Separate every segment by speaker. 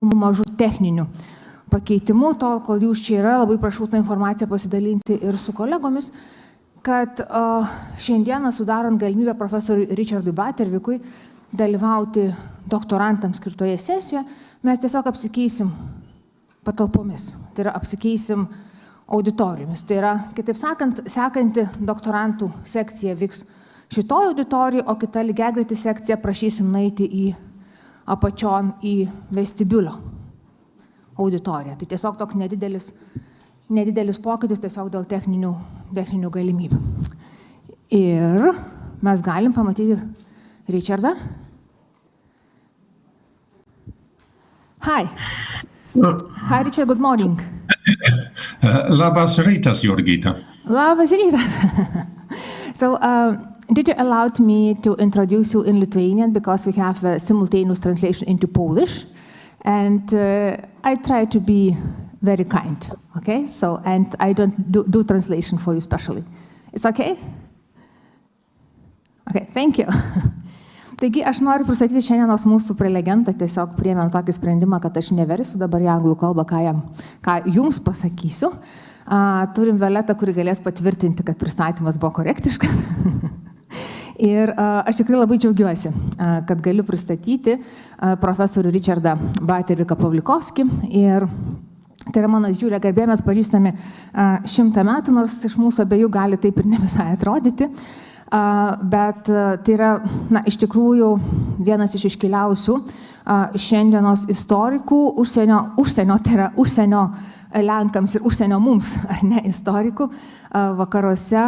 Speaker 1: mažų techninių pakeitimų, tol, kol jūs čia yra, labai prašau tą informaciją pasidalinti ir su kolegomis, kad šiandieną sudarant galimybę profesoriui Richardui Batervikui dalyvauti doktorantams skirtoje sesijoje, mes tiesiog apsikeisim patalpomis, tai yra apsikeisim auditorijomis. Tai yra, kitaip sakant, sekanti doktorantų sekcija vyks šitoje auditorijoje, o kita lygiagreiti sekcija prašysim nueiti į apačion į vestibiulio auditoriją. Tai tiesiog toks nedidelis pokytis tiesiog dėl techninių galimybių. Ir mes galim pamatyti Richardą. Hi. Hi, Richard, good morning.
Speaker 2: Labas rytas, Jurgita.
Speaker 1: Labas rytas. So, did you allow me to introduce you in Lithuanian because we have a simultaneous translation into Polish, and I try to be very kind, okay? So, and I don't do translation for you specially. It's okay? Okay, thank you. Taigi, aš noriu pristatyti šiandienos mūsų prelegentą, tiesiog priėmėm tokį sprendimą, kad aš neversiu dabar į anglų kalbą, ką jums pasakysiu. Turim Violetą, kuri galės patvirtinti, kad pristatymas buvo korektiškas. Ir aš tikrai labai džiaugiuosi, kad galiu pristatyti profesorių Richardą Baterviką Pavlikovskį. Ir tai yra mano didžiulė garbė, mes pažįstame 100 metų, nors iš mūsų abiejų gali taip ir ne visai atrodyti. Bet tai yra, iš tikrųjų, vienas iš iškiliausių šiandienos istorikų, užsienio, tai yra užsienio Lenkams ir užsienio mums, ar ne, istorikų, vakaruose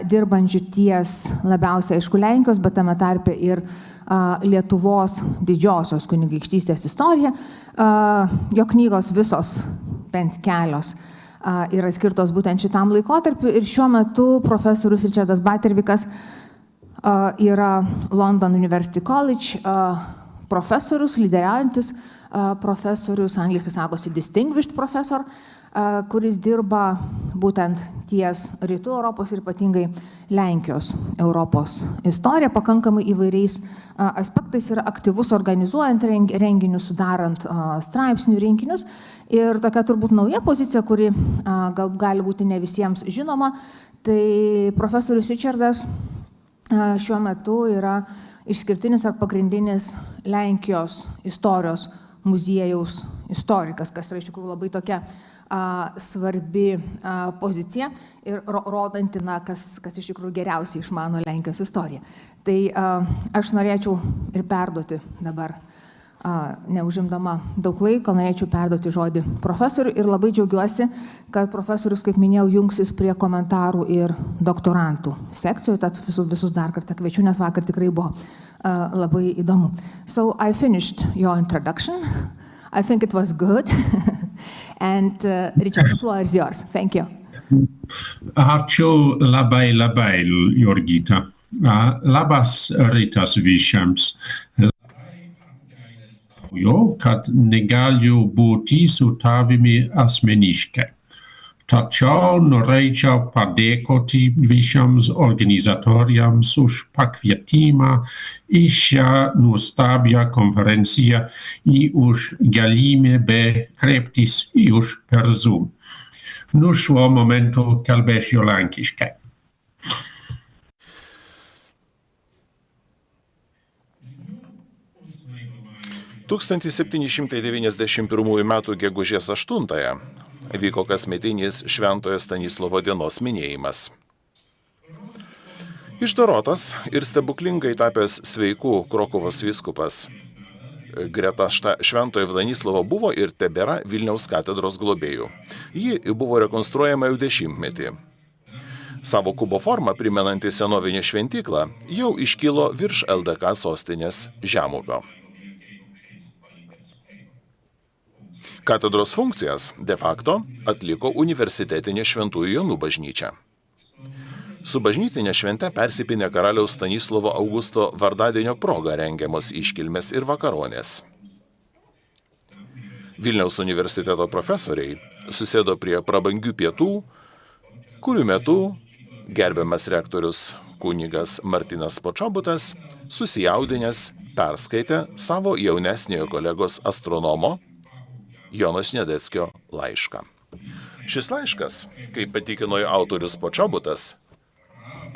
Speaker 1: dirbančių ties labiausiai, aišku, Lenkijos, bet tame tarpe ir Lietuvos didžiosios kunigaikštystės istorija. Jo knygos visos, bent kelios, yra skirtos būtent šitam laikotarpiu. Ir šiuo metu profesorius Richardas Batervikas yra London University College profesorius, lyderiaujantis profesorius, angliškai sakosi distinguished professor, kuris dirba būtent ties Rytų Europos ir ypatingai Lenkijos Europos istorija, pakankamai įvairiais aspektais, yra aktyvus organizuojant renginius, sudarant straipsnių rinkinius. Ir tokia turbūt nauja pozicija, kuri gali būti ne visiems žinoma, tai profesorius Richardas šiuo metu yra išskirtinis ar pagrindinis Lenkijos istorijos muziejaus istorikas, kas yra iš tikrųjų labai tokia svarbi pozicija ir rodanti, kas iš tikrųjų geriausiai išmano Lenkijos istoriją. Tai aš norėčiau ir perduoti dabar, neužimdama daug laiko, norėčiau perduoti žodį profesoriui ir labai džiaugiuosi, kad profesorius, kaip minėjau, jungsis prie komentarų ir doktorantų sekcijų, tad visus dar kartą kviečiu, nes vakar tikrai buvo labai įdomu. So I finished your introduction. I think it was good. And Richard, the floor is yours. Thank you.
Speaker 2: Ačiū labai, Jurgita. Labas rytas visiems. Kad negaliu būti su tavimi asmeniškai. Tačiau norėčiau padėkoti visiems organizatoriams už pakvietimą į šią nuostabią konferenciją ir už galimybę kreiptis už per Zoom. Nuo šiuo momentu kalbėsiu lenkiškai.
Speaker 3: Tūkstantis 791 metų gegužės 8-ąją vyko kasmetinis Šventojo Stanislovo dienos minėjimas. Išdorotas ir stebuklingai tapęs sveiku Krokuvos vyskupas greta Šventojo Stanislovo buvo ir tebėra Vilniaus katedros globėjų. Ji buvo rekonstruojama jau 10-metį. Savo kubo formą primenantį senovinę šventyklą jau iškilo virš LDK sostinės žemupio. Katedros funkcijas de facto atliko universitetinė Šventųjų Jonų bažnyčia. Su bažnytinė švente persipynė karaliaus Stanislovo Augusto vardadienio proga rengiamos iškilmės ir vakaronės. Vilniaus universiteto profesoriai susėdo prie prabangių pietų, kurių metu gerbiamas rektorius kunigas Martynas Počobutas susijaudinęs perskaitė savo jaunesniojo kolegos astronomo Jono Snedeckio laišką. Šis laiškas, kaip patikino autorius Počobutas,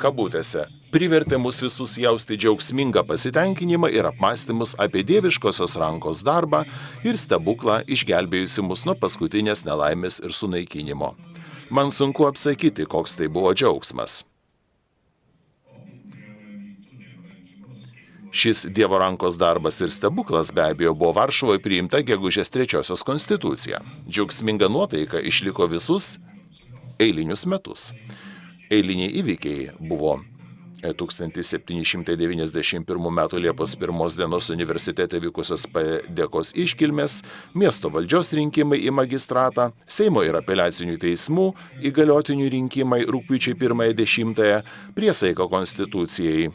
Speaker 3: kabutėse, privertė mus visus jausti džiaugsmingą pasitenkinimą ir apmąstymus apie dieviškosios rankos darbą ir stebuklą išgelbėjusi mus nuo paskutinės nelaimės ir sunaikinimo. Man sunku apsakyti, koks tai buvo džiaugsmas. Šis Dievo rankos darbas ir stebuklas be abejo buvo Varšuvoje priimta gegužės 3-osios konstitucija. Džiaugsminga nuotaika išliko visus eilinius metus. Eiliniai įvykiai buvo 1791 m. Liepos 1 dienos universitete vykusios padėkos iškilmės, miesto valdžios rinkimai į magistratą, Seimo ir apeliacinių teismų įgaliotinių rinkimai rugpjūčio 1-10, priesaika konstitucijai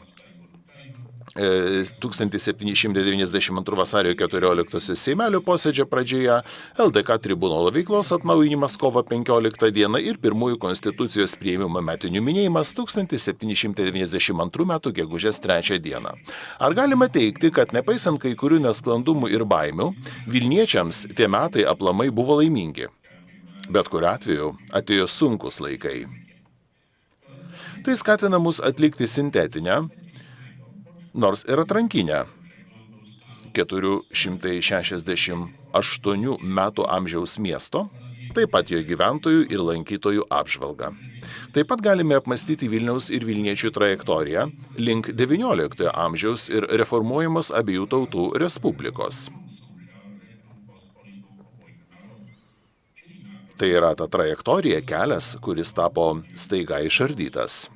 Speaker 3: 1792 vasario 14 Seimelio posėdžio pradžioje, LDK tribunolo veiklos atnaujinimas kovo 15 dieną ir pirmųjų konstitucijos priėmimo metinių minėjimas 1792 m. gegužės 3 dieną. Ar galima teigti, kad nepaisant kai kurių nesklandumų ir baimių, Vilniečiams tie metai aplamai buvo laimingi? Bet kuriuo atveju atėjo sunkus laikai. Tai skatina mus atlikti sintetinę, nors ir atrankinę 468 metų amžiaus miesto, taip pat jo gyventojų ir lankytojų apžvalgą. Taip pat galime apmastyti Vilniaus ir Vilniečių trajektoriją link XIX amžiaus ir reformuojamos abiejų tautų respublikos. Tai yra ta trajektorija, kelias, kuris tapo staiga išardytas.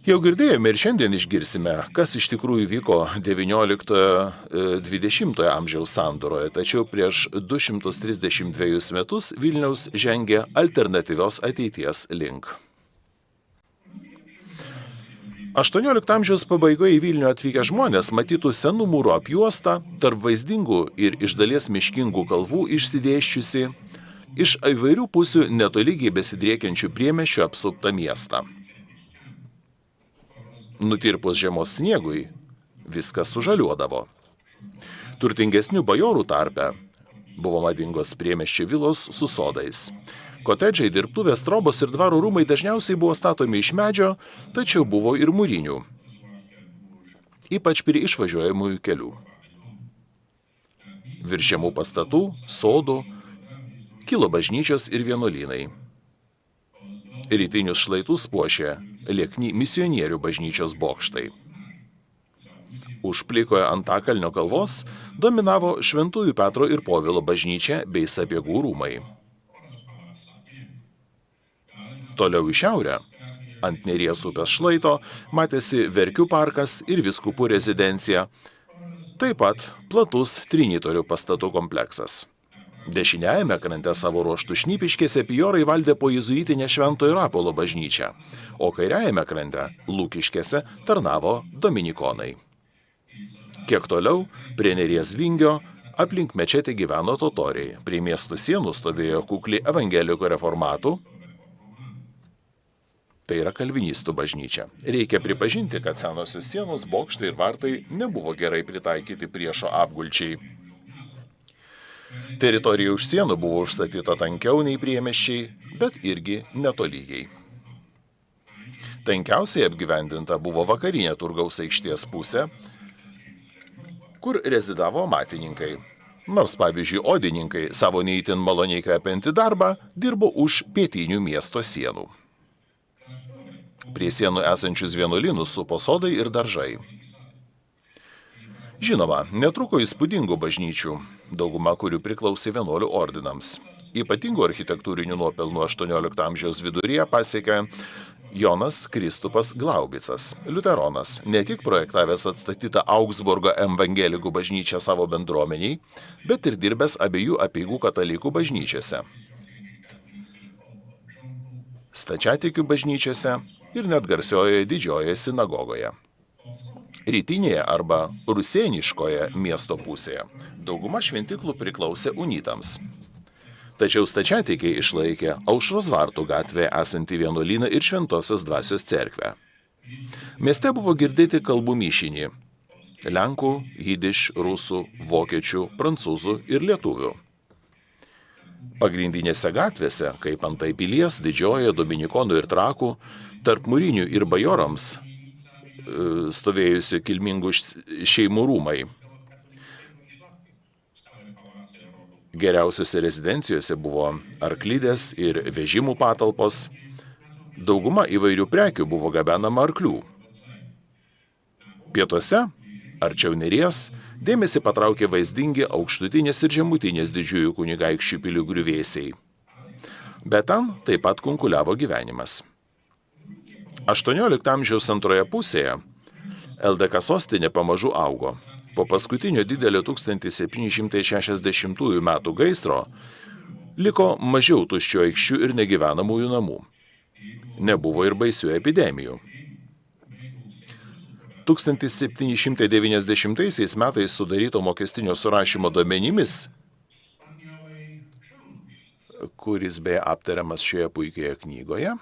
Speaker 3: Jau girdėjome ir šiandien išgirsime, kas iš tikrųjų vyko XIX-XX amžiaus sandūroje, tačiau prieš 232 metus Vilniaus žengė alternatyvios ateities link. 18 amžiaus pabaigoje į Vilnių atvykę žmonės matytų senų mūrų apjuostą, tarp vaizdingų ir iš dalies miškingų kalvų išsidėsčiusi, iš įvairių pusių netolygiai besidriekiančių priemiesčių apsuptą miestą. Nutirpus žiemos sniegui, viskas sužaliuodavo. Turtingesnių bajorų tarpe buvo madingos priemiesčių vilos su sodais. Kotedžai, dirbtuvės, trobos ir dvaro rūmai dažniausiai buvo statomi iš medžio, tačiau buvo ir mūrinių, ypač prie išvažiuojamųjų kelių. Virš žemų pastatų, sodų, kilo bažnyčios ir vienuolynai. Rytinius šlaitus puošė liekni misionierių bažnyčios bokštai. Už plikoje Antakalnio kalvos dominavo Šventųjų Petro ir Povilo bažnyčia bei Sapiegų rūmai. Toliau į šiaurę, ant Neries upės šlaito, matėsi Verkių parkas ir vyskupų rezidencija, taip pat platus trinitorių pastatų kompleksas. Dešiniajame krante savo ruoštų Šnipiškėse pijorai valdė po jėzuitinę Šventojo Rapolo bažnyčią, o kairiajame krante Lukiškėse tarnavo dominikonai. Kiek toliau, prie Neries vingio, aplink mečetę gyveno totoriai, prie miesto sienų stovėjo kukli evangelikų reformatų, tai yra kalvinistų bažnyčia. Reikia pripažinti, kad senosios sienos, bokštai ir vartai nebuvo gerai pritaikyti priešo apgulčiai. Teritorija už sienų buvo užstatyta tankiau nei priemiesčiai, bet irgi netolygiai. Tankiausiai apgyvendinta buvo vakarinė Turgaus aikštės pusė, kur rezidavo amatininkai. Nors, pavyzdžiui, odininkai savo neįtin maloniai kvepiantį darbą dirbo už pietinių miesto sienų. Prie sienų esančius vienuolynus supo sodai ir daržai. Žinoma, netruko įspūdingų bažnyčių, dauguma kurių priklausė vienuolių ordinams. Ypatingų architektūrinių nuopelnų 18 amžiaus viduryje pasiekė Jonas Kristupas Glaubicas, liuteronas, ne tik projektavęs atstatytą Augsburgo evangelikų bažnyčią savo bendruomeniai, bet ir dirbęs abiejų apeigų katalikų bažnyčiose, stačiatikių bažnyčiose ir net garsiojoje didžiojoje sinagogoje. Rytinėje arba rusėniškoje miesto pusėje dauguma šventiklų priklausė unitams. Tačiau stačiatikiai išlaikė Aušros vartų gatvėje esantį vienuolyną ir Šventosios dvasios cerkvę. Mieste buvo girdėti kalbų mišinį lenkų, jidiš, rusų, vokiečių, prancūzų ir lietuvių. Pagrindinėse gatvėse, kaip antai Pilies, Didžiojoje, Dominikonų ir Trakų, tarp mūrinių ir bajorams stovėjusi kilmingų šeimų rūmai. Geriausiose rezidencijose buvo arklidės ir vežimų patalpos. Dauguma įvairių prekių buvo gabenama arklių. Pietuose, arčiau Neries, dėmesį patraukė vaizdingi aukštutinės ir žemutinės didžiųjų kunigaikščių pilių griuvėsiai. Bet ten taip pat kunkuliavo gyvenimas. 18 amžiaus antroje pusėje LDK sostinė pamažu augo. Po paskutinio didelio 1760 metų gaisro liko mažiau tuščių aikščių ir negyvenamųjų namų. Nebuvo ir baisių epidemijų. 1790 metais sudaryto mokestinio surašymo duomenimis, kuris beje aptariamas šioje puikioje knygoje,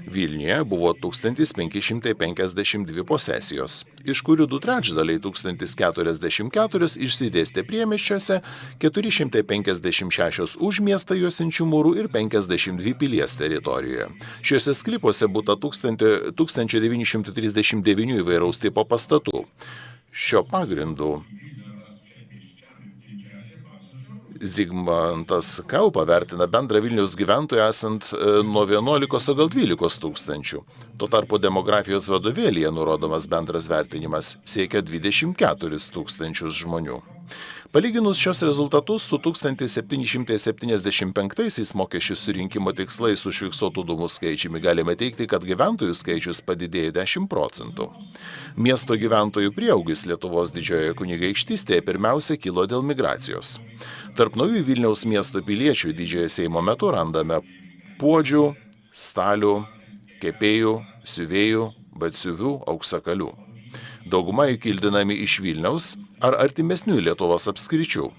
Speaker 3: Vilniuje buvo 1552 posesijos, iš kurių 2/3 1044 išsidėstė priemiesčiuose, 456 už miestą juosiančių mūrų ir 52 pilies teritorijoje. Šiuose sklypuose būta 1939 įvairaus tipo pastatų. Šio pagrindu Zigmantas Kaupa vertina bendrą Vilniaus gyventojų esant nuo 11 o gal 12 tūkstančių. Tuo tarpu demografijos vadovėlyje nurodomas bendras vertinimas siekia 24 tūkstančius žmonių. Palyginus šios rezultatus su 1775 mokesčių surinkimo tikslais užfiksuotų dūmų skaičiumi galime teigti, kad gyventojų skaičius padidėjo 10 procentų. Miesto gyventojų prieaugis Lietuvos didžiojoje kunigaikštystėje pirmiausia kilo dėl migracijos. Tarp naujų Vilniaus miesto piliečių didžiojo Seimo metu randame puodžių, stalių, kepėjų, siuvėjų, batsiuvių, auksakalių. Dauguma jų kildinami iš Vilniaus ar artimesnių Lietuvos apskričių.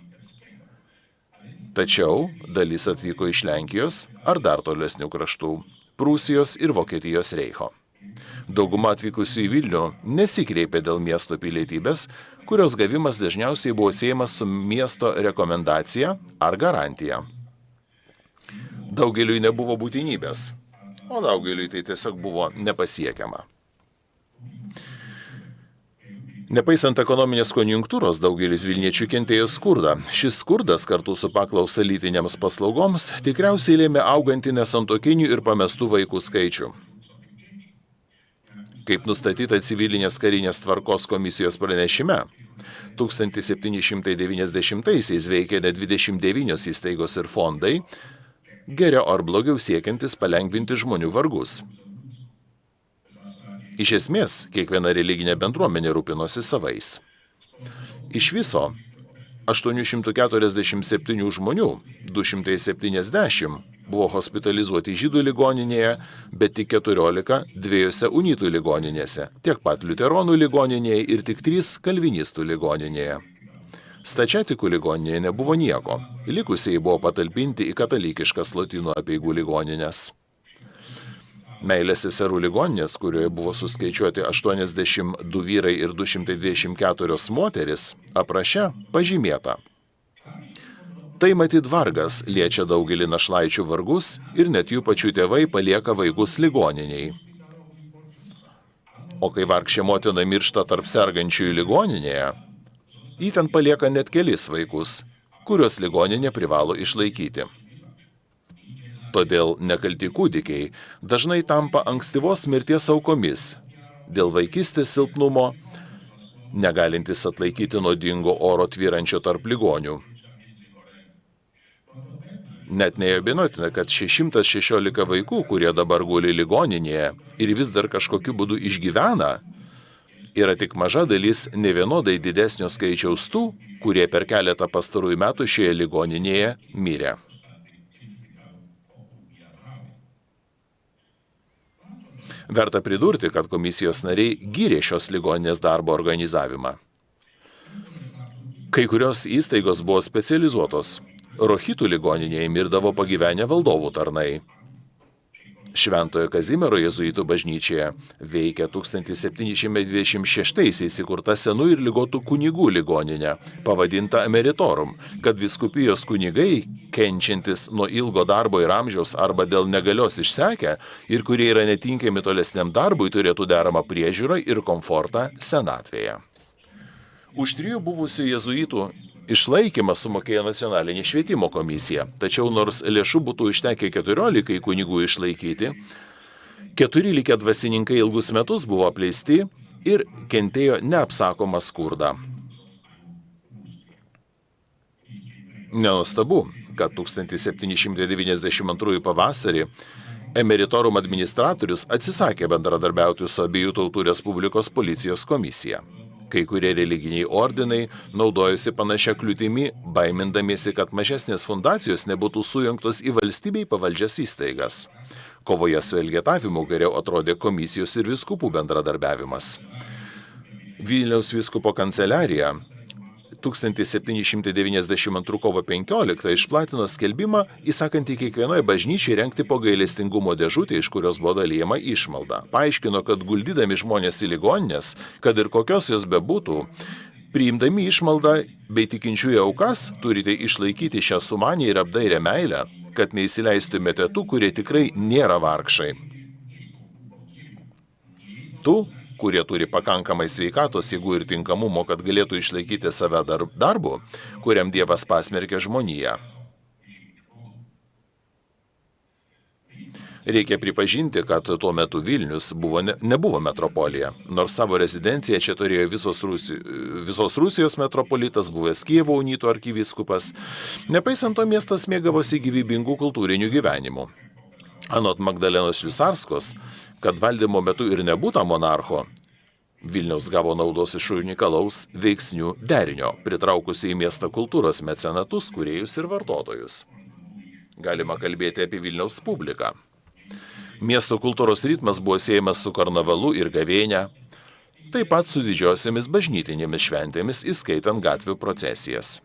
Speaker 3: Tačiau dalis atvyko iš Lenkijos ar dar tolesnių kraštų, Prūsijos ir Vokietijos reicho. Dauguma atvykusių į Vilnių nesikreipė dėl miesto pilietybės, kurios gavimas dažniausiai buvo siejamas su miesto rekomendacija ar garantija. Daugeliui nebuvo būtinybės, o daugeliui tai tiesiog buvo nepasiekiama. Nepaisant ekonominės konjunktūros, daugelis vilniečių kentėjo skurdą. Šis skurdas kartu su paklausa lytinėms paslaugoms tikriausiai lėmė augantį nesantuokinių ir pamestų vaikų skaičių. Kaip nustatyta civilinės karinės tvarkos komisijos pranešime, 1790-aisiais veikė net 29 įstaigos ir fondai, geriau ar blogiau siekiantis palengvinti žmonių vargus. Iš esmės, kiekviena religinė bendruomenė rūpinosi savais. Iš viso 847 žmonių, 270 buvo hospitalizuoti žydų ligoninėje, bet tik 14 dviejose unitų ligoninėse, tiek pat liuteronų ligoninėje ir tik 3 kalvinistų ligoninėje. Stačiatikų ligoninėje nebuvo nieko, likusieji buvo patalpinti į katalikiškas lotynų apeigų ligoninės. Meilės seserų ligoninės, kurioje buvo suskaičiuoti 82 vyrai ir 224 moteris, apraše pažymėta. Tai matyt vargas liečia daugelį našlaičių vargus ir net jų pačių tėvai palieka vaikus ligoniniai. O kai vargšė motina miršta tarp sergančiųjų ligoninėje, ji ten palieka net kelis vaikus, kuriuos ligoninė privalo išlaikyti. Todėl nekalti kūdikiai dažnai tampa ankstyvos mirties aukomis dėl vaikystės silpnumo, negalintis atlaikyti nuodingo oro tvyrančio tarp ligonių. Net neabejotina, kad 616 vaikų, kurie dabar guli ligoninėje ir vis dar kažkokiu būdu išgyvena, yra tik maža dalis nevienodai didesnio skaičiaus tų, kurie per keletą pastarųjų metų šioje ligoninėje mirė. Verta pridurti, kad komisijos nariai gyrė šios ligoninės darbo organizavimą. Kai kurios įstaigos buvo specializuotos. Rochitų ligoninėje mirdavo pagyvenę valdovų tarnai. Šventojo Kazimiero jėzuitų bažnyčioje veikia 1726-aisiais įkurta senų ir ligotų kunigų ligoninė, pavadinta emeritorum, kad vyskupijos kunigai, kenčiantis nuo ilgo darbo ir amžiaus arba dėl negalios išsekę ir kurie yra netinkami tolesniam darbui, turėtų deramą priežiūrą ir komfortą senatvėje. Už 3 buvusių jėzuitų išlaikymą sumokėjo nacionalinė švietimo komisija, tačiau nors lėšų būtų užtekę 14 kunigų išlaikyti, 4 likę dvasininkai ilgus metus buvo apleisti ir kentėjo neapsakomą skurdą. Nenuostabu, kad 1792 pavasarį emeritorum administratorius atsisakė bendradarbiauti su abiejų tautų Respublikos policijos komisija. Kai kurie religiniai ordinai naudojosi panašia kliūtimi, baimindamiesi, kad mažesnės fundacijos nebūtų sujungtos į valstybei pavaldžias įstaigas. Kovoje su elgetavimu geriau atrodė komisijos ir vyskupų bendradarbiavimas. Vilniaus vyskupo kanceliarija 1792 kovo 15 išplatino skelbimą, įsakantį kiekvienoje bažnyčiai rengti po gailestingumo dėžutę, iš kurios buvo dalijama išmalda. Paaiškino, kad guldydami žmonės į ligoninės, kad ir kokios jos bebūtų, priimdami išmaldą bei tikinčiųjų aukas, turite išlaikyti šią sumanę ir apdairę meilę, kad neįsileistumėte tų, kurie tikrai nėra vargšai. Tų, kurie turi pakankamai sveikatos jėgų ir tinkamumo, kad galėtų išlaikyti save darbu, kuriam Dievas pasmerkė žmoniją. Reikia pripažinti, kad tuo metu Vilnius nebuvo metropolija, nors savo rezidenciją čia turėjo visos Rusijos metropolitas, buvęs Kijevo unitų arkivyskupas. Nepaisant to, miestas mėgavosi gyvybingų kultūrinių gyvenimų. Anot Magdalenos Švisarskos, kad valdymo metu ir nebūta monarcho, Vilniaus gavo naudos iš unikalaus veiksnių derinio, pritraukusį į miestą kultūros mecenatus, kūrėjus ir vartotojus. Galima kalbėti apie Vilniaus publiką. Miesto kultūros ritmas buvo siejamas su karnavalu ir gavėnia, taip pat su didžiosiamis bažnytinėmis šventėmis, įskaitant gatvių procesijas.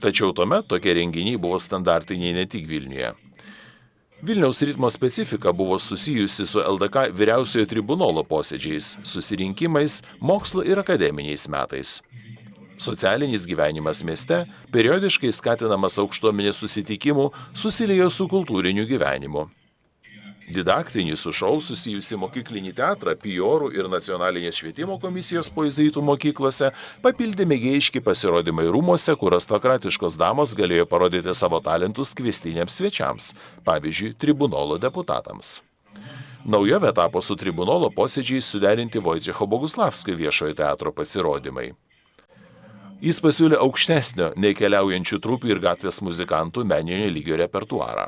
Speaker 3: Tačiau tuomet tokie renginiai buvo standartiniai ne tik Vilniuje. Vilniaus ritmo specifika buvo susijusi su LDK vyriausiojo tribunolo posėdžiais, susirinkimais, mokslo ir akademiniais metais. Socialinis gyvenimas mieste, periodiškai skatinamas aukštuomenės susitikimų, susiliejo su kultūriniu gyvenimu. Didaktinį su šou susijusi mokyklinį teatrą Pijorų ir nacionalinės švietimo komisijos poezijų mokyklose papildė mėgėjiški pasirodymai rūmuose, kur aristokratiškos damos galėjo parodyti savo talentus kviestiniams svečiams, pavyzdžiui, tribunolo deputatams. Naujovė tapo su tribunolo posėdžiais suderinti Vojcecho Boguslavskio viešojo teatro pasirodymai. Jis pasiūlė aukštesnio nei keliaujančių trupių ir gatvės muzikantų meninio lygio repertuarą.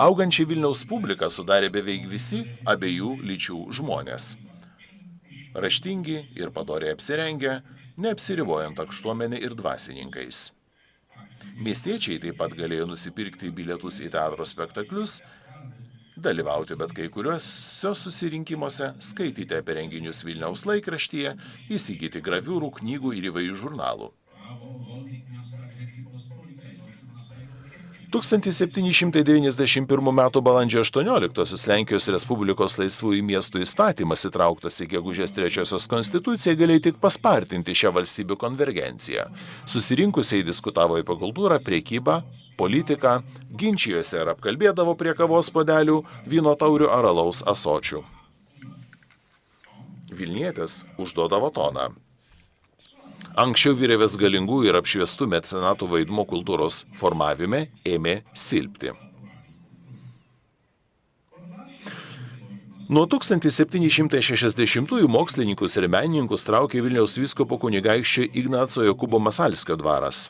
Speaker 3: Augančią Vilniaus publiką sudarė beveik visi abiejų lyčių žmonės. Raštingi ir padoriai apsirengę, neapsiribojant aukštuomenę ir dvasininkais. Miestiečiai taip pat galėjo nusipirkti bilietus į teatro spektaklius, dalyvauti bet kai kuriuose susirinkimuose, skaityti apie renginius Vilniaus laikraštyje, įsigyti graviūrų, knygų ir įvairių žurnalų. 1791 m. balandžio 18 Lenkijos Respublikos laisvųjų miestų įstatymas įtrauktas į gegužės 3 konstituciją galėjo tik paspartinti šią valstybių konvergenciją. Susirinkusiai diskutavo apie kultūrą, prekybą, politiką, ginčijosi ar apkalbėdavo prie kavos puodelių, vyno taurių ar alaus ąsočių. Vilnietis užduodavo toną. Anksčiau vyrėvės galingų ir apšviestų mecenatų vaidmuo kultūros formavime ėmė silpti. Nuo 1760-ųjų mokslininkus ir menininkus traukė Vilniaus vyskupo kunigaikščio Ignaco Jokūbo Masalskio dvaras.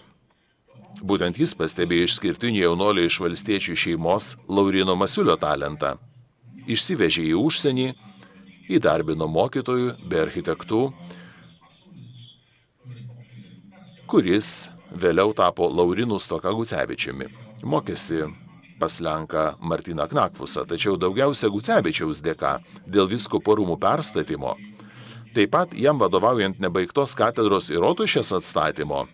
Speaker 3: Būtent jis pastebėjo išskirtinį jaunolį iš valstiečių šeimos Lauryno Masiulio talentą. Išsivežė į užsienį, įdarbino mokytojų bei architektų, kuris vėliau tapo Laurinu Stoka Gucevičiumi. Mokėsi pas lenką Martyną Knakfusą, tačiau daugiausia Gucevičiaus dėka dėl vyskupo rūmų perstatymo. Taip pat jam vadovaujant nebaigtos katedros ir rotušės atstatymo.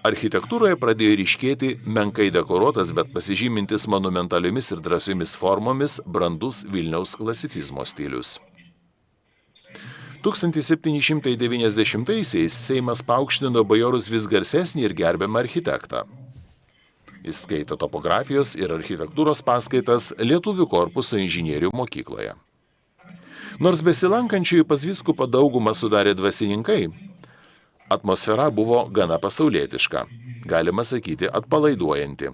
Speaker 3: Architektūroje pradėjo ryškėti menkai dekoruotas, bet pasižymintis monumentaliomis ir drąsiomis formomis brandus Vilniaus klasicizmo stilius. 1790-aisiais Seimas paaukštino bajorus vis garsesnį ir gerbiamą architektą. Jis skaitė topografijos ir architektūros paskaitas Lietuvių korpuso inžinierių mokykloje. Nors besilankančiųjų pas vyskupą daugumą sudarė dvasininkai, atmosfera buvo gana pasaulietiška, galima sakyti atpalaiduojanti.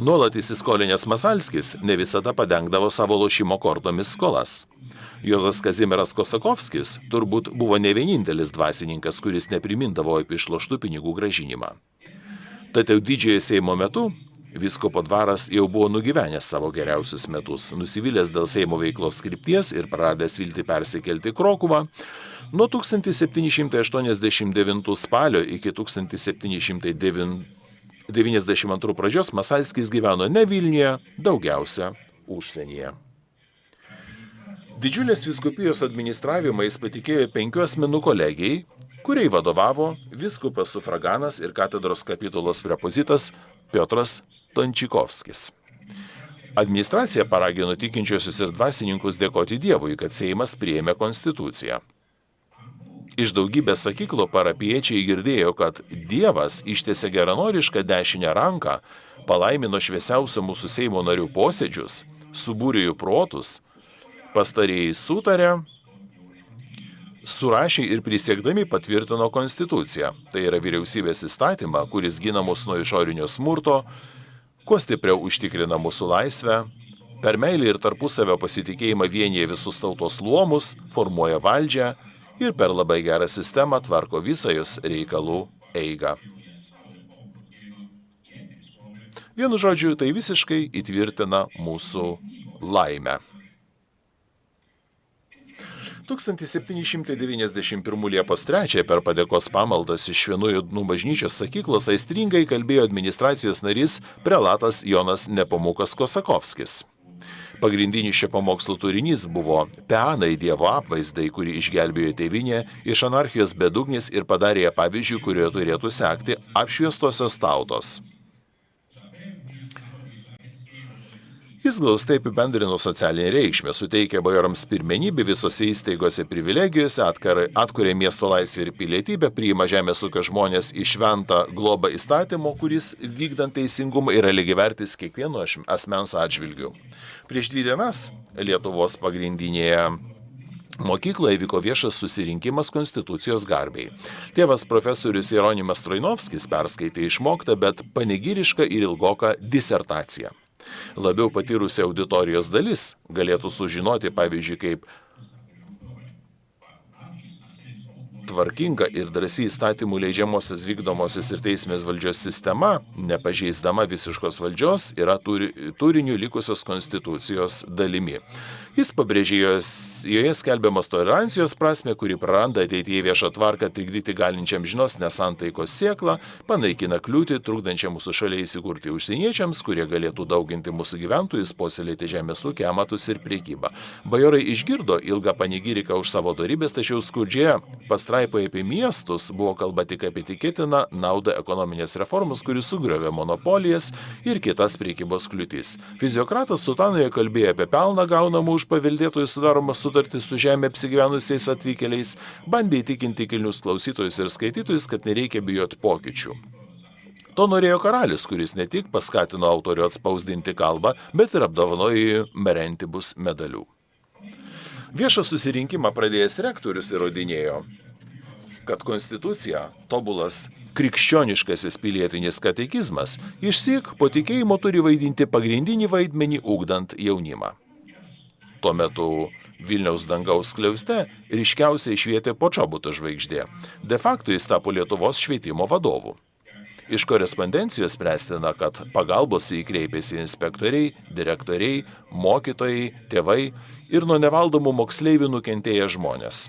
Speaker 3: Nuolat įsiskolinęs Masalskis ne visada padengdavo savo lošimo kortomis skolas. Juozas Kazimieras Kosakovskis turbūt buvo ne vienintelis dvasininkas, kuris neprimindavo apie išloštų pinigų grąžinimą. Tad jau didžiojo Seimo metu vyskupo dvaras jau buvo nugyvenęs savo geriausius metus, nusivylęs dėl Seimo veiklos krypties ir praradęs viltį persikelti Krokuvą. Nuo 1789 spalio iki 1792 pradžios Masalskis gyveno ne Vilniuje, daugiausia užsienyje. Didžiulės vyskupijos administravimą jis patikėjo 5 asmenų kolegijai, kuriai vadovavo vyskupas sufraganas ir katedros kapitulos prepozitas Piotras Tončikovskis. Administracija paragino tikinčiosius ir dvasininkus dėkoti Dievui, kad Seimas priėmė konstituciją. Iš daugybės sakyklų parapiečiai girdėjo, kad Dievas ištiesė geranorišką dešinę ranką, palaimino šviesiausių mūsų Seimo narių posėdžius, subūrė jų protus, pastarėjai sutarė, surašė ir prisiekdami patvirtino konstituciją. Tai yra vyriausybės įstatymą, kuris gina mus nuo išorinio smurto, kuo stipriau užtikrina mūsų laisvę, per meilį ir tarpusavio pasitikėjimą vienyje visus tautos luomus, formuoja valdžią ir per labai gerą sistemą tvarko visą jos reikalų eigą. Vienu žodžiu, tai visiškai įtvirtina mūsų laimę. 1791 Liepos 3 per padėkos pamaldas iš Švenųjų bažnyčios sakyklos aistringai kalbėjo administracijos narys prelatas Jonas Nepomukas Kosakovskis. Pagrindinis šio pamokslo turinys buvo peanai Dievo apvaizdai, kuri išgelbėjo tėvynę iš anarchijos bedugnės ir padarė pavyzdžių, kurioje turėtų sekti apšviestosios tautos. Jis glaustai apibendrino socialinę reikšmę, suteikė bajorams pirmenybę visose įstaigose privilegijose, atkuria miesto laisvę ir pilietybę, priima žemės ūkio žmonės į šventą globą įstatymo, kuris vykdant teisingumą yra lygiavertis kiekvieno asmens atžvilgiu. Prieš 2 dienas Lietuvos pagrindinėje mokykloje vyko viešas susirinkimas konstitucijos garbiai. Tėvas profesorius Jeronimas Trojnovskis perskaitė išmoktą, bet panegirišką ir ilgoką disertaciją. Labiau patyrusi auditorijos dalis galėtų sužinoti, pavyzdžiui, kaip tvarkinga ir drąsi įstatymų leidžiamosios vykdomosios ir teismės valdžios sistema, nepažeisdama visiškos valdžios, yra turiniu likusios konstitucijos dalimi. Jis pabrėžė joje skelbiamas tolerancijos prasme, kuri praranda ateityje viešą tvarką trikdyti galinčiam žinos nesantaikos sėklą, panaikina kliūtį, trukdančią mūsų šalia įsikurti užsieniečiams, kurie galėtų dauginti mūsų gyventojus, puoselėti žemės ūkį, amatus ir prekybą. Bajorai išgirdo ilgą panegiriką už savo dorybės, tačiau skurdžioje pastraipoje apie miestus buvo kalba tik apie tikėtiną naudą ekonominės reformos, kuris sugriovė monopolijas ir kitas prekybos kliūtis. Fiziokratas Sutanoje kalbėjo apie pelną gaunamų už paveldėtojų sudaromas sutartis su žemė apsigyvenusiais atvykėliais, bandė įtikinti kilnius klausytojus ir skaitytojus, kad nereikia bijoti pokyčių. To norėjo karalius, kuris ne tik paskatino autorių atspausdinti kalbą, bet ir apdovanojo merentibus medalių. Viešą susirinkimą pradėjęs rektorius įrodinėjo, kad konstitucija, tobulas krikščioniškasis pilietinis katekizmas, išsyk po tikėjimo turi vaidinti pagrindinį vaidmenį ugdant jaunimą. Tuo metu Vilniaus dangaus skliauste ryškiausiai švietė Počobuto žvaigždė. De facto jis tapo Lietuvos švietimo vadovu. Iš korespondencijos spręstina, kad pagalbos į jį kreipėsi inspektoriai, direktoriai, mokytojai, tėvai ir nuo nevaldomų moksleivių nukentėję žmonės.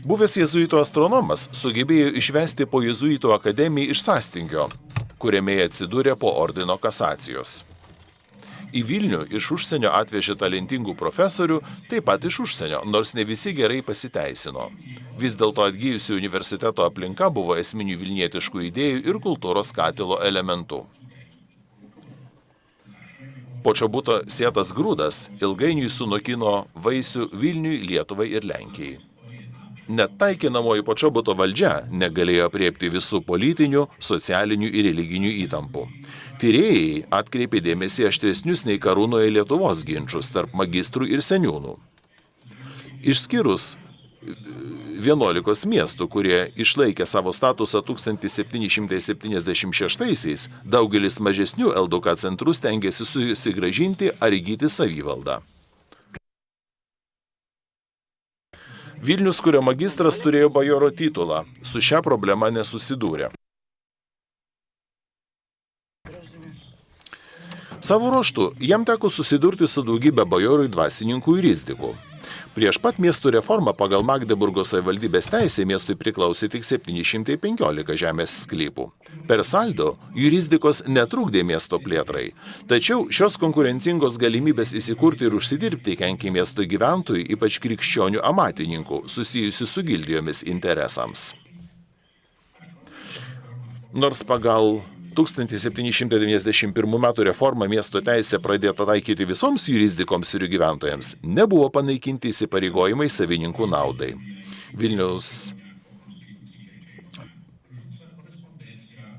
Speaker 3: Buvęs jėzuitų astronomas sugebėjo išvesti po jėzuitų akademiją iš sąstingio, kuriame atsidūrė po ordino kasacijos. Į Vilnių iš užsienio atvežė talentingų profesorių, taip pat iš užsienio, nors ne visi gerai pasiteisino. Vis dėlto atgyjusi universiteto aplinka buvo esminių vilnietiškų idėjų ir kultūros katilo elementų. Počobuto sėtas grūdas ilgainiui sunokino vaisių Vilniui, Lietuvai ir Lenkijai. Net taikinamoji Počobuto valdžia negalėjo apriepti visų politinių, socialinių ir religinių įtampų. Tyrėjai atkreipė dėmesį aštresnius nei Karūnoje Lietuvos ginčus tarp magistrų ir seniūnų. Išskyrus 11 miestų, kurie išlaikė savo statusą 1776-aisiais, daugelis mažesnių LDK centrų stengiasi susigrąžinti ar įgyti savivaldą. Vilnius, kurio magistras turėjo bajoro titulą, su šia problema nesusidūrė. Savo ruožtu, jam teko susidurti su daugybė bajorų, dvasininkų ir rizdikų. Prieš pat miestų reformą pagal Magdeburgo savivaldybės teisę miestui priklausė tik 715 žemės sklypų. Per saldo jurisdikos netrukdė miesto plėtrai, tačiau šios konkurencingos galimybės įsikurti ir užsidirbti kenkė miesto gyventojų, ypač krikščionių amatininkų, susijusių su gildijomis interesams. Nors pagal 1791 metų reformą miesto teisė pradėta taikyti visoms jurisdikoms ir jų gyventojams, nebuvo panaikinti įsipareigojimai savininkų naudai. Vilniaus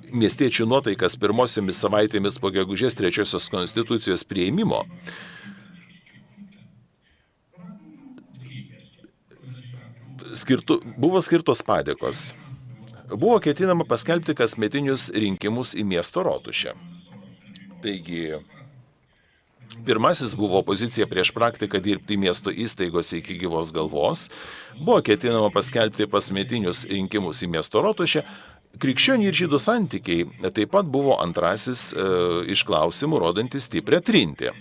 Speaker 3: miestiečių nuotaikas pirmosiomis savaitėmis po gegužės 3-osios konstitucijos priėmimo buvo skirtos padėkos. Buvo ketinama paskelbti kasmetinius rinkimus į miesto rotušę. Taigi, pirmasis buvo opozicija prieš praktiką dirbti miesto įstaigose iki gyvos galvos, buvo ketinama paskelbti kasmetinius rinkimus į miesto rotušę, krikščionių ir žydų santykiai taip pat buvo antrasis iš klausimų rodantis stiprią trintį.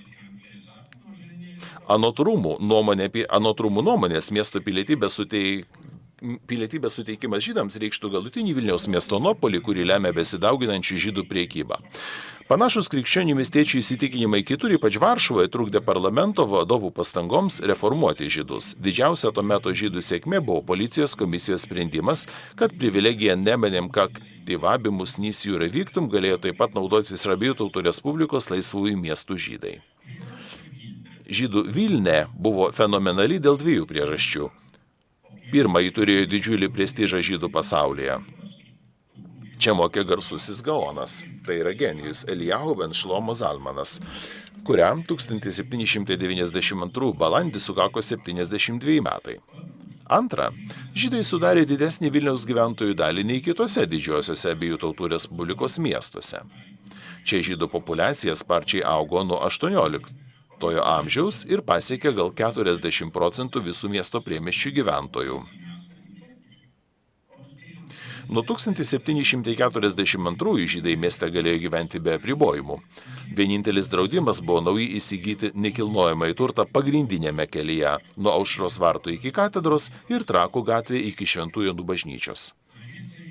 Speaker 3: Anot rūmų nuomonės miesto pilietybės suteikimas žydams reikštų galutinį Vilniaus miesto nuopolį, kurį lemia besidauginančių žydų priekybą. Panašus krikščionių miestiečių įsitikinimai kitur, ypač Varšuvoje, trukdė parlamento vadovų pastangoms reformuoti žydus. Didžiausia to meto žydų sėkmė buvo policijos komisijos sprendimas, kad privilegija nemenėm kaktivabimus nis jūra vyktum galėjo taip pat naudotis ir abiejų tautų respublikos laisvųjų miestų žydai. Žydų Vilnė buvo fenomenali dėl dviejų priežasčių. Pirma, jį turėjo didžiulį prestižą žydų pasaulyje. Čia mokė garsusis gaonas, tai yra genijus Elijahu ben Šlomo Zalmanas, kuriam 1792 balandį sukako 72 metai. Antra, žydai sudarė didesnį Vilniaus gyventojų dalį nei kitose didžiosiuose abiejų tautų respublikos miestuose. Čia žydų populiacija sparčiai augo nuo 18 amžiaus ir pasiekė gal 40% visų miesto priemiesčių gyventojų. Nuo 1742 žydai mieste galėjo gyventi be apribojimų. Vienintelis draudimas buvo naujai įsigyti nekilnojamąjį turtą pagrindinėme kelyje nuo Aušros vartų iki katedros ir Trakų gatvė iki Šventų Jonų bažnyčios.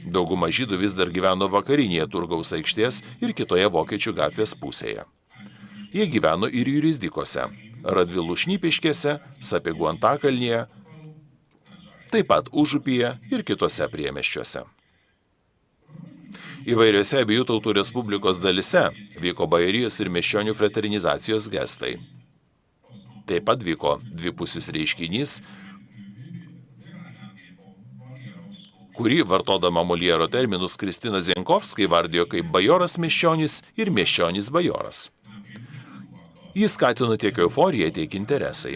Speaker 3: Dauguma žydų vis dar gyveno vakarinėje Turgaus aikštės ir kitoje Vokiečių gatvės pusėje. Jie gyveno ir jurisdikose, Radvilų Šnipiškėse, Sapiegų Antakalnyje, taip pat Užupyje ir kitose priemiesčiuose. Įvairiose abiejų tautų respublikos dalyse vyko bajorijos ir miesčionių fraternizacijos gestai. Taip pat vyko dvipusis reiškinys, kurį, vartodama Moliero terminus, Kristina Zienkovska įvardijo kaip bajoras miesčionis ir miesčionis bajoras. Jis skatino tiek euforiją, tiek interesai.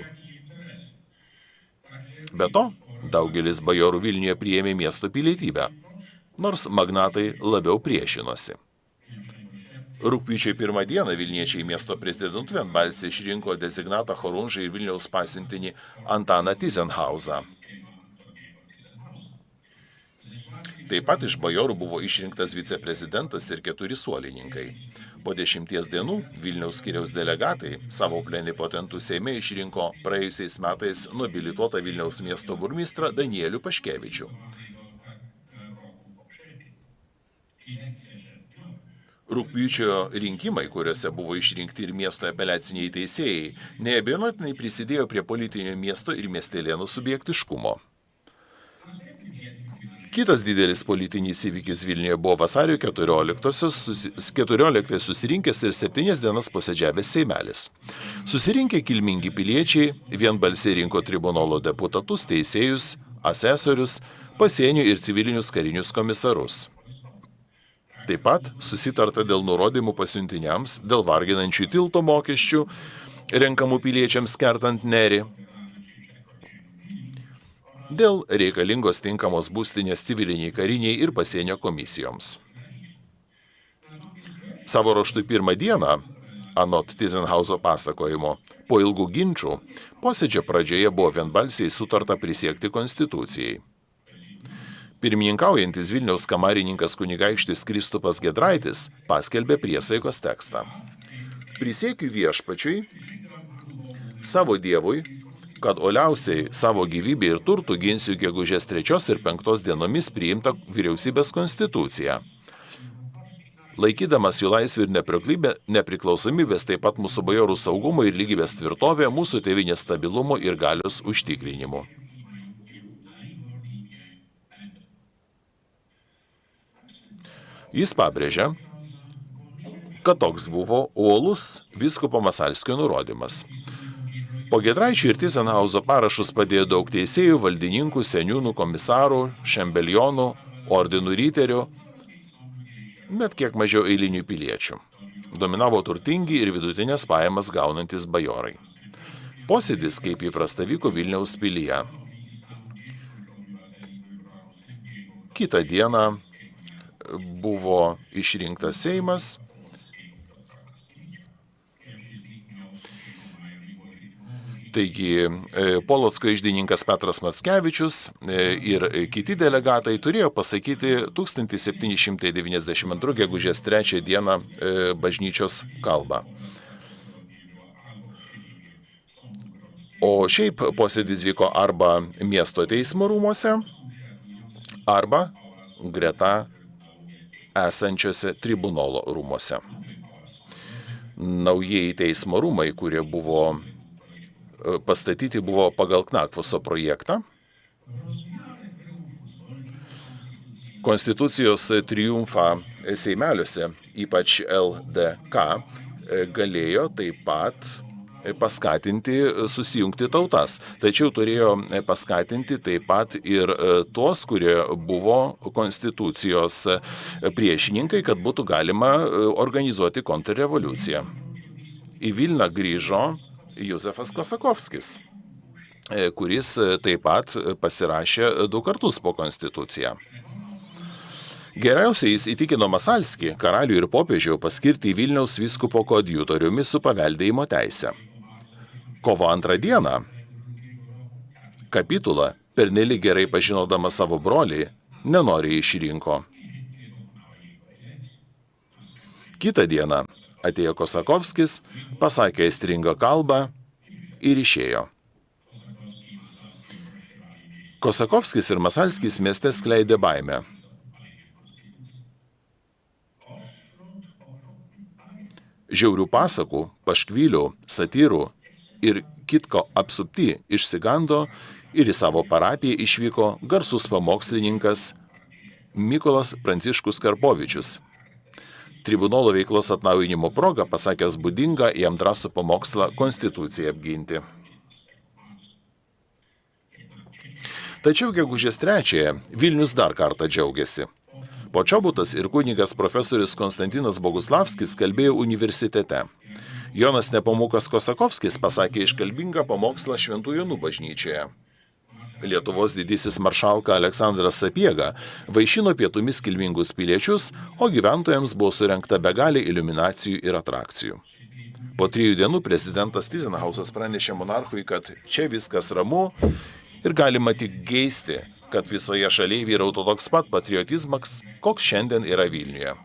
Speaker 3: Be to, daugelis bajorų Vilniuje priėmė miesto pilietybę, nors magnatai labiau priešinosi. Rugpjūčio 1 dieną Vilniečiai miesto prezidentu vienbalsiai išrinko dezignatą Chorunžą ir Vilniaus pasiuntinį Antaną Tyzenhauzą. Taip pat iš bajorų buvo išrinktas viceprezidentas ir 4 suolininkai. Po 10 dienų Vilniaus skyriaus delegatai savo plenipotentų Seime išrinko praėjusiais metais nobilituotą Vilniaus miesto burmistrą Danielių Paškevičių. Rugpjūčio rinkimai, kuriuose buvo išrinkti ir miesto apeliaciniai teisėjai, neabejotinai prisidėjo prie politinio miesto ir miestelėnų subjektiškumo. Kitas didelis politinis įvykis Vilniuje buvo vasario 14 susirinkęs ir 7 dienas posėdžiavęs Seimelis. Susirinkę kilmingi piliečiai vienbalsiai rinko tribunolo deputatus, teisėjus, asesorius, pasienio ir civilinius karinius komisarus. Taip pat susitarta dėl nurodymų pasiuntiniams, dėl varginančių tilto mokesčių, renkamų piliečiams kertant nerį, dėl reikalingos tinkamos būstinės civiliniai, kariniai ir pasienio komisijoms. Savo ruožtu pirmą dieną, anot Tyzenhauzo pasakojimo, po ilgų ginčų, posėdžio pradžioje buvo vienbalsiai sutarta prisiekti konstitucijai. Pirmininkaujantis Vilniaus kamarininkas kunigaikštis Kristupas Giedraitis paskelbė priesaikos tekstą. Prisiekiu viešpačiui, savo dievui, kad uoliausiai savo gyvybę ir turtų ginsiu gegužės 3 ir 5 dienomis priimtą vyriausybės konstituciją. Laikydamas jų laisvių ir nepriklausomybės, taip pat mūsų bajorų saugumo ir lygybės tvirtovė, mūsų tėvynės stabilumo ir galios užtikrinimu. Jis pabrėžia, kad toks buvo uolus vyskupo Masalskio nurodymas. Po Giedraičio ir Tyzenhauzo parašus padėjo daug teisėjų, valdininkų, seniūnų, komisarų, šembelionų, ordinų riterių, bet kiek mažiau eilinių piliečių. Dominavo turtingi ir vidutinės pajamas gaunantis bajorai. Posėdis, kaip įprasta, vyko Vilniaus pilyje. Kitą dieną buvo išrinktas Seimas. Taigi, Polocko iždininkas Petras Mackevičius ir kiti delegatai turėjo pasakyti 1792 gegužės 3 dieną bažnyčios kalbą. O šiaip posėdis vyko arba miesto teismo rūmuose, arba greta esančiose tribunolo rūmuose. Naujieji teismo rūmai, kurie buvo pastatyti, buvo pagal Knakfuso projektą. Konstitucijos triumfą seimeliuose, ypač LDK, galėjo taip pat paskatinti susijungti tautas. Tačiau turėjo paskatinti taip pat ir tuos, kurie buvo konstitucijos priešininkai, kad būtų galima organizuoti kontrrevoliuciją. Į Vilną grįžo Józefas Kosakovskis, kuris taip pat pasirašė 2 kartus po konstituciją. Geriausiai jis įtikino Masalskį, karalių ir popiežių, paskirti Vilniaus vyskupo koadjutoriumi su paveldėjimo teise. Kovo 2 dieną Kapitula, pernelyg gerai pažinodama savo brolį, nenoriai išrinko. Kitą dieną atėjo Kosakovskis, pasakė aistringą kalbą ir išėjo. Kosakovskis ir Masalskis mieste skleidė baimę. Žiaurių pasakų, paškvylių, satyrų ir kitko apsupti išsigando ir į savo parapiją išvyko garsus pamokslininkas Mykolas Pranciškus Karpovičius. Tribunolo veiklos atnaujinimo proga pasakęs būdingą jam drąsų pamokslą Konstituciją apginti. Tačiau gegužės 3 Vilnius dar kartą džiaugiasi. Počobutas ir kunigas profesorius Konstantinas Boguslavskis kalbėjo universitete. Jonas Nepomukas Kosakovskis pasakė iškalbingą pamokslą Šventų Jonų bažnyčioje. Lietuvos didysis maršalka Aleksandras Sapiega vaišino pietumis kilmingus piliečius, o gyventojams buvo surengta begalė iliuminacijų ir atrakcijų. Po 3 dienų prezidentas Tyzenhausas pranešė monarchui, kad čia viskas ramu ir galima tik geisti, kad visoje šalyje vyrautų toks pat patriotizmas, koks šiandien yra Vilniuje.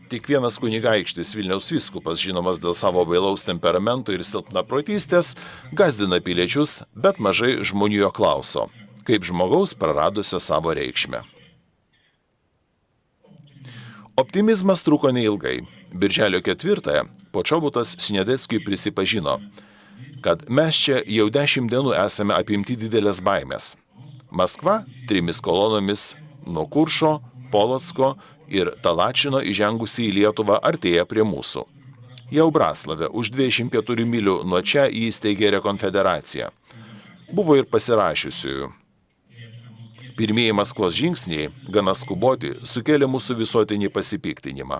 Speaker 3: Tik vienas kunigaikštis Vilniaus vyskupas, žinomas dėl savo bailaus temperamento ir silpnaprotystės, gazdina piliečius, bet mažai žmonių jo klauso, kaip žmogaus praradusio savo reikšmę. Optimizmas truko neilgai. Birželio 4-ąją Počobutas Sniadeckiui prisipažino, kad mes čia jau 10 dienų esame apimti didelės baimės. Maskva 3 kolonomis nuo Kuršo, Polocko ir Talačino įžengusi į Lietuvą artėja prie mūsų. Jau Braslave už 24 mylių nuo čia įsteigė rekonfederaciją. Buvo ir pasirašiusiųjų. Pirmieji Maskvos žingsniai, gana skuboti, sukėlė mūsų visuotinį pasipiktinimą.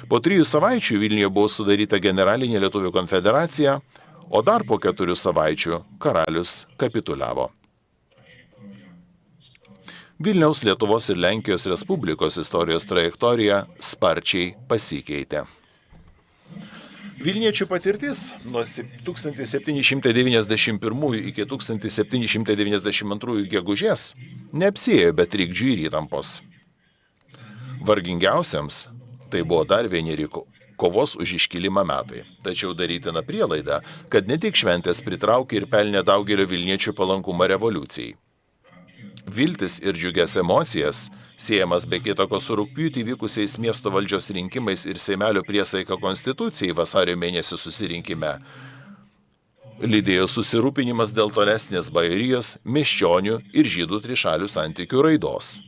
Speaker 3: Po 3 savaičių Vilniuje buvo sudaryta generalinė Lietuvių konfederacija, o dar po 4 savaičių karalius kapituliavo. Vilniaus, Lietuvos ir Lenkijos Respublikos istorijos trajektorija sparčiai pasikeitė. Vilniečių patirtis nuo 1791 iki 1792 gegužės neapsiėjo be trikdžių ir įtampos. Vargingiausiams tai buvo dar vieneri kovos už iškilimą metai. Tačiau darytina prielaida, kad ne tik šventės pritraukė ir pelnė daugelio vilniečių palankumą revoliucijai. Viltis ir džiugias emocijas, siejamas be kitako su rugpjūtį vykusiais miesto valdžios rinkimais ir Seimelio priesaika konstitucijai vasario mėnesį susirinkime, lydėjo susirūpinimas dėl tolesnės bajorijos, miesčionių ir žydų trišalių santykių raidos.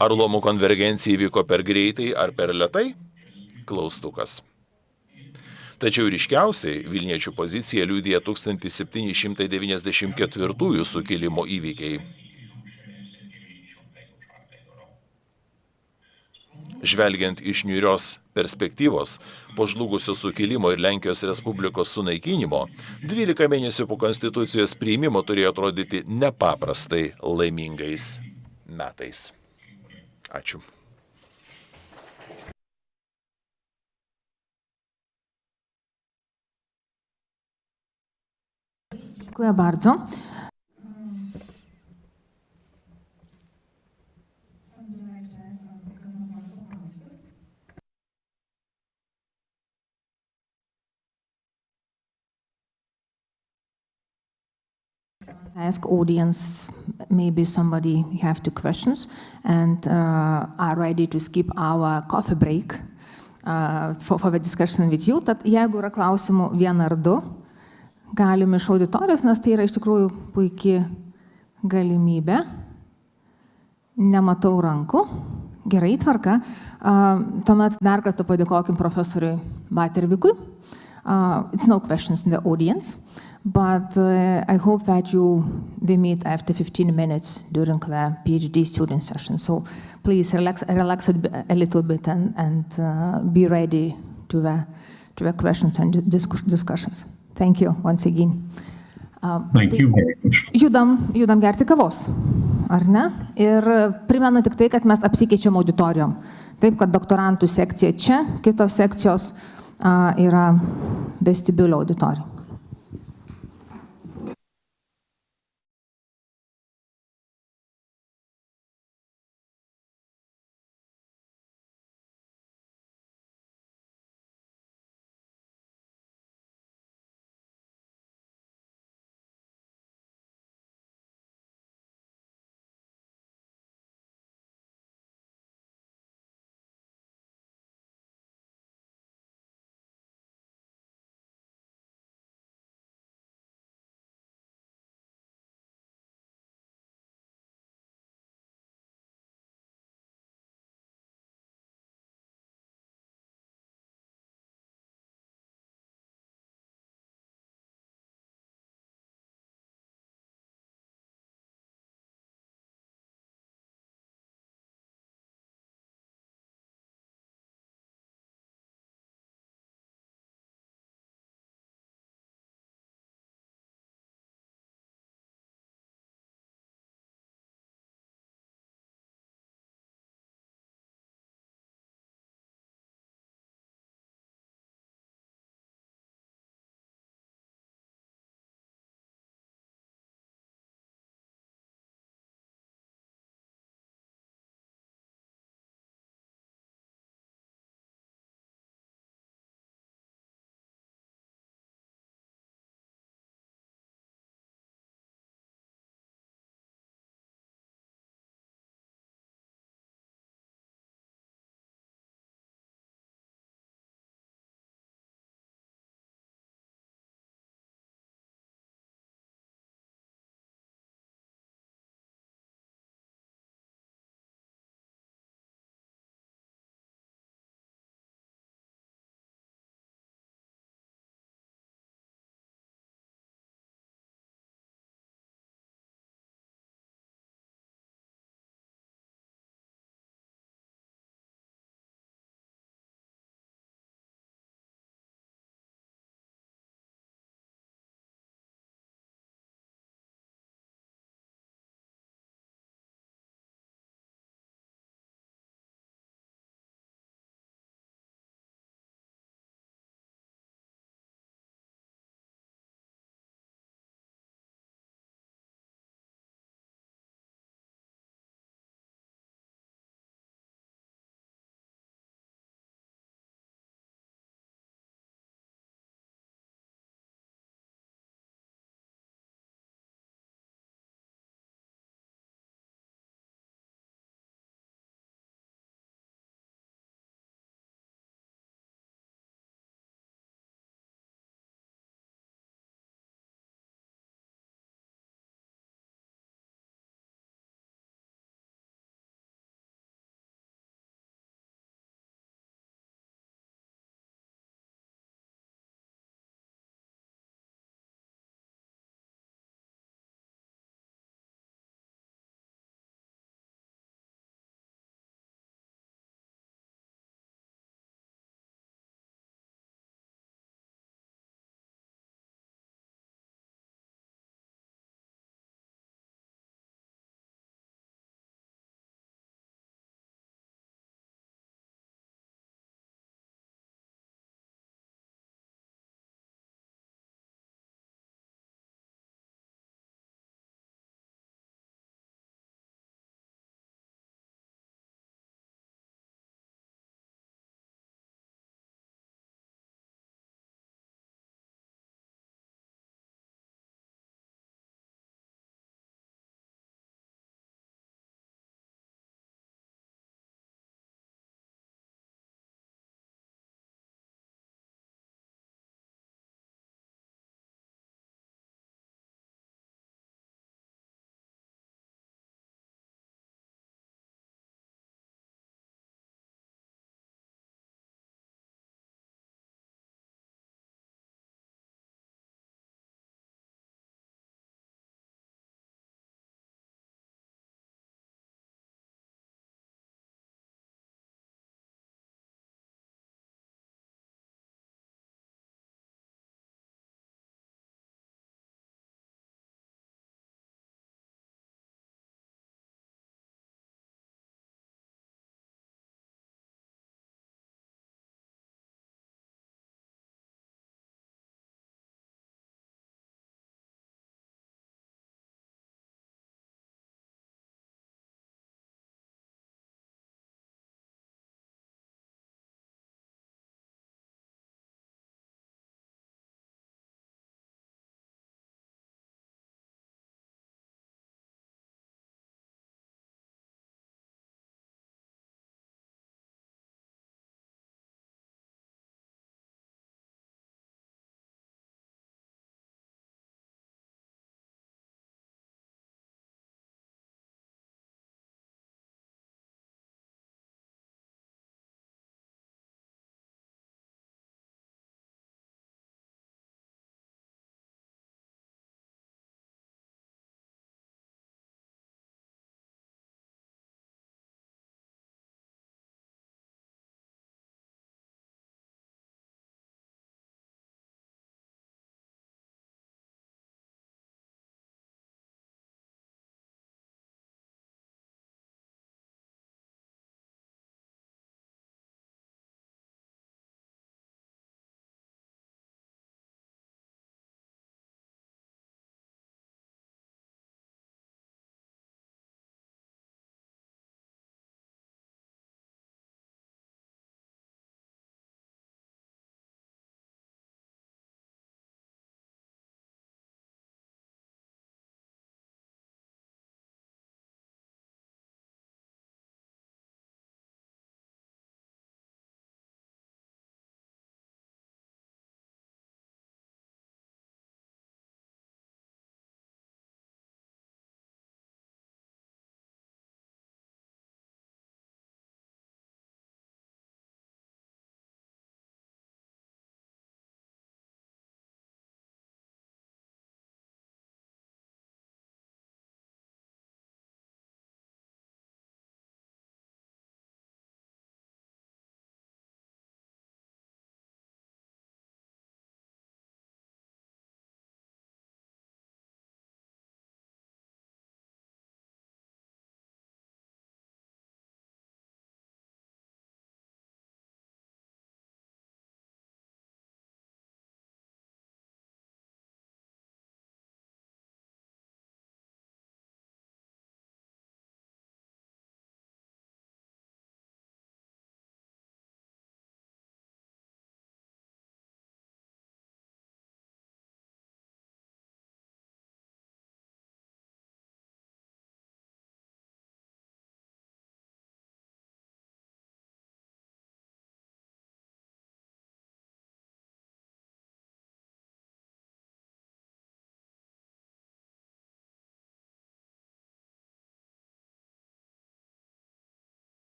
Speaker 3: Ar luomų konvergencija įvyko per greitai ar per lėtai? Klaustukas. Tačiau ryškiausiai Vilniečių poziciją liudija 1794 sukilimo įvykiai. Žvelgiant iš niūrios perspektyvos, po žlugusio sukilimo ir Lenkijos Respublikos sunaikinimo, 12 mėnesių po konstitucijos priėmimo turėjo atrodyti nepaprastai laimingais metais. Ačiū.
Speaker 1: Dziękuję bardzo. Ask audience, maybe somebody have 2 questions and are ready to skip our coffee break for the discussion with you. Tad jeigu yra klausimų 1 ar 2, galim iš auditorijos, nes tai yra iš tikrųjų puikia galimybė. Nematau rankų. Gerai, tvarka. Tuomet dar kartą padėkokim profesoriui Batervikui. It's no questions in the audience, but I hope that we meet after 15 minutes during the PhD student session. So please relax a little bit and be ready to the questions and discussions. Thank you once again.
Speaker 2: Thank you very much.
Speaker 1: Judam gerti kavos, ar ne? Ir primenu tik tai, kad mes apsikeičiam auditorijom. Taip, kad doktorantų sekcija čia, kitos sekcijos yra vestibiulio auditorija.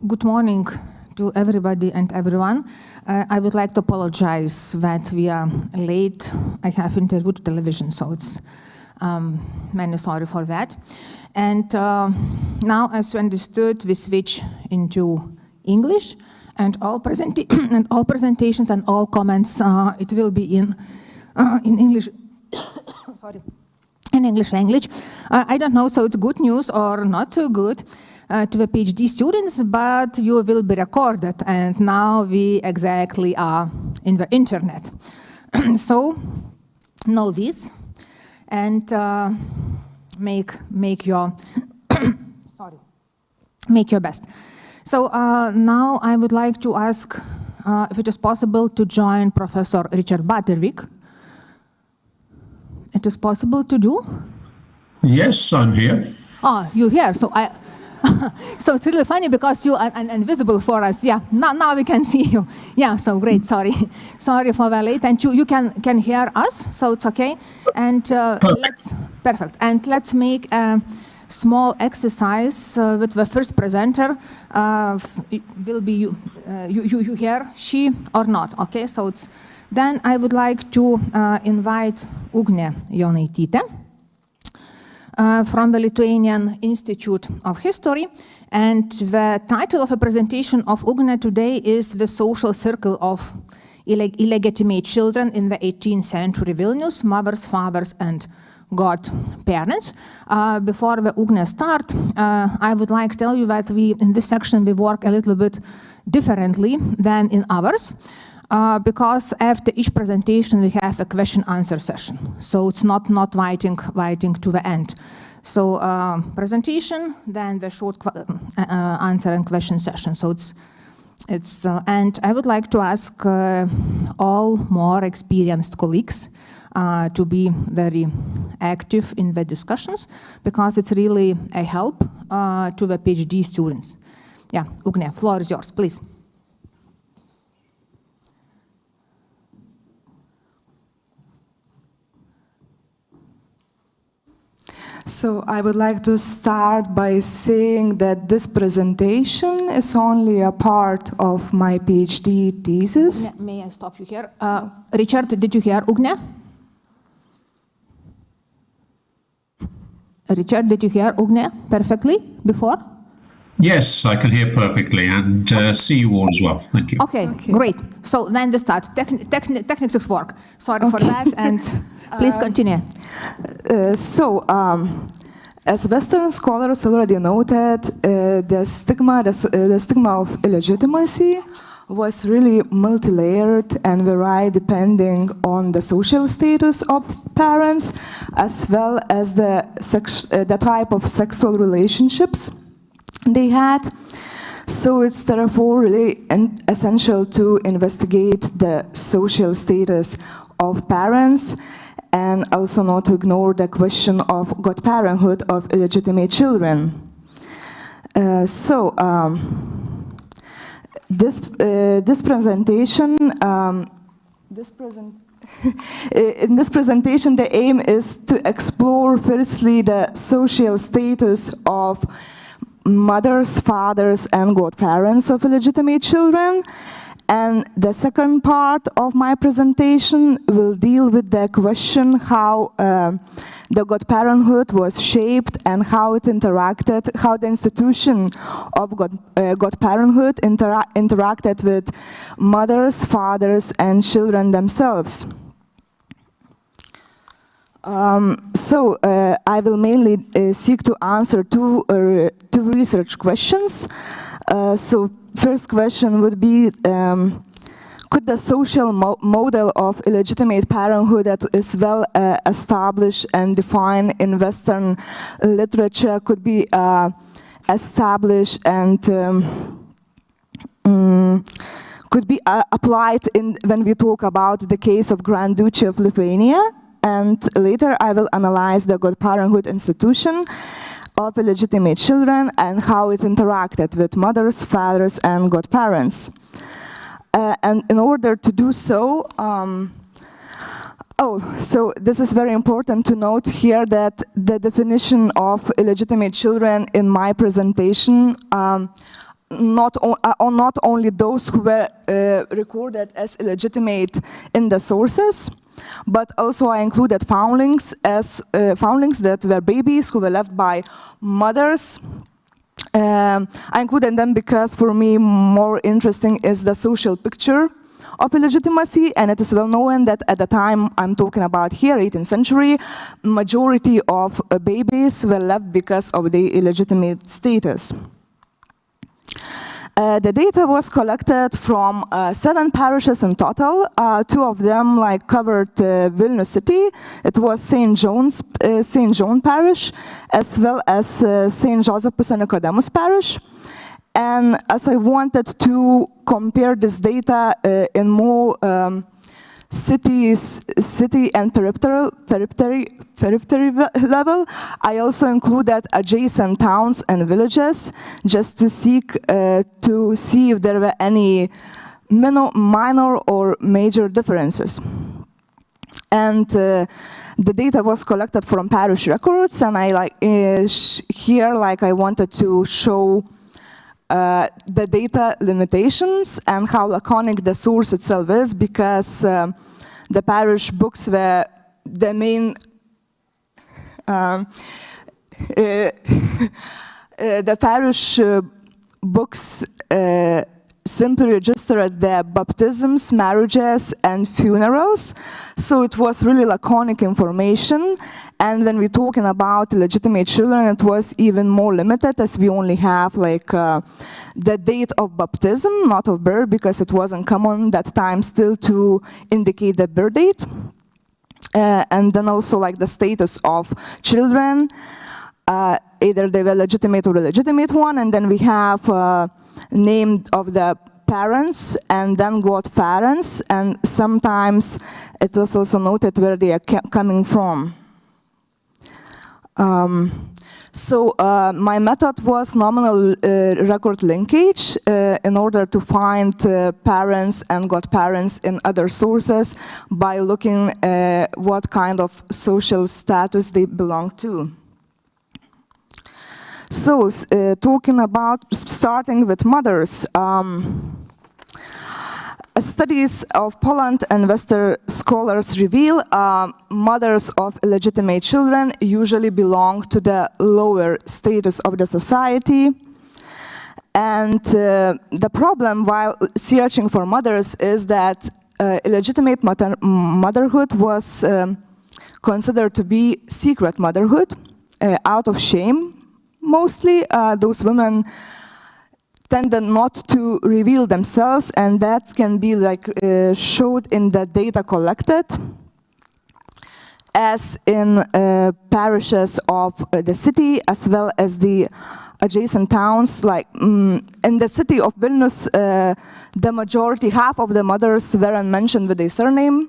Speaker 1: Good morning to everybody and everyone. I would like to apologize that we are late. I have interviewed television, so it's many sorry for that. And now, as you understood, we switch into English, and all presentations and all comments, it will be in English. Sorry, in English language. I don't know, so it's good news or not so good to the PhD students, but you will be recorded, and now we exactly are in the internet. So know this and make your make your best. So now I would like to ask if it is possible to join Professor Richard Butterwick. It is possible to do?
Speaker 2: Yes, I'm here.
Speaker 1: Oh, you're here. So so it's really funny because you are invisible for us. Yeah, now we can see you. Yeah, so great. Sorry for the late. And you can hear us, so it's okay. And perfect. And let's make a small exercise with the first presenter. Will be you hear she or not? Okay, so it's. Then I would like to invite Ugnė Jonaitytė from the Lithuanian Institute of History. And the title of a presentation of Ugnė today is The Social Circle of Illegitimate Children in the 18th Century Vilnius, Mothers, Fathers, and Godparents. Before the Ugnė start, I would like to tell you that in this section we work a little bit differently than in others. Because after each presentation we have a question-answer session, so it's not waiting to the end. So presentation, then the short answer and question session. So it's and I would like to ask all more experienced colleagues to be very active in the discussions, because it's really a help to the PhD students. Yeah, Ugnė, floor is yours, please.
Speaker 4: So I would like to start by saying that this presentation is only a part of my PhD thesis.
Speaker 1: May I stop you here? Richard, did you hear Ugnė? Richard, did you hear Ugnė perfectly before?
Speaker 2: Yes, I can hear perfectly and see you all as well. Thank you.
Speaker 1: Okay, great. So then the start. Technics work. Sorry for that, and please continue.
Speaker 4: As Western scholars already noted, the stigma of illegitimacy was really multi-layered and varied depending on the social status of parents, as well as the type of sexual relationships they had. So it's therefore really essential to investigate the social status of parents, and also not to ignore the question of godparenthood of illegitimate children. In this presentation, the aim is to explore firstly the social status of mothers, fathers, and godparents of illegitimate children. And the second part of my presentation will deal with the question how the godparenthood was shaped and how it interacted, how the institution of godparenthood interacted with mothers, fathers, and children themselves. I will mainly seek to answer two research questions. First question would be, could the social model of illegitimate parenthood that is well established and defined in Western literature could be established and could be applied when we talk about the case of Grand Duchy of Lithuania? And later I will analyze the godparenthood institution of illegitimate children and how it interacted with mothers, fathers, and godparents. And in order to do so, Oh, so this is very important to note here that the definition of illegitimate children in my presentation are not only those who were recorded as illegitimate in the sources, but also I included foundlings as foundlings that were babies who were left by mothers. I included them because for me more interesting is the social picture of illegitimacy, and it is well known that at the time I'm talking about here, 18th century, majority of babies were left because of their illegitimate status. The data was collected from 7 parishes in total. 2 of them covered Vilnius city. It was St. John parish, as well as St. Josephus and Nicodemus parish. And as I wanted to compare this data in more city and periphery level, I also included adjacent towns and villages just to seek to see if there were any minor or major differences. And the data was collected from parish records, and I I wanted to show the data limitations and how laconic the source itself is, because the parish books were the main the parish books simply registered the baptisms, marriages, and funerals. So it was really laconic information. And when we're talking about illegitimate children, it was even more limited, as we only have the date of baptism, not of birth, because it wasn't common that time still to indicate the birth date. And then also the status of children, either they were legitimate or illegitimate one, and then we have name of the parents and then godparents, and sometimes it was also noted where they are coming from. So my method was nominal record linkage in order to find parents and godparents in other sources by looking what kind of social status they belong to. So, talking about, starting with mothers, studies of Poland and Western scholars reveal mothers of illegitimate children usually belong to the lower status of the society. And the problem while searching for mothers is that illegitimate motherhood was considered to be secret motherhood out of shame. Mostly, those women tended not to reveal themselves, and that can be showed in the data collected, as in parishes of the city, as well as the adjacent towns. In the city of Vilnius, the majority, half of the mothers weren't mentioned with a surname.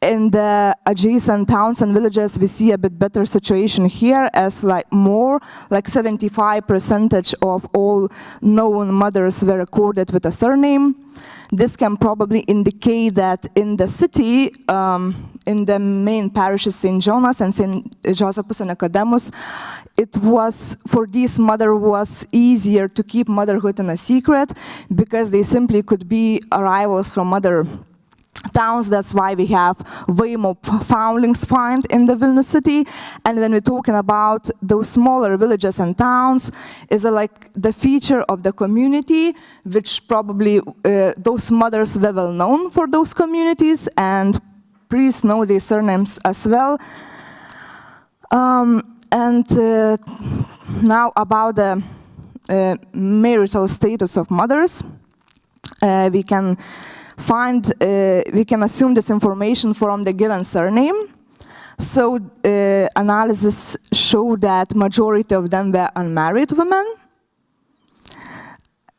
Speaker 4: In the adjacent towns and villages, we see a bit better situation here, as 75% of all known mothers were recorded with a surname. This can probably indicate that in the city, in the main parishes, St. Jonas and St. Josephus and Nicodemus, it was, for these mothers, was easier to keep motherhood in a secret, because they simply could be arrivals from other towns. That's why we have way more foundlings found in the Vilnius city. And when we're talking about those smaller villages and towns, is the feature of the community, which probably those mothers were well known for those communities, and priests know their surnames as well. Now about the marital status of mothers, we can assume this information from the given surname. So analysis show that majority of them were unmarried women.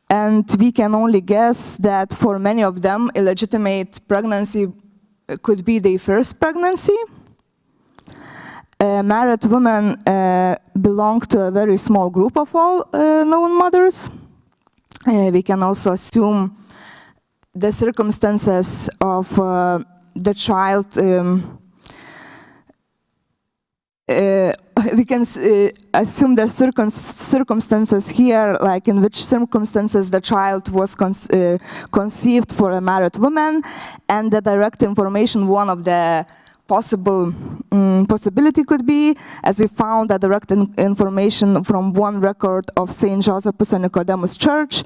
Speaker 4: And we can only guess that for many of them, illegitimate pregnancy could be their first pregnancy. Married women belong to a very small group of all known mothers. We can also assume the circumstances of the child, we can assume the circumstances here, like in which circumstances the child was conceived for a married woman, and the direct information, one of the possibility could be, as we found the direct information from one record of St. Josephus and Nicodemus Church,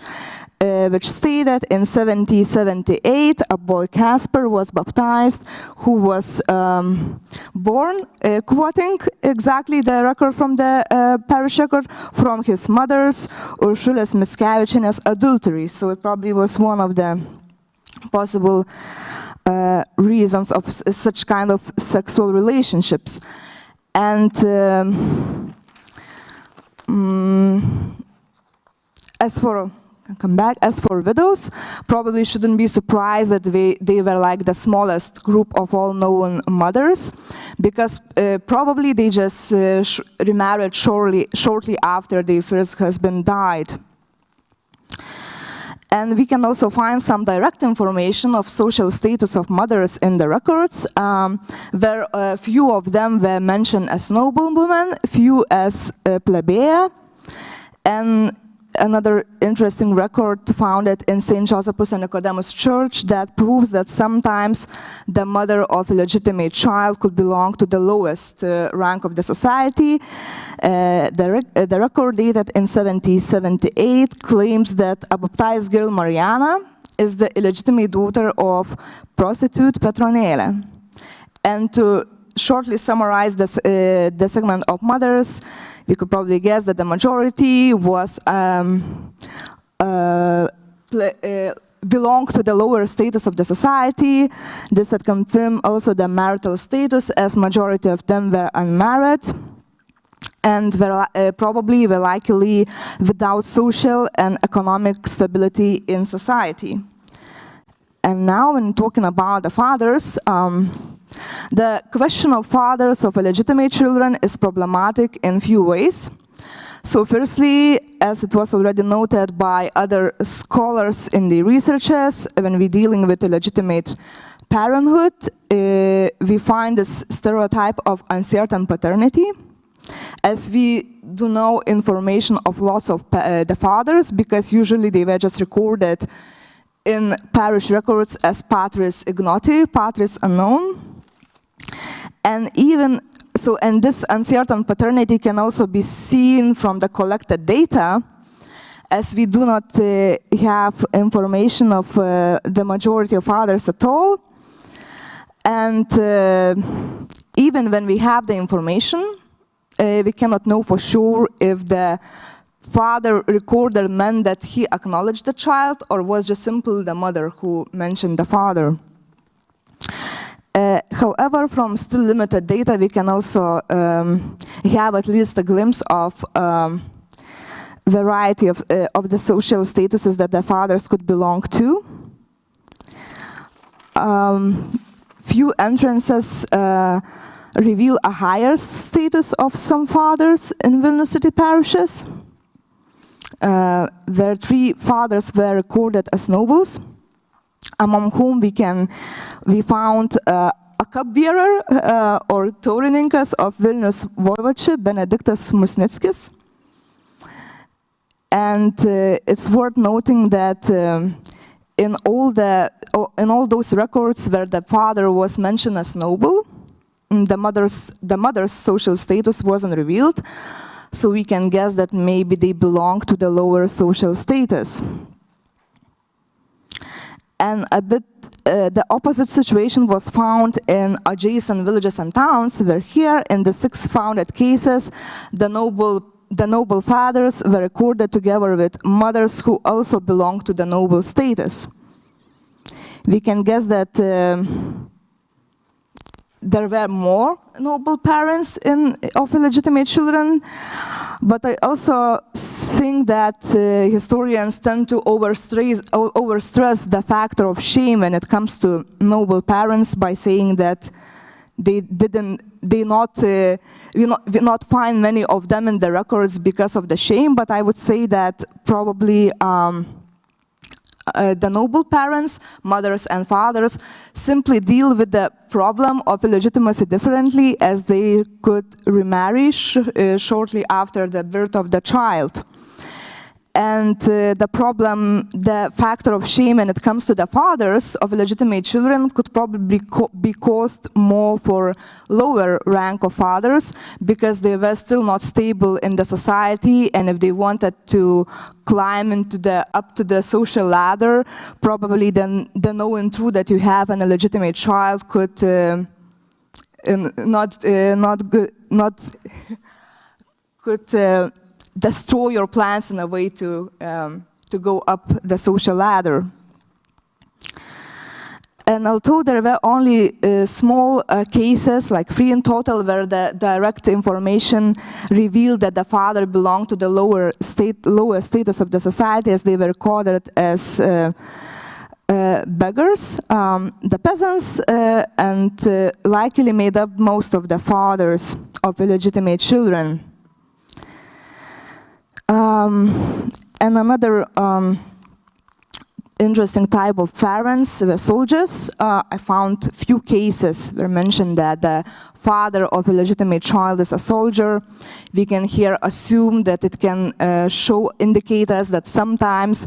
Speaker 4: which stated in 1778 a boy Casper was baptized, who was born, quoting exactly the record from the parish record, from his mother's, Uršulės Mickevičienės, adultery. So it probably was one of the possible reasons of such kind of sexual relationships. And as for widows, probably shouldn't be surprised that they were like the smallest group of all known mothers, because probably they just remarried shortly after their first husband died. And we can also find some direct information of social status of mothers in the records, where a few of them were mentioned as noblewomen, few as plebeia, and another interesting record founded in St. Josephus and Nicodemus Church that proves that sometimes the mother of a legitimate child could belong to the lowest rank of the society. The record dated in 1778 claims that a baptized girl, Mariana, is the illegitimate daughter of prostitute Petronėlė. And to shortly summarize this, the segment of mothers, we could probably guess that the majority was belonged to the lower status of the society. This had confirmed also the marital status, as majority of them were unmarried and probably were likely without social and economic stability in society. And now, when talking about the fathers, the question of fathers of illegitimate children is problematic in few ways. So firstly, as it was already noted by other scholars in the researches, when we're dealing with illegitimate parenthood, we find this stereotype of uncertain paternity, as we do know information of lots of the fathers, because usually they were just recorded in parish records as patris ignoti, patris unknown. And even so, and this uncertain paternity can also be seen from the collected data, as we do not have information of the majority of fathers at all. And even when we have the information, we cannot know for sure if the father recorder meant that he acknowledged the child, or was just simply the mother who mentioned the father. However, from still limited data, we can also have at least a glimpse of variety of the social statuses that the fathers could belong to. Few entrances reveal a higher status of some fathers in Vilnius city parishes, where 3 fathers were recorded as nobles, among whom we found a cupbearer or taurininkas of Vilnius Voivodship, Benediktas Musnickis. And it's worth noting that in all those records where the father was mentioned as noble, the mother's social status wasn't revealed, so we can guess that maybe they belong to the lower social status. And a bit the opposite situation was found in adjacent villages and towns, where here in the 6 founded cases, the noble fathers were recorded together with mothers who also belonged to the noble status. We can guess that there were more noble parents of illegitimate children, but I also think that historians tend to overstress the factor of shame when it comes to noble parents by saying that we not find many of them in the records because of the shame. But I would say that probably the noble parents, mothers and fathers, simply deal with the problem of illegitimacy differently, as they could remarry shortly after the birth of the child. And the factor of shame when it comes to the fathers of illegitimate children could probably be caused more for lower rank of fathers, because they were still not stable in the society, and if they wanted to climb up to the social ladder, probably then the knowing true that you have an illegitimate child could destroy your plans in a way to go up the social ladder. And although there were only small cases, like 3 in total, where the direct information revealed that the father belonged to the lower status of the society, as they were recorded as beggars, the peasants likely made up most of the fathers of illegitimate children. And another interesting type of parents were soldiers. I found few cases where mentioned that the father of a legitimate child is a soldier. We can here assume that it can indicate us that sometimes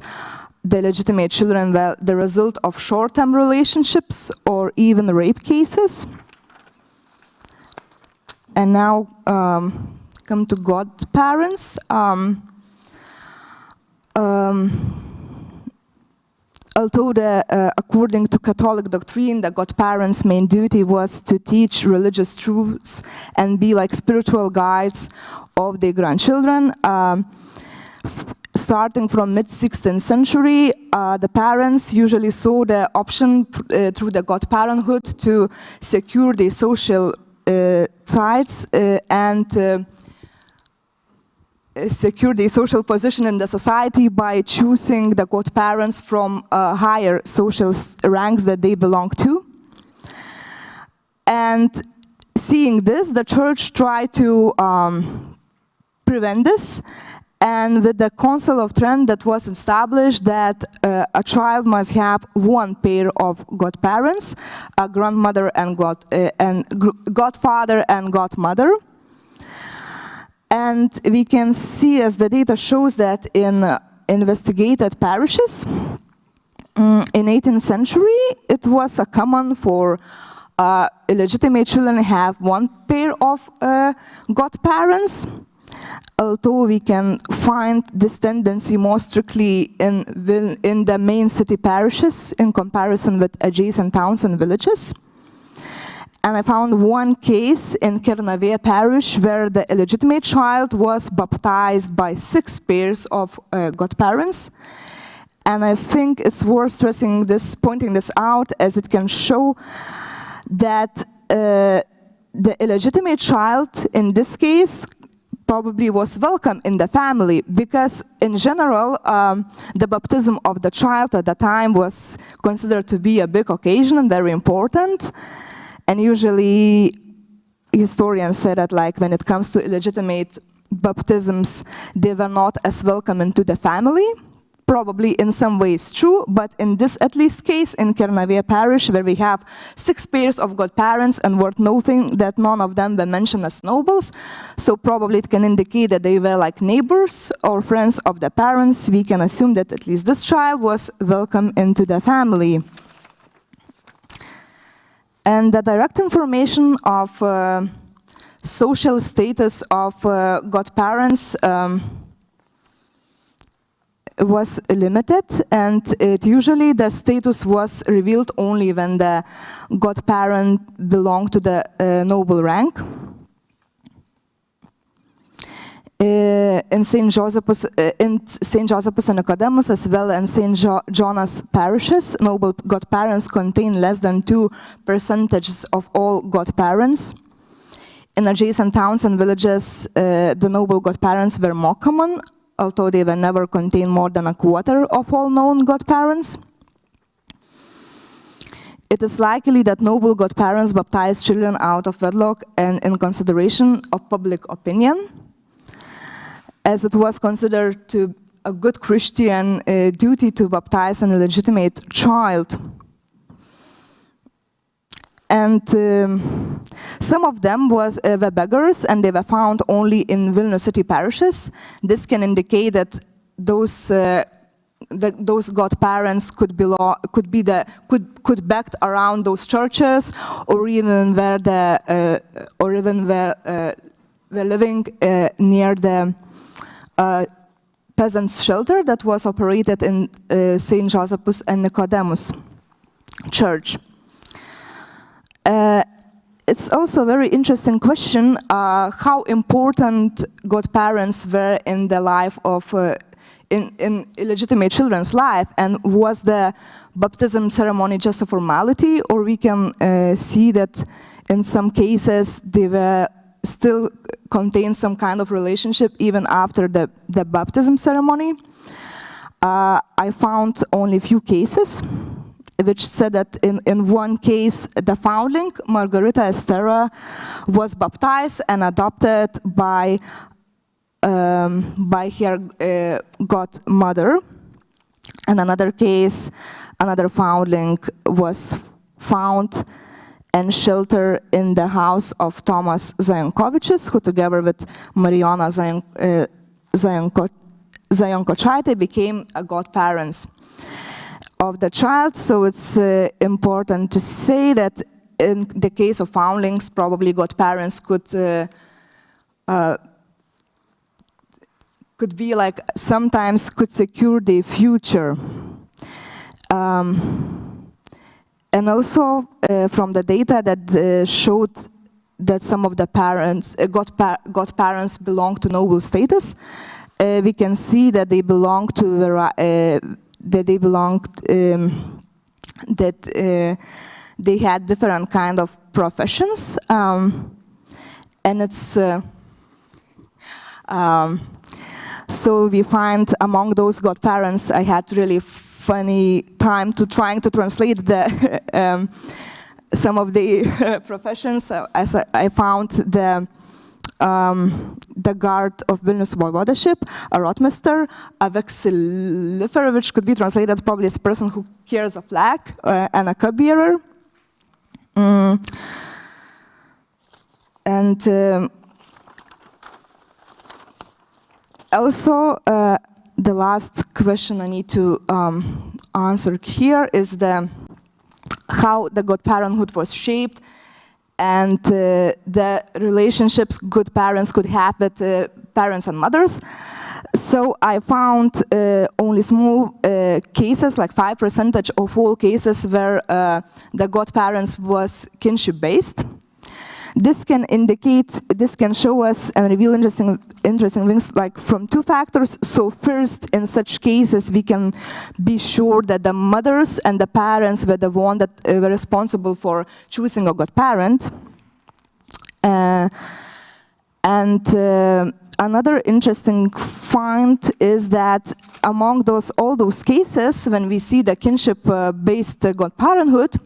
Speaker 4: the legitimate children were the result of short-term relationships or even rape cases. And now come to godparents. Although according to Catholic doctrine, the godparents' main duty was to teach religious truths and be like spiritual guides of their grandchildren, starting from mid-16th century, the parents usually saw the option through the godparenthood to secure their social ties and secure their social position in the society by choosing the godparents from higher social ranks that they belong to. And seeing this, the church tried to prevent this. And with the Council of Trent that was established that a child must have one pair of godparents, a grandmother and godfather and godmother. And we can see, as the data shows, that in investigated parishes in 18th century, it was common for illegitimate children to have one pair of godparents. Although we can find this tendency more strictly in the main city parishes in comparison with adjacent towns and villages. And I found one case in Kernavė parish where the illegitimate child was baptized by 6 pairs of godparents. And I think it's worth stressing this, pointing this out, as it can show that the illegitimate child in this case probably was welcome in the family, because in general the baptism of the child at the time was considered to be a big occasion and very important. And usually historians say that, like, when it comes to illegitimate baptisms, they were not as welcome into the family. Probably in some ways true, but in this at least case in Kernavė parish, where we have 6 pairs of godparents, and worth noting that none of them were mentioned as nobles, so probably it can indicate that they were like neighbors or friends of the parents. We can assume that at least this child was welcome into the family. And the direct information of social status of godparents was limited, and usually the status was revealed only when the godparent belonged to the noble rank. In St. Josephus and Nicodemus, as well as St. John's parishes, noble godparents contain less than 2% of all godparents. In adjacent towns and villages, the noble godparents were more common, although they will never contain more than 1/4 of all known godparents. It is likely that noble godparents baptized children out of wedlock and in consideration of public opinion, as it was considered to a good Christian duty to baptize an illegitimate child. And some of them were beggars, and they were found only in Vilnius city parishes. This can indicate that those godparents could beg around those churches, or even were living near the peasants' shelter that was operated in Saint Josephus and Nicodemus Church. It's also a very interesting question how important godparents were in the life of in illegitimate children's life, and was the baptism ceremony just a formality, or we can see that in some cases they were still contain some kind of relationship even after the baptism ceremony. I found only a few cases which said that in one case the foundling, Margarita Estera, was baptized and adopted by her godmother. And another case, another foundling was found and sheltered in the house of Thomas Zajankovičius, who together with Mariona Zajankočaitė became a godparents of the child. So it's important to say that in the case of foundlings, probably godparents could be like, sometimes could secure the future. And also from the data that showed that some of the parents, godparents belong to noble status, we can see that they belong to they had different kind of professions, and it's so we find among those godparents, I had really funny time to trying to translate the some of the professions. As I found the guard of Vilnius voivodeship, a rotmister, a vexillifer, which could be translated probably as a person who carries a flag, and a cupbearer. And also, the last question I need to answer here is how the godparenthood was shaped, and the relationships good parents could have with parents and mothers. So I found only small cases, like 5% of all cases, where the godparents was kinship-based. This can show us and reveal interesting things, like from two factors. So first, in such cases, we can be sure that the mothers and the parents were the one that were responsible for choosing a godparent. Another interesting find is that among all those cases, when we see the kinship-based godparenthood,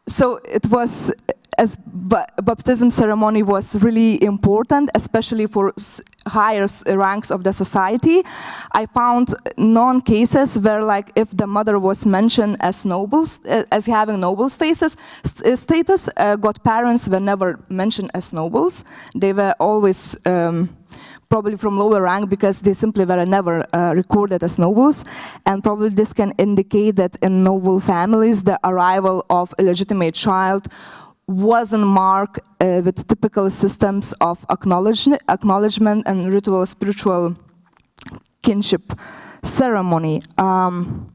Speaker 4: so it was, as baptism ceremony was really important, especially for higher ranks of the society. I found non-cases where, like, if the mother was mentioned as nobles, as having noble status, godparents were never mentioned as nobles. They were always probably from lower rank, because they simply were never recorded as nobles. And probably this can indicate that in noble families, the arrival of illegitimate child wasn't marked with typical systems of acknowledgement and ritual spiritual kinship ceremony. And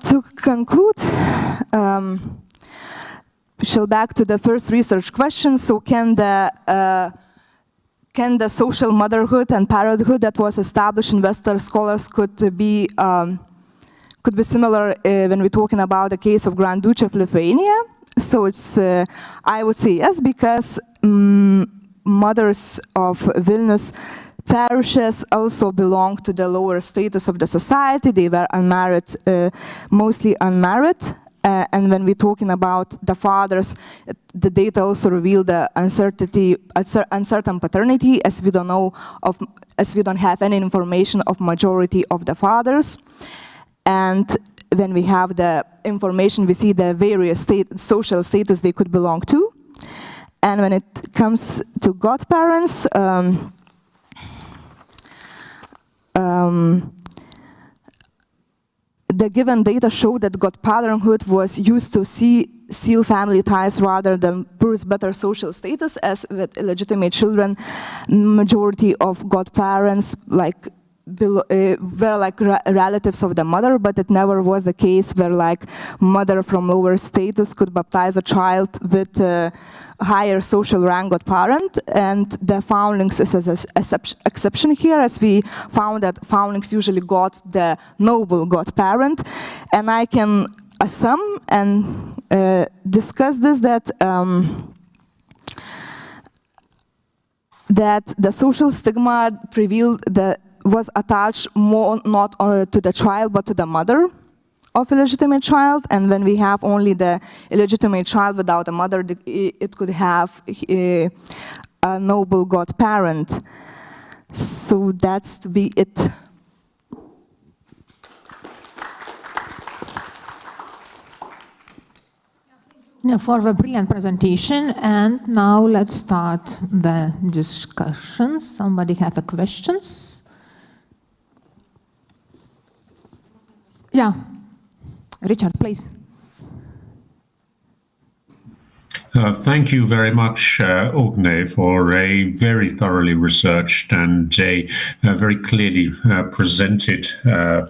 Speaker 4: to conclude, we shall back to the first research question. So can the social motherhood and parenthood that was established in Western scholars could be similar when we're talking about the case of Grand Duchy of Lithuania? So it's, I would say yes, because mothers of Vilnius parishes also belonged to the lower status of the society. They were unmarried, mostly unmarried. And when we're talking about the fathers, the data also reveal the uncertain paternity, as we don't have any information of majority of the fathers. And when we have the information, we see the various social status they could belong to. And when it comes to godparents, the given data show that godparenthood was used to seal family ties rather than pursue better social status, as with illegitimate children, majority of godparents were like relatives of the mother, but it never was the case where like mother from lower status could baptize a child with higher social rank godparent, and the foundlings is an exception here, as we found that foundlings usually got the noble godparent. And I can assume and discuss this that the social stigma prevailed, was attached more not to the child but to the mother of illegitimate child, and when we have only the illegitimate child without a mother, it could have a noble godparent. So that's to be it.
Speaker 1: For the brilliant presentation, and now let's start the discussions. Somebody have a questions? Yeah. Richard, please.
Speaker 2: Thank you very much, Ogne, for a very thoroughly researched and a very clearly presented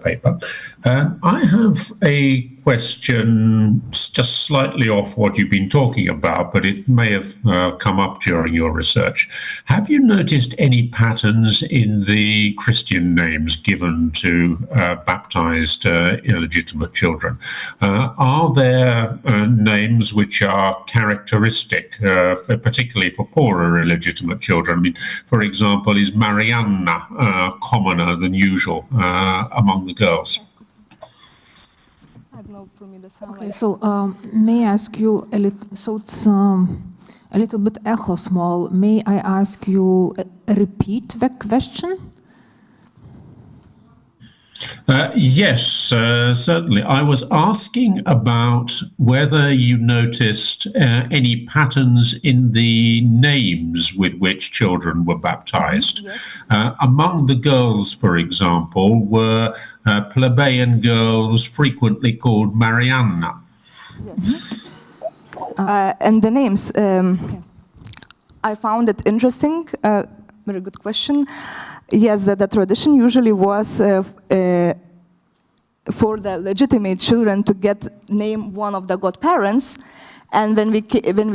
Speaker 2: paper. I have a question just slightly off what you've been talking about, but it may have come up during your research. Have you noticed any patterns in the Christian names given to baptized illegitimate children? Are there names which are characteristic, particularly for poorer illegitimate children? I mean, for example, is Marianna commoner than usual among the girls?
Speaker 1: Okay, so may I ask you a little? So it's a little bit echo small. May I ask you repeat the question?
Speaker 2: Yes, certainly. I was asking about whether you noticed any patterns in the names with which children were baptized.
Speaker 4: Yes.
Speaker 2: Among the girls, for example, were plebeian girls frequently called Marianna.
Speaker 4: Yes. And the names, okay. I found it interesting. Very good question. Yes, the tradition usually was for the legitimate children to name one of the godparents, and when we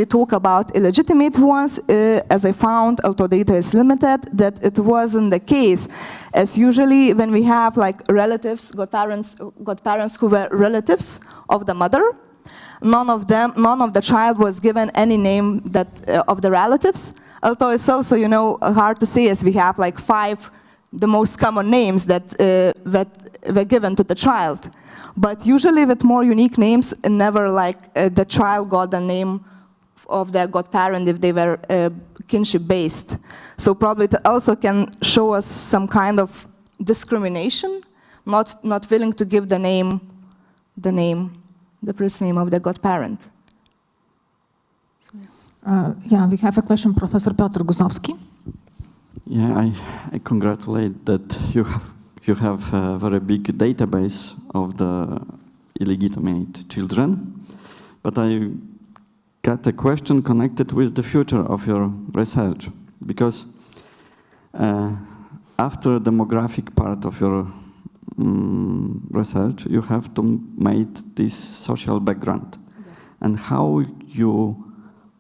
Speaker 4: talk about illegitimate ones, as I found, although data is limited, that it wasn't the case, as usually when we have like relatives, godparents who were relatives of the mother, none of the child was given any name that of the relatives. Although it's also, hard to say, as we have like 5, the most common names that were given to the child. But usually with more unique names, never like the child got the name of their godparent if they were kinship based. So probably it also can show us some kind of discrimination, not willing to give the first name of the godparent.
Speaker 1: Yeah, we have a question, Professor Piotr Guzowski.
Speaker 5: Yeah, I congratulate that you have a very big database of the illegitimate children, but I got a question connected with the future of your research, because after the demographic part of your research, you have to make this social background.
Speaker 4: Yes.
Speaker 5: And how you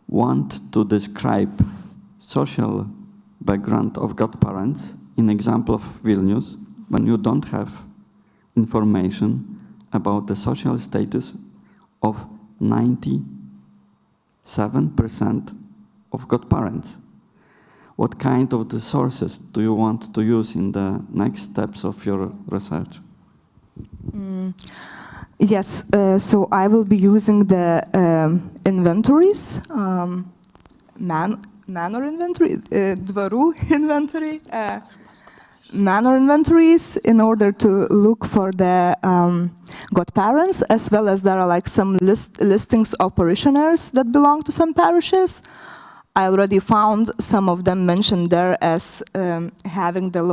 Speaker 5: want to describe social background of godparents in example of Vilnius, when you don't have information about the social status of 97% of godparents. what kind of the sources do you want to use in the next steps of your research?
Speaker 4: Yes, so I will be using the inventories, manor inventory, dvarų inventory, manor inventories in order to look for the godparents, as well as there are like some listings of parishioners that belong to some parishes. I already found some of them mentioned there as having the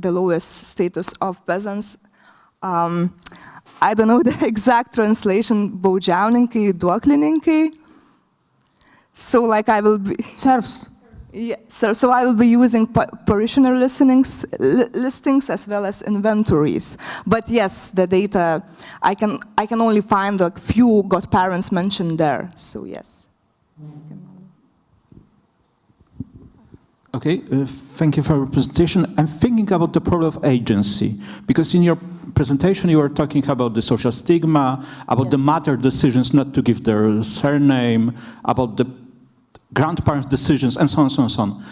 Speaker 4: lowest status of peasants. I don't know the exact translation, baudžiauninkai, duoklininkai. So like I will be...
Speaker 1: Serfs.
Speaker 4: Yeah, so I will be using parishioner listings as well as inventories. But yes, the data, I can only find a few godparents mentioned there, so yes.
Speaker 6: Okay, thank you for your presentation. I'm thinking about the problem of agency, because in your presentation you were talking about the social stigma, about the mother decisions not to give their surname, about the grandparents' decisions, and so on, so on, so on.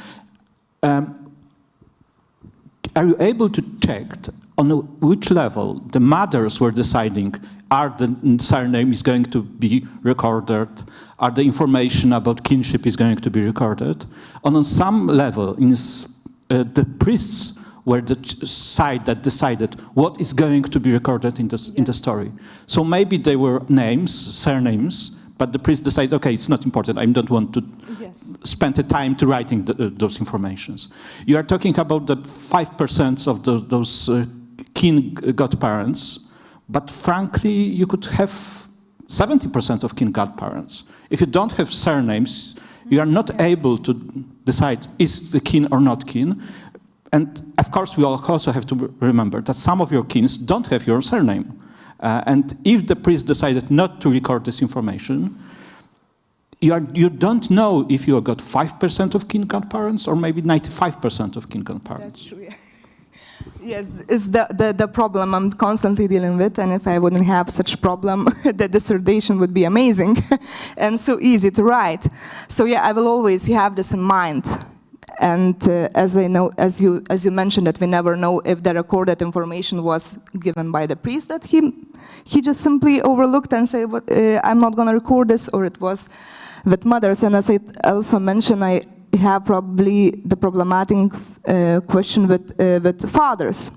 Speaker 6: Are you able to check on which level the mothers were deciding are the surname is going to be recorded, are the information about kinship is going to be recorded? And on some level, the priests were the side that decided what is going to be recorded in the story. So maybe they were names, surnames, but the priest decided, okay, it's not important. I don't want to spend the time to writing those informations. You are talking about the 5% of those kin godparents, but frankly, you could have 70% of kin godparents. If you don't have surnames, you are not able to decide is the kin or not kin. And of course, we also have to remember that some of your kins don't have your surname. And if the priest decided not to record this information, you don't know if you got 5% of kin godparents or maybe 95% of kin godparents.
Speaker 4: That's true, yeah. Yes, it's the problem I'm constantly dealing with, and if I wouldn't have such problem, the dissertation would be amazing and so easy to write. So yeah, I will always have this in mind. And as you mentioned, that we never know if the recorded information was given by the priest that he just simply overlooked and said, I'm not going to record this, or it was with mothers. And as I also mentioned, I have probably the problematic question with fathers,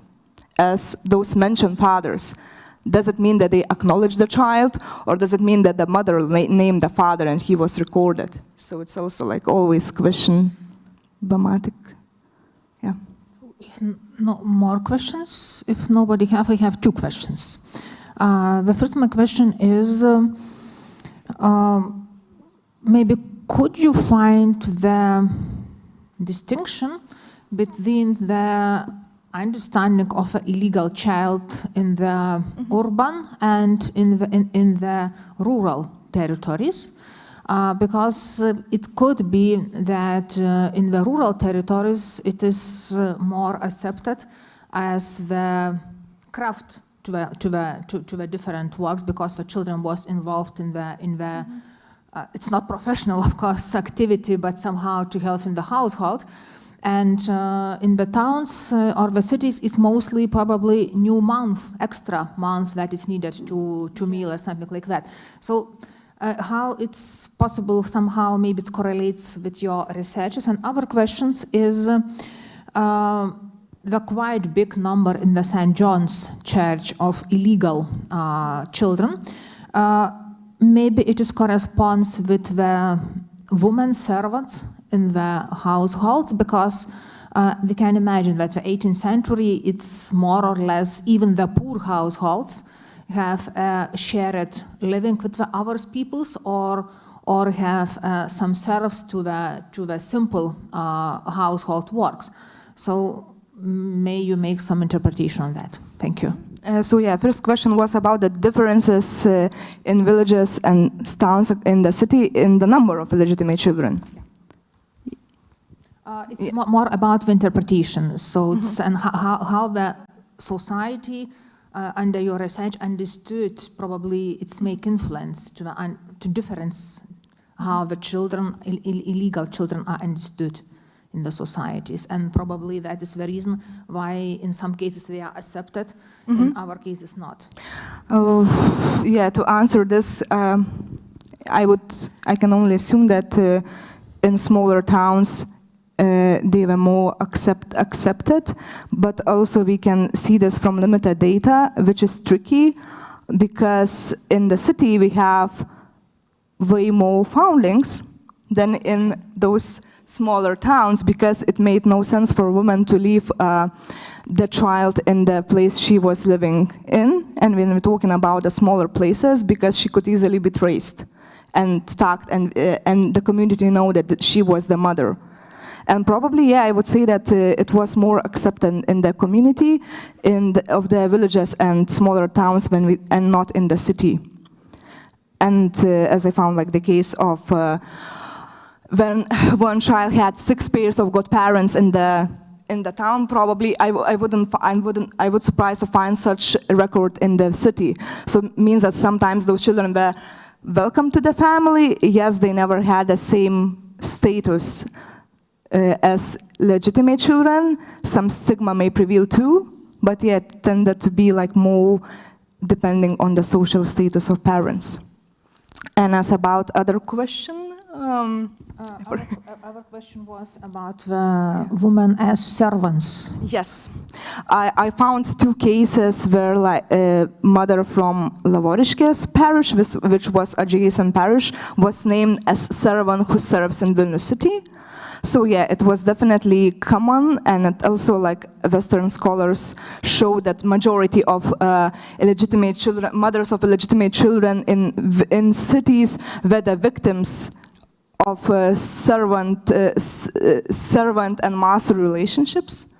Speaker 4: as those mentioned fathers. Does it mean that they acknowledge the child, or does it mean that the mother named the father and he was recorded? So it's also like always question. Problematic. Yeah.
Speaker 1: If no more questions, if nobody have, I have two questions. The first my question is, maybe could you find the distinction between the understanding of an illegal child in the urban and in the rural territories? Because it could be that in the rural territories it is more accepted as the craft to the different works, because the children was involved in the it's not professional, of course, activity, but somehow to help in the household. And in the towns or the cities, it's mostly probably new month, extra month that is needed to meal or something like that. So. How it's possible somehow maybe it correlates with your researches. And other questions is the quite big number in the St. John's Church of illegal children. Maybe it is corresponds with the women servants in the households, because we can imagine that the 18th century, it's more or less even the poor households have shared living with the other peoples, or have some serfs to the simple household works. So may you make some interpretation on that? Thank you.
Speaker 4: So yeah, first question was about the differences in villages and towns in the city in the number of illegitimate children.
Speaker 1: It's more about the interpretation. So it's and how the society under your research understood probably its make influence to difference how the children, illegal children are understood in the societies, and probably that is the reason why in some cases they are accepted, in our cases not.
Speaker 4: Yeah, to answer this, I can only assume that in smaller towns they were more accepted, but also we can see this from limited data, which is tricky, because in the city we have way more foundlings than in those smaller towns, because it made no sense for a woman to leave the child in the place she was living in. And when we're talking about the smaller places, because she could easily be traced and stalked, and the community know that she was the mother. And probably, yeah, I would say that it was more accepted in the community of the villages and smaller towns and not in the city. And as I found, like the case of when one child had 6 pairs of godparents in the town, probably I would surprise to find such a record in the city. So it means that sometimes those children were welcome to the family. Yes, they never had the same status as legitimate children. Some stigma may prevail too, but yet tended to be like more depending on the social status of parents. And as about other question,
Speaker 1: Our question was about women as servants.
Speaker 4: Yes, I found 2 cases where like a mother from Lavoriškės parish, which was adjacent parish, was named as servant who serves in Vilnius city. So yeah, it was definitely common, and it also like Western scholars show that majority of illegitimate children, mothers of illegitimate children in cities were the victims of servant and master relationships.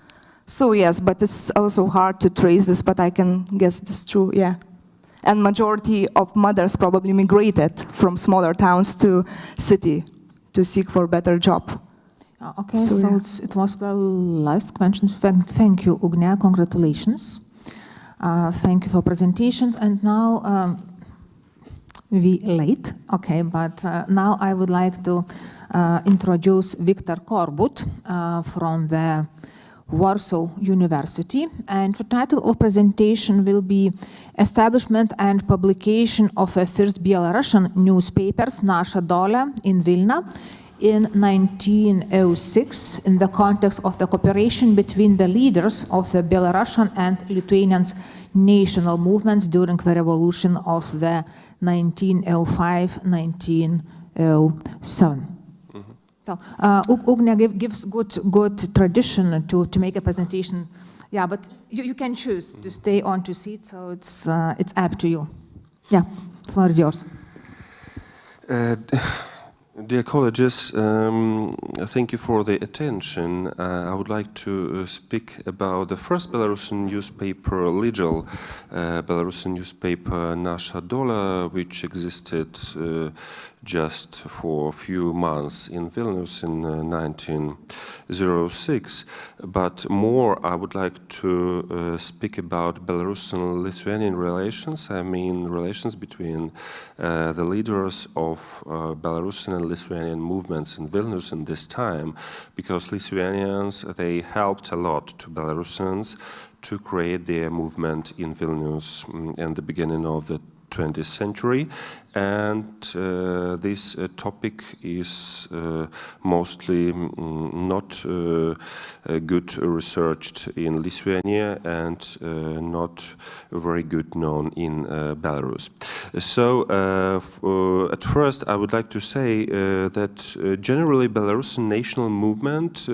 Speaker 4: So yes, but it's also hard to trace this, but I can guess this true, yeah. And majority of mothers probably migrated from smaller towns to city to seek for a better job.
Speaker 1: Okay, so yeah. It was the last question. Thank you, Ugne, congratulations. Thank you for presentations, and now we late, okay, but now I would like to introduce Viktor Korbut from the Warsaw University, and the title of presentation will be Establishment and Publication of a First Belarusian Newspapers Nasha Doля in Vilna in 1906 in the context of the cooperation between the leaders of the Belarusian and Lithuanian national movements during the revolution of the 1905-1907. So Ugne gives good tradition to make a presentation. Yeah, but you can choose to stay on to seat, so it's up to you. Yeah, the floor is yours.
Speaker 7: Dear colleagues, thank you for the attention. I would like to speak about the first Belarusian newspaper, legal Belarusian newspaper Nasha Dola, which existed just for a few months in Vilnius in 1906. But more, I would like to speak about Belarusian-Lithuanian relations. I mean relations between the leaders of Belarusian and Lithuanian movements in Vilnius in this time, because Lithuanians, they helped a lot to Belarusians to create their movement in Vilnius in the beginning of the 20th century, and this topic is mostly not good researched in Lithuania and not very good known in Belarus. So at first I would like to say that generally Belarusian national movement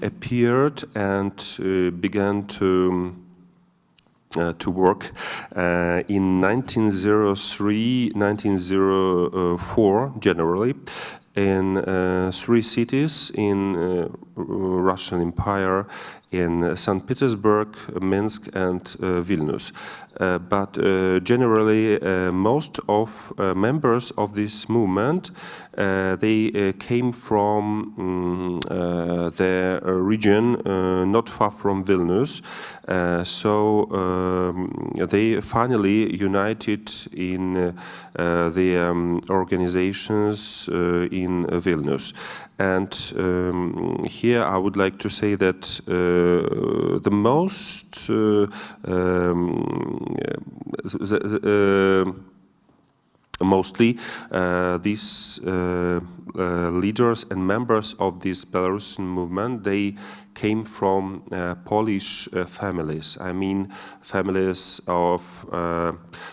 Speaker 7: appeared and began to work in 1903, 1904 generally, in 3 cities in Russian Empire, in St. Petersburg, Minsk, and Vilnius. But generally, most of members of this movement, they came from the region not far from Vilnius. So they finally united in the organizations in Vilnius. And here I would like to say that the most mostly these leaders and members of this Belarusian movement, they came from Polish families. I mean, families of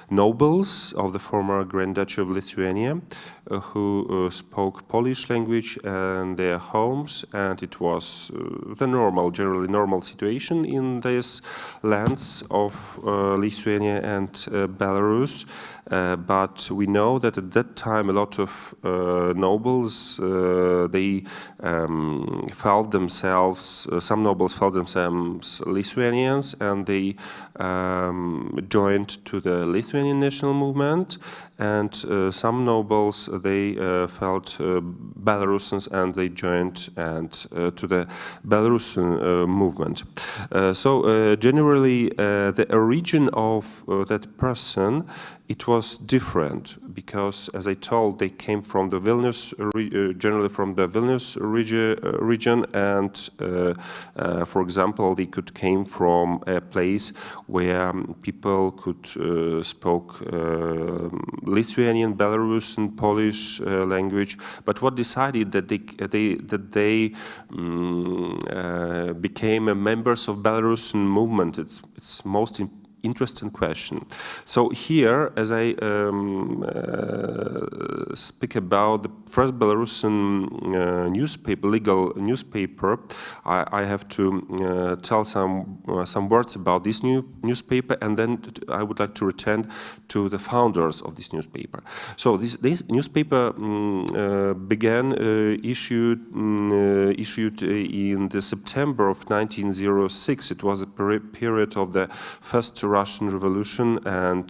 Speaker 7: nobles of the former Grand Duchy of Lithuania who spoke Polish language in their homes, and it was the normal, generally normal situation in these lands of Lithuania and Belarus. But we know that at that time a lot of nobles, they felt themselves, some nobles felt themselves Lithuanians, and they joined to the Lithuanian national movement, and some nobles, they felt Belarusians, and they joined to the Belarusian movement. So generally the origin of that person, it was different, because, as I told, they came from the Vilnius, generally from the Vilnius region, and for example, they could came from a place where people could spoke Lithuanian, Belarusian, Polish language. But what decided that they became members of Belarusian movement? It's most interesting question. So here, as I speak about the first Belarusian newspaper, legal newspaper, I have to tell some words about this newspaper, and then I would like to return to the founders of this newspaper. So this newspaper began issued in the September of 1906. It was a period of the first Russian Revolution, and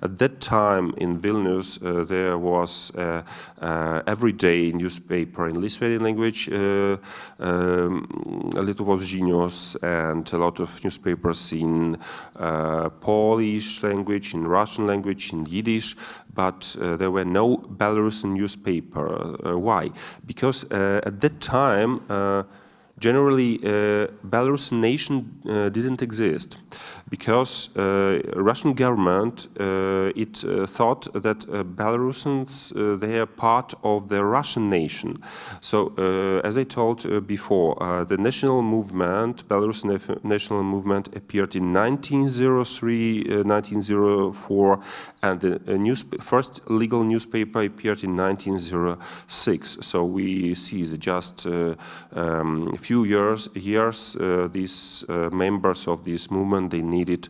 Speaker 7: at that time in Vilnius there was everyday newspaper in Lithuanian language, Lietuvos žinios, and a lot of newspapers in Polish language, in Russian language, in Yiddish, but there were no Belarusian newspaper. Why? Because at that time generally Belarusian nation didn't exist, because Russian government it thought that Belarusians they are part of the Russian nation. So as I told before, the national movement, Belarusian national movement, appeared in 1903, 1904, and the first legal newspaper appeared in 1906. So we see that just a few years these members of this movement, they needed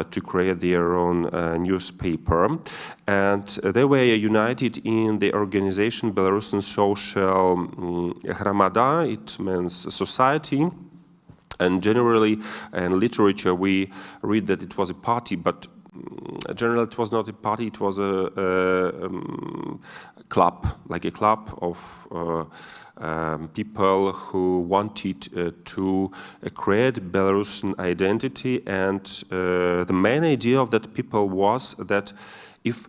Speaker 7: to create their own newspaper, and they were united in the organization Belarusian Social Hromada. It means society, and generally in literature we read that it was a party, but generally it was not a party, it was a club, like a club of people who wanted to create Belarusian identity, and the main idea of that people was that if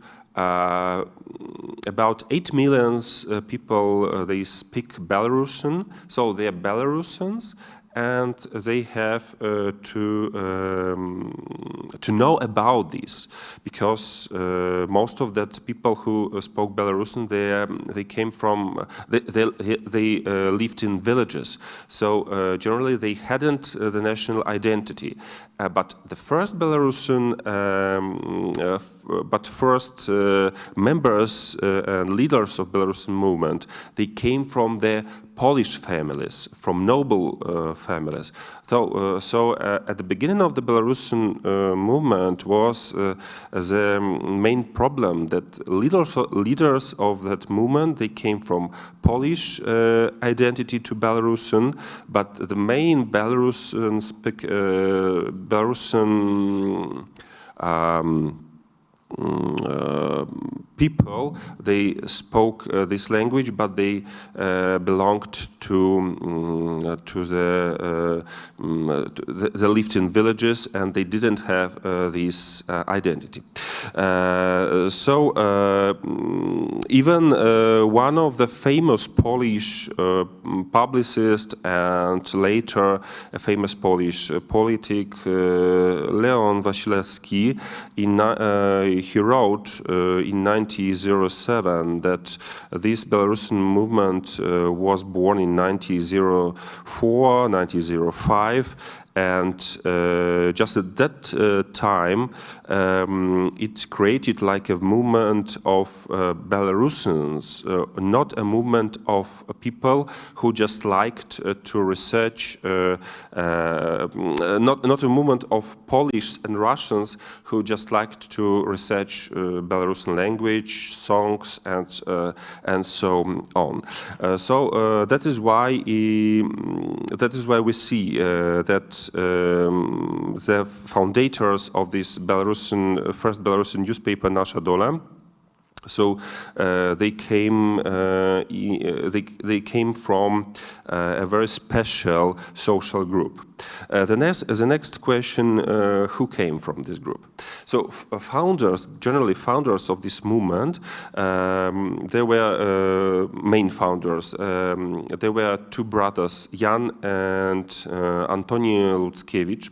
Speaker 7: about 8 million people they speak Belarusian, so they are Belarusians, and they have to know about this, because most of that people who spoke Belarusian, they came from, they lived in villages, so generally they hadn't the national identity. But the first Belarusian, members and leaders of Belarusian movement, they came from the Polish families, from noble families. So at the beginning of the Belarusian movement was the main problem that leaders of that movement, they came from Polish identity to Belarusian, but the main Belarusian people, they spoke this language, but they belonged to they lived in villages and they didn't have this identity. So even one of the famous Polish publicists and later a famous Polish politic, Leon Wasilewski, he wrote in 1907 that this Belarusian movement was born in 1904, 1905, and just at that time it created like a movement of Belarusians, not a movement of people who just liked to research, not a movement of Polish and Russians who just liked to research Belarusian language, songs, and so on. So that is why we see that the founders of this first Belarusian newspaper, Nasha Dola, so they came from a very special social group. The next question, who came from this group? So generally founders of this movement, there were main founders. There were two brothers, Jan and Antoni Luckiewicz.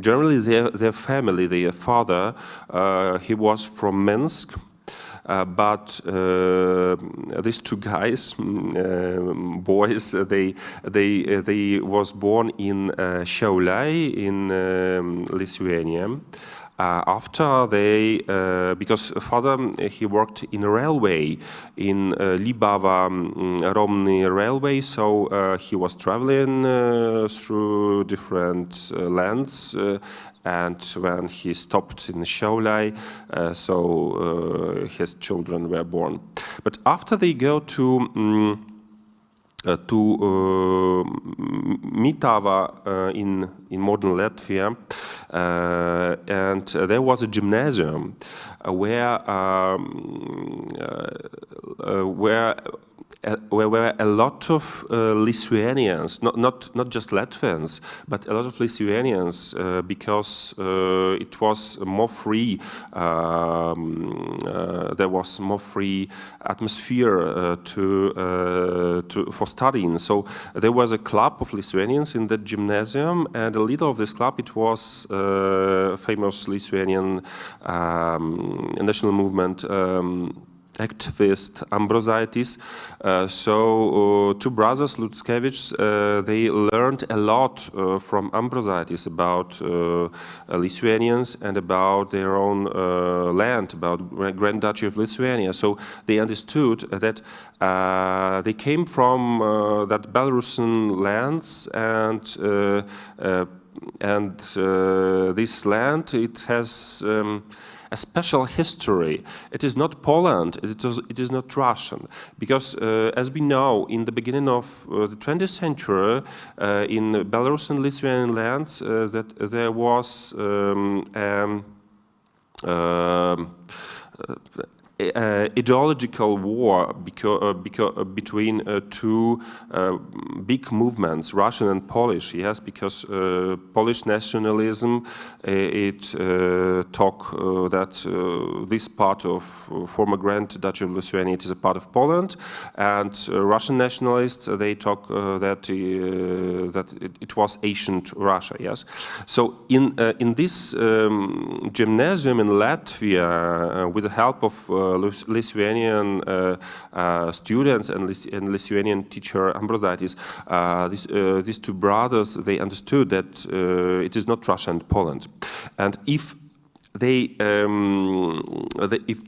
Speaker 7: Generally their family, their father, he was from Minsk. But these two guys, boys, they was born in Šiauliai in Lithuania. After they, because father he worked in a railway in Libava-Romny railway, so he was traveling through different lands. And when he stopped in Šiauliai, so his children were born. But after they go to Mitava in modern Latvia, and there was a gymnasium where were a lot of Lithuanians, not just Latvians, but a lot of Lithuanians, because it was more free. There was more free atmosphere for studying. So there was a club of Lithuanians in that gymnasium, and the leader of this club, it was famous Lithuanian national movement activist Ambrozaitis. So two brothers, Luckiewicz, they learned a lot from Ambrozaitis about Lithuanians and about their own land, about Grand Duchy of Lithuania. So they understood that they came from that Belarusian lands, and this land, it has a special history. It is not Poland, it is not Russian, because as we know, in the beginning of the 20th century, in Belarusian Lithuanian lands, that there was ideological war between two big movements, Russian and Polish. Yes, because Polish nationalism, it talk that this part of former Grand Duchy of Lithuania, it is a part of Poland, and Russian nationalists, they talk that it was ancient Russia. Yes, so in this gymnasium in Latvia, with the help of Lithuanian students and Lithuanian teacher Ambrozaitis, these two brothers, they understood that it is not Russia and Poland. And if if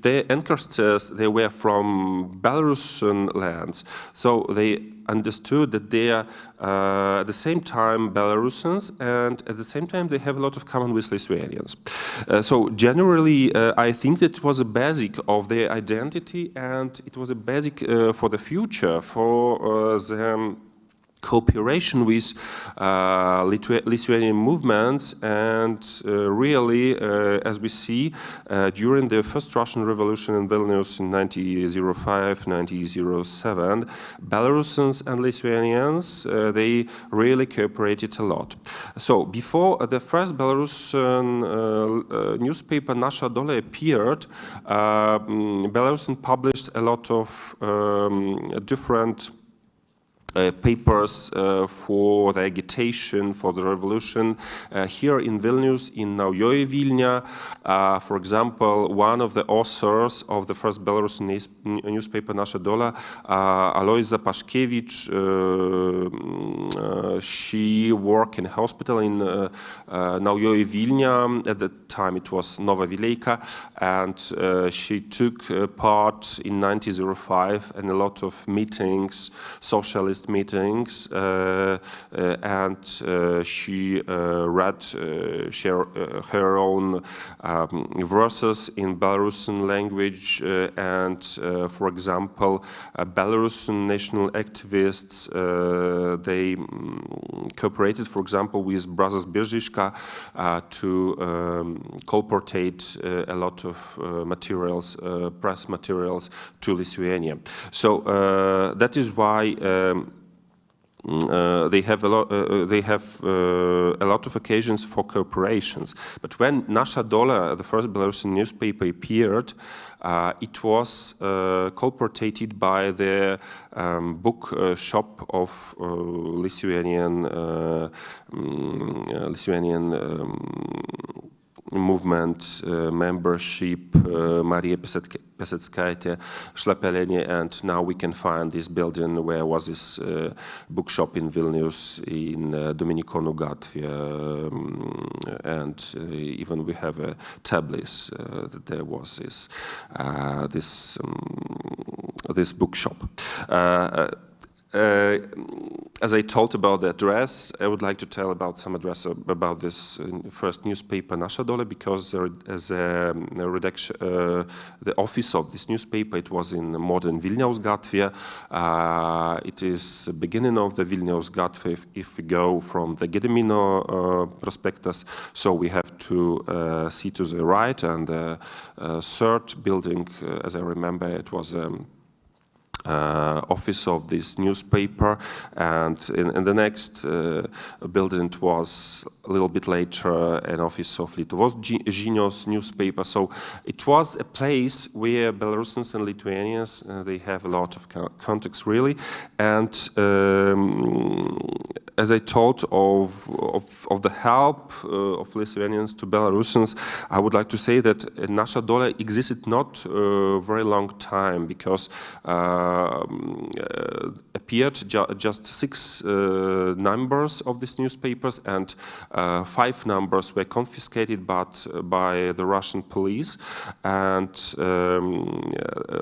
Speaker 7: their ancestors, they were from Belarusian lands, so they understood that they are at the same time Belarusians, and at the same time they have a lot of common with Lithuanians. So generally, I think that it was a basic of their identity, and it was a basic for the future, for them cooperation with Lithuanian movements, and really, as we see, during the first Russian Revolution in Vilnius in 1905-1907, Belarusians and Lithuanians, they really cooperated a lot. So before the first Belarusian newspaper Nasha Dola appeared, Belarusian published a lot of different papers for the agitation, for the revolution. Here in Vilnius, in Naujoji Vilnia, for example, one of the authors of the first Belarusian newspaper, Nasha Dola, Aloisa Pashkevich, she worked in a hospital in Naujoji Vilnia. At the time it was Nova Vileika, and she took part in 1905 in a lot of meetings, socialist meetings, and she read her own verses in Belarusian language, and for example, Belarusian national activists, they cooperated, for example, with Brothers Birzishka to colportate a lot of materials, press materials to Lithuania. So that is why they have a lot of occasions for cooperations. But when Nasha Dola, the first Belarusian newspaper, appeared, it was colportated by the book shop of Lithuanian movement membership, Maria Piaseckaitė, Šlapelienė, and now we can find this building where was this bookshop in Vilnius in Dominikonų gatvė, and even we have a tablis that there was this bookshop. As I told about the address, I would like to tell about some address about this first newspaper, Nasha Dola, because as a redaction, the office of this newspaper, it was in modern Vilniaus gatvė. It is the beginning of the Vilniaus gatvė if we go from the Gedimino prospectus. So we have to see to the right, and the third building, as I remember, it was office of this newspaper, and in the next building it was a little bit later an office of Lietuvos žinios newspaper. So it was a place where Belarusians and Lithuanians they have a lot of contacts really, and as I told of the help of Lithuanians to Belarusians, I would like to say that Nasha Dola existed not a very long time, because appeared just 6 numbers of these newspapers, and 5 numbers were confiscated by the Russian police. And a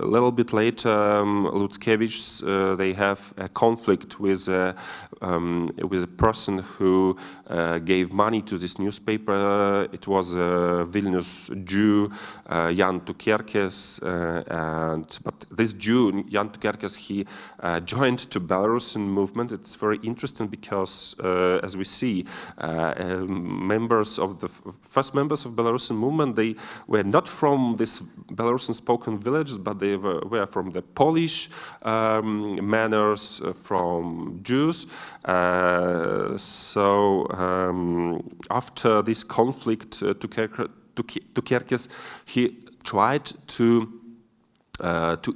Speaker 7: little bit later, Lutzkevichs, they have a conflict with a person who gave money to this newspaper. It was a Vilnius Jew, Jan Tukerkes, but this Jew, Jan Tukerkes, he joined to Belarusian movement. It's very interesting because, as we see, members of the first members of Belarusian movement, they were not from this Belarusian spoken villages, but they were from the Polish manners, from Jews. So after this conflict, Tukerkes, he tried to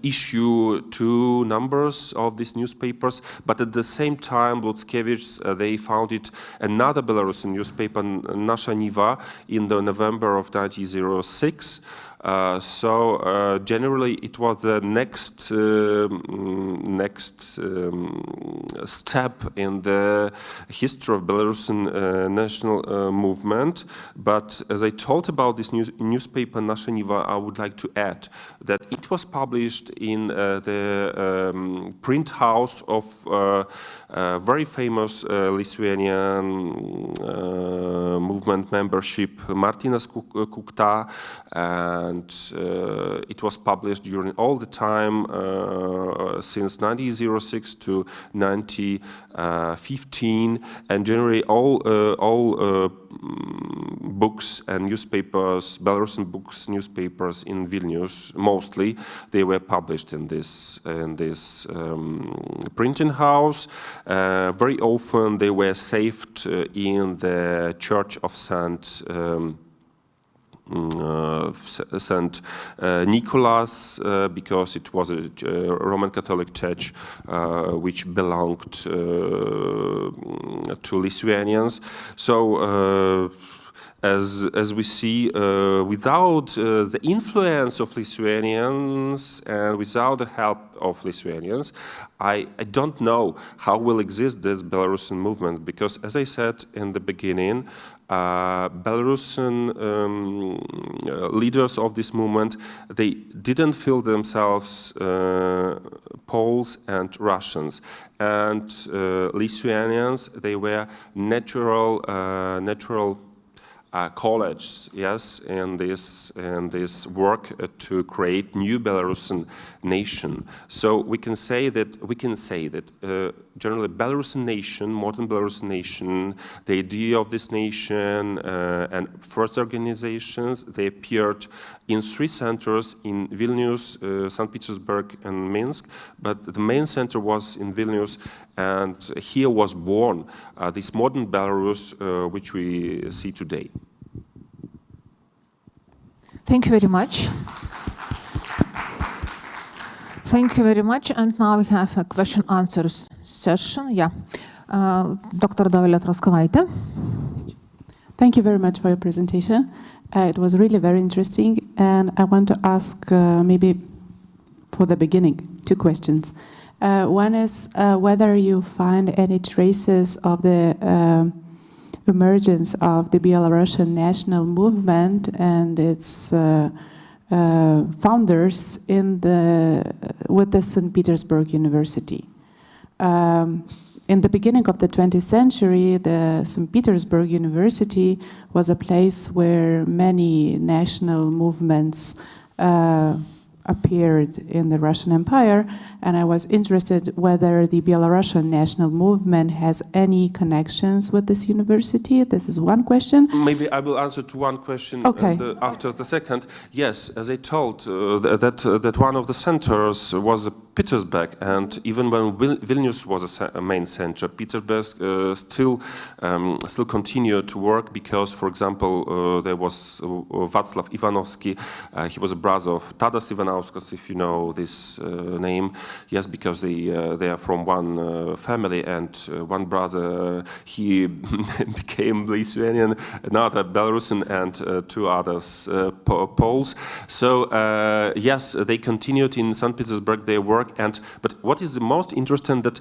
Speaker 7: issue 2 numbers of these newspapers, but at the same time, Lutzkevichs, they founded another Belarusian newspaper, Nasha Niva, in the November of 1906. So generally it was the next step in the history of Belarusian national movement. But as I told about this newspaper Nasha Niva, I would like to add that it was published in the print house of very famous Lithuanian movement membership Martinas Kukta, and it was published during all the time since 1906 to 1915, and generally all books and newspapers, Belarusian books, newspapers in Vilnius, mostly they were published in this printing house. Very often they were saved in the Church of Saint Nicholas, because it was a Roman Catholic church which belonged to Lithuanians. So as we see, without the influence of Lithuanians and without the help of Lithuanians, I don't know how will exist this Belarusian movement, because as I said in the beginning, Belarusian leaders of this movement, they didn't feel themselves Poles and Russians, and Lithuanians, they were natural colleagues, yes, in this work to create new Belarusian nation. So we can say that generally Belarusian nation, modern Belarusian nation, the idea of this nation and first organizations, they appeared in 3 centers in Vilnius, St. Petersburg, and Minsk. But the main center was in Vilnius, and here was born this modern Belarus which we see today.
Speaker 1: Thank you very much. Thank you very much. And now we have a question-answers session. Yeah, Dr. Dovilė Troskovaitė.
Speaker 8: Thank you very much for your presentation. It was really very interesting, and I want to ask maybe for the beginning 2 questions. One is whether you find any traces of the emergence of the Belarusian national movement and its founders with the St. Petersburg University. In the beginning of the 20th century, the St. Petersburg University was a place where many national movements appeared in the Russian Empire, and I was interested whether the Belarusian national movement has any connections with this university. This is one question.
Speaker 7: Maybe I will answer to one question after the second. Yes, as I told, that one of the centers was Petersburg, and even when Vilnius was a main center, Petersburg still continued to work, because, for example, there was Václav Ivanovsky. He was a brother of Tadas Ivanauskas, if you know this name. Yes, because they are from one family, and one brother, he became Lithuanian, another Belarusian, and 2 others Poles. So yes, they continued in St. Petersburg their work. But what is the most interesting, that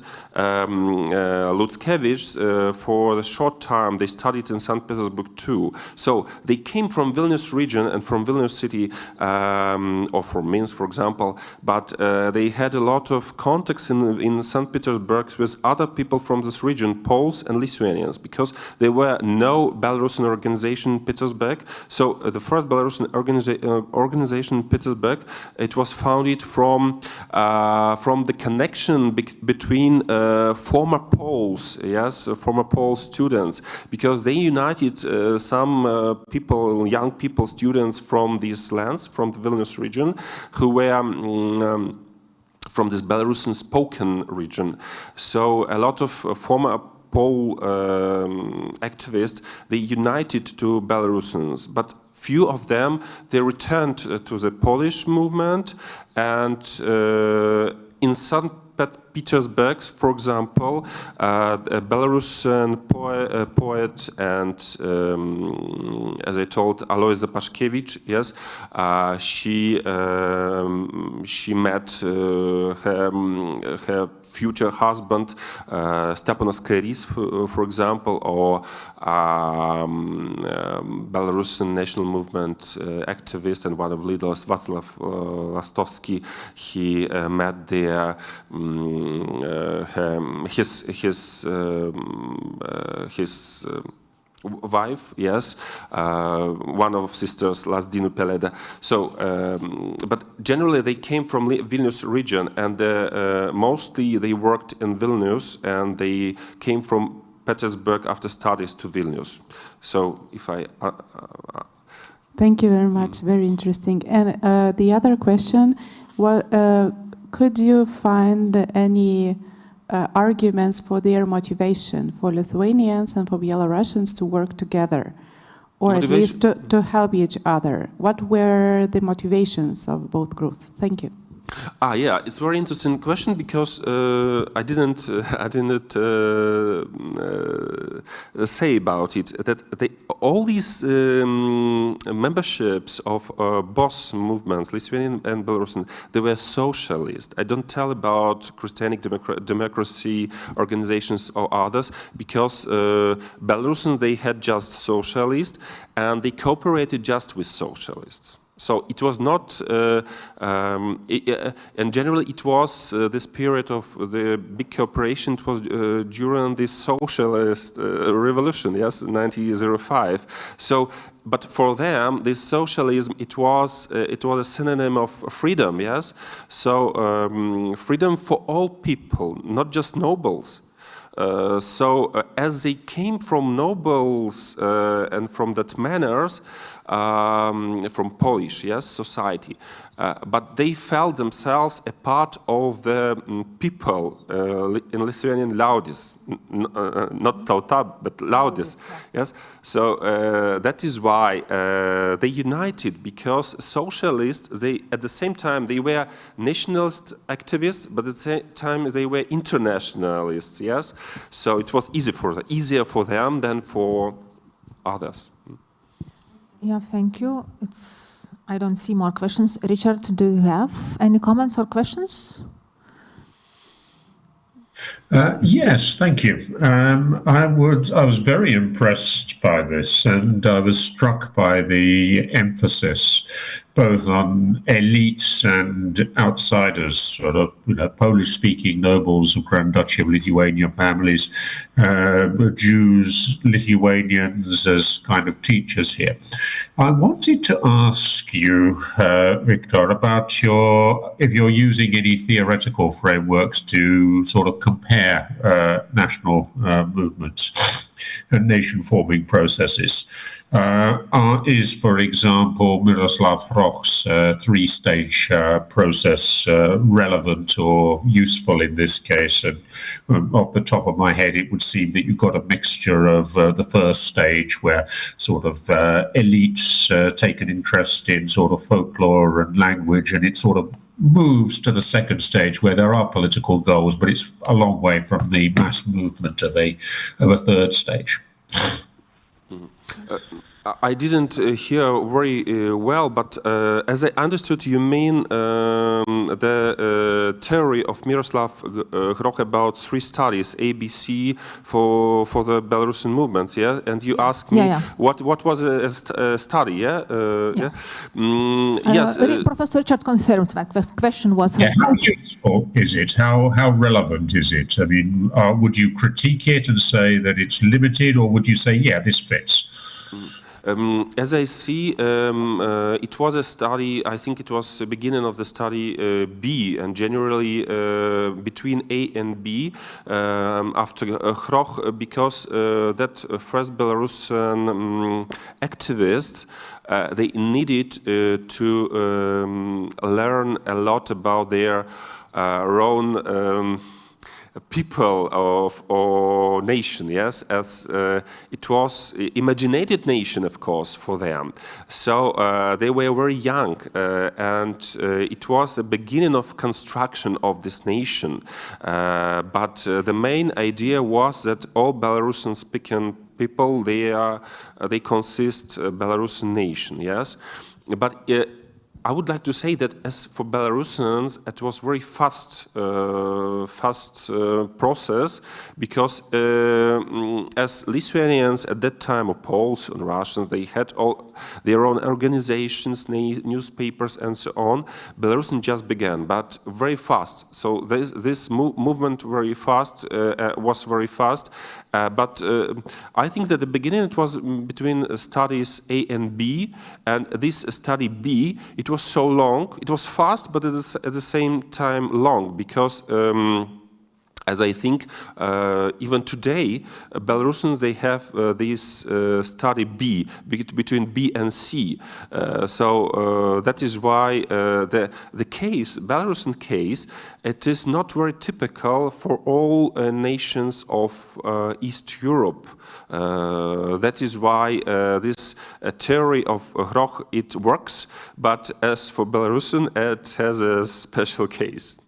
Speaker 7: Lutzkevich, for a short time, they studied in St. Petersburg too. So they came from Vilnius region and from Vilnius city, or from Minsk, for example, but they had a lot of contacts in St. Petersburg with other people from this region, Poles and Lithuanians, because there were no Belarusian organization in Petersburg. So the first Belarusian organization in Petersburg, it was founded from the connection between former Poles, yes, former Pole students, because they united some people, young people, students from these lands, from the Vilnius region, who were from this Belarusian spoken region. So a lot of former Pole activists, they united to Belarusians, but few of them, they returned to the Polish movement, and in St. Petersburg, for example, a Belarusian poet and, as I told, Alois Zapashkevich, yes, she met her future husband, Stepanas Kairys, for example, or Belarusian national movement activist and one of leaders, Václav Lastovsky. He met there his wife, yes, one of sisters, Lazdinu Peleda. So, but generally they came from Vilnius region, and mostly they worked in Vilnius, and they came from Petersburg after studies to Vilnius. So, if I...
Speaker 8: Thank you very much, very interesting. And the other question, could you find any arguments for their motivation for Lithuanians and for Belarusians to work together, or at least to help each other? What were the motivations of both groups? Thank you.
Speaker 7: Yeah, it's a very interesting question because I didn't say about it that all these memberships of both movements, Lithuanian and Belarusian, they were socialist. I don't tell about Christianic democracy organizations or others because Belarusian, they had just socialists and they cooperated just with socialists. So it was not, and generally it was this period of the big cooperation. It was during the socialist revolution, yes, 1905. So, but for them, this socialism, it was a synonym of freedom, yes. So freedom for all people, not just nobles. As they came from nobles and from that manners, from Polish, yes, society, but they felt themselves a part of the people in Lithuanian liaudis, not tauta, but liaudis, yes. So that is why they united, because socialists, they at the same time they were nationalist activists, but at the same time they were internationalists, yes. So it was easier for them than for others.
Speaker 1: Yeah, thank you. I don't see more questions. Richard, do you have any comments or questions?
Speaker 2: Yes, thank you. I was very impressed by this, and I was struck by the emphasis both on elites and outsiders, sort of Polish-speaking nobles of Grand Duchy of Lithuania families, Jews, Lithuanians as kind of teachers here. I wanted to ask you, Victor, about if you're using any theoretical frameworks to sort of compare national movements and nation-forming processes. Is, for example, Miroslav Hroch's three-stage process relevant or useful in this case? And off the top of my head, it would seem that you've got a mixture of the first stage where sort of elites take an interest in sort of folklore and language, and it sort of moves to the second stage where there are political goals, but it's a long way from the mass movement of a third stage.
Speaker 7: I didn't hear very well, but as I understood, you mean the theory of Miroslav Hroch about three studies, ABC, for the Belarusian movements, yeah? And you asked me what was a study, yeah? Yes.
Speaker 1: Professor Richard confirmed that the question was...
Speaker 2: how useful is it? How relevant is it? I mean, would you critique it and say that it's limited, or would you say, yeah, this fits?
Speaker 7: As I see, it was a study, I think it was the beginning of the study B, and generally between A and B after Hroch, because that first Belarusian activists, they needed to learn a lot about their own people or nation, yes, as it was imaginated nation, of course, for them. So they were very young, and it was the beginning of construction of this nation. But the main idea was that all Belarusian-speaking people, they consist Belarusian nation, yes. But I would like to say that as for Belarusians, it was very fast process, because as Lithuanians at that time, or Poles and Russians, they had all their own organizations, newspapers, and so on. Belarusian just began, but very fast. So this movement was very fast. But I think that the beginning it was between studies A and B, and this study B, it was so long, it was fast, but at the same time long, because as I think, even today, Belarusians, they have this study B, between B and C. So that is why the case, Belarusian case, it is not very typical for all nations of East Europe. That is why this theory of Hroch, it works, but as for Belarusian, it has a special case.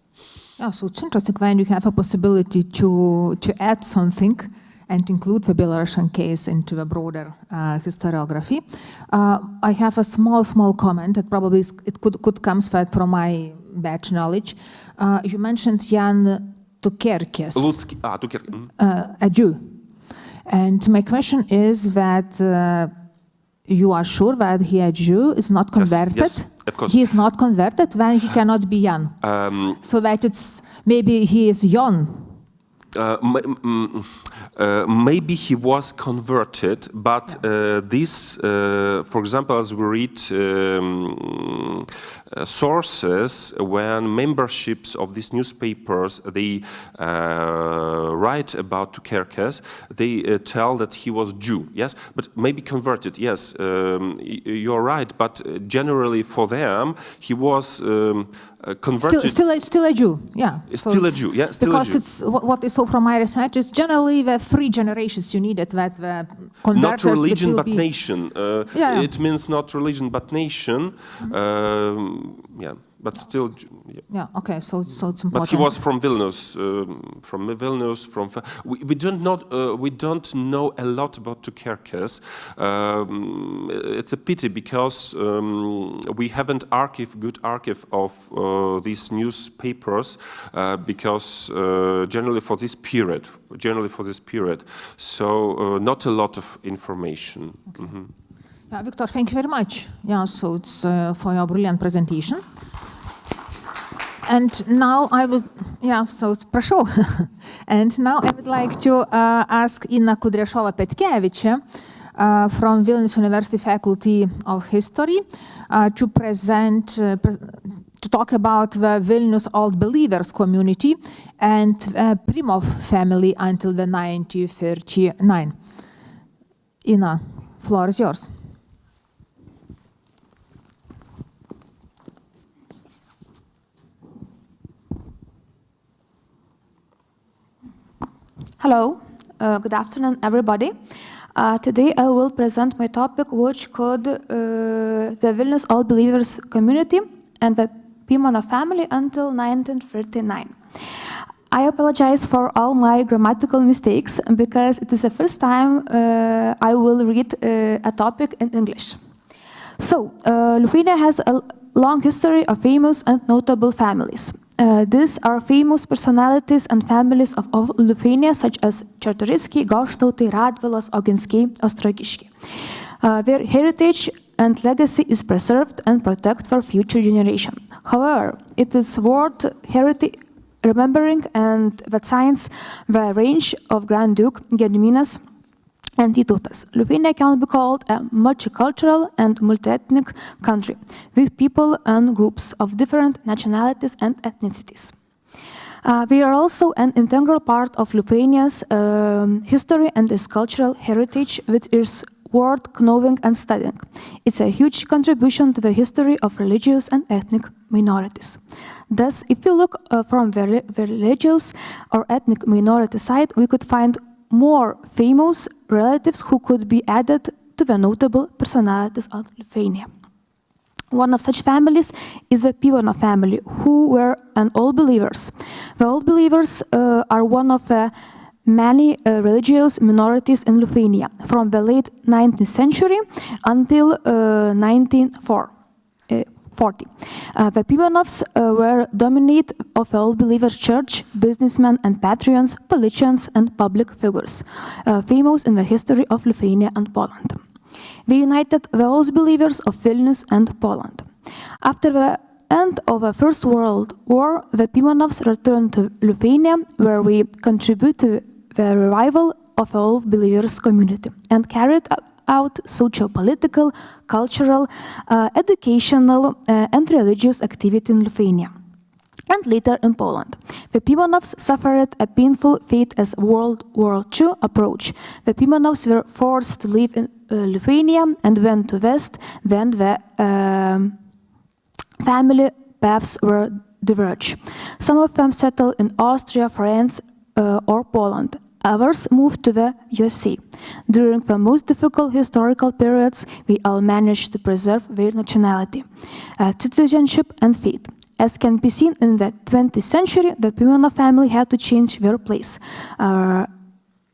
Speaker 1: Yeah, so it's interesting when you have a possibility to add something and include the Belarusian case into a broader historiography. I have a small comment that probably it could come from my batch knowledge. You mentioned Jan Tukerkes, a Jew. And my question is that you are sure that he a Jew is not converted?
Speaker 7: Yes, of course.
Speaker 1: He is not converted when he cannot be Jan. So that it's maybe he is Jon.
Speaker 7: Maybe he was converted, but this, for example, as we read sources, when memberships of these newspapers, they write about Tukerkes, they tell that he was Jew, yes, but maybe converted, yes, you're right, but generally for them, he was converted.
Speaker 1: Still a Jew, yeah.
Speaker 7: Still a Jew, yeah, still
Speaker 1: because
Speaker 7: a Jew.
Speaker 1: It's what I saw from my research is generally the 3 generations you needed that the converters.
Speaker 7: Not religion but
Speaker 1: be...
Speaker 7: nation.
Speaker 1: Yeah.
Speaker 7: It means not religion but nation. Yeah, but still.
Speaker 1: Yeah. Okay. So it's important.
Speaker 7: But he was from Vilnius. We don't know a lot about Tukerkes. It's a pity because we haven't good archive of these newspapers because generally for this period. So not a lot of information.
Speaker 1: Okay. Yeah, Victor, thank you very much. Yeah, so it's for your brilliant presentation. And now I would, prošau. And now I would like to ask Inna Kudryashova-Petkevičė from Vilnius University Faculty of History to talk about the Vilnius Old Believers community and Primov family until the 1939. Inna, floor is yours.
Speaker 9: Hello, good afternoon, everybody. Today I will present my topic, which called the Vilnius Old Believers community and the Pimano family until 1939. I apologize for all my grammatical mistakes because it is the first time I will read a topic in English. So, Lithuania has a long history of famous and notable families. These are famous personalities and families of Lithuania, such as Čartoriskiai, Goštautai, Radvilos, Oginskiai, Ostrogiškiai. Their heritage and legacy is preserved and protected for future generations. However, it is worth remembering and that science the range of Grand Duke Gediminas and Vytautas. Lithuania can be called a multicultural and multi-ethnic country with people and groups of different nationalities and ethnicities. We are also an integral part of Lithuania's history and its cultural heritage, which is worth knowing and studying. It's a huge contribution to the history of religious and ethnic minorities. Thus, if we look from the religious or ethnic minority side, we could find more famous relatives who could be added to the notable personalities of Lithuania. One of such families is the Pimonov family, who were all believers. The all believers are one of the many religious minorities in Lithuania from the late 19th century until 1940. The Pimonovs were dominant of the all believers church, businessmen and patrons, politicians and public figures, famous in the history of Lithuania and Poland. They united the all believers of Vilnius and Poland. After the end of the First World War, the Pimonovs returned to Lithuania, where we contribute to the revival of the all believers community and carried out social, political, cultural, educational, and religious activity in Lithuania, and later in Poland. The Pimonovs suffered a painful fate as World War II approached. The Pimonovs were forced to leave in Lithuania and went to West, when the family paths were diverged. Some of them settled in Austria, France, or Poland. Others moved to the USA. During the most difficult historical periods, we all managed to preserve their nationality, citizenship, and faith. As can be seen in the 20th century, the Pimonov family had to change their place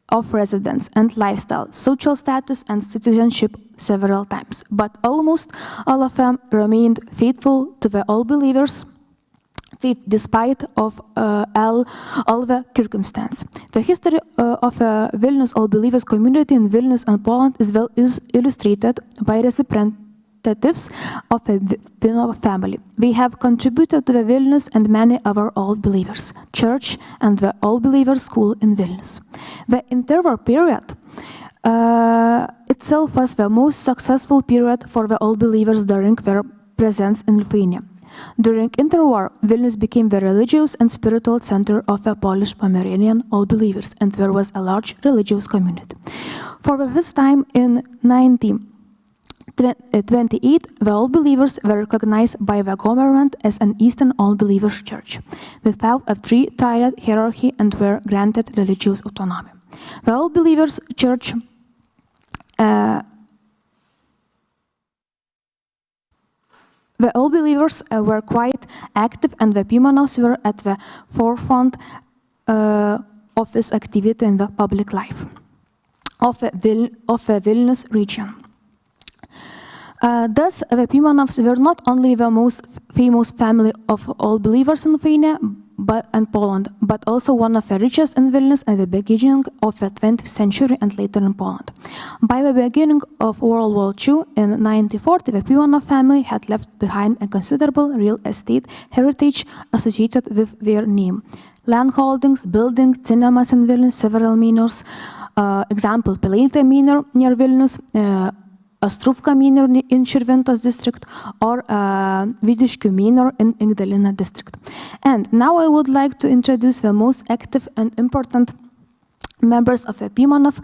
Speaker 9: of residence and lifestyle, social status, and citizenship several times. But almost all of them remained faithful to the all believers faith despite of all the circumstances. The history of Vilnius all believers community in Vilnius and Poland is illustrated by representatives of the Pimonov family. They have contributed to the Vilnius and many other all believers church and the all believers school in Vilnius. The interwar period itself was the most successful period for the all believers during their presence in Lithuania. During interwar, Vilnius became the religious and spiritual center of the Polish Pomeranian all believers, and there was a large religious community. For the first time in 1928, the all believers were recognized by the government as an Eastern all believers church, without a three-tiered hierarchy, and were granted religious autonomy. The all believers church The all believers were quite active, and the Pimonovs were at the forefront of this activity in the public life of the Vilnius region. Thus, the Pimonovs were not only the most famous family of all believers in Lithuania and Poland, but also one of the richest in Vilnius at the beginning of the 20th century and later in Poland. By the beginning of World War II in 1940, the Pimonov family had left behind a considerable real estate heritage associated with their name. Land holdings, buildings, cinemas in Vilnius, several minors, example, Pilaitė minor near Vilnius, Ostruvka minor in Širvintos district, or Vidiškių minor in Ignalina district. And now I would like to introduce the most active and important members of the Pimonov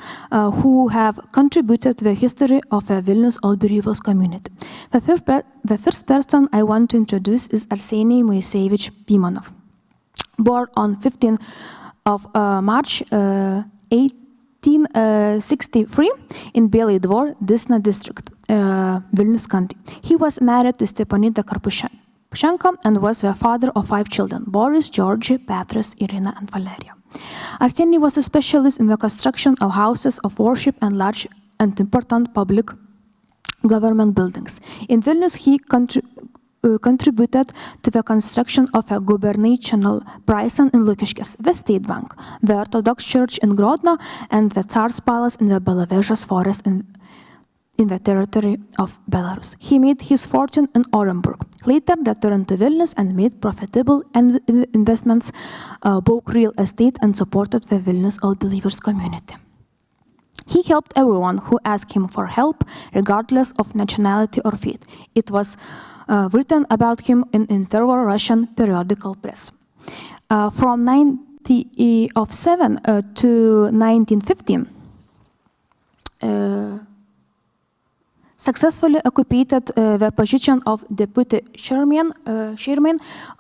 Speaker 9: who have contributed to the history of the Vilnius all believers community. The first person I want to introduce is Arsenij Moisejevich Pimonov. Born on 15th of March 1863 in Belый Dvor, Disna district, Vilnius county. He was married to Stepanida Karpušenko and was the father of 5 children: Boris, Georgi, Petras, Irina, and Valeria. Arsenij was a specialist in the construction of houses of worship and large and important public government buildings. In Vilnius, he contributed to the construction of a gubernatorial prison in Lukiškės, the State Bank, the Orthodox Church in Grodno, and the Tsar's Palace in the Belovežas forest in the territory of Belarus. He made his fortune in Orenburg, later returned to Vilnius and made profitable investments, bought real estate, and supported the Vilnius all believers community. He helped everyone who asked him for help, regardless of nationality or faith. It was written about him in interwar Russian periodical press. From 1907 to 1915, successfully occupied the position of deputy chairman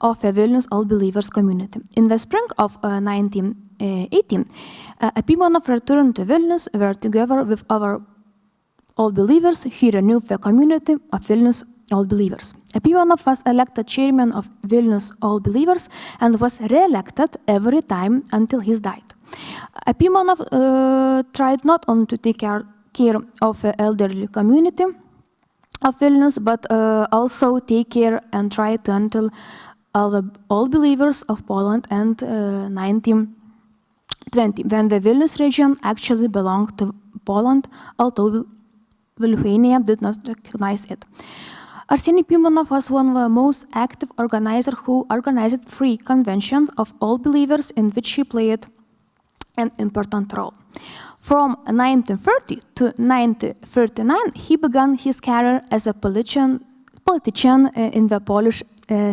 Speaker 9: of the Vilnius All Believers community. In the spring of 1918, Apimonov returned to Vilnius, where together with other All Believers, he renewed the community of Vilnius All Believers. Apimonov was elected chairman of Vilnius All Believers and was re-elected every time until he died. Apimonov tried not only to take care of the elderly community of Vilnius, but also take care and try to until all believers of Poland and 1920, when the Vilnius region actually belonged to Poland, although Lithuania did not recognize it. Arseny Pimonov was one of the most active organizers who organized 3 conventions of all believers in which he played an important role. From 1930 to 1939, he began his career as a politician in the Polish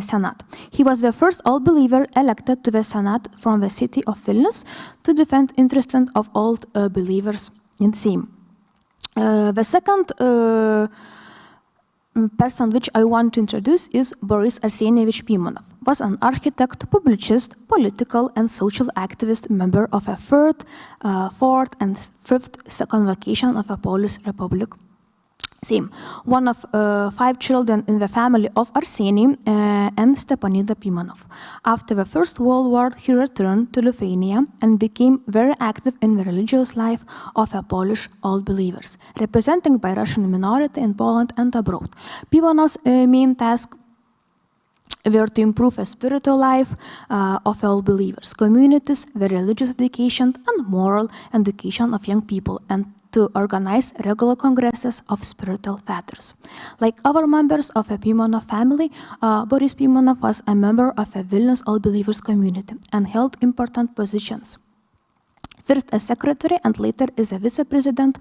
Speaker 9: Senate. He was the first all-believer elected to the Senate from the city of Vilnius to defend interests of all believers in the same. The second person which I want to introduce is Boris Arsenyevich Pimonov. Was an architect, publicist, political and social activist, member of a 3rd, 4th and 5th convocation of the Polish Republic. Same. One of 5 children in the family of Arseny and Stepanida Pimonov. After the First World War, he returned to Lithuania and became very active in the religious life of the Polish All Believers, representing by Russian minority in Poland and abroad. Pivonov's main task were to improve the spiritual life of all believers, communities, the religious education and moral education of young people, and to organize regular congresses of spiritual fathers. Like other members of the Pimonov family, Boris Pimonov was a member of the Vilnius All Believers community and held important positions. First as secretary and later as a vice-president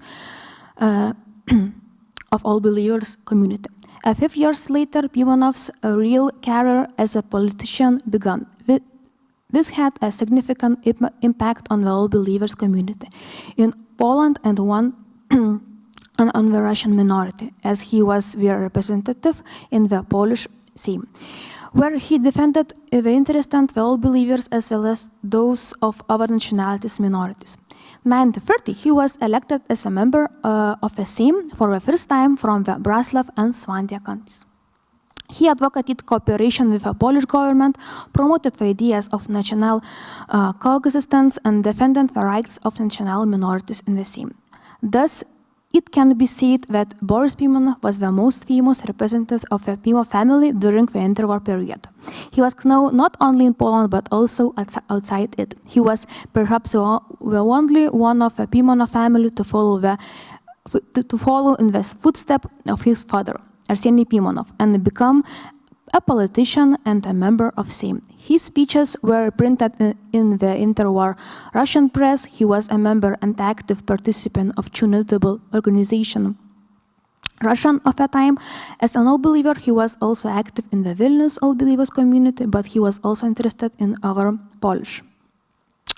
Speaker 9: of All Believers community. 5 years later, Pimonov's real career as a politician began. This had a significant impact on the All Believers community in Poland and on the Russian minority, as he was their representative in the Polish Sejm, where he defended the interests of the All Believers as well as those of other nationalities minorities. In 1930, he was elected as a member of the Sejm for the first time from the Braslav and Svandia counties. He advocated cooperation with the Polish government, promoted the ideas of national coexistence, and defended the rights of national minorities in the Sejm. Thus, it can be said that Boris Pimonov was the most famous representative of the Pimonov family during the interwar period. He was known not only in Poland but also outside it. He was perhaps the only one of the Pimonov family to follow in the footsteps of his father, Arseny Pimonov, and become a politician and a member of Sejm. His speeches were printed in the interwar Russian press. He was a member and active participant of 2 notable organizations Russian of that time. As an all-believer, he was also active in the Vilnius all-believers community, but he was also interested in our Polish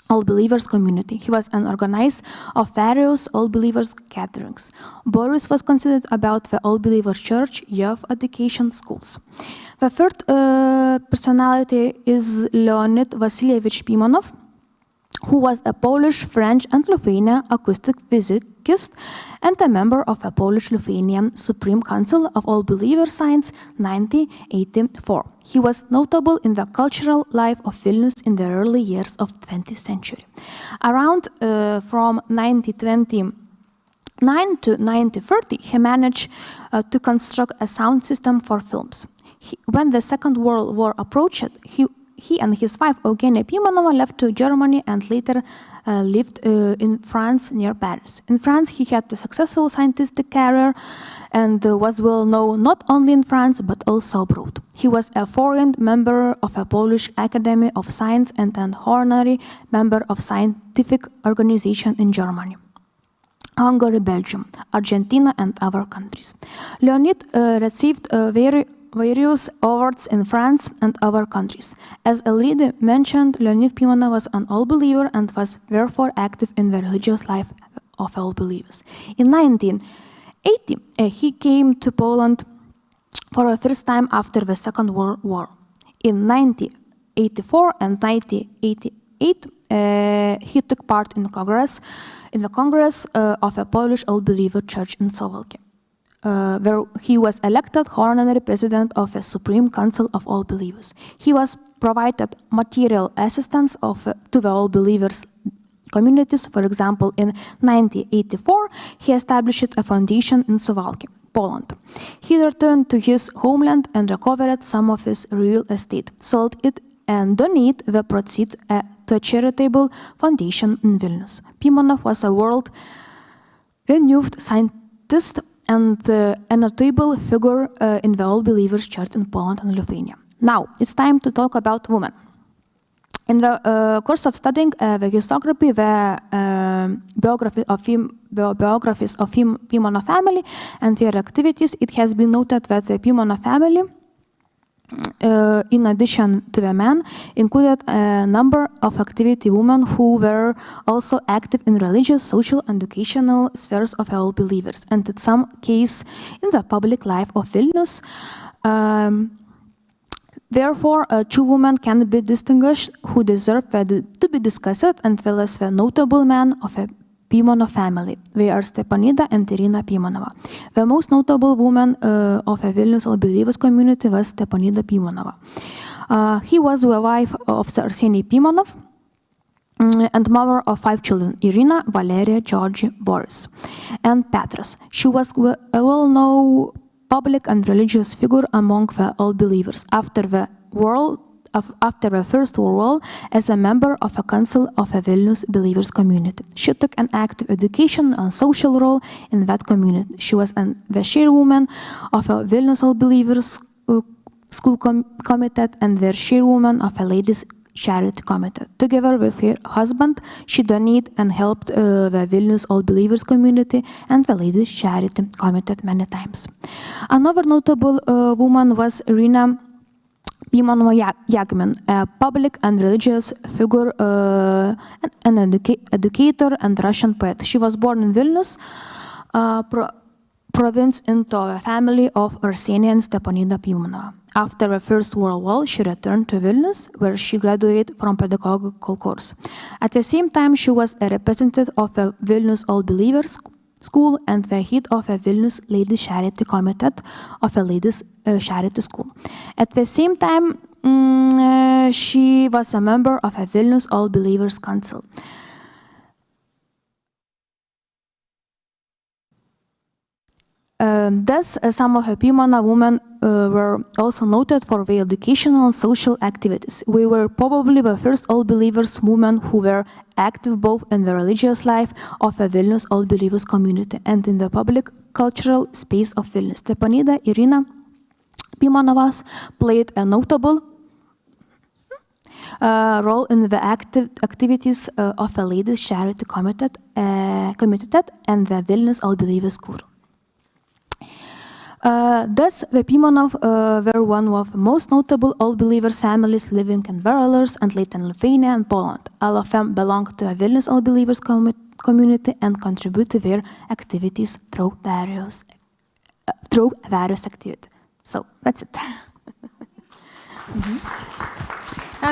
Speaker 9: all-believers community. He was an organizer of various all-believers gatherings. Boris was considered about the all-believers church, youth education, schools. The third personality is Leonid Vasilievich Pimonov, who was a Polish, French, and Lithuanian acoustic physicist and a member of the Polish-Lithuanian Supreme Council of All Believer Science 1984. He was notable in the cultural life of Vilnius in the early years of the 20th century. Around from 1929 to 1930, he managed to construct a sound system for films. When the Second World War approached, he and his wife, Eugenia Pimonova, left to Germany and later lived in France near Paris. In France, he had a successful scientific career and was well known not only in France but also abroad. He was a foreign member of a Polish Academy of Science and an honorary member of scientific organization in Germany, Hungary, Belgium, Argentina, and other countries. Leonid received various awards in France and other countries. As already mentioned, Leonid Pimonov was an all-believer and was therefore active in the religious life of all believers. In 19 1880, he came to Poland for the first time after the Second World War. In 1984 and 1988, he took part in the Congress of a Polish All Believer Church in Suwałki, where he was elected honorary president of the Supreme Council of All Believers. He was provided material assistance to the All Believers communities. For example, in 1984, he established a foundation in Suwałki, Poland. He returned to his homeland and recovered some of his real estate, sold it, and donated the proceeds to a charitable foundation in Vilnius. Pimonov was a world-renowned scientist and a notable figure in the All Believers Church in Poland and Lithuania. Now, it's time to talk about women. In the course of studying the historiography, the biographies of Pimonov family and their activities, it has been noted that the Pimonov family, in addition to the men, included a number of activity women who were also active in religious, social, and educational spheres of all believers, and in some case in the public life of Vilnius. Therefore, two women can be distinguished who deserve to be discussed, and well as the notable men of a Pimonov family. They are Stepanida and Irina Pimonova. The most notable woman of a Vilnius All Believers community was Stepanida Pimonova. He was the wife of Arsenij Pimonov and mother of 5 children, Irina, Valeria, Georgi, Boris, and Petras. She was a well-known public and religious figure among the All Believers. After the First World War, as a member of a council of a Vilnius Believers community. She took an active education and social role in that community. She was the chairwoman of a Vilnius All Believers school committee and the chairwoman of a ladies charity committee. Together with her husband, she donated and helped the Vilnius All Believers community and the ladies charity committee many times. Another notable woman was Irina Pimonova-Jagmin, a public and religious figure, an educator and Russian poet. She was born in Vilnius, province, into a family of Arsenij and Stepanida Pimonova. After the First World War, she returned to Vilnius, where she graduated from pedagogical course. At the same time, she was a representative of the Vilnius All Believers School and the head of a Vilnius Ladies Charity Committee of a Ladies Charity School. At the same time, she was a member of a Vilnius All Believers Council. Thus, some of the Pimonov women were also noted for their educational and social activities. We were probably the first All Believers women who were active both in the religious life of a Vilnius All Believers community and in the public cultural space of Vilnius. Stepanida Irina Pimonovas played a notable role in the activities of a ladies charity committee and the Vilnius All Believers School. Thus, the Pimonov were one of the most notable All Believers families living in Belarus and later in Lithuania and Poland. All of them belonged to a Vilnius All Believers community and contributed their activities through various activities. So, that's it.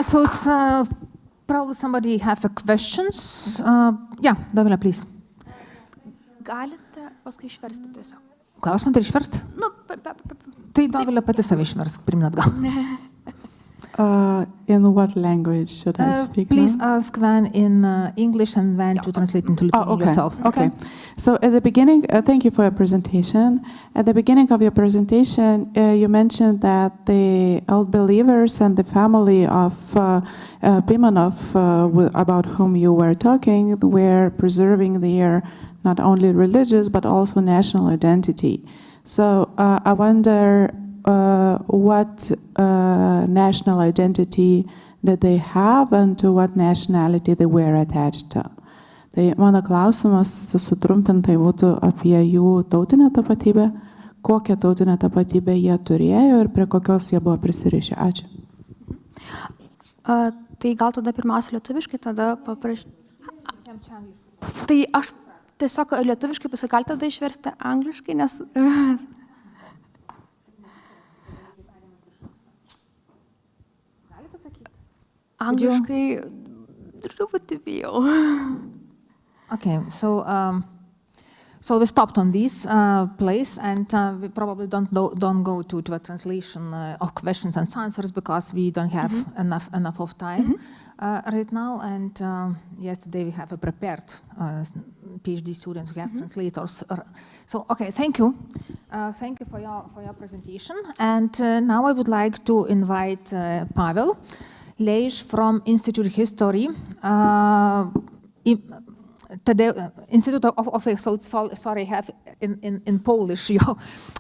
Speaker 1: So it's probably somebody have a questions. Yeah, Dovile, please.
Speaker 9: Galite paskui išversti tiesiog.
Speaker 1: Klausimą tai išverst? Tai Dovile pati save išversk, primin atgal.
Speaker 8: In what language should I speak?
Speaker 1: Please
Speaker 8: now?
Speaker 1: ask Van in English and Van to translate into Lithuanian yourself.
Speaker 8: Okay. So at the beginning, thank you for your presentation. At the beginning of your presentation, you mentioned that the All Believers and the family of Pimonov, about whom you were talking, were preserving their not only religious but also national identity. So I wonder what national identity did they have and to what nationality they were attached to. Tai mano klausimas sutrumpintai būtų apie jų tautinę tapatybę, kokią tautinę tapatybę jie turėjo ir prie kokios jie buvo prisirišę. Ačiū.
Speaker 9: Tai gal tada pirmiausia lietuviškai, tada paprašyti. Tai tiesiog lietuviškai paskui tada išversti angliškai, nes...
Speaker 1: Galite atsakyti?
Speaker 9: Angliškai truputį bijau.
Speaker 1: Okay, so we stopped on this place, and we probably don't go to a translation of questions and answers because we don't have enough of time right now. And yesterday we have prepared PhD students, we have translators. So okay, thank you for your presentation. And now I would like to invite Pavel Leish from Institute of History. Institute of sorry, I have in Polish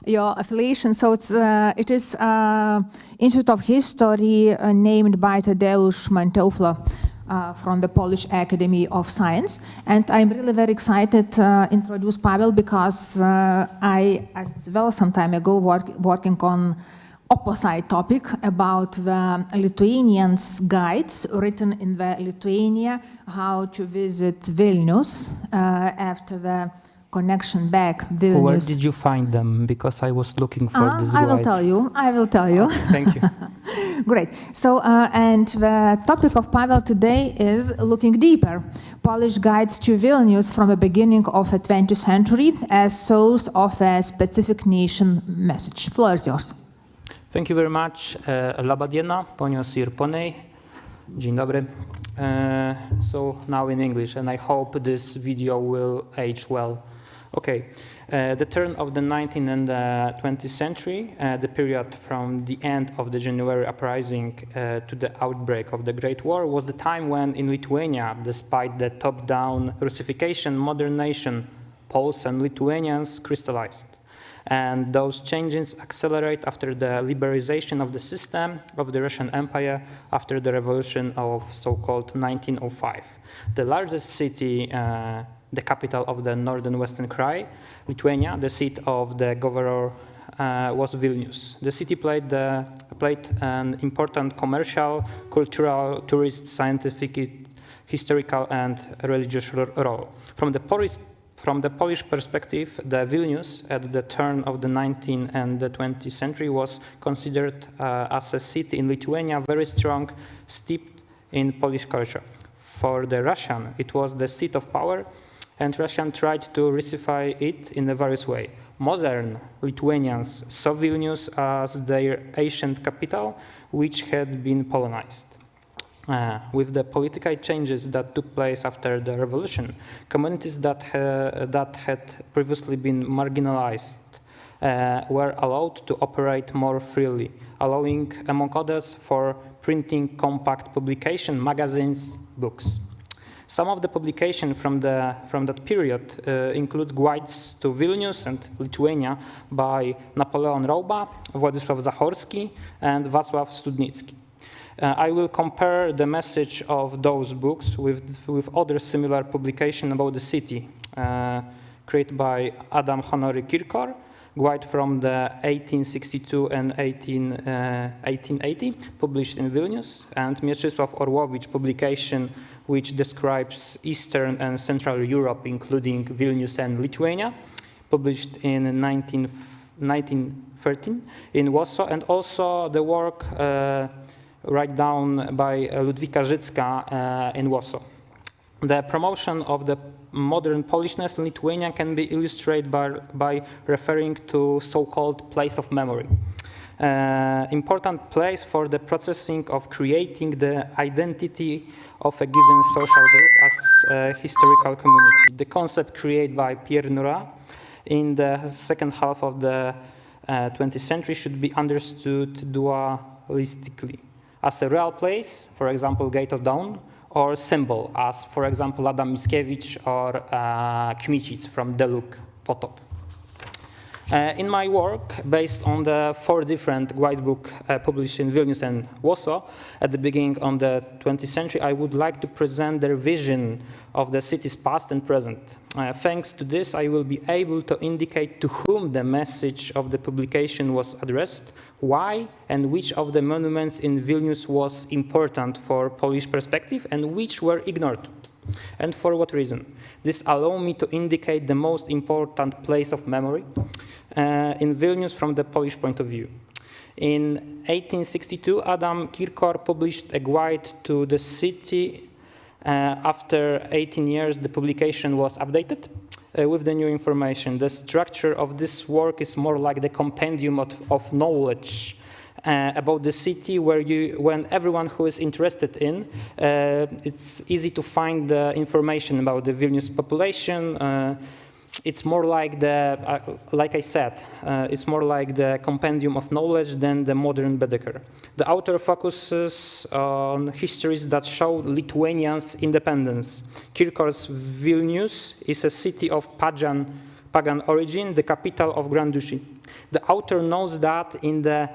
Speaker 1: your affiliation. So it is Institute of History named by Tadeusz Manteuffler from the Polish Academy of Science. And I'm really very excited to introduce Pavel because I, as well, some time ago, working on opposite topic about the Lithuanians' guides written in the Lithuania, how to visit Vilnius after the connection back Vilnius.
Speaker 10: Where did you find them? Because I was looking for these
Speaker 1: I
Speaker 10: guides.
Speaker 1: I will tell you.
Speaker 10: Thank you.
Speaker 1: Great. So, and the topic of Pavel today is looking deeper. Polish guides to Vilnius from the beginning of the 20th century as source of a specific nation message. Floor is yours.
Speaker 10: Thank you very much. Laba diena, ponios ir ponai. Dzień dobry. So now in English, and I hope this video will age well. Okay. The turn of the 19th and the 20th century, the period from the end of the January uprising to the outbreak of the Great War, was the time when in Lithuania, despite the top-down Russification, modern nation, Poles and Lithuanians crystallized. And those changes accelerate after the liberalization of the system of the Russian Empire after the revolution of so-called 1905. The largest city, the capital of the northern western Krai, Lithuania, the seat of the governor was Vilnius. The city played an important commercial, cultural, tourist, scientific, historical, and religious role. From the Polish perspective, the Vilnius at the turn of the 19th and the 20th century was considered as a city in Lithuania very strong, steeped in Polish culture. For the Russian, it was the seat of power, and Russian tried to Russify it in a various way. Modern Lithuanians saw Vilnius as their ancient capital, which had been Polonized. With the political changes that took place after the revolution, communities that had previously been marginalized were allowed to operate more freely, allowing, among others, for printing compact publication, magazines, books. Some of the publication from that period include guides to Vilnius and Lithuania by Napoleon Rauba, Władysław Zachorski, and Wacław Studnicki. I will compare the message of those books with other similar publications about the city, created by Adam Honory Kirkor, guide from the 1862 and 1880, published in Vilnius, and Mieczysław Orłowicz publication, which describes Eastern and Central Europe, including Vilnius and Lithuania, published in 1913 in Warsaw, and also the work write down by Ludwika Życka in Warsaw. The promotion of the modern Polishness in Lithuania can be illustrated by referring to so-called place of memory. Important place for the processing of creating the identity of a given social group as a historical community. The concept created by Pierre Nora in the second half of the 20th century should be understood dualistically. As a real place, for example, Gate of Dawn, or symbol, as, for example, Adam Mickiewicz or Kmicic from Deluk Potop. In my work, based on the 4 different guidebooks published in Vilnius and Warsaw at the beginning of the 20th century, I would like to present their vision of the city's past and present. Thanks to this, I will be able to indicate to whom the message of the publication was addressed, why and which of the monuments in Vilnius was important for Polish perspective and which were ignored. And for what reason? This allows me to indicate the most important place of memory in Vilnius from the Polish point of view. In 1862, Adam Kirkor published a guide to the city. After 18 years, the publication was updated with the new information. The structure of this work is more like the compendium of knowledge about the city, when everyone who is interested in, it's easy to find the information about the Vilnius population. It's more like like I said, it's more like the compendium of knowledge than the modern Baedeker. The author focuses on histories that show Lithuanians' independence. Kirkor's Vilnius is a city of pagan origin, the capital of Grand Duchy. The author knows that in the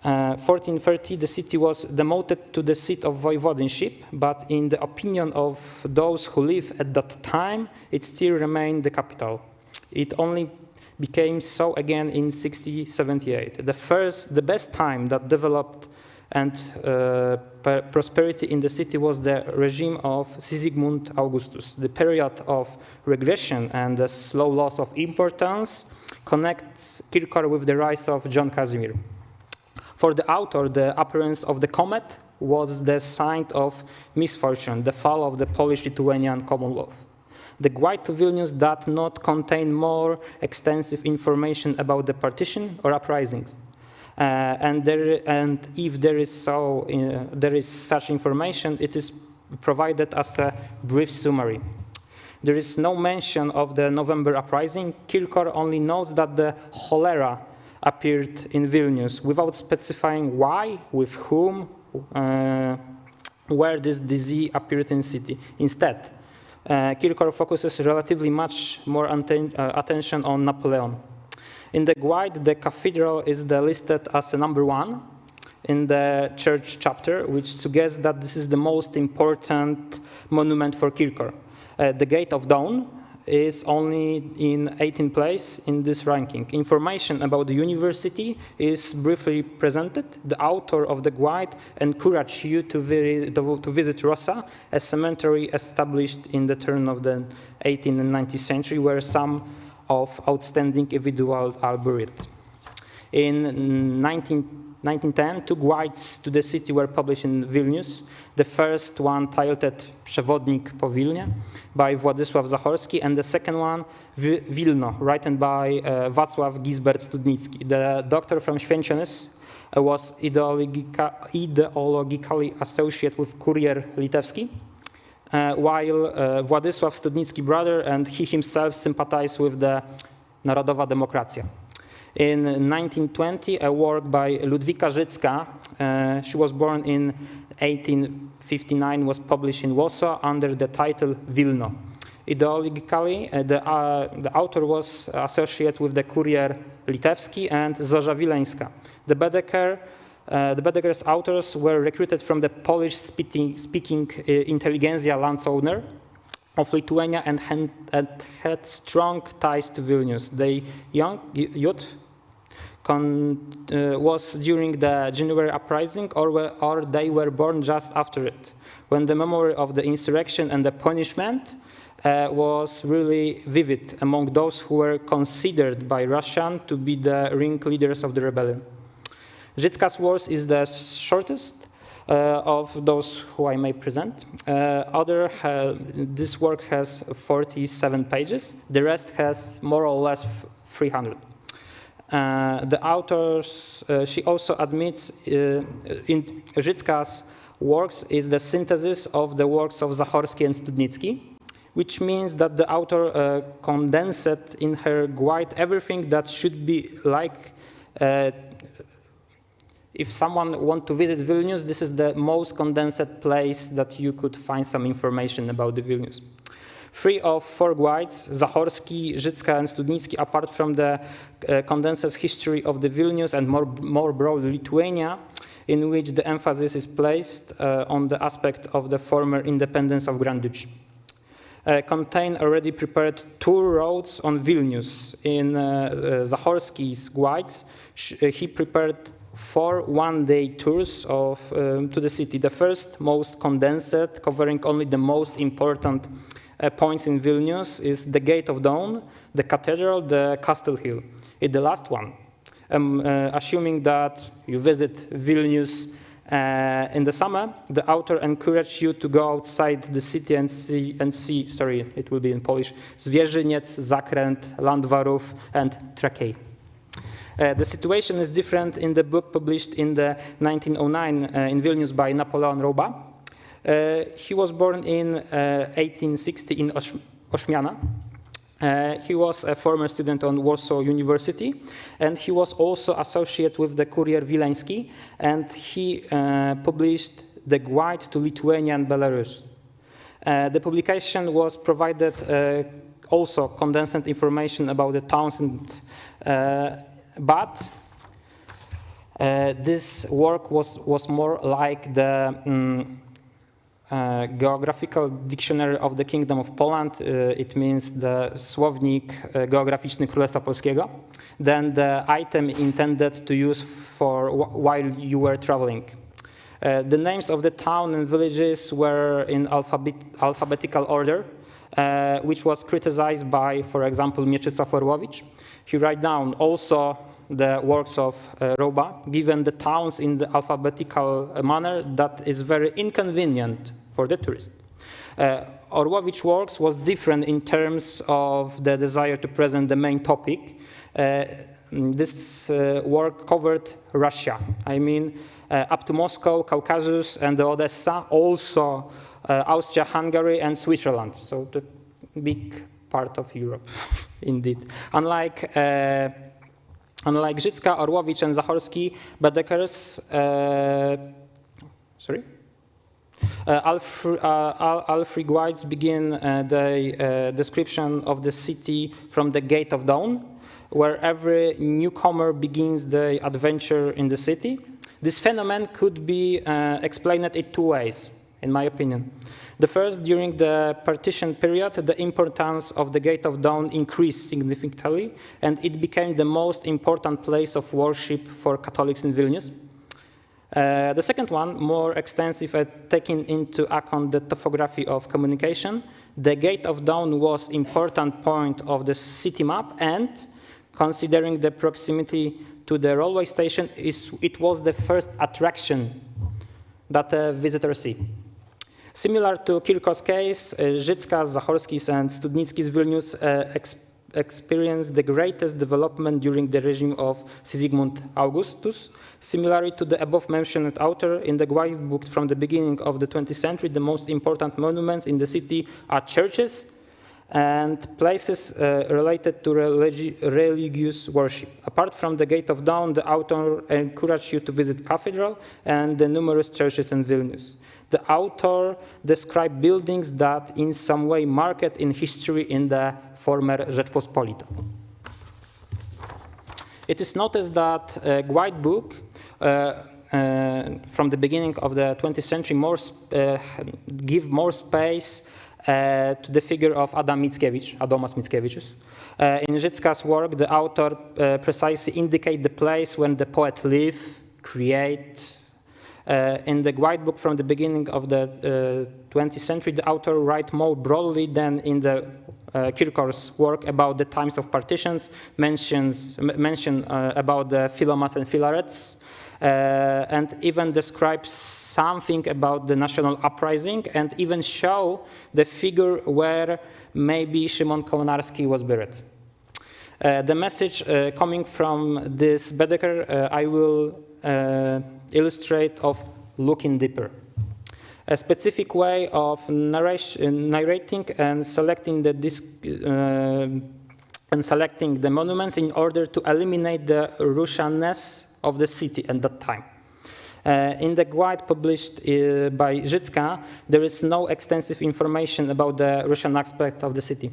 Speaker 10: 1430, the city was demoted to the seat of voivodeship, but in the opinion of those who lived at that time, it still remained the capital. It only became so again in 1678. The best time that developed and prosperity in the city was the regime of Sigismund Augustus. The period of regression and the slow loss of importance connects Kirkor with the rise of John Casimir. For the author, the appearance of the comet was the sign of misfortune, the fall of the Polish-Lithuanian Commonwealth. The guide to Vilnius does not contain more extensive information about the partition or uprisings. And if there is such information, it is provided as a brief summary. There is no mention of the November uprising. Kirkor only notes that the cholera appeared in Vilnius without specifying why, with whom, where this disease appeared in city. Instead, Kirkor focuses relatively much more attention on Napoleon. In the guide, the cathedral is listed as a number 1 in the church chapter, which suggests that this is the most important monument for Kirkor. The Gate of Dawn is only in 18th place in this ranking. Information about the university is briefly presented. The author of the guide encouraged you to visit Rosa, a cemetery established in the turn of the 18th and 19th century, where some of outstanding individuals are buried. In 1910, 2 guides to the city were published in Vilnius. The first one titled Przewodnik po Wilnie by Władysław Zachorski, and the second one Wilno, written by Wacław Gisbert-Studnicki. The doctor from Święcionis was ideologically associated with Kurier Litewski, while Władysław Studnicki brother and he himself sympathized with the Narodowa Demokracja. In 1920, a work by Ludwika Życka, she was born in 1859, was published in Warsaw under the title Wilno. Ideologically, the author was associated with the Kurier Litewski and Zorza Wileńska. The Baedeker's authors were recruited from the Polish-speaking intelligentsia landowner of Lithuania and had strong ties to Vilnius. The youth was during the January uprising, or they were born just after it, when the memory of the insurrection and the punishment was really vivid among those who were considered by Russian to be the ringleaders of the rebellion. Życka's work is the shortest of those who I may present. This work has 47 pages. The rest has more or less 300. The authors, she also admits, in Życka's works is the synthesis of the works of Zachorski and Studnicki, which means that the author condensed in her guide everything that should be like. If someone wants to visit Vilnius, this is the most condensed place that you could find some information about the Vilnius. 3 of 4 guides, Zachorski, Życka, and Studnicki, apart from the condensed history of the Vilnius and more broadly Lithuania, in which the emphasis is placed on the aspect of the former independence of Grand Duchy, contain already prepared 2 roads on Vilnius. In Zachorski's guides, he prepared 4 one-day tours to the city. The first, most condensed, covering only the most important points in Vilnius, is the Gate of Dawn, the Cathedral, the Castle Hill. It's the last one. Assuming that you visit Vilnius in the summer, the author encourages you to go outside the city and see, sorry, it will be in Polish, Zwierzyniec, Zakręt, Landwarów, and Trakai. The situation is different in the book published in the 1909 in Vilnius by Napoleon Roba. He was born in 1860 in Ośmiana. He was a former student on Warsaw University, and he was also associated with the Courier Wileński, and he published the Guide to Lithuania and Belarus. The publication was provided also condensed information about the towns, but this work was more like the geographical dictionary of the Kingdom of Poland. It means the Słownik Geograficzny Królestwa Polskiego, than the item intended to use for while you were traveling. The names of the town and villages were in alphabetical order, which was criticized by, for example, Mieczysław Orłowicz. He wrote down also the works of Roba, given the towns in the alphabetical manner that is very inconvenient for the tourist. Orłowicz's works was different in terms of the desire to present the main topic. This work covered Russia, I mean up to Moscow, Caucasus, and the Odessa, also Austria-Hungary and Switzerland, so the big part of Europe, indeed. Unlike Życka, Orłowicz, and Zachorski, Baedeker's Alfred White's begin the description of the city from the Gate of Dawn, where every newcomer begins the adventure in the city. This phenomenon could be explained in 2 ways, in my opinion. The first, during the partition period, the importance of the Gate of Dawn increased significantly, and it became the most important place of worship for Catholics in Vilnius. The second one, more extensive at taking into account the topography of communication, the Gate of Dawn was an important point of the city map, and considering the proximity to the railway station, it was the first attraction that visitors see. Similar to Kirko's case, Życka's, Zachorski's, and Studnicki's Vilnius experienced the greatest development during the regime of Sigismund Augustus. Similarly to the above-mentioned author, in the guidebook from the beginning of the 20th century, the most important monuments in the city are churches and places related to religious worship. Apart from the Gate of Dawn, the author encouraged you to visit cathedral and the numerous churches in Vilnius. The author described buildings that in some way marked in history in the former Rzeczpospolita. It is noticed that a guidebook from the beginning of the 20th century give more space to the figure of Adomas Mickiewicz. In Życka's work, the author precisely indicates the place when the poet lived, create. In the guidebook from the beginning of the 20th century, the author writes more broadly than in the Kirkor's work about the times of partitions, mention about the Philomats and Philarets, and even describes something about the national uprising, and even show the figure where maybe Szymon Konarski was buried. The message coming from this Baedeker, I will illustrate of looking deeper. A specific way of narrating and selecting the monuments in order to eliminate the Russianness of the city at that time. In the guide published by Życka, there is no extensive information about the Russian aspect of the city.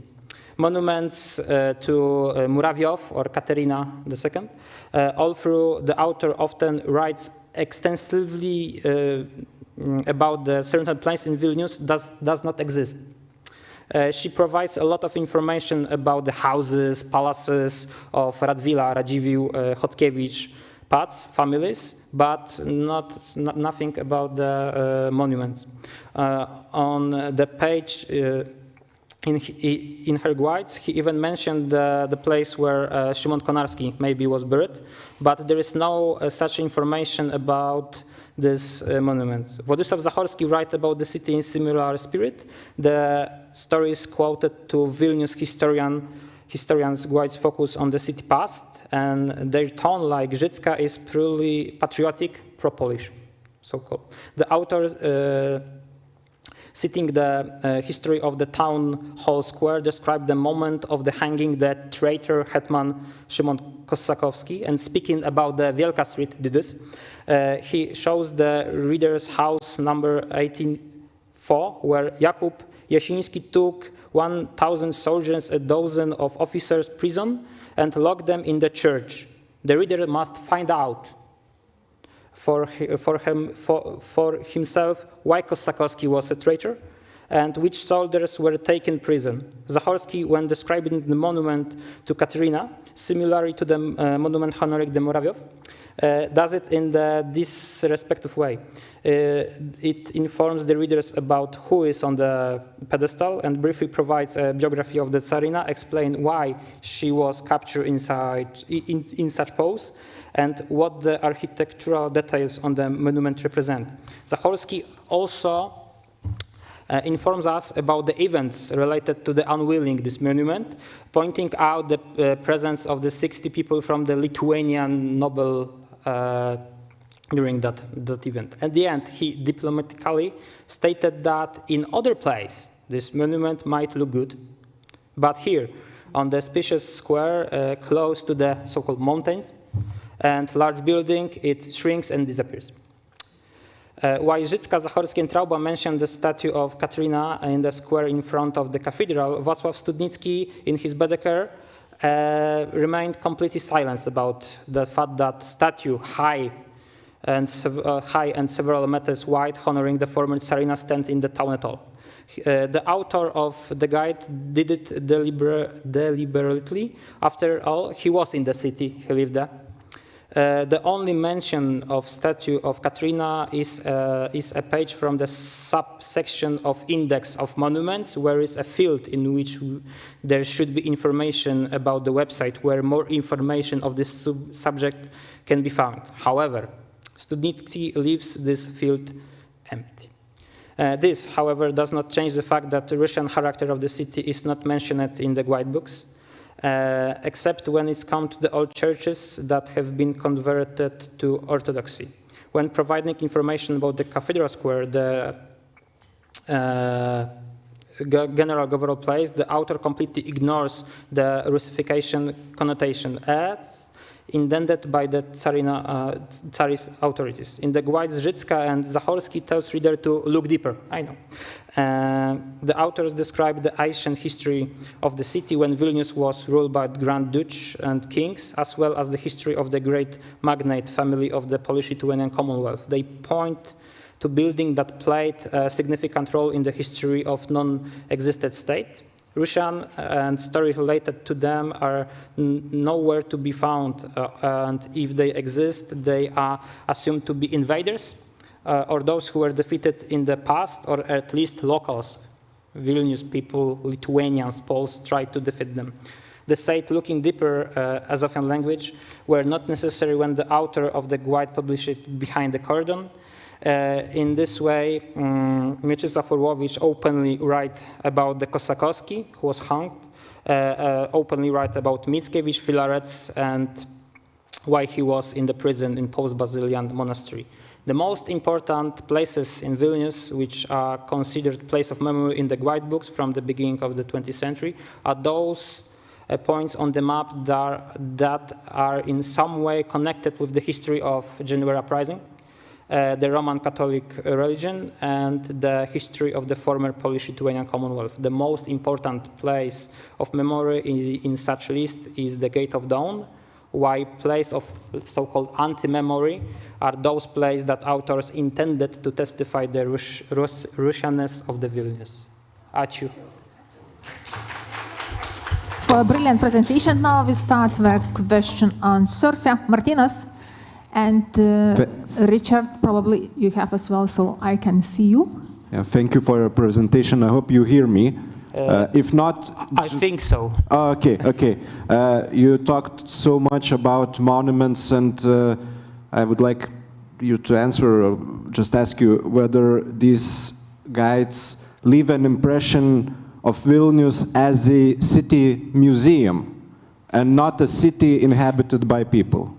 Speaker 10: Monuments to Muravyov or Katerina II, although the author often writes extensively about the certain place in Vilnius, does not exist. She provides a lot of information about the houses, palaces of Radvila, Radziwiłł, Chodkiewicz, paths, families, but nothing about the monuments. On the page in her guides, he even mentioned the place where Szymon Konarski maybe was buried, but there is no such information about this monument. Władysław Zachorski writes about the city in similar spirit. The stories quoted to Vilnius historians' guides focus on the city past, and their tone, like Życka, is purely patriotic, pro-Polish, so-called. The author, citing the history of the town hall square, described the moment of the hanging the traitor hetman Szymon Kossakowski, and speaking about the Wielka Street, did this. He shows the reader's house number 18-4, where Jakub Jasiński took 1,000 soldiers, a dozen of officers prison, and locked them in the church. The reader must find out for himself why Kossakowski was a traitor and which soldiers were taken prison. Zachorski, when describing the monument to Katerina, similarly to the monument Honorik de Murawiow, does it in this respective way. It informs the readers about who is on the pedestal and briefly provides a biography of the Tsarina, explain why she was captured in such pose, and what the architectural details on the monument represent. Zachorski also informs us about the events related to the unveiling this monument, pointing out the presence of the 60 people from the Lithuanian noble during that event. At the end, he diplomatically stated that in other place, this monument might look good, but here, on the spacious square close to the so-called mountains and large building, it shrinks and disappears. While Życka, Zachorski, and Trauba mentioned the statue of Katerina in the square in front of the cathedral, Wacław Studnicki, in his Baedeker, remained completely silent about the fact that statue high and several meters wide, honoring the former Tsarina, stand in the town at all. The author of the guide did it deliberately. After all, he was in the city, he lived there. The only mention of statue of Katerina is a page from the subsection of Index of Monuments, where is a field in which there should be information about the website, where more information of this subject can be found. However, Studnicki leaves this field empty. This, however, does not change the fact that the Russian character of the city is not mentioned in the guidebooks, except when it's come to the old churches that have been converted to Orthodoxy. When providing information about the cathedral square, the general governor place, the author completely ignores the Russification connotation as intended by the Tsarist authorities. In the guides, Życka and Zachorski tells reader to look deeper. I know. The authors describe the ancient history of the city when Vilnius was ruled by Grand Duke and kings, as well as the history of the great magnate family of the Polish-Lithuanian Commonwealth. They point to building that played a significant role in the history of non-existent state. Russian and stories related to them are nowhere to be found, and if they exist, they are assumed to be invaders or those who were defeated in the past, or at least locals. Vilnius people, Lithuanians, Poles tried to defeat them. The site looking deeper as of in language were not necessary when the author of the guide published it behind the cordon. In this way, Mieczysław Orłowicz openly write about the Kossakowski, who was hanged, openly write about Mickiewicz, Filarets, and why he was in the prison in post-Basilian monastery. The most important places in Vilnius, which are considered place of memory in the guidebooks from the beginning of the 20th century, are those points on the map that are in some way connected with the history of January Uprising, the Roman Catholic religion, and the history of the former Polish-Lithuanian Commonwealth. The most important place of memory in such list is the Gate of Dawn, while place of so-called anti-memory are those places that authors intended to testify the Russianness of the Vilnius. Ačiū.
Speaker 1: For a brilliant presentation, now we start the question answers. Yeah, Martinas, And Richard, probably you have as well, so I can see you.
Speaker 11: Yeah, thank you for your presentation. I hope you hear me. If not,
Speaker 10: I think so.
Speaker 11: Okay. You talked so much about monuments, and I would like you to answer, or just ask you whether these guides leave an impression of Vilnius as a city museum and not a city inhabited by people.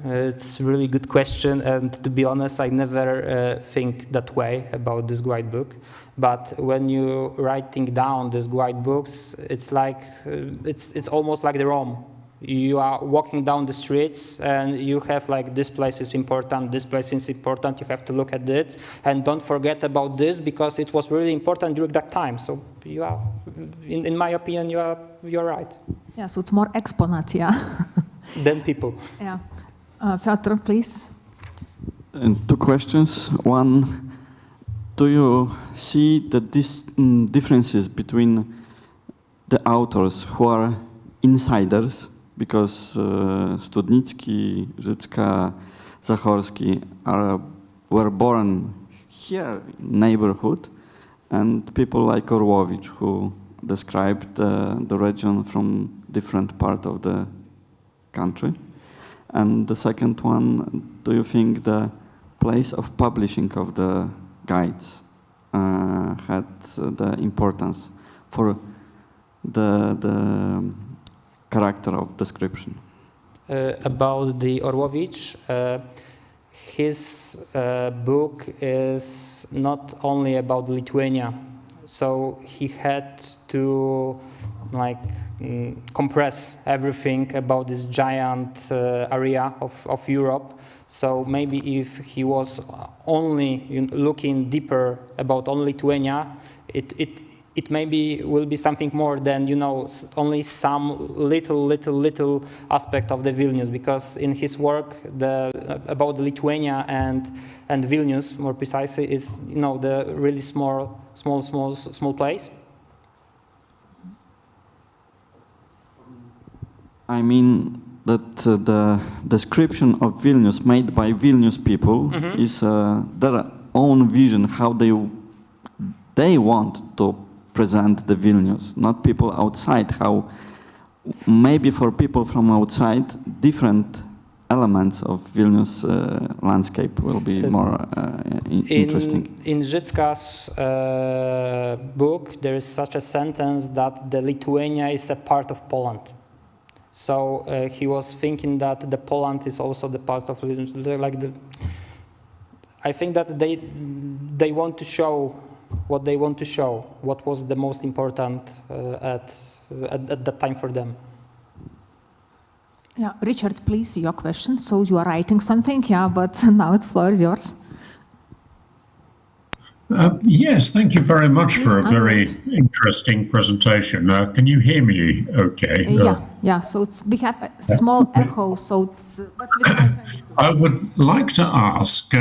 Speaker 10: It's a really good question, and to be honest, I never think that way about this guidebook. But when you're writing down these guidebooks, it's like it's almost like the Rome. You are walking down the streets, and you have like this place is important, this place is important. You have to look at it, and don't forget about this because it was really important during that time. So you are, in my opinion, you're right.
Speaker 1: Yeah, so it's more exponents, yeah.
Speaker 10: Than people.
Speaker 1: Yeah. Piotr, please.
Speaker 5: And two questions. One, do you see the differences between the authors who are insiders, because Studnicki, Rzycka, Zachorski were born here in neighborhood, and people like Orłowicz, who described the region from different part of the country? And the second one, do you think the place of publishing of the guides had the importance for the character of description?
Speaker 10: About the Orłowicz, his book is not only about Lithuania, so he had to compress everything about this giant area of Europe. So maybe if he was only looking deeper about only Lithuania, it maybe will be something more than only some little aspect of the Vilnius, because in his work about Lithuania and Vilnius more precisely is the really small place.
Speaker 5: I mean that the description of Vilnius made by Vilnius people is their own vision, how they want to present the Vilnius, not people outside. How maybe for people from outside, different elements of Vilnius landscape will be more interesting.
Speaker 10: In Rzycka's book, there is such a sentence that the Lithuania is a part of Poland. So he was thinking that the Poland is also the part of I think that they want to show what they want to show, what was the most important at that time for them.
Speaker 1: Yeah, Richard, please, your question. So you are writing something, yeah, but now the floor is yours.
Speaker 2: Yes, thank you very much for a very interesting presentation. Can you hear me okay?
Speaker 1: Yeah, so we have a small echo, so it's...
Speaker 2: I would like to ask,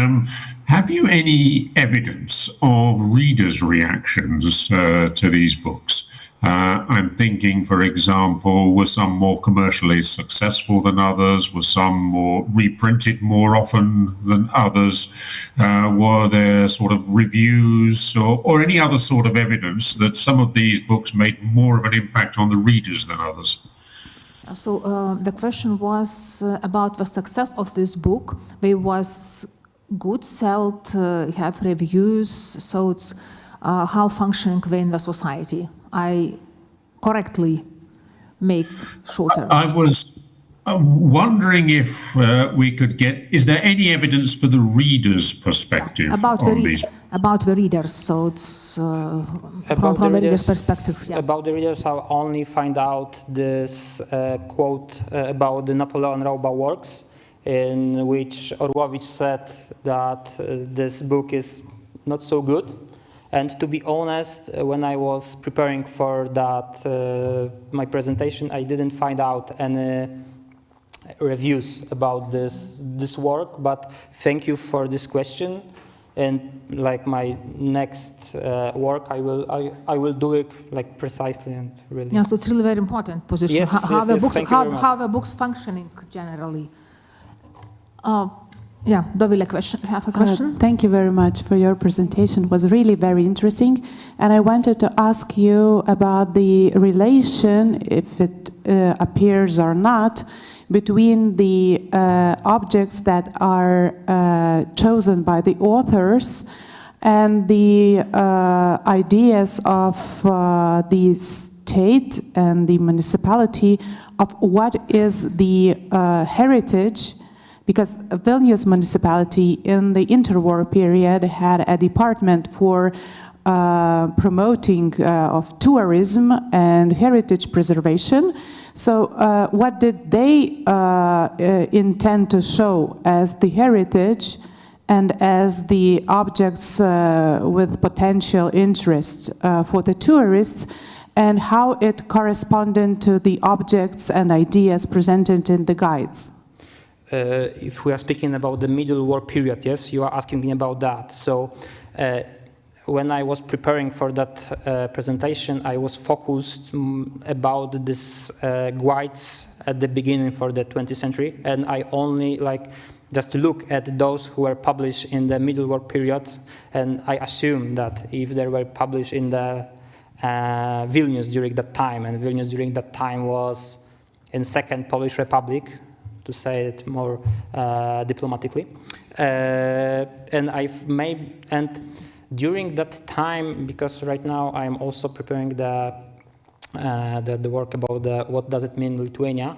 Speaker 2: have you any evidence of readers' reactions to these books? I'm thinking, for example, were some more commercially successful than others? Were some more reprinted more often than others? Were there sort of reviews or any other sort of evidence that some of these books made more of an impact on the readers than others?
Speaker 1: So the question was about the success of this book. It was good sold, have reviews, so it's how functioning in the society. I correctly make shorter.
Speaker 2: I was wondering if we could get, is there any evidence for the reader's perspective on these?
Speaker 1: About the readers, so it's from the reader's perspective. Yeah.
Speaker 10: About the readers, I only find out this quote about the Napoleon Rauba works, in which Orłowicz said that this book is not so good. And to be honest, when I was preparing for that my presentation, I didn't find out any reviews about this work. But thank you for this question. And like my next work, I will do it like precisely and really.
Speaker 1: Yeah, so it's really very important position.
Speaker 10: Yes,
Speaker 1: how
Speaker 10: the
Speaker 1: the book's functioning generally. Yeah, Dovile, have a question?
Speaker 8: Thank you very much for your presentation. It was really very interesting. And I wanted to ask you about the relation, if it appears or not, between the objects that are chosen by the authors and the ideas of the state and the municipality of what is the heritage. Because Vilnius municipality in the interwar period had a department for promoting of tourism and heritage preservation. So what did they intend to show as the heritage and as the objects with potential interest for the tourists, and how it corresponded to the objects and ideas presented in the guides?
Speaker 10: If we are speaking about the Middle War period, yes, you are asking me about that. So when I was preparing for that presentation, I was focused about this guides at the beginning for the 20th century, and I only just look at those who were published in the Middle War period, and I assume that if they were published in the Vilnius during that time, and Vilnius during that time was in Second Polish Republic, to say it more diplomatically, and during that time, because right now I'm also preparing the work about what does it mean Lithuania.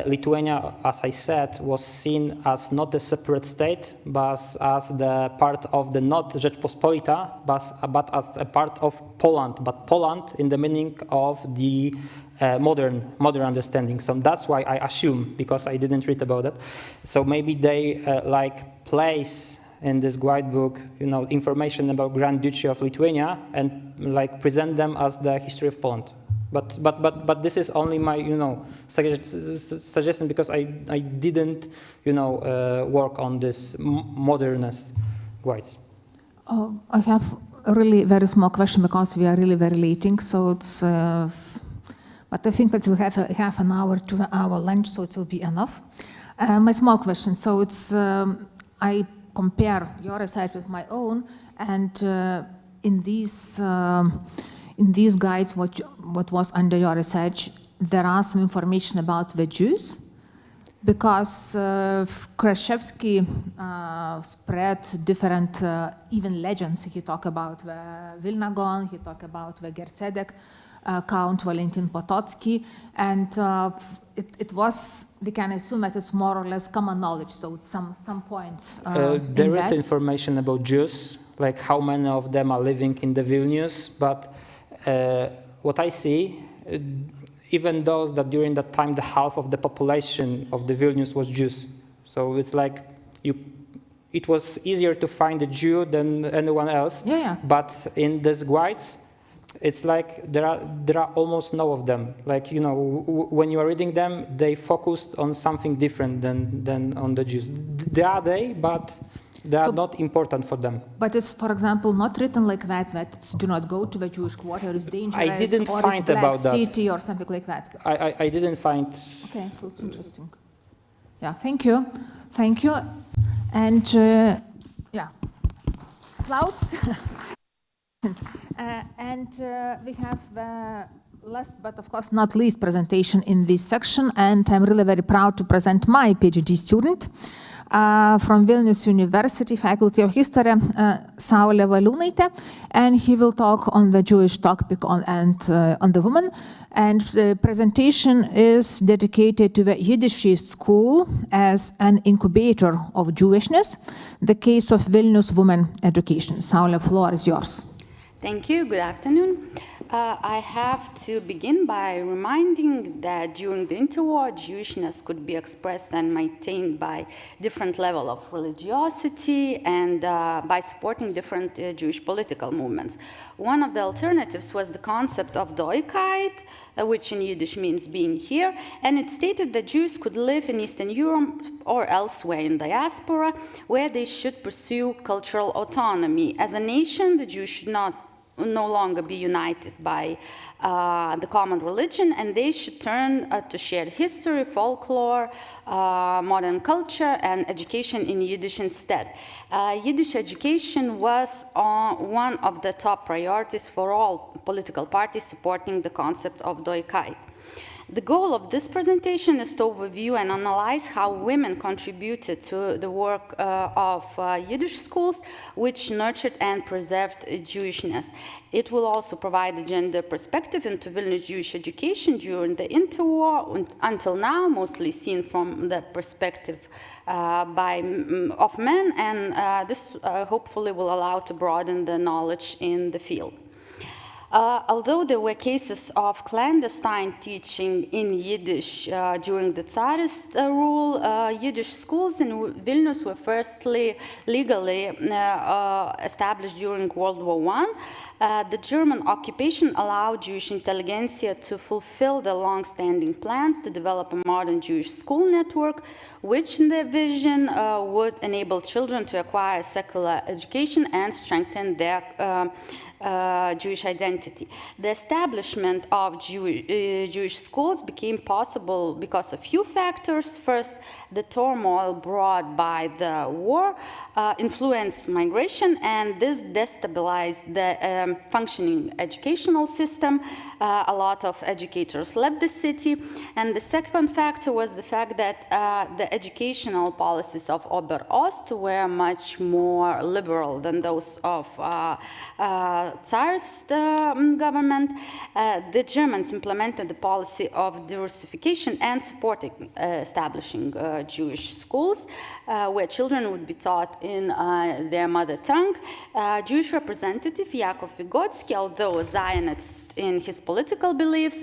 Speaker 10: Lithuania, as I said, was seen as not a separate state, but as the part of the not Rzeczpospolita, but as a part of Poland. But Poland in the meaning of the modern understanding. So that's why I assume, because I didn't read about it. So maybe they place in this guidebook, information about Grand Duchy of Lithuania and present them as the history of Poland. But this is only my suggestion, because I didn't work on this modernist guides.
Speaker 1: I have a really very small question, because we are really very late, so it's. But I think that we'll have half an hour to our lunch, so it will be enough. My small question. So it's I compare your research with my own, and in these guides, what was under your research, there are some information about the Jews, because Kraszewski spread different even legends. He talked about the Vilnagon, he talked about the Gercedek, Count Valentin Potocki, and it was, we can assume that it's more or less common knowledge, so it's some points.
Speaker 10: There is information about Jews, like how many of them are living in the Vilnius, but what I see, even those that during that time the half of the population of the Vilnius was Jews. So it's like it was easier to find a Jew than anyone else.
Speaker 1: Yeah.
Speaker 10: But in these guides, it's like there are almost no of them. Like, when you are reading them, they focused on something different than on the Jews. They are but they are not important for them.
Speaker 1: But it's, for example, not written like that it's do not go to the Jewish quarter, it's dangerous,
Speaker 10: I didn't
Speaker 1: or
Speaker 10: find
Speaker 1: it's Black
Speaker 10: about
Speaker 1: City,
Speaker 10: that.
Speaker 1: or something like that.
Speaker 10: I didn't find.
Speaker 1: Okay, so it's interesting. Yeah, thank you. And applause. And we have the last, but of course not least, presentation in this section, and I'm really very proud to present my PhD student from Vilnius University, Faculty of History, Saulė Valiūnaitė, and he will talk on the Jewish topic and on the woman. And the presentation is dedicated to the Yiddishist school as an incubator of Jewishness, the case of Vilnius women education. Saulė, floor is yours.
Speaker 12: Thank you. Good afternoon. I have to begin by reminding that during the interwar, Jewishness could be expressed and maintained by different level of religiosity and by supporting different Jewish political movements. One of the alternatives was the concept of Doigkeit, which in Yiddish means being here, and it stated that Jews could live in Eastern Europe or elsewhere in diaspora, where they should pursue cultural autonomy. As a nation, the Jews should not no longer be united by the common religion, and they should turn to shared history, folklore, modern culture, and education in Yiddish instead. Yiddish education was one of the top priorities for all political parties supporting the concept of Doikai. The goal of this presentation is to overview and analyze how women contributed to the work of Yiddish schools, which nurtured and preserved Jewishness. It will also provide a gender perspective into Vilnius Jewish education during the interwar, until now, mostly seen from the perspective of men, and this hopefully will allow to broaden the knowledge in the field. Although there were cases of clandestine teaching in Yiddish during the Tsarist rule, Yiddish schools in Vilnius were firstly legally established during World War I. The German occupation allowed Jewish intelligentsia to fulfill their long-standing plans to develop a modern Jewish school network, which in their vision would enable children to acquire secular education and strengthen their Jewish identity. The establishment of Jewish schools became possible because of few factors. First, the turmoil brought by the war influenced migration, and this destabilized the functioning educational system. A lot of educators left the city, and the second factor was the fact that the educational policies of Oberost were much more liberal than those of Tsarist government. The Germans implemented the policy of diversification and supporting establishing Jewish schools where children would be taught in their mother tongue. Jewish representative Yakov Vygotsky, although a Zionist in his political beliefs,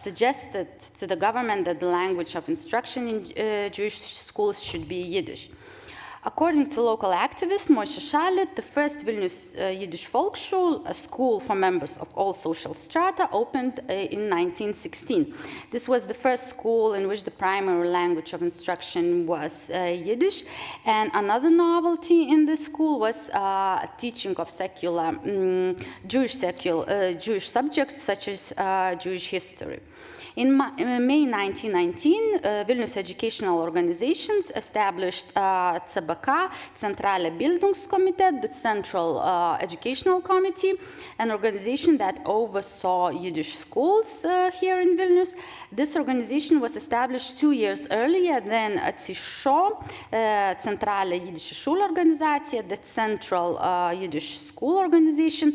Speaker 12: suggested to the government that the language of instruction in Jewish schools should be Yiddish. According to local activist Moshe Shalit, the first Vilnius Yiddish Volksschule, a school for members of all social strata, opened in 1916. This was the first school in which the primary language of instruction was Yiddish, and another novelty in this school was teaching of secular Jewish subjects such as Jewish history. In May 1919, Vilnius educational organizations established CBK, Zentrale Bildungskomitee, the Central Educational Committee, an organization that oversaw Yiddish schools here in Vilnius. This organization was established 2 years earlier than XIII, Zentrale Jiddische Schulorganisatie, the Central Yiddish School Organization.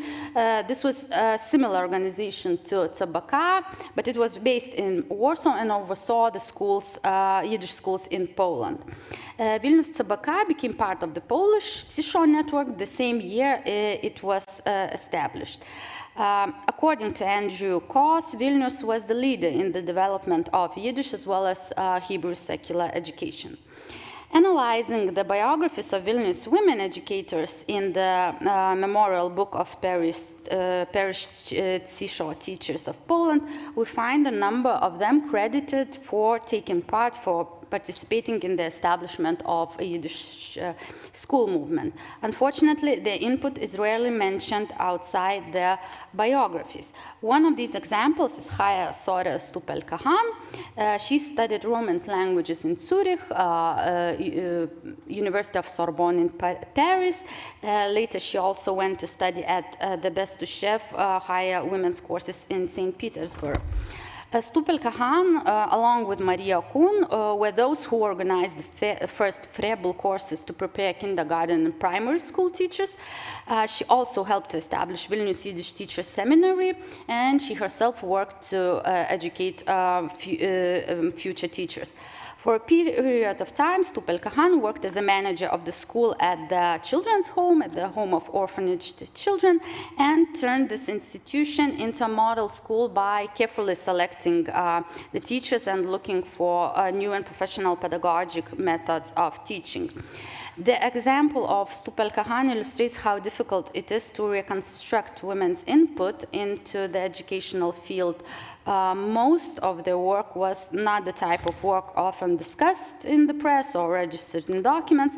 Speaker 12: This was a similar organization to CBK, but it was based in Warsaw and oversaw the schools, Yiddish schools in Poland. Vilnius CBK became part of the Polish XIII network the same year it was established. According to Andrew Koss, Vilnius was the leader in the development of Yiddish as well as Hebrew secular education. Analyzing the biographies of Vilnius women educators in the memorial book of parish XIII teachers of Poland, we find a number of them credited for taking part, for participating in the establishment of a Yiddish school movement. Unfortunately, their input is rarely mentioned outside their biographies. One of these examples is Chaya Sora Stupel-Kahan. She studied Romance languages in Zurich, University of Sorbonne in Paris. Later, she also went to study at the Bestuzhev higher women's courses in St. Petersburg. Stupel-Kahan, along with Maria Kuhn, were those who organized the first Frebel courses to prepare kindergarten and primary school teachers. She also helped to establish Vilnius Yiddish Teacher Seminary, and she herself worked to educate future teachers. For a period of time, Stupel-Kahan worked as a manager of the school at the children's home, at the home of orphanaged children, and turned this institution into a model school by carefully selecting selecting the teachers and looking for new and professional pedagogic methods of teaching. The example of Stupelka Han illustrates how difficult it is to reconstruct women's input into the educational field. Most of their work was not the type of work often discussed in the press or registered in documents.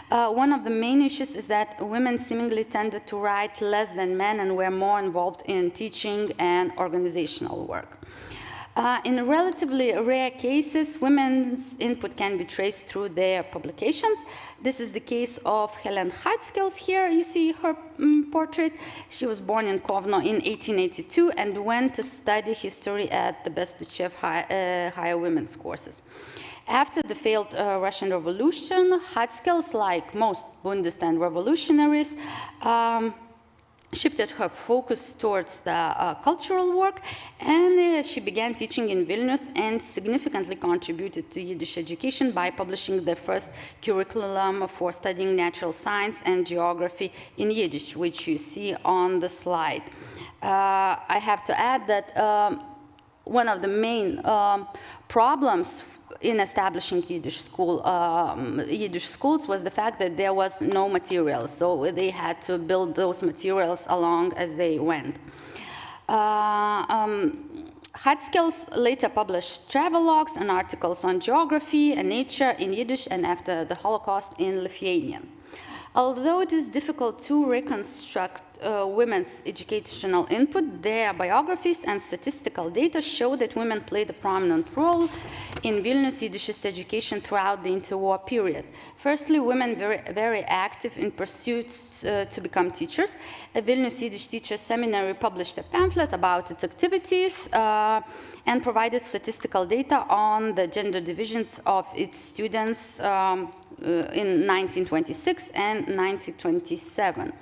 Speaker 12: One of the main issues is that women seemingly tended to write less than men and were more involved in teaching and organizational work. In relatively rare cases, women's input can be traced through their publications. This is the case of Helen Hatskels. Here you see her portrait. She was born in Kovno in 1882 and went to study history at the Bestuchev higher women's courses. After the failed Russian Revolution, Hatskels, like most Bundestan revolutionaries, shifted her focus towards the cultural work, and she began teaching in Vilnius and significantly contributed to Yiddish education by publishing the first curriculum for studying natural science and geography in Yiddish, which you see on the slide. I have to add that one of the main problems in establishing Yiddish schools was the fact that there was no material, so they had to build those materials along as they went. Hatskels later published travelogues and articles on geography and nature in Yiddish and after the Holocaust in Lithuanian. Although it is difficult to reconstruct women's educational input, their biographies and statistical data show that women played a prominent role in Vilnius Yiddishist education throughout the interwar period. Firstly, women were very active in pursuits to become teachers. The Vilnius Yiddish Teachers Seminary published a pamphlet about its activities and provided statistical data on the gender divisions of its students in 1926 and 1927.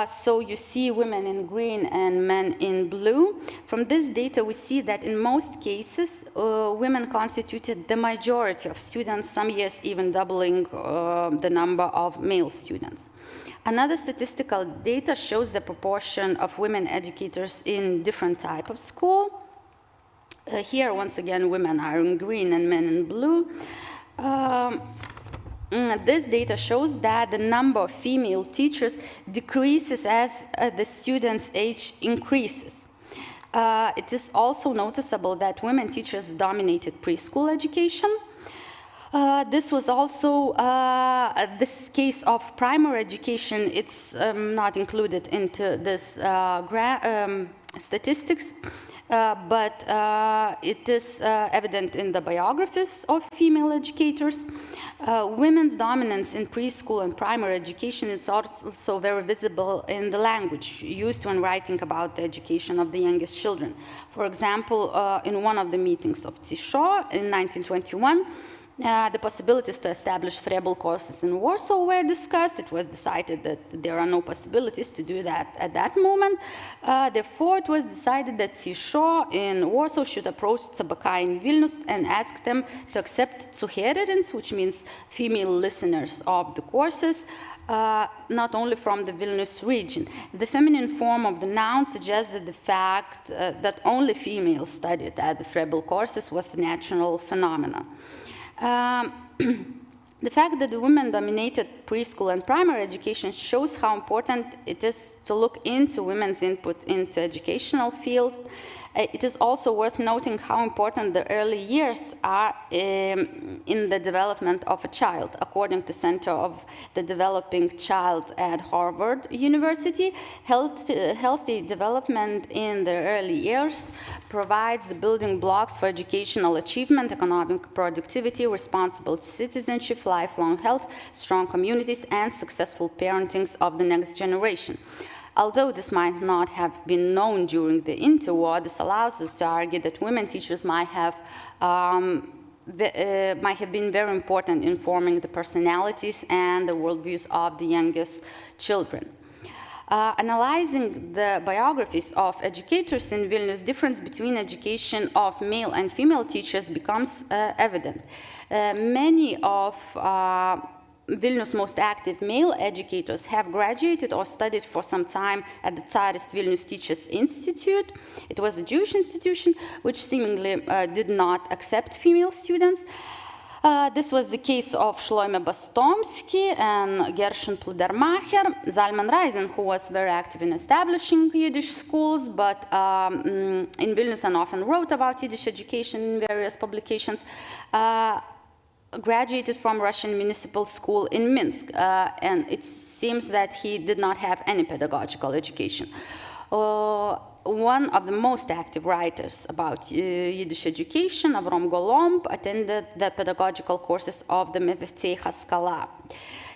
Speaker 12: So you see women in green and men in blue. From this data, we see that in most cases, women constituted the majority of students, some years even doubling the number of male students. Another statistical data shows the proportion of women educators in different type of school. Here, once again, women are in green and men in blue. This data shows that the number of female teachers decreases as the students' age increases. It is also noticeable that women teachers dominated preschool education. This was also this case of primary education. It's not included into this statistics. But it is evident in the biographies of female educators. Women's dominance in preschool and primary education is also very visible in the language used when writing about the education of the youngest children. For example, in one of the meetings of XIII in 1921, the possibilities to establish Frebel courses in Warsaw were discussed. It was decided that there are no possibilities to do that at that moment. Therefore, it was decided that XIII in Warsaw should approach Tzabaka in Vilnius and ask them to accept Zuhörerinnen, which means female listeners of the courses, not only from the Vilnius region. The feminine form of the noun suggests that the fact that only females studied at the Frebel courses was a natural phenomenon. The fact that the women dominated preschool and primary education shows how important it is to look into women's input into educational fields. It is also worth noting how important the early years are in the development of a child. According to Center of the Developing Child at Harvard University, healthy development in the early years provides the building blocks for educational achievement, economic productivity, responsible citizenship, lifelong health, strong communities, and successful parenting of the next generation. Although this might not have been known during the interwar, this allows us to argue that women teachers might have been very important in forming the personalities and the worldviews of the youngest children. Analyzing the biographies of educators in Vilnius, difference between education of male and female teachers becomes evident. Many of Vilnius' most active male educators have graduated or studied for some time at the Tsarist Vilnius Teachers Institute. It was a Jewish institution which seemingly did not accept female students. This was the case of Shloime Bastomsky and Gershon Pludermacher, Zalman Reisen, who was very active in establishing Yiddish schools, but in Vilnius and often wrote about Yiddish education in various publications, graduated from Russian Municipal School in Minsk, and it seems that he did not have any pedagogical education. One of the most active writers about Yiddish education, Avrom Golomb, attended the pedagogical courses of the Mevetsei Haskalah.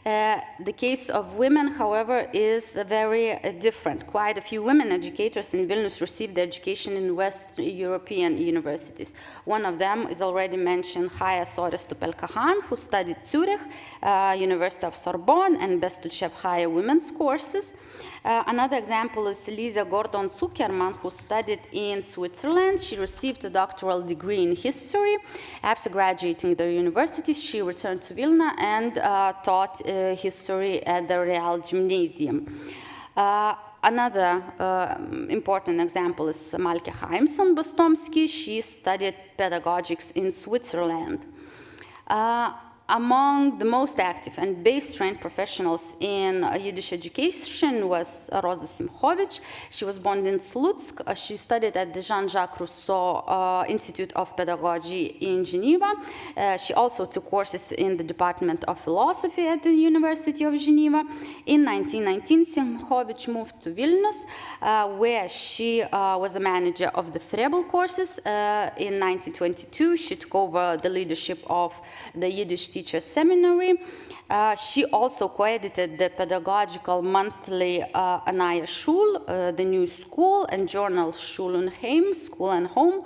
Speaker 12: The case of women, however, is very different. Quite a few women educators in Vilnius received their education in West European universities. One of them is already mentioned, Chaya Sores Tupel-Kahan, who studied Zurich, University of Sorbonne, and Bestuchev Chaya women's courses. Another example is Lisa Gordon Zuckerman, who studied in Switzerland. She received a doctoral degree in history. After graduating the university, she returned to Vilna and taught history at the Real Gymnasium. Another important example is Malke Haimson Bastomsky. She studied pedagogics in Switzerland. Among the most active and base-trained professionals in Yiddish education was Rosa Simchovich. She was born in Slutsk. She studied at the Jean-Jacques Rousseau Institute of Pedagogy in Geneva. She also took courses in the Department of Philosophy at the University of Geneva. In 1919, Simchovich moved to Vilnius, where she was a manager of the Frebel courses. In 1922, she took over the leadership of the Yiddish Teachers Seminary. She also co-edited the pedagogical monthly Anaya Schul, the new school, and journal Schul und Heim, School and Home.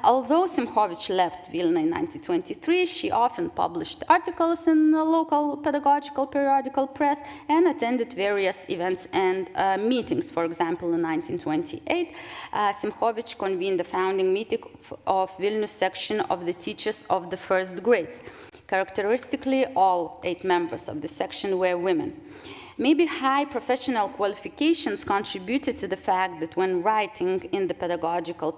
Speaker 12: Although Simchovich left Vilna in 1923, she often published articles in the local pedagogical periodical press and attended various events and meetings. For example, in 1928, Simchovich convened the founding meeting of Vilnius section of the teachers of the first grades. Characteristically, all 8 members of the section were women. Maybe high professional qualifications contributed to the fact that when writing in the pedagogical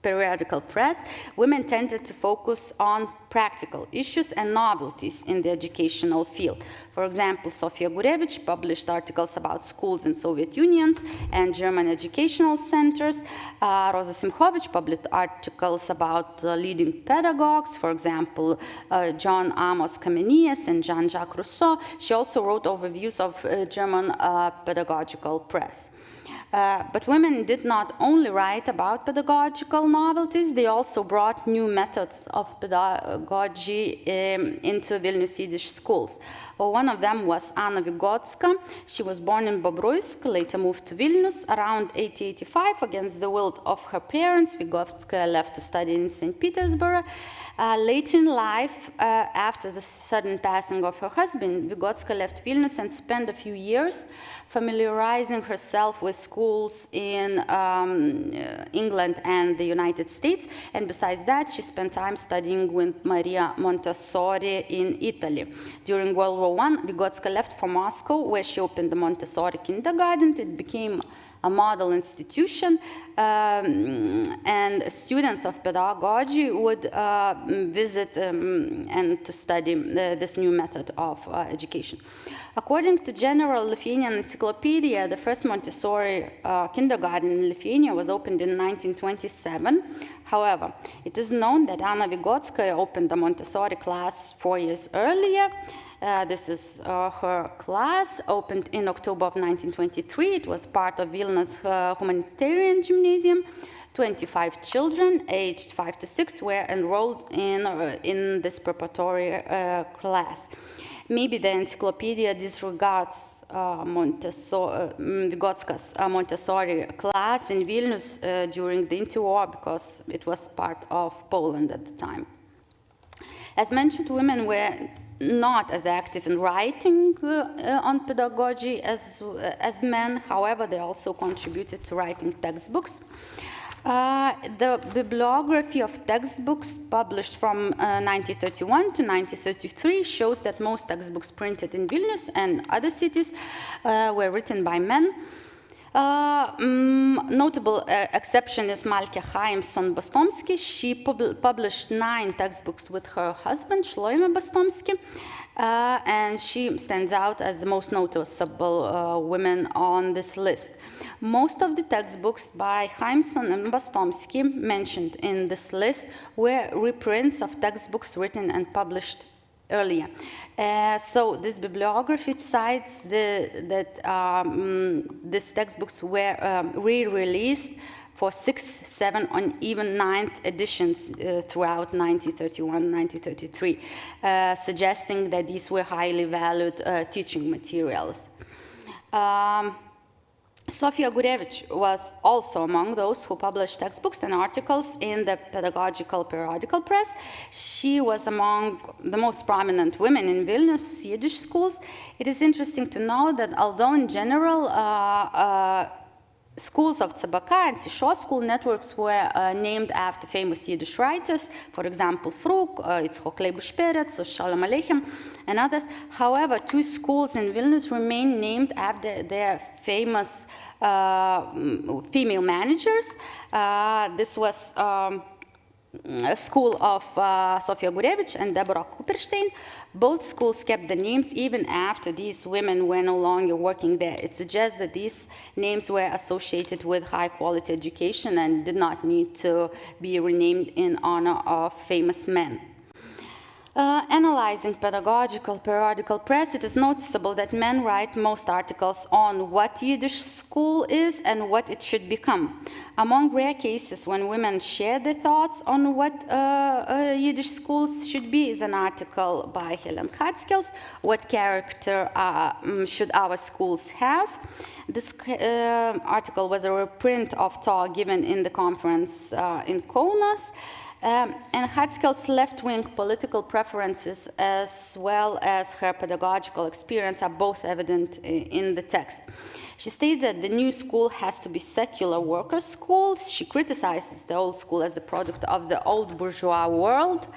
Speaker 12: periodical press, women tended to focus on practical issues and novelties in the educational field. For example, Sofia Gurevich published articles about schools in Soviet unions and German educational centers. Rosa Simchovich published articles about leading pedagogues, for example, John Amos Kamenius and Jean-Jacques Rousseau. She also wrote overviews of German pedagogical press. But women did not only write about pedagogical novelties, they also brought new methods of pedagogy into Vilnius Yiddish schools. One of them was Anna Vygotska. She was born in Bobruisk, later moved to Vilnius around 1885 against the will of her parents. Vygotska left to study in St. Petersburg. Later in life, after the sudden passing of her husband, Vygotska left Vilnius and spent a few years familiarizing herself with schools in England and the United States. And besides that, she spent time studying with Maria Montessori in Italy. During World War I, Vygotska left for Moscow, where she opened the Montessori kindergarten. It became a model institution, and students of pedagogy would visit and to study this new method of education. According to General Lithuanian Encyclopedia, the first Montessori kindergarten in Lithuania was opened in 1927. However, it is known that Anna Vygotskaya opened a Montessori class 4 years earlier. This is her class, opened in October of 1923. It was part of Vilna's humanitarian gymnasium. 25 children aged 5 to 6 were enrolled in this preparatory class. Maybe the encyclopedia disregards Vygotska's Montessori class in Vilnius during the interwar because it was part of Poland at the time. As mentioned, women were not as active in writing on pedagogy as men. However, they also contributed to writing textbooks. The bibliography of textbooks published from 1931 to 1933 shows that most textbooks printed in Vilnius and other cities were written by men. Notable exception is Malke Chaimson Bastomski. She published 9 textbooks with her husband, Shloime Bastomski, and she stands out as the most noticeable woman on this list. Most of the textbooks by Chaimson and Bastomski mentioned in this list were reprints of textbooks written and published earlier. So this bibliography cites that these textbooks were re-released for 6th, 7th, and even 9th editions throughout 1931-1933, suggesting that these were highly valued teaching materials. Sofia Gurevich was also among those who published textbooks and articles in the pedagogical periodical press. She was among the most prominent women in Vilnius Yiddish schools. It is interesting to know that although in general schools of CBK and CISHO school networks were named after famous Yiddish writers, for example, Fruk, Yitzchok Leibush Peretz, or Shalom Aleichem, and others. However, 2 schools in Vilnius remain named after their famous female managers. This was a school of Sofia Gurevich and Deborah Kuperstein. Both schools kept the names even after these women were no longer working there. It suggests that these names were associated with high-quality education and did not need to be renamed in honor of famous men. Analyzing pedagogical periodical press, it is noticeable that men write most articles on what Yiddish school is and what it should become. Among rare cases when women share their thoughts on what Yiddish schools should be is an article by Helen Hatskels, What Character Should Our Schools Have? This article was a reprint of talk given in the conference in Kaunas. And Hatskell's left-wing political preferences as well as her pedagogical experience are both evident in the text. She states that the new school has to be secular workers' schools. She criticizes the old school as the product of the old bourgeois world.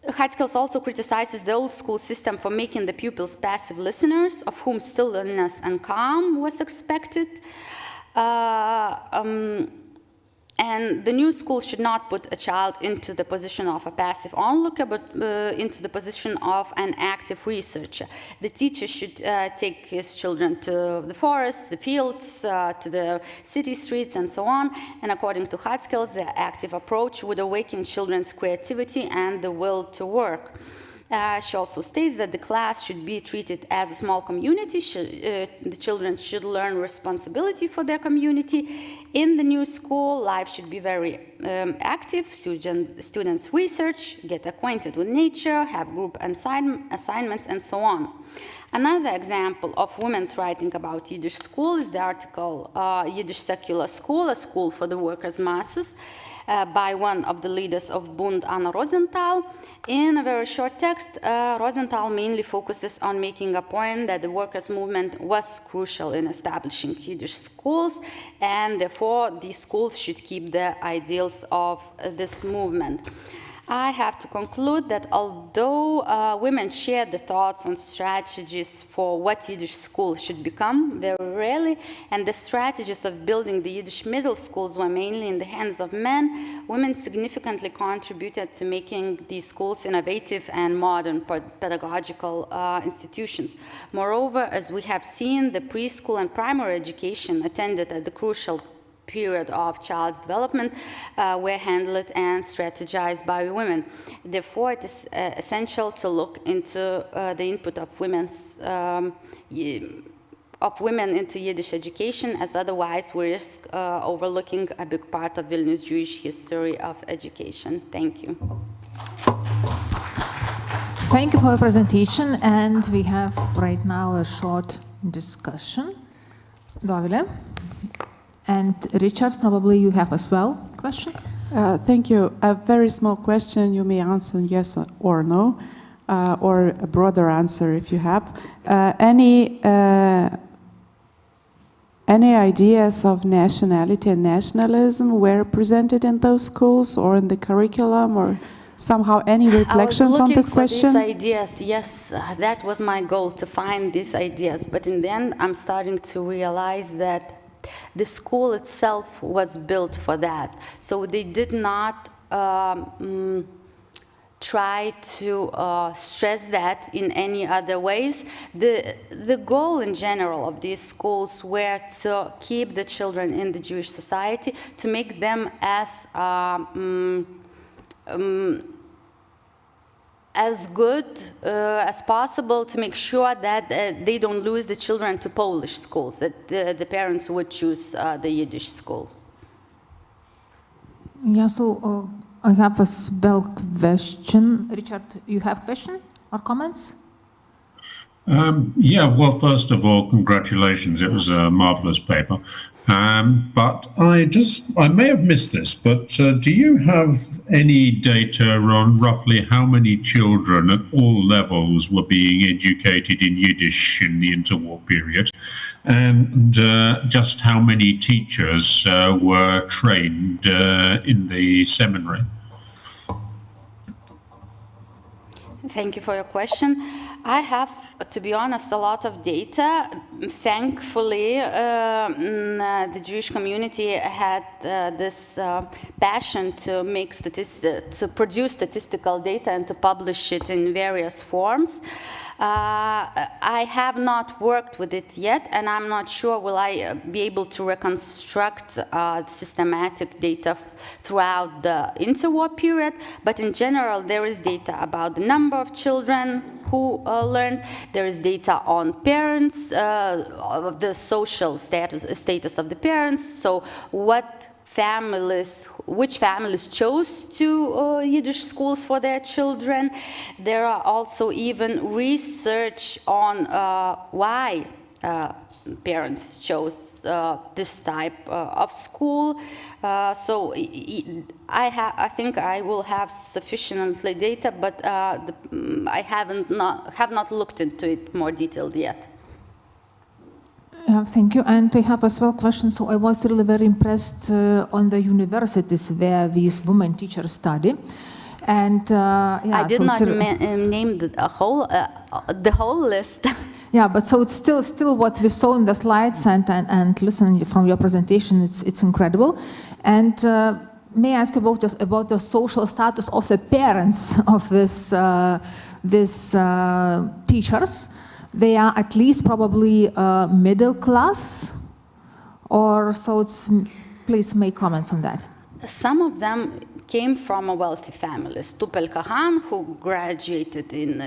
Speaker 12: Hatskels also criticizes the old school system for making the pupils passive listeners, of whom stillness and calm was expected. And the new school should not put a child into the position of a passive onlooker, but into the position of an active researcher. The teacher should take his children to the forest, the fields, to the city streets, and so on. And according to Hatskels, the active approach would awaken children's creativity and the will to work. She also states that the class should be treated as a small community. The children should learn responsibility for their community. In the new school, life should be very active. Students research, get acquainted with nature, have group assignments, and so on. Another example of women's writing about Yiddish school is the article Yiddish Secular School, a school for the workers' masses, by one of the leaders of Bund, Anna Rosenthal. In a very short text, Rosenthal mainly focuses on making a point that the workers' movement was crucial in establishing Yiddish schools, and therefore these schools should keep the ideals of this movement. I have to conclude that although women share the thoughts and strategies for what Yiddish schools should become very rarely, and the strategies of building the Yiddish middle schools were mainly in the hands of men, women significantly contributed to making these schools innovative and modern pedagogical institutions. Moreover, as we have seen, the preschool and primary education attended at the crucial period of child's development were handled and strategized by women. Therefore, it is essential to look into the input of women into Yiddish education, as otherwise we risk overlooking a big part of Vilnius Jewish history of education. Thank you.
Speaker 1: Thank you for your presentation, and we have right now a short discussion. Dovile? And Richard, probably you have as well a question?
Speaker 8: Thank you. A very small question. You may answer yes or no, or a broader answer if you have. Any any ideas of nationality and nationalism were presented in those schools or in the curriculum, or somehow any reflections on this question?
Speaker 12: I was looking for these ideas, yes, that was my goal, to find these ideas. But in the end, I'm starting to realize that the school itself was built for that. So they did not try to stress that in any other ways. The goal in general of these schools were to keep the children in the Jewish society, to make them as good as possible, to make sure that they don't lose the children to Polish schools, that the parents would choose the Yiddish schools.
Speaker 1: Yeah, so I have a spell question. Richard, you have question or comments?
Speaker 2: Yeah, well, first of all, congratulations. It was a marvelous paper. But I may have missed this, but do you have any data on roughly how many children at all levels were being educated in Yiddish in the interwar period? And just how many teachers were trained in the seminary?
Speaker 12: Thank you for your question. I have, to be honest, a lot of data. Thankfully, the Jewish community had this passion to make to produce statistical data and to publish it in various forms. I have not worked with it yet, and I'm not sure will I be able to reconstruct systematic data throughout the interwar period, but in general there is data about the number of children who learned. There is data on parents, of the social status of the parents, so which families chose to Yiddish schools for their children. There are also even research on why parents chose this type of school. So I think I will have sufficiently data, but I have not looked into it more detailed yet.
Speaker 1: Yeah, thank you. And I have as well question. So I was really very impressed on the universities where these women teachers study. And yeah,
Speaker 12: I did not name the whole list.
Speaker 1: Yeah, but so it's still what we saw in the slides, and listening from your presentation, it's incredible. And may I ask about the social status of the parents of these teachers? They are at least probably middle class, or so. Please make comments on that.
Speaker 12: Some of them came from a wealthy family. Tupel Kahan, who graduated in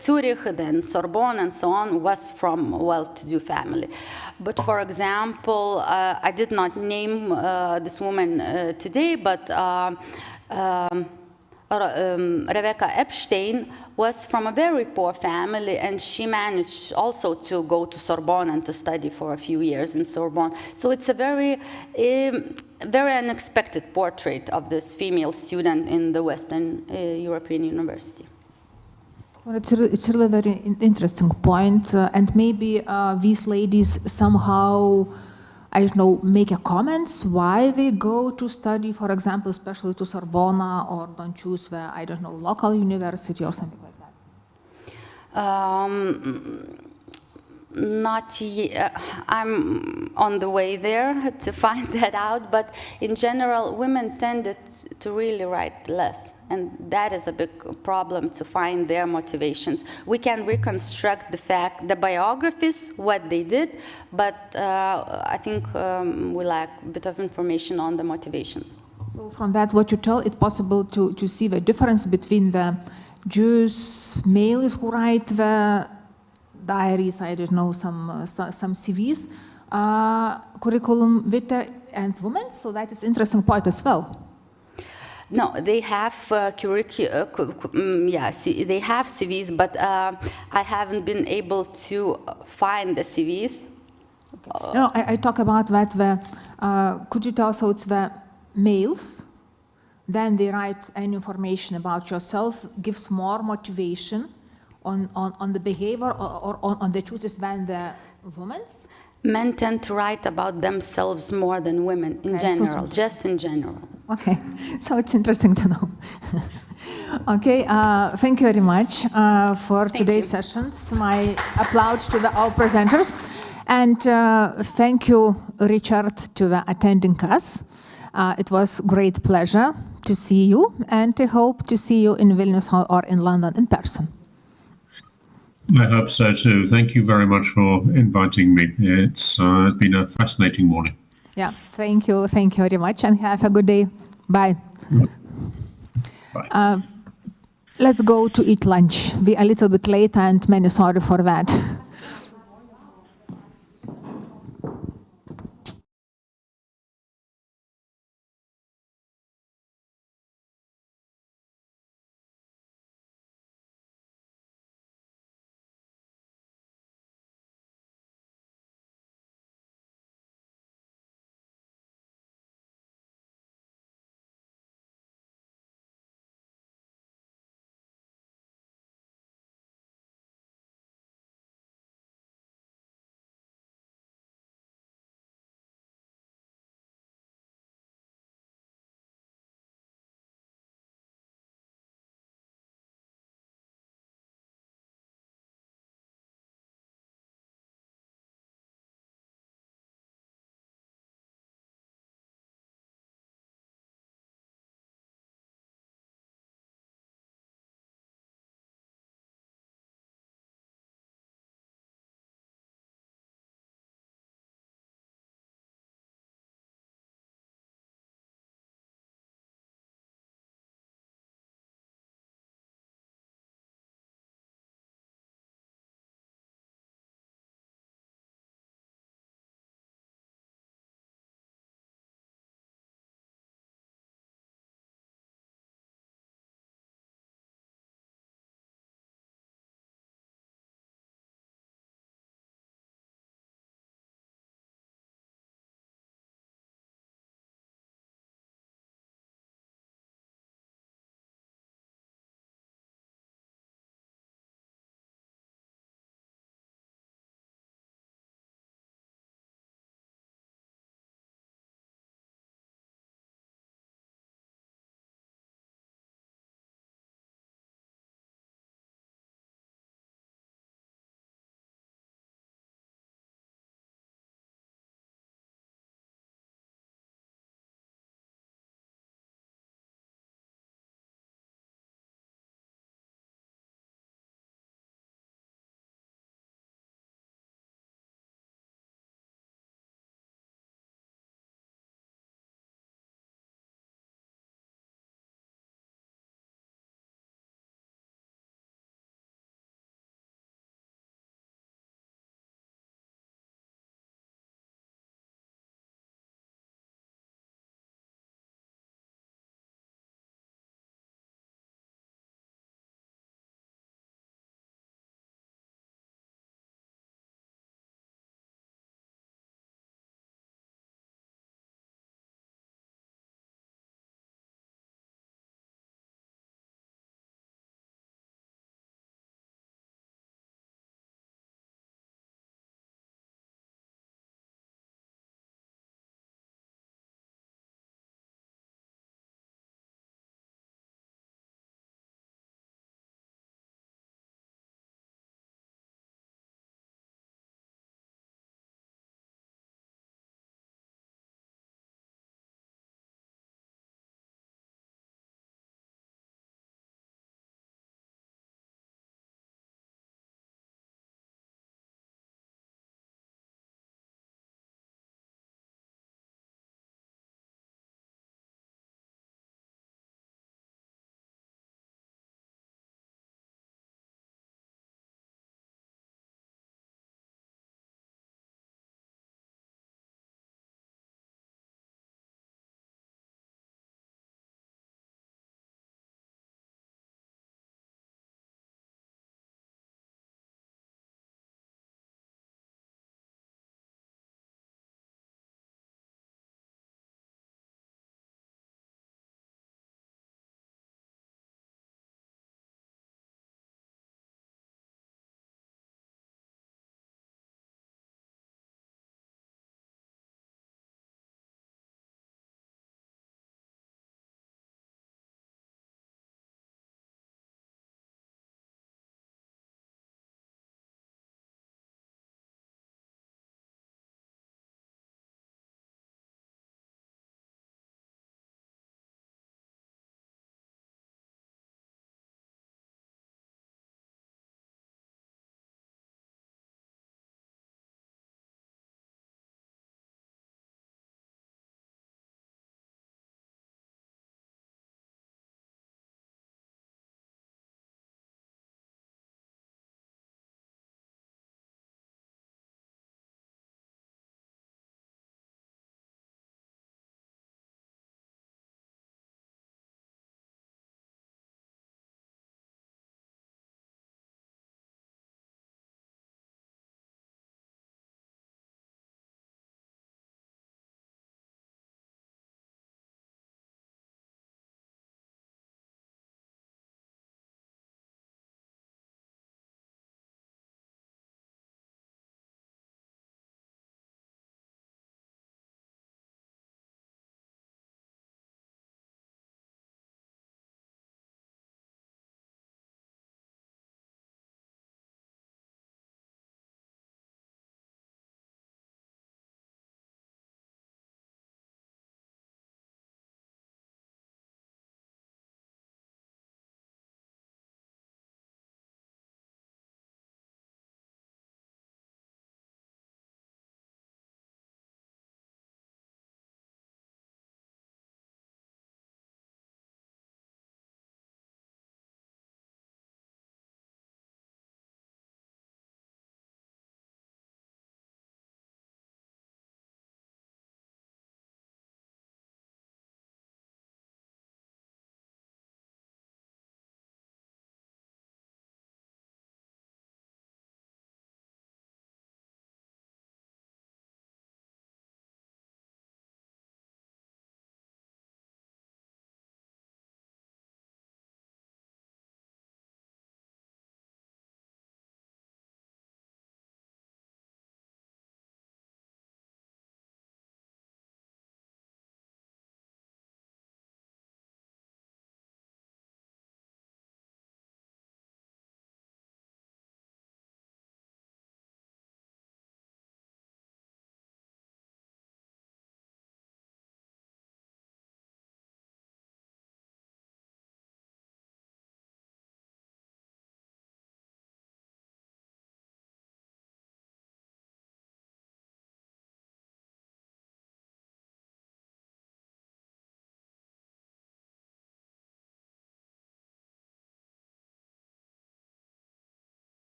Speaker 12: Zurich, then Sorbonne, and so on, was from a well-to-do family. But for example, I did not name this woman today, but Rebecca Epstein was from a very poor family, and she managed also to go to Sorbonne and to study for a few years in Sorbonne. So it's a very unexpected portrait of this female student in the Western European university.
Speaker 1: So it's really a very interesting point, and maybe these ladies somehow, I don't know, make a comments why they go to study, for example, especially to Sorbonne, or don't choose the, I don't know, local university or something like that?
Speaker 12: Not yet. I'm on the way there to find that out, but in general, women tended to really write less. And that is a big problem, to find their motivations. We can reconstruct the biographies, what they did, but I think we lack a bit of information on the motivations.
Speaker 1: So from that, what you tell, it's possible to see the difference between the Jews males who write the diaries, I don't know, some CVs, curriculum vitae, and women. So that is interesting point as well.
Speaker 12: No, they have they have CVs, but I haven't been able to find the CVs.
Speaker 1: Okay. No, I talk about that. Could you tell? So it's the males. Then they write any information about yourself, gives more motivation on the behavior or on the choices than the women's.
Speaker 12: Men tend to write about themselves more than women in general, just in general.
Speaker 1: Okay, so it's interesting to know. Okay, thank you very much for today's sessions. My applause to all presenters. And thank you, Richard, to attending us. It was great pleasure to see you, and I hope to see you in Vilnius or in London in person.
Speaker 2: I hope so too. Thank you very much for inviting me. It's been a fascinating morning.
Speaker 1: Yeah, thank you very much, and have a good day. Bye.
Speaker 2: Bye.
Speaker 1: Let's go to eat lunch. We're a little bit late, and many sorry for that.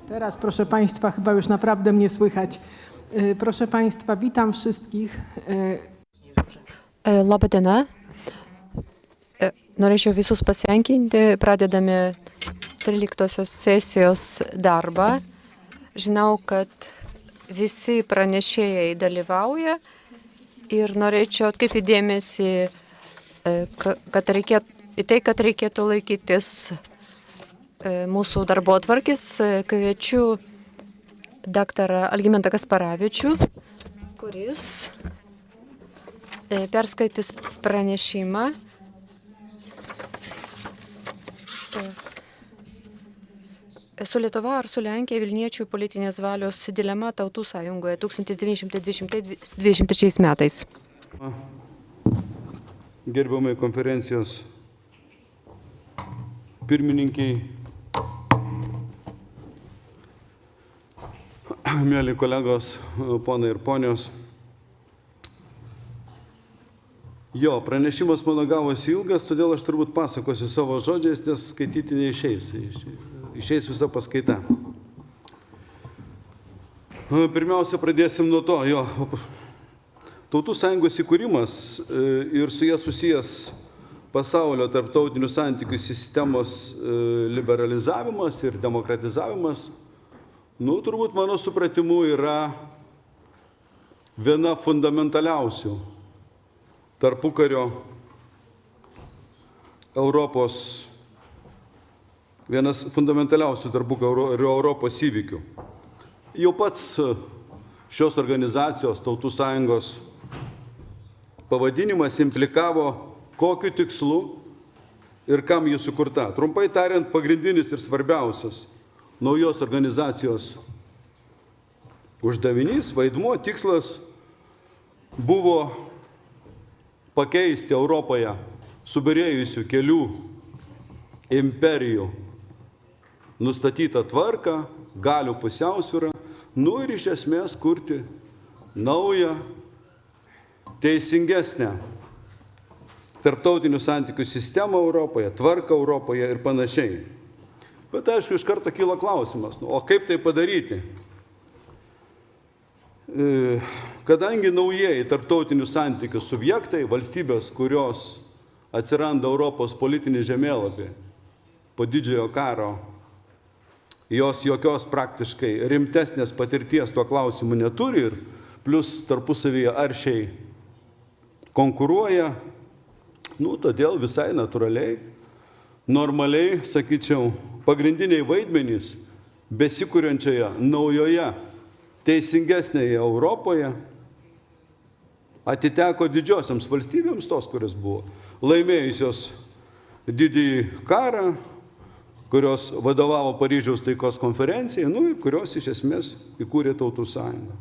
Speaker 13: Teraz, proszę Państwa, chyba już naprawdę mnie słychać. Proszę Państwa, witam wszystkich.
Speaker 14: Labą dieną. Norėčiau visus pasveikinti, pradedame 13 sesijos darbą. Žinau, kad visi pranešėjai dalyvauja ir norėčiau atkreipti dėmesį kad reikėtų laikytis mūsų darbotvarkės. Kviečiu daktarą Algimantą Kasparavičių, kuris perskaitys pranešimą su Lietuva ar su Lenkija Vilniečių politinės valios dilema Tautų sąjungoje 1923 metais.
Speaker 15: Gerbiamai konferencijos pirmininkiai, mėly kolegos, ponai ir ponios. Jo, pranešimas mano gavosi ilgas, todėl aš turbūt pasakosiu savo žodžiais, nes skaityti neišeis. Išeis visa paskaita. Pirmiausia, pradėsim nuo to. Jo, Tautų sąjungos įkūrimas ir su jie susijęs pasaulio tarptautinių santykių sistemos liberalizavimas ir demokratizavimas, turbūt mano supratimu yra viena fundamentaliausių tarpukario Europos, vienas fundamentaliausių tarpukario Europos įvykių. Jau pats šios organizacijos, Tautų sąjungos, pavadinimas implikavo, kokiu tikslu ir kam ji sukurta. Trumpai tariant, pagrindinis ir svarbiausias naujos organizacijos uždavinys, vaidmuo, tikslas buvo pakeisti Europoje subyrėjusių kelių imperijų nustatytą tvarką, galių pusiausvyrą, ir iš esmės kurti naują, teisingesnę tarptautinių santykių sistemą Europoje, tvarką Europoje ir panašiai. Bet aišku, iš karto kyla klausimas, o kaip tai padaryti? Kadangi naujieji tarptautinių santykių subjektai, valstybės, kurios atsiranda Europos politinį žemėlapį po didžiojo karo, jos jokios praktiškai rimtesnės patirties tuo klausimu neturi ir plus tarpusavyje aršiai konkuruoja, todėl visai natūraliai, normaliai, sakyčiau, pagrindiniai vaidmenys besikuriančioje naujoje teisingesnėje Europoje atiteko didžiosiams valstybėms, tos, kurios buvo laimėjusios didįjį karą, kurios vadovavo Paryžiaus taikos konferencijai, ir kurios iš esmės įkūrė Tautų sąjungą.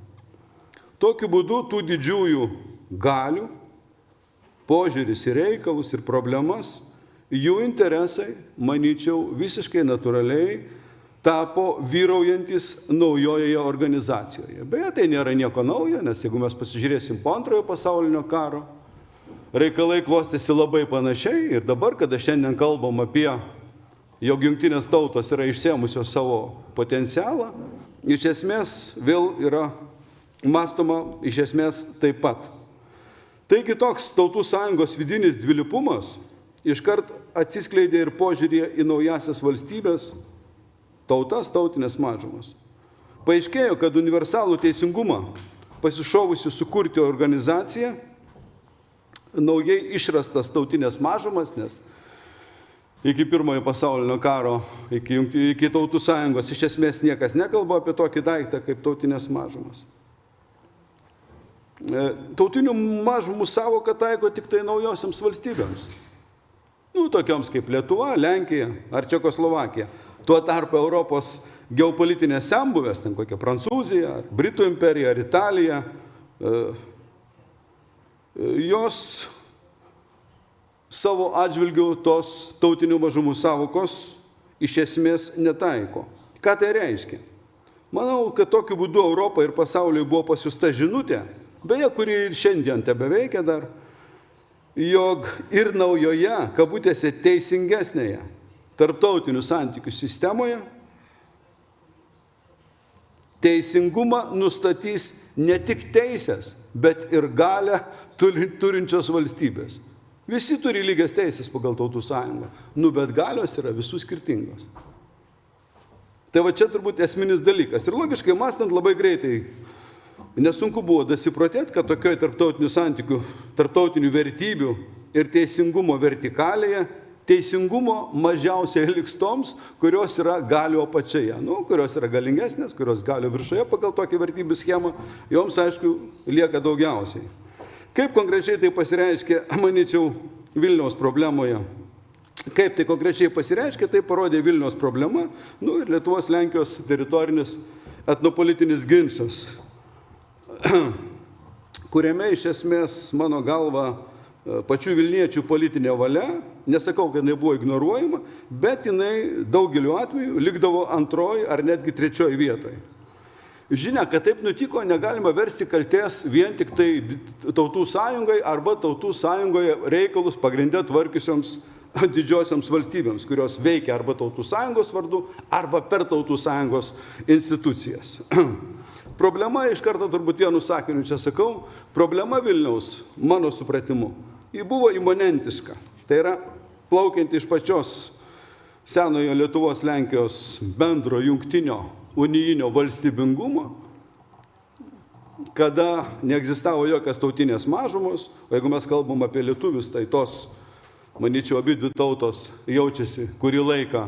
Speaker 15: Tokiu būdu tų didžiųjų galių, požiūris į reikalus ir problemas, jų interesai, manyčiau, visiškai natūraliai tapo vyraujantis naujojoje organizacijoje. Beje, tai nėra nieko naujo, nes jeigu mes pasižiūrėsim po Antrojo pasaulinio karo, reikalai klostėsi labai panašiai ir dabar, kada šiandien kalbam apie, jog jungtinės tautos yra išsėmusios savo potencialą, iš esmės vėl yra mąstoma iš esmės taip pat. Taigi toks Tautų sąjungos vidinis dvilypumas iškart atsiskleidė ir požiūrė į naujasias valstybės, tautas, tautinės mažumas. Paaiškėjo, kad universalų teisingumą pasišovusi sukurti organizaciją, naujai išrastas tautinės mažumas, nes iki Pirmojo pasaulinio karo, iki Tautų sąjungos iš esmės niekas nekalba apie tokį daiktą kaip tautinės mažumas. Tautinių mažumų sąvoką taiko tik tai naujosiams valstybėms. Tokioms kaip Lietuva, Lenkija ar Čekoslovakija. Tuo tarpu Europos geopolitinės senbuvės, ten kokia Prancūzija, ar Britų imperija, ar Italija, jos savo atžvilgių tos tautinių mažumų sąvokos iš esmės netaiko. Ką tai reiškia? Manau, kad tokiu būdu Europai ir pasauliui buvo pasiųsta žinutė, beje, kuri ir šiandien tebeveikia dar, jog ir naujoje, kabutėse teisingesnėje tarptautinių santykių sistemoje Teisingumą nustatys ne tik teisės, bet ir galę turinčios valstybės. Visi turi lygias teisės pagal Tautų sąjungą, bet galios yra visų skirtingos. Tai va čia turbūt esminis dalykas. Ir logiškai mąstant labai greitai, nesunku buvo dasiprotėti, kad tokioj tarptautinių santykių, tarptautinių vertybių ir teisingumo vertikalėje teisingumo mažiausiai liks toms, kurios yra galių apačioje, kurios yra galingesnės, kurios galių viršoje pagal tokią vertybių schemą, joms, aišku, lieka daugiausiai. Kaip konkrečiai tai pasireiškia, manyčiau, Vilniaus problemoje? Kaip tai konkrečiai pasireiškia, tai parodė Vilniaus problema, ir Lietuvos-Lenkijos teritorinis etnopolitinis ginčas, kuriame iš esmės, mano galva, pačių Vilniečių politinė valia, nesakau, kad jinai buvo ignoruojama, bet jinai daugeliu atveju likdavo antroji ar netgi trečioji vietoje. Žinia, kad taip nutiko, negalima versti kaltės vien tik tai Tautų sąjungai arba Tautų sąjungoje reikalus pagrinde tvarkiusioms didžiosioms valstybėms, kurios veikia arba Tautų sąjungos vardu, arba per Tautų sąjungos institucijas. Problema, iš karto turbūt vienu sakiniu čia sakau, problema Vilniaus, mano supratimu, ji buvo imanentiška. Tai yra plaukianti iš pačios senojo Lietuvos-Lenkijos bendro jungtinio unijinio valstybingumo, kada neegzistavo jokios tautinės mažumos, o jeigu mes kalbam apie lietuvius, tai tos, manyčiau, abidvi tautos jaučiasi kurį laiką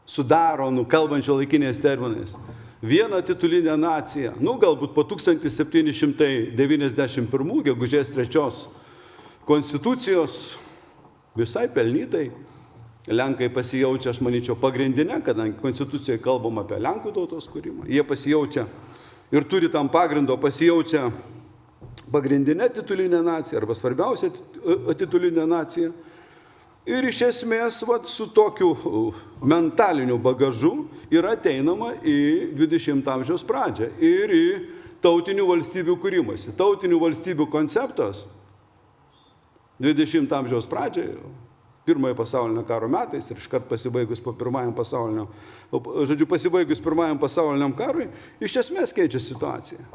Speaker 15: sudaro, kalbančio laikiniais terminais, vieną titulinę naciją, galbūt po 1791 gegužės 3 konstitucijos visai pelnytai Lenkai pasijaučia, aš manyčiau, pagrindinę, kadangi konstitucijoje kalbam apie Lenkų tautos kūrimą, jie pasijaučia ir turi tam pagrindo, pasijaučia pagrindinę titulinę naciją arba svarbiausią titulinę naciją. Ir iš esmės su tokiu mentaliniu bagažu yra ateinama į 20 amžiaus pradžią ir į tautinių valstybių kūrimąsi. Tautinių valstybių konceptas 20 amžiaus pradžioje, Pirmojo pasaulinio karo metais ir iškart pasibaigus Pirmajam pasauliniam karui, iš esmės keičia situaciją.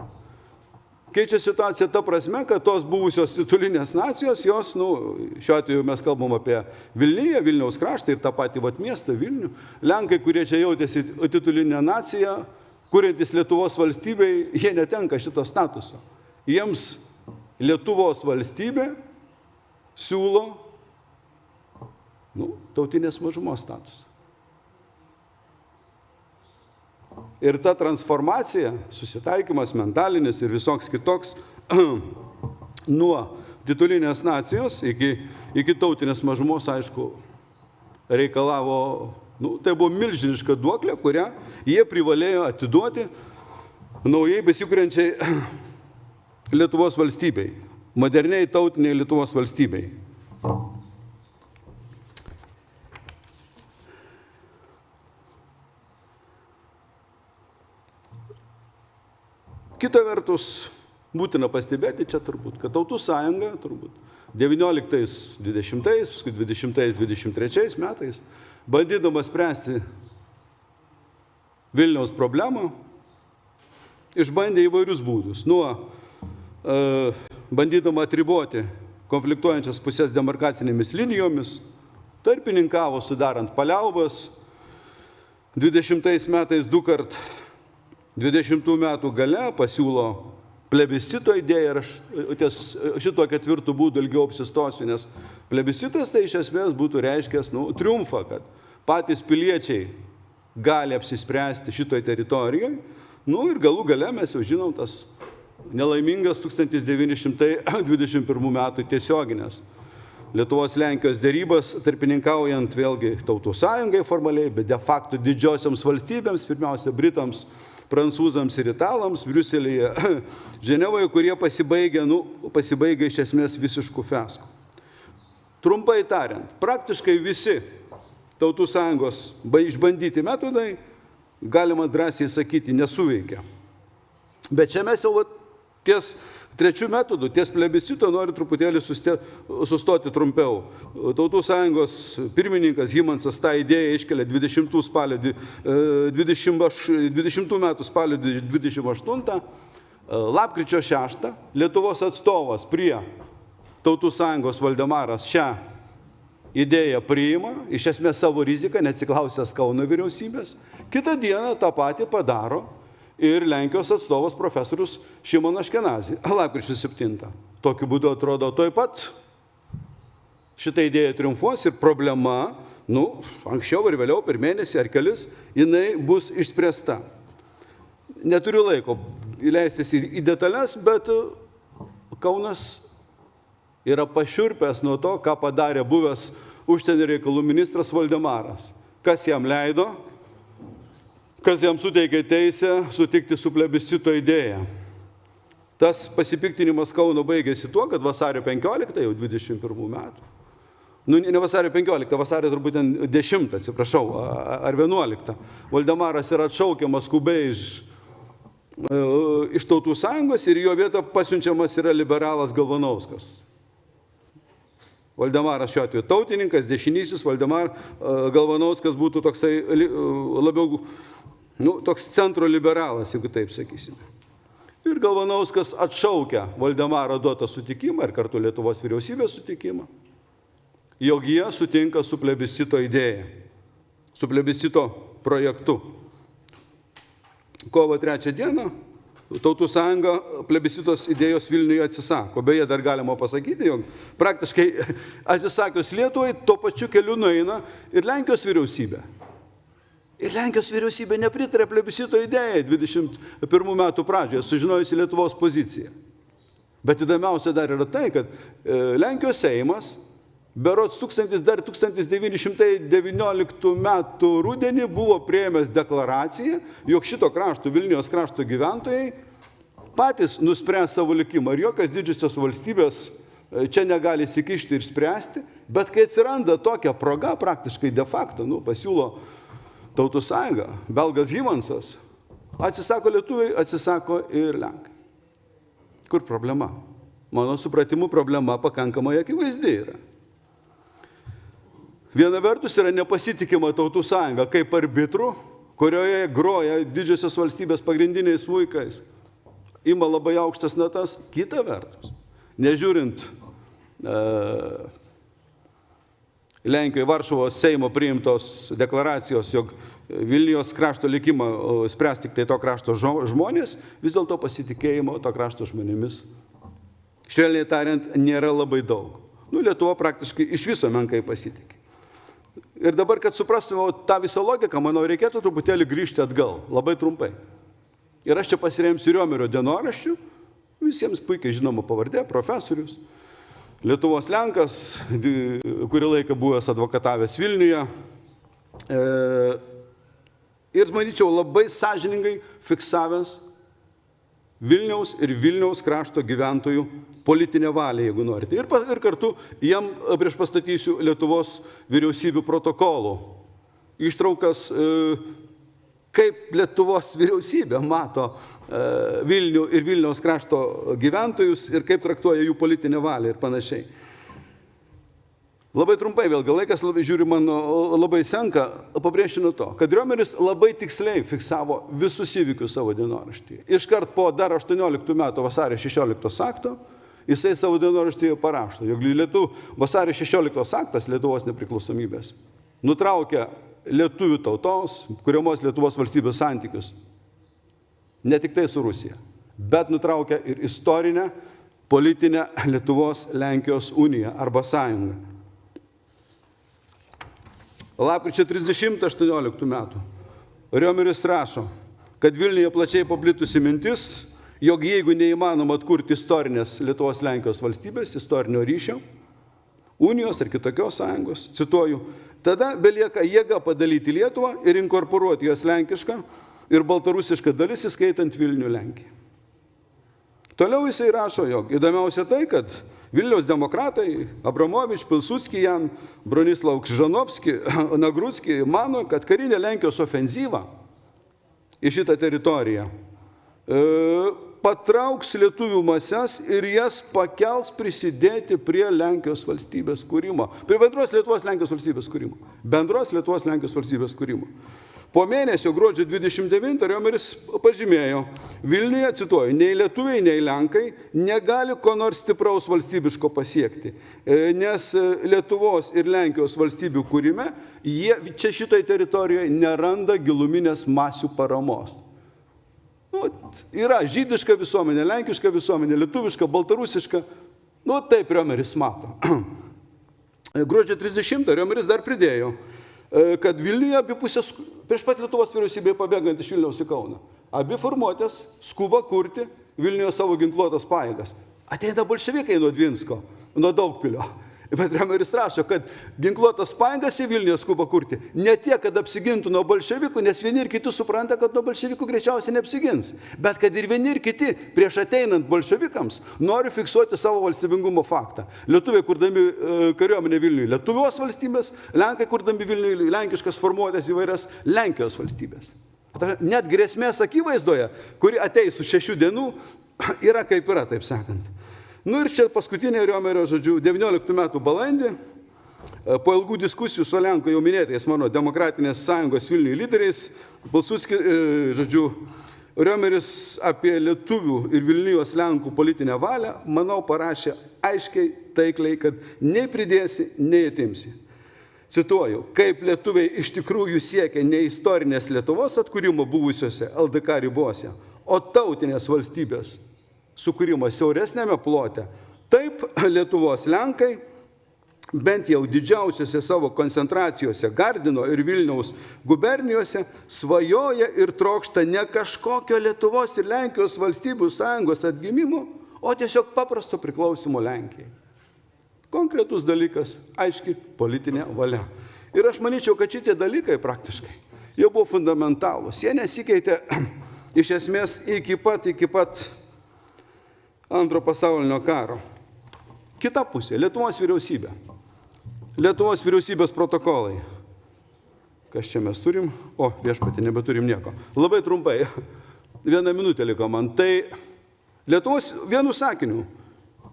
Speaker 15: Keičia situaciją ta prasme, kad tos buvusios titulinės nacijos, jos, šiuo atveju mes kalbam apie Vilniuje, Vilniaus kraštą ir tą patį miestą Vilnių, Lenkai, kurie čia jautėsi titulinę naciją, kuriantis Lietuvos valstybei, jie netenka šito statuso. Jiems Lietuvos valstybė siūlo tautinės mažumos statusą. Ir ta transformacija, susitaikymas mentalinis ir visoks kitoks nuo titulinės nacijos iki tautinės mažumos, aišku, reikalavo, tai buvo milžiniška duoklė, kurią jie privalėjo atiduoti naujai besikuriančiai Lietuvos valstybei, moderniai tautiniai Lietuvos valstybei. Kita vertus, būtina pastebėti čia turbūt, kad Tautų sąjunga turbūt 19-20, paskui 20-23 metais, bandydama spręsti Vilniaus problemą, išbandė įvairius būdus. Bandydama atriboti konfliktuojančias pusės demarkacinėmis linijomis, tarpininkavo sudarant paliaubas, 20 metais 2 kart 20 metų gale pasiūlo plebiscito idėją ir aš ties šito 4 būdų ilgiau apsistosiu, nes plebiscitas tai iš esmės būtų reiškęs triumfą, kad patys piliečiai gali apsispręsti šitoj teritorijoje, ir galų gale mes jau žinom tas nelaimingas 1921 metų tiesioginės Lietuvos-Lenkijos dėrybas, tarpininkaujant vėlgi Tautų sąjungai formaliai, bet de facto didžiosioms valstybėms, pirmiausia Britams, prancūzams ir italams, Briuselyje, Ženevoje, kurie pasibaigė iš esmės visiškų fiaskų. Trumpai tariant, praktiškai visi Tautų sąjungos išbandyti metodai, galima drąsiai sakyti, nesuveikia. Bet čia mes jau Ties trečių metodų, ties plebiscito noriu truputėlį sustoti trumpiau. Tautų sąjungos pirmininkas Hymansas tą idėją iškelia 20 metų spalio 28, lapkričio 6, Lietuvos atstovas prie Tautų sąjungos Valdemaras šią idėją priima, iš esmės savo riziką, neatsiklausęs Kauno vyriausybės. Kitą dieną tą patį padaro ir Lenkijos atstovas profesorius Šimonas Aškenazi, lapkričio 7. Tokiu būdu atrodo toj pat šitą idėją triumfuos ir problema, anksčiau ir vėliau per mėnesį ar kelis, jinai bus išspręsta. Neturiu laiko įleistis į detalės, bet Kaunas yra pašiurpęs nuo to, ką padarė buvęs užsienio reikalų ministras Valdemaras. Kas jam leido, kas jam suteikė teisę sutikti su plebiscito idėja. Tas pasipiktinimas Kauno baigėsi tuo, kad vasario 15, jau 21 metų, ne vasario 15, vasario turbūt 10, atsiprašau, ar 11, Valdemaras yra atšaukiamas skubiai iš Tautų sąjungos ir jo vietą pasiunčiamas yra liberalas Galvanauskas. Valdemaras šiuo atveju tautininkas, dešinysis, Galvanauskas būtų toksai labiau, toks centro liberalas, jeigu taip sakysime. Ir Galvanauskas atšaukia Valdemaro duotą sutikimą ir kartu Lietuvos vyriausybės sutikimą, jog jie sutinka su plebiscito idėja, su plebiscito projektu. Kovo 3 dieną Tautų sąjunga plebiscitos idėjos Vilniuje atsisako. Beje, dar galima pasakyti, jog praktiškai atsisakius Lietuvai, tuo pačiu keliu nueina ir Lenkijos vyriausybė. Ir Lenkijos vyriausybė nepritarė plebiscito idėjai 21 metų pradžioje, sužinojusi Lietuvos poziciją. Bet įdomiausia dar yra tai, kad Lenkijos Seimas berods 1919 metų rudenį buvo priėmęs deklaraciją, jog šito krašto, Vilniaus krašto gyventojai patys nuspręs savo likimą ir jokios didžiosios valstybės čia negali įsikišti ir spręsti, bet kai atsiranda tokia proga, praktiškai de facto, pasiūlo Tautų sąjunga, belgas Hymansas, atsisako lietuviai, atsisako ir lenkai. Kur problema? Mano supratimu, problema pakankamai akivaizdi yra. Viena vertus yra nepasitikima Tautų sąjunga kaip arbitrų, kurioje groja didžiosios valstybės pagrindiniais smuikais. Ima labai aukštas natas. Kita vertus, nežiūrint Lenkijoje Varšuvos Seimo priimtos deklaracijos, jog Vilniaus krašto likimą spręs tik tai to krašto žmonės, vis dėlto pasitikėjimo to krašto žmonėmis, švelniai tariant, nėra labai daug. Lietuva praktiškai iš viso menkai pasitikė. Ir dabar, kad suprastume tą visą logiką, manau, reikėtų truputėlį grįžti atgal, labai trumpai. Ir aš čia pasiremsiu Riomerio dienoraščių, visiems puikiai žinoma pavardė, profesorius, Lietuvos Lenkas, kurį laiką buvęs advokatavęs Vilniuje. Ir, manyčiau, labai sąžiningai fiksavęs Vilniaus ir Vilniaus krašto gyventojų politinę valią, jeigu norite. Ir kartu jam prieš pastatysiu Lietuvos vyriausybių protokolų. Ištraukas, kaip Lietuvos vyriausybė mato Vilnių ir Vilniaus krašto gyventojus ir kaip traktuoja jų politinę valią ir panašiai. Labai trumpai, vėlgi laikas žiūri man labai senka, pabrėžinu to, kad Riomeris labai tiksliai fiksavo visus įvykius savo dienoraštyje. Iškart po dar 18 metų vasario 16 akto, jisai savo dienoraštyje parašo, jog vasario 16 aktas Lietuvos nepriklausomybės nutraukia lietuvių tautos, kuriamos Lietuvos valstybės santykius, ne tik tai su Rusija, bet nutraukia ir istorinę, politinę Lietuvos Lenkijos uniją arba sąjungą. Lapkričio 30-18 metų Riomeris rašo, kad Vilniuje plačiai paplitusi mintis, jog jeigu neįmanoma atkurti istorinės Lietuvos Lenkijos valstybės, istorinio ryšio, unijos ar kitokios sąjungos, cituoju, tada belieka jėga padalyti Lietuvą ir inkorporuoti jos lenkišką ir baltarusišką dalis, įskaitant Vilnių Lenkiją. Toliau jisai rašo, jog įdomiausia tai, kad Vilniaus demokratai, Abramovič, Pilsudski, Jan, Bronislav Kžanovski, Nagrutski mano, kad karinė Lenkijos ofenzyva į šitą teritoriją patrauks lietuvių mases ir jas pakels prisidėti prie Lenkijos valstybės kūrimo. Prie bendros Lietuvos Lenkijos valstybės kūrimo. Bendros Lietuvos Lenkijos valstybės kūrimo. Po mėnesio gruodžio 29 Riomeris pažymėjo, Vilniuje, cituoju, nei lietuviai, nei lenkai negali ko nors stipraus valstybiško pasiekti, nes Lietuvos ir Lenkijos valstybių kūrime jie čia šitoje teritorijoje neranda giluminės masių paramos. Yra žydiška visuomenė, lenkiška visuomenė, lietuviška, baltarusiška. Taip Riomeris mato. Gruodžio 30 Riomeris dar pridėjo, kad Vilniuje abi pusės, prieš pat Lietuvos vyriausybėje pabėgant iš Vilniaus į Kauną, abi formuotės skuba kurti Vilniuje savo ginkluotas pajėgas. Ateina bolševikai nuo Dvinsko, nuo Daugpilio. Bet Riomeris rašo, kad ginkluotas pajėgas į Vilniuje skuba kurti ne tiek, kad apsigintų nuo bolševikų, nes vieni ir kiti supranta, kad nuo bolševikų greičiausiai neapsigins, bet kad ir vieni ir kiti prieš ateinant bolševikams nori fiksuoti savo valstybingumo faktą. Lietuviai kurdami kariuomenę Vilniuje Lietuvos valstybės, lenkai kurdami Vilniuje lenkiškas formuotės įvairias Lenkijos valstybės. Net grėsmės akivaizdoje, kuri ateis už 6 dienų, yra kaip yra, taip sakant. Ir čia paskutinė Riomerio, 19 metų balandį, po ilgų diskusijų su Lenkų jau minėtais mano demokratinės sąjungos Vilniuje lyderiais, Riomeris apie lietuvių ir Vilnijos Lenkų politinę valią, manau, parašė aiškiai, taikliai, kad nei pridėsi, nei atimsi. Cituoju, kaip lietuviai iš tikrųjų siekia ne istorinės Lietuvos atkūrimo buvusiuose LDK ribose, o tautinės valstybės sukūrimo siauresnėme plote. Taip Lietuvos Lenkai, bent jau didžiausiose savo koncentracijose Gardino ir Vilniaus gubernijose, svajoja ir trokšta ne kažkokio Lietuvos ir Lenkijos valstybių sąjungos atgimimo, o tiesiog paprasto priklausimo Lenkijai. Konkretus dalykas, aiški politinė valia. Ir aš manyčiau, kad šitie dalykai praktiškai jau buvo fundamentalūs. Jie nesikeitė iš esmės iki pat Antro pasaulinio karo. Kita pusė, Lietuvos vyriausybė. Lietuvos vyriausybės protokolai. Kas čia mes turim? Viešpatį, nebeturim nieko. Labai trumpai, 1 minutė liko man. Tai Lietuvos vienu sakiniu.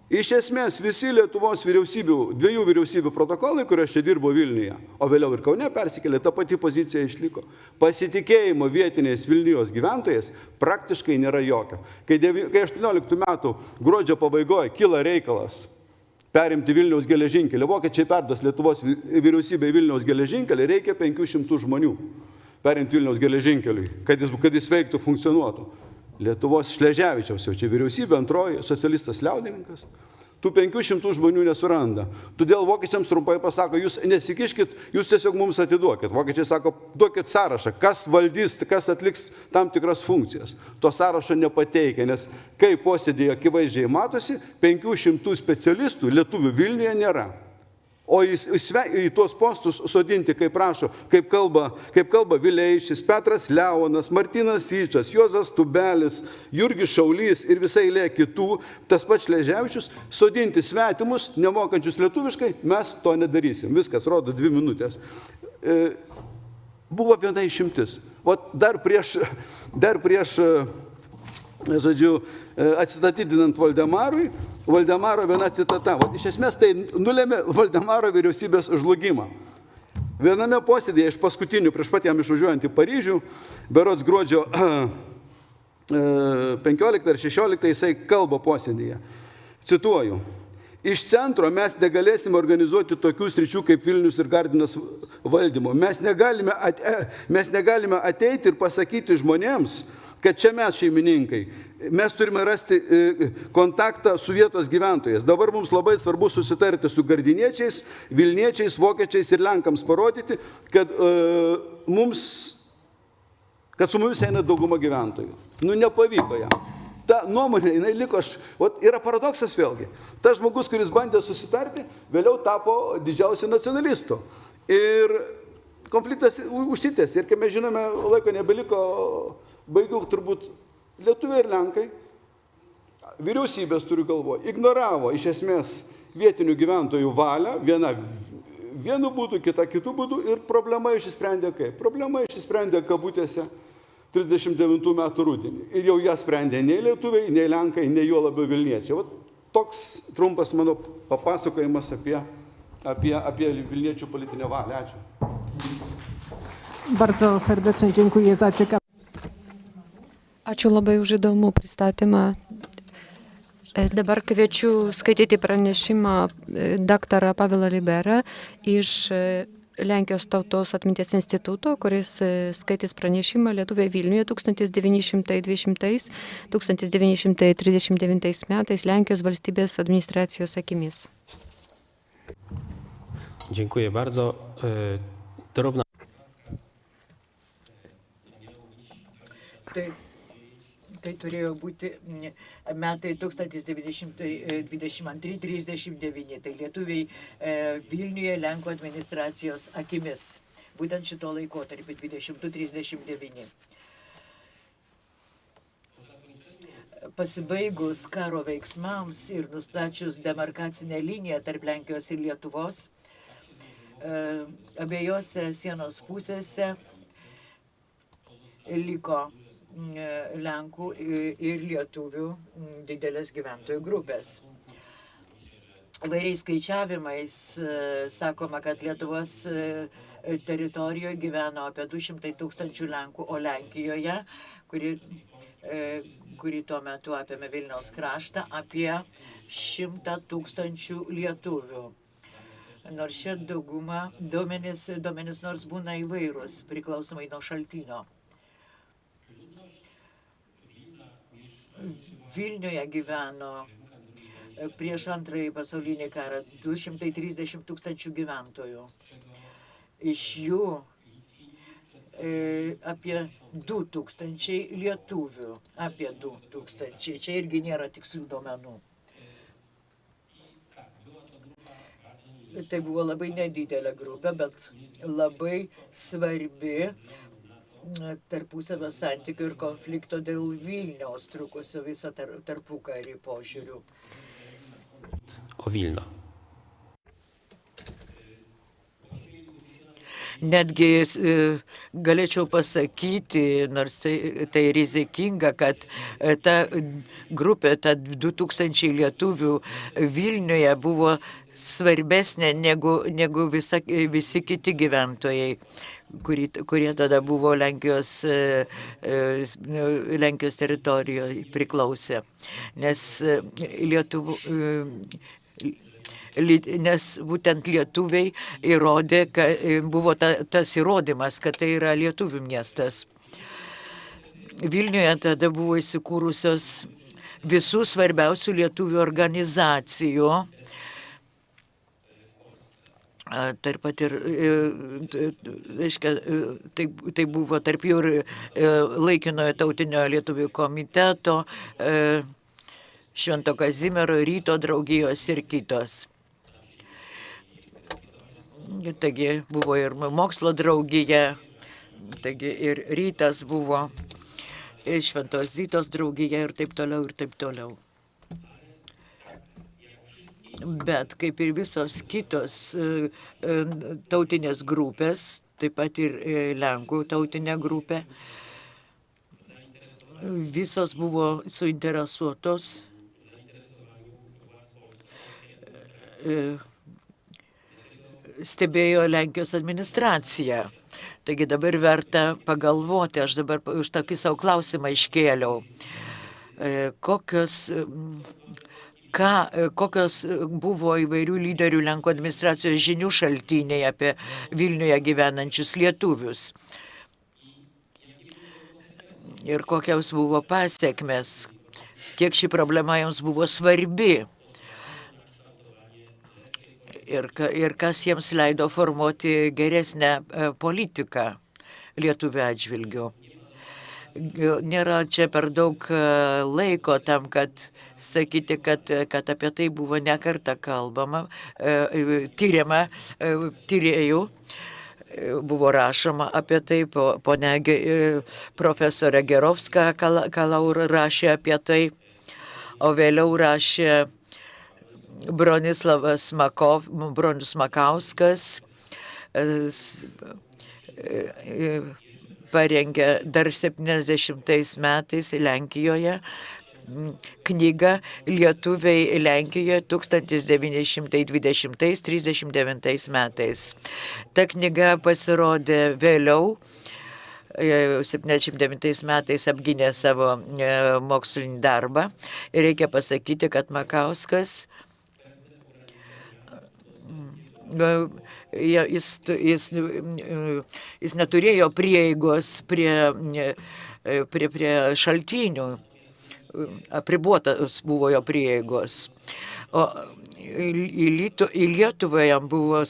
Speaker 15: Iš esmės visi Lietuvos vyriausybių, 2 vyriausybių protokolai, kurios čia dirbo Vilniuje, o vėliau ir Kaune persikėlė, ta pati pozicija išliko. Pasitikėjimo vietiniais Vilnijos gyventojais praktiškai nėra jokio. Kai 18 metų gruodžio pabaigoje kyla reikalas perimti Vilniaus geležinkelį, vokiečiai perduos Lietuvos vyriausybei Vilniaus geležinkelį, reikia 500 žmonių perimti Vilniaus geležinkeliui, kad jis veiktų, funkcionuotų. Lietuvos Šleževičiaus jau čia vyriausybė, antroji, socialistas liaudininkas, tų 500 žmonių nesuranda. Todėl vokiečiams trumpai pasako, jūs nesikiškit, jūs tiesiog mums atiduokit. Vokiečiai sako, duokit sąrašą, kas valdys, kas atliks tam tikras funkcijas. To sąrašo nepateikia, nes kai posėdėje akivaizdžiai matosi, 500 specialistų lietuvių Vilniuje nėra. O į tuos postus sodinti, kaip prašo, kaip kalba Vileišis, Petras Leonas, Martynas Yčas, Juozas Tubelis, Jurgis Šaulys ir visai eilė kitų, tas pats Šleževičius, sodinti svetimus, nemokančius lietuviškai, mes to nedarysim. Viskas, rodo 2 minutės. Buvo viena išimtis. Dar prieš atsistatydinant Valdemaro viena citata. Iš esmės tai nulėmė Valdemaro vyriausybės žlugimą. Viename posėdėje iš paskutinių, prieš pat jam išvažiuojant į Paryžių, berods gruodžio 15 ar 16, jisai kalba posėdėje. Cituoju. Iš centro mes negalėsime organizuoti tokių sričių kaip Vilnius ir Gardinas valdymo. Mes negalime ateiti ir pasakyti žmonėms, kad čia mes šeimininkai. Mes turime rasti kontaktą su vietos gyventojais. Dabar mums labai svarbu susitarti su gardiniečiais, vilniečiais, vokiečiais ir lenkams parodyti, kad su mumis eina dauguma gyventojų. Nepavyko jam. Ta nuomonė, jinai liko, yra paradoksas vėlgi. Tas žmogus, kuris bandė susitarti, vėliau tapo didžiausiu nacionalistu. Ir konfliktas užsitęs. Ir kai mes žinome, laiko nebeliko, baigiau turbūt lietuviai ir lenkai, vyriausybės turiu galvoje, ignoravo iš esmės vietinių gyventojų valią, vienu būdu, kita kitų būdų, ir problema išsisprendė kaip? Problema išsisprendė kabutėse 39 metų rudenį. Ir jau ją sprendė nei lietuviai, nei lenkai, nei juo labiau Vilniečiai. Vat toks trumpas mano papasakojimas apie Vilniečių politinę valią. Ačiū.
Speaker 13: Bardzo serdecznie dziękuję za ciekawe.
Speaker 14: Ačiū labai už įdomų pristatymą. Dabar kviečiu skaityti pranešimą daktarą Pavelą Liberą iš Lenkijos tautos atminties instituto, kuris skaitys pranešimą Lietuviai Vilniuje 1920-1939 metais Lenkijos valstybės administracijos akimis.
Speaker 16: Dziękuję bardzo. Drobna.
Speaker 17: Tai turėjo būti metai 1922-39, tai lietuviai Vilniuje Lenkų administracijos akimis, būtent šito laikotarpį 22-39. Pasibaigus karo veiksmams ir nustačius demarkacinę liniją tarp Lenkijos ir Lietuvos, abiejose sienos pusėse liko Lenkų ir lietuvių didelės gyventojų grupės. Vairiais skaičiavimais sakoma, kad Lietuvos teritorijoje gyveno apie 200 tūkstančių Lenkų, o Lenkijoje, kuri tuo metu apėmė Vilniaus kraštą, apie 100 tūkstančių lietuvių. Nors šia dauguma duomenys nors būna įvairūs, priklausomai nuo šaltinio. Vilniuje gyveno prieš antrąjį pasaulinį karą 230 tūkstančių gyventojų. Iš jų apie 2000 lietuvių, apie 2000. Čia irgi nėra tikslių duomenų. Tai buvo labai nedidelė grupė, bet labai svarbi tarpusavio santykių ir konflikto dėl Vilniaus trukusio viso tarpukarį požiūrių.
Speaker 16: O Vilno.
Speaker 17: Netgi galėčiau pasakyti, nors tai rizikinga, kad ta grupė, ta 2000 lietuvių Vilniuje buvo svarbesnė negu visi kiti gyventojai, kurie tada buvo Lenkijos teritorijoje priklausė. Nes būtent lietuviai įrodė, buvo tas įrodymas, kad tai yra lietuvių miestas. Vilniuje tada buvo įsikūrusios visų svarbiausių lietuvių organizacijų. Taip pat ir, tai buvo tarp jų ir laikinojo tautinio lietuvių komiteto, Švento Kazimiero, Ryto draugijos ir kitos. Taigi buvo ir mokslo draugija, taigi ir Rytas buvo, ir Šventos Zitos draugija ir taip toliau, ir taip toliau. Bet kaip ir visos kitos tautinės grupės, taip pat ir Lenkų tautinė grupė, visos buvo suinteresuotos stebėjo Lenkijos administraciją. Taigi dabar verta pagalvoti, aš dabar už tokį savo klausimą iškėliau. Kokios buvo įvairių lyderių Lenkų administracijos žinių šaltiniai apie Vilniuje gyvenančius lietuvius. Ir kokios buvo pasiekmes, kiek ši problema jiems buvo svarbi. Ir kas jiems leido formuoti geresnę politiką lietuvių atžvilgių. Nėra čia per daug laiko tam, kad sakyti, kad apie tai buvo ne kartą kalbama, tyriama, tyrėjų buvo rašoma apie tai, ponia profesorė Gerovska Kalaur rašė apie tai, o vėliau rašė Bronius Makauskas, parengė dar 70 metais Lenkijoje knygą Lietuviai Lenkijoje 1920–39 metais. Ta knyga pasirodė vėliau, 79 metais apgynė savo mokslinį darbą. Ir reikia pasakyti, kad Makauskas jis neturėjo prieigos prie šaltinių, apribuotas buvo jo prieigos. O į Lietuvą jam buvo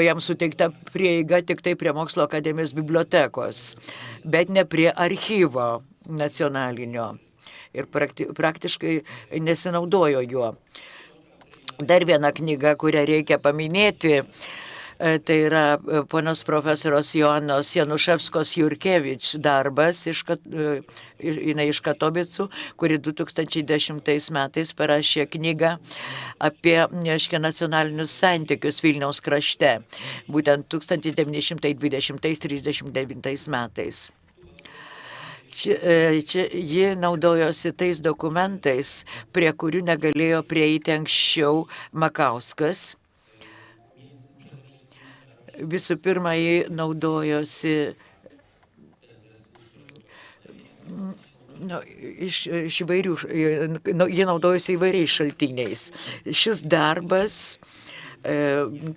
Speaker 17: jam suteikta prieiga tik tai prie Mokslo akademijos bibliotekos, bet ne prie archyvo nacionalinio. Ir praktiškai nesinaudojo juo. Dar viena knyga, kurią reikia paminėti, tai yra ponios profesorius Joanos Januševskos Jurkevič darbas, jinai iš Katovicų, kuri 2010 metais parašė knygą apie nacionalinius santykius Vilniaus krašte, būtent 1920–39 metais. Ji naudojosi tais dokumentais, prie kurių negalėjo prieiti anksčiau Makauskas. Visų pirma, ji naudojosi įvairiais šaltiniais. Šis darbas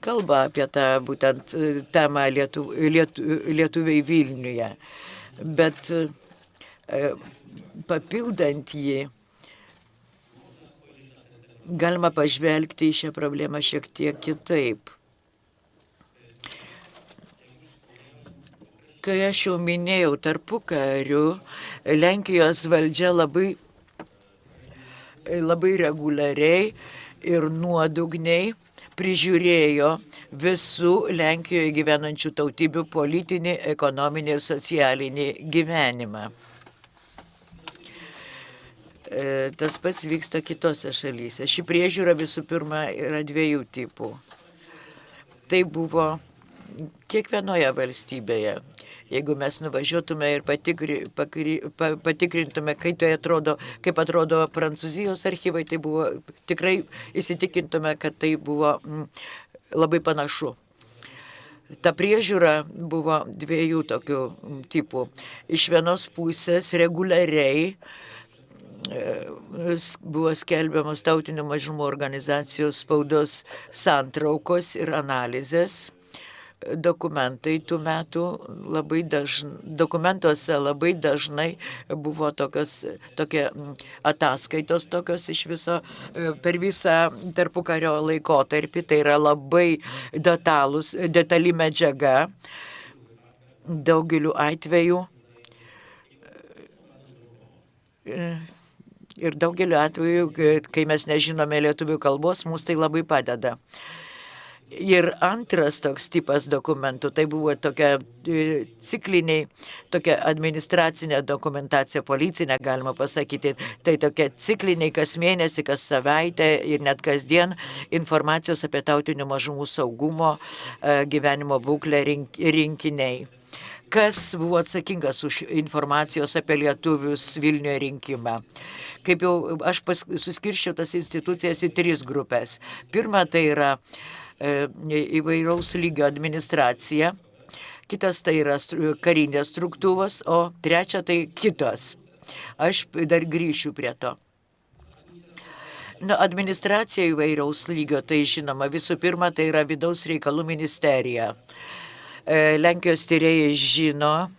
Speaker 17: kalba apie tą būtent temą lietuviai Vilniuje, bet papildant jį, galima pažvelgti į šią problemą šiek tiek kitaip. Kai aš jau minėjau tarpukariu, Lenkijos valdžia labai reguliariai ir nuodugniai prižiūrėjo visų Lenkijoje gyvenančių tautybių politinį, ekonominį ir socialinį gyvenimą. Tas pats vyksta kitose šalyse. Ši priežiūra visų pirma yra dviejų tipų. Tai buvo kiekvienoje valstybėje. Jeigu mes nuvažiuotume ir patikrintume, kaip atrodo Prancūzijos archyvai, tai buvo tikrai įsitikintume, kad tai buvo labai panašu. Ta priežiūra buvo dviejų tokių tipų. Iš vienos pusės reguliariai buvo skelbiamos tautinių mažumų organizacijos spaudos santraukos ir analizės. Dokumentai tų metų dokumentuose labai dažnai buvo tokie ataskaitos tokios iš viso per visą tarpukario laikotarpį. Tai yra labai detali medžiaga daugeliu atveju. Ir daugeliu atveju, kai mes nežinome lietuvių kalbos, mums tai labai padeda. Ir antras toks tipas dokumentų, tai buvo tokia cikliniai, tokia administracinė dokumentacija, policinė, galima pasakyti, tai tokia cikliniai kas mėnesį, kas savaitę ir net kasdien informacijos apie tautinių mažumų saugumo, gyvenimo būklę rinkiniai. Kas buvo atsakingas už informacijos apie lietuvius Vilniuje rinkimą? Kaip jau aš suskirščiau tas institucijas į 3 grupės. Pirma, tai yra įvairaus lygio administracija, kitas tai yra karinės struktūros, o trečia tai kitos. Aš dar grįšiu prie to. Administracija įvairaus lygio, tai žinoma, visų pirma, tai yra vidaus reikalų ministerija. Lenkijos tyrėjai žino,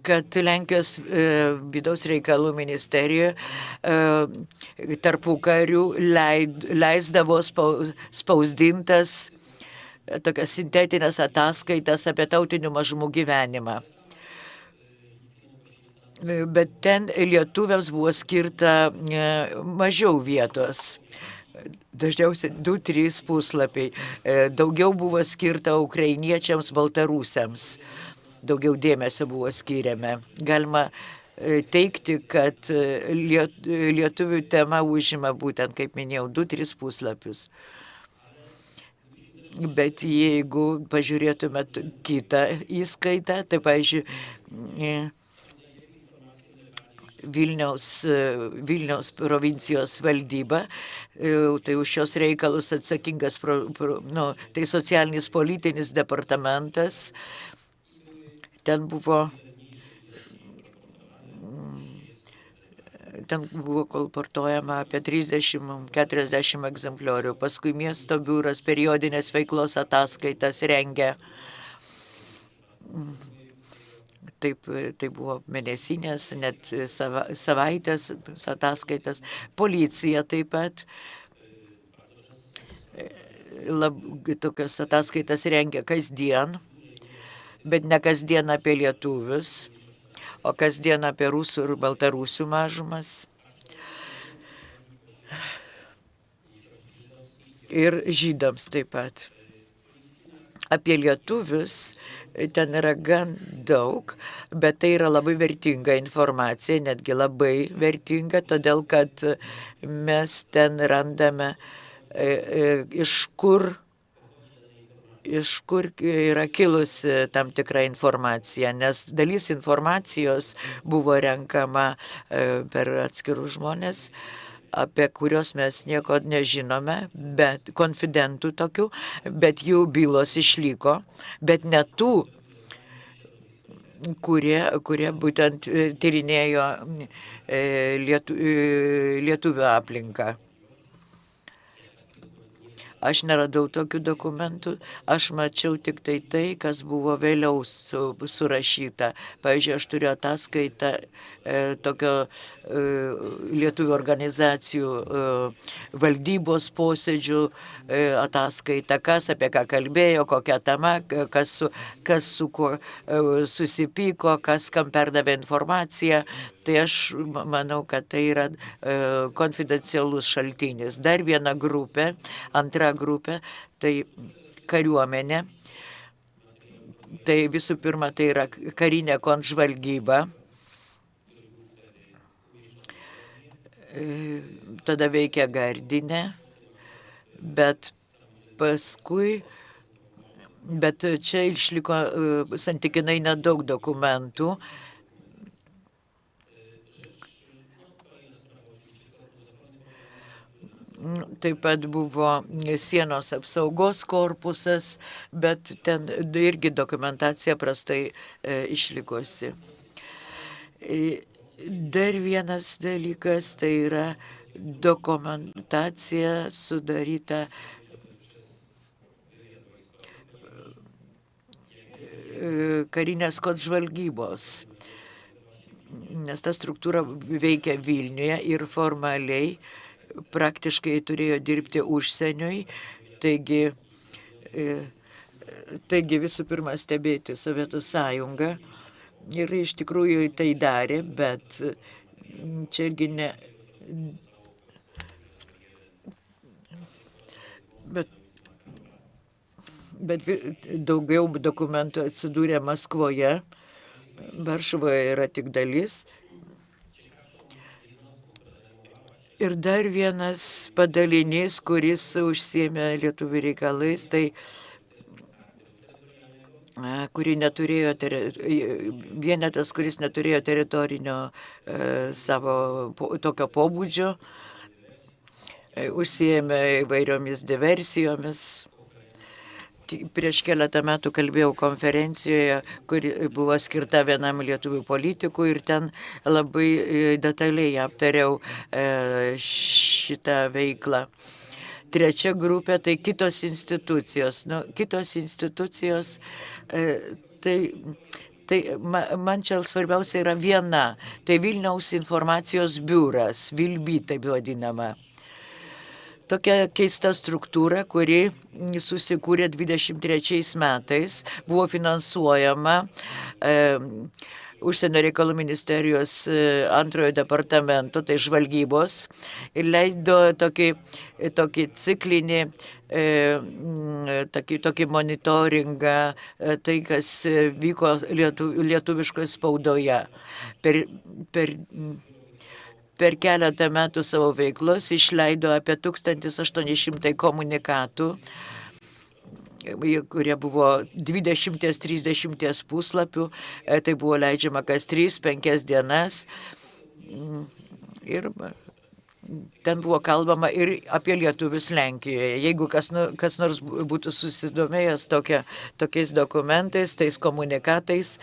Speaker 17: kad Lenkijos vidaus reikalų ministerija tarpukariu leisdavo spausdintas tokias sintetinės ataskaitas apie tautinių mažumų gyvenimą. Bet ten lietuviams buvo skirta mažiau vietos. Dažniausiai 2-3 puslapiai. Daugiau buvo skirta ukrainiečiams, baltarusiams. Daugiau dėmesio buvo skiriame. Galima teikti, kad lietuvių tema užima būtent, kaip minėjau, 2-3 puslapius. Bet jeigu pažiūrėtumėt kitą įskaitą, tai, pavyzdžiui, Vilniaus provincijos valdyba, tai už šios reikalus atsakingas tai socialinis politinis departamentas. Ten buvo kolportuojama apie 30-40 egzempliorių. Paskui miesto biuras periodinės veiklos ataskaitas rengia. Taip, tai buvo mėnesinės, net savaitės ataskaitas. Policija taip pat tokias ataskaitas rengia kasdien, bet ne kasdien apie lietuvius, o kasdien apie rusų ir baltarusių mažumas. Ir žydams taip pat. Apie lietuvius ten yra gan daug, bet tai yra labai vertinga informacija, netgi labai vertinga, todėl kad mes ten randame, iš kur yra kilusi tam tikra informacija, nes dalis informacijos buvo renkama per atskirus žmonės, apie kurios mes nieko nežinome, bet konfidentų tokių, bet jų bylos išliko, bet ne tų, kurie būtent tyrinėjo lietuvių aplinką. Aš neradau tokių dokumentų, aš mačiau tik tai, kas buvo vėliau surašyta. Pavyzdžiui, aš turiu ataskaitą tokio lietuvių organizacijų valdybos posėdžių ataskaitą, kas apie ką kalbėjo, kokia tema, kas su kuo susipyko, kas kam perdavė informaciją. Tai aš manau, kad tai yra konfidencialus šaltinis. Dar viena grupė, antra grupė, tai kariuomenė. Tai visų pirma, tai yra karinė kontžvalgyba. Tada veikia gardinė, bet paskui, bet čia išliko santykinai nedaug dokumentų. Taip pat buvo sienos apsaugos korpusas, bet ten irgi dokumentacija prastai išlikosi. Dar vienas dalykas, tai yra dokumentacija sudaryta karinės kontžvalgybos, nes ta struktūra veikia Vilniuje ir formaliai praktiškai turėjo dirbti užsieniui, taigi visų pirma stebėti Sovietų sąjungą ir iš tikrųjų tai darė, bet čia irgi ne. Bet daugiau dokumentų atsidūrė Maskvoje, Varšuvoje yra tik dalis. Ir dar vienas padalinys, kuris užsiėmė lietuvių reikalais, tai vienetas, kuris neturėjo teritorinio savo tokio pobūdžio, užsiėmė įvairiomis diversijomis. Prieš keletą metų kalbėjau konferencijoje, kuri buvo skirta vienam lietuvių politikui ir ten labai detaliai aptariau šitą veiklą. Trečia grupė tai kitos institucijos. Kitos institucijos, tai man čia svarbiausia yra viena. Tai Vilniaus informacijos biuras, Vilby taip vadinama. Tokia keista struktūra, kuri susikūrė 23 metais, buvo finansuojama Užsienio reikalų ministerijos antrojo departamento, tai žvalgybos, ir leido tokį ciklinį, tokį monitoringą, tai kas vyko lietuviškoje spaudoje. Per keletą metų savo veiklos išleido apie 1800 komunikatų kurie buvo 20-30 puslapių, tai buvo leidžiama kas 3-5 dienas. Ir ten buvo kalbama ir apie lietuvius Lenkijoje. Jeigu kas nors būtų susidomėjęs tokiais dokumentais, tais komunikatais,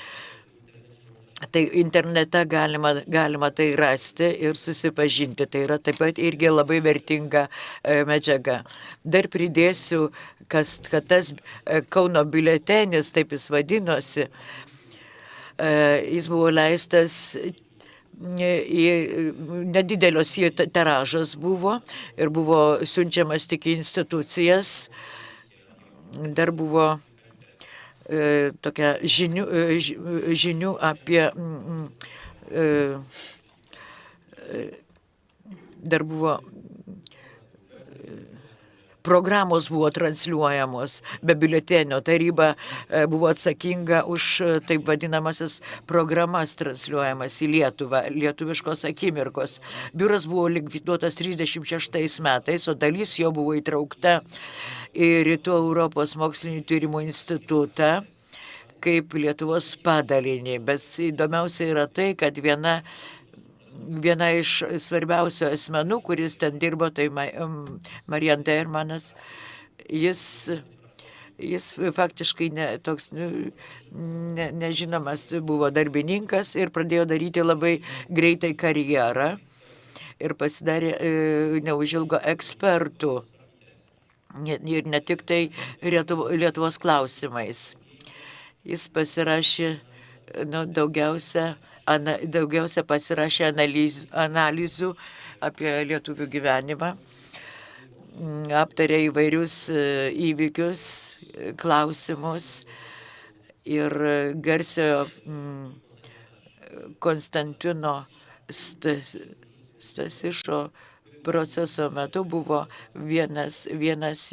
Speaker 17: tai internete galima tai rasti ir susipažinti. Tai yra taip pat irgi labai vertinga medžiaga. Dar pridėsiu, kad tas Kauno biuletenis, taip jis vadinosi, jis buvo leistas nedidelios tiražas buvo ir buvo siunčiamas tik į institucijas. Dar buvo tokia žinių apie dar buvo programos buvo transliuojamos, be biuletenio. Taryba buvo atsakinga už taip vadinamasis programas transliuojamas į Lietuvą, lietuviškos akimirkos. Biuras buvo likviduotas 36 metais, o dalis jo buvo įtraukta į Rytų Europos mokslinių tyrimų institutą kaip Lietuvos padalinį. Bet įdomiausia yra tai, kad viena iš svarbiausių asmenų, kuris ten dirbo, tai Marian Dermanas, jis faktiškai toks nežinomas buvo darbininkas ir pradėjo daryti labai greitai karjerą ir pasidarė neužilgo ekspertų ir ne tik tai Lietuvos klausimais. Jis pasirašė daugiausia pasirašė analizų apie lietuvių gyvenimą, aptarė įvairius įvykius, klausimus ir garsiojo Konstantino Stasišo proceso metu buvo vienas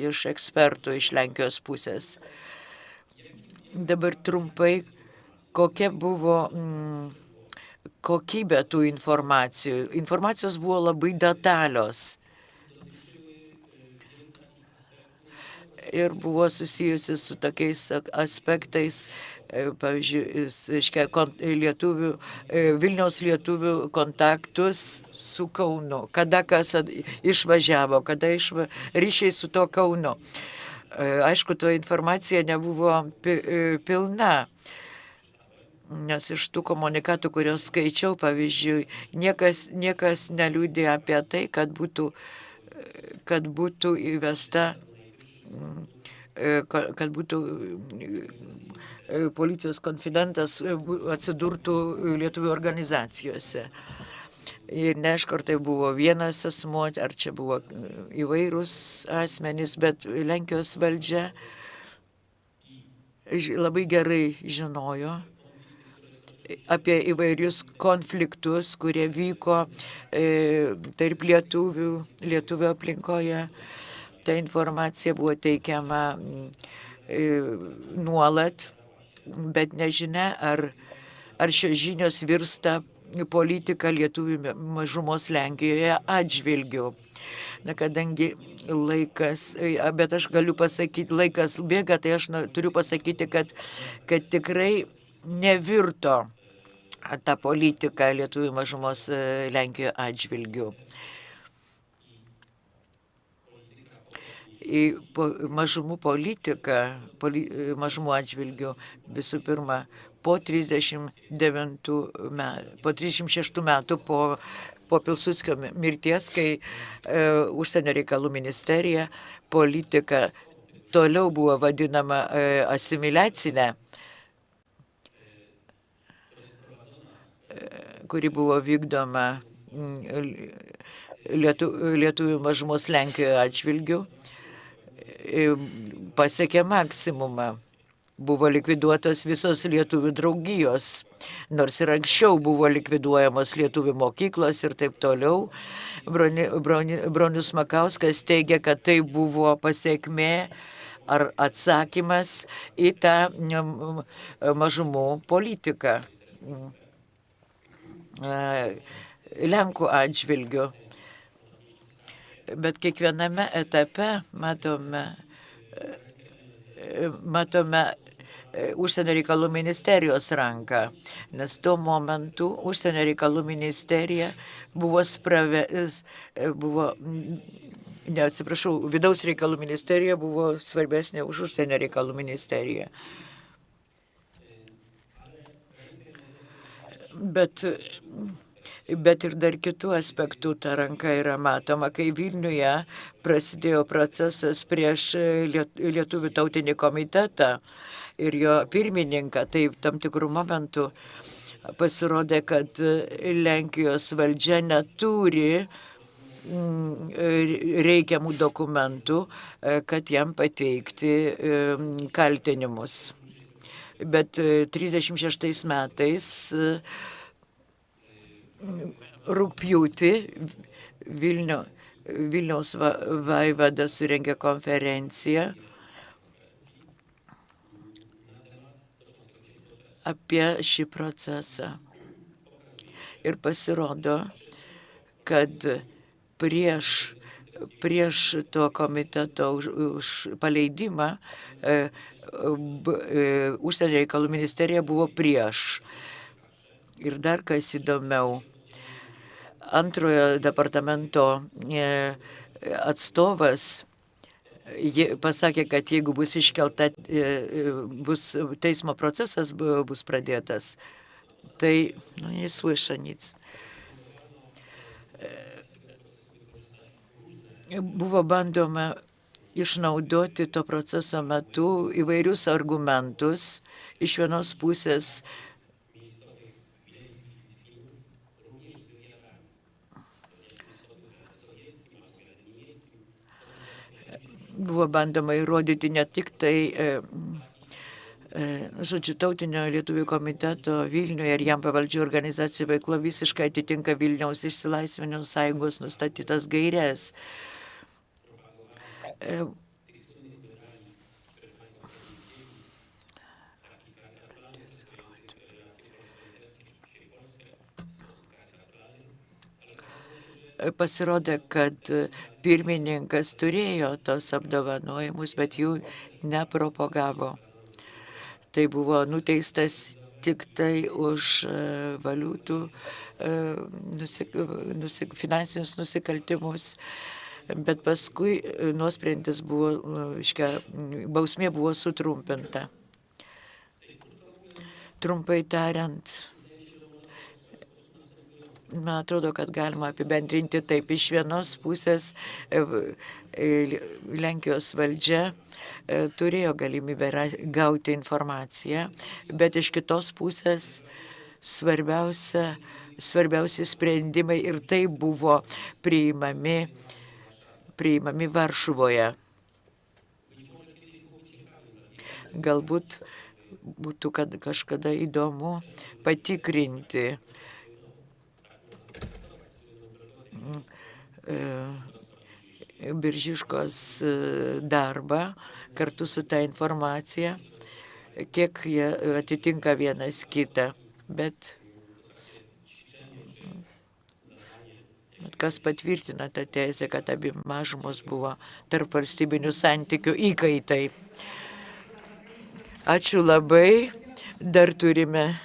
Speaker 17: iš ekspertų iš Lenkijos pusės. Dabar trumpai, kokia buvo kokybė tų informacijų. Informacijos buvo labai detalios ir buvo susijusi su tokiais aspektais, pavyzdžiui, Vilniaus lietuvių kontaktus su Kaunu, kada kas išvažiavo, kada ryšiai su to Kaunu. Aišku, to informacija nebuvo pilna. Nes iš tų komunikatų, kuriuos skaičiau, pavyzdžiui, niekas neliūdė apie tai, kad būtų įvesta, kad būtų policijos konfidentas atsidurtų lietuvių organizacijose. Ir neaišku, ar tai buvo vienas asmuo, ar čia buvo įvairūs asmenys, bet Lenkijos valdžia labai gerai žinojo apie įvairius konfliktus, kurie vyko tarp lietuvių aplinkoje. Ta informacija buvo teikiama nuolat, bet nežinia, ar šios žinios virsta politika lietuvių mažumos Lenkijoje atžvilgiu. Na, kadangi bet aš galiu pasakyti, laikas bėga, tai aš turiu pasakyti, kad tikrai nevirto ta politika lietuvių mažumos Lenkijoje atžvilgiu. Mažumų politika, mažumų atžvilgių visų pirma po 36 metų po Pilsudskio mirties, kai užsienio reikalų ministerija politika toliau buvo vadinama asimiliacinė, kuri buvo vykdoma lietuvių mažumos Lenkijoje atžvilgių, pasiekė maksimumą. Buvo likviduotos visos lietuvių draugijos, nors ir anksčiau buvo likviduojamos lietuvių mokyklos ir taip toliau. Bronius Makauskas teigia, kad tai buvo pasiekmė ar atsakymas į tą mažumų politiką Lenkų atžvilgiu. Bet kiekviename etape matome matome užsienio reikalų ministerijos ranką, nes tuo momentu užsienio reikalų ministerija vidaus reikalų ministerija buvo svarbesnė už užsienio reikalų ministeriją. Bet ir dar kitų aspektų ta ranka yra matoma, kai Vilniuje prasidėjo procesas prieš Lietuvių tautinį komitetą ir jo pirmininką, tai tam tikrų momentų pasirodė, kad Lenkijos valdžia neturi reikiamų dokumentų, kad jam pateikti kaltinimus. Bet 36 metais rugpjūtį Vilniaus vaivada surengė konferenciją apie šį procesą. Ir pasirodo, kad prieš to komiteto už paleidimą užsienio reikalų ministerija buvo prieš. Ir dar kas įdomiau, antrojo departamento atstovas pasakė, kad jeigu bus iškelta, teismo procesas bus pradėtas, tai jis słyša nic. Buvo bandoma išnaudoti to proceso metu įvairius argumentus. Iš vienos pusės buvo bandoma įrodyti ne tik tai tautinio lietuvių komiteto Vilniuje ir jam pavaldžių organizacijų veikla visiškai atitinka Vilniaus išsilaisvinimo sąjungos nustatytas gaires. Pasirodė, kad pirmininkas turėjo tos apdovanojimus, bet jų nepropagavo. Tai buvo nuteistas tik tai už valiutų finansinius nusikaltimus, bet paskui nuosprendis buvo, bausmė buvo sutrumpinta. Trumpai tariant, man atrodo, kad galima apibendrinti taip. Iš vienos pusės Lenkijos valdžia turėjo galimybę gauti informaciją, bet iš kitos pusės svarbiausi sprendimai ir tai buvo priimami Varšuvoje. Galbūt būtų kažkada įdomu patikrinti Biržiškos darbą kartu su ta informacija, kiek jie atitinka vienas kitą. Bet kas patvirtina tą teisę, kad abi mažumos buvo tarp valstybinių santykių įkaitai. Ačiū labai. Dar turime,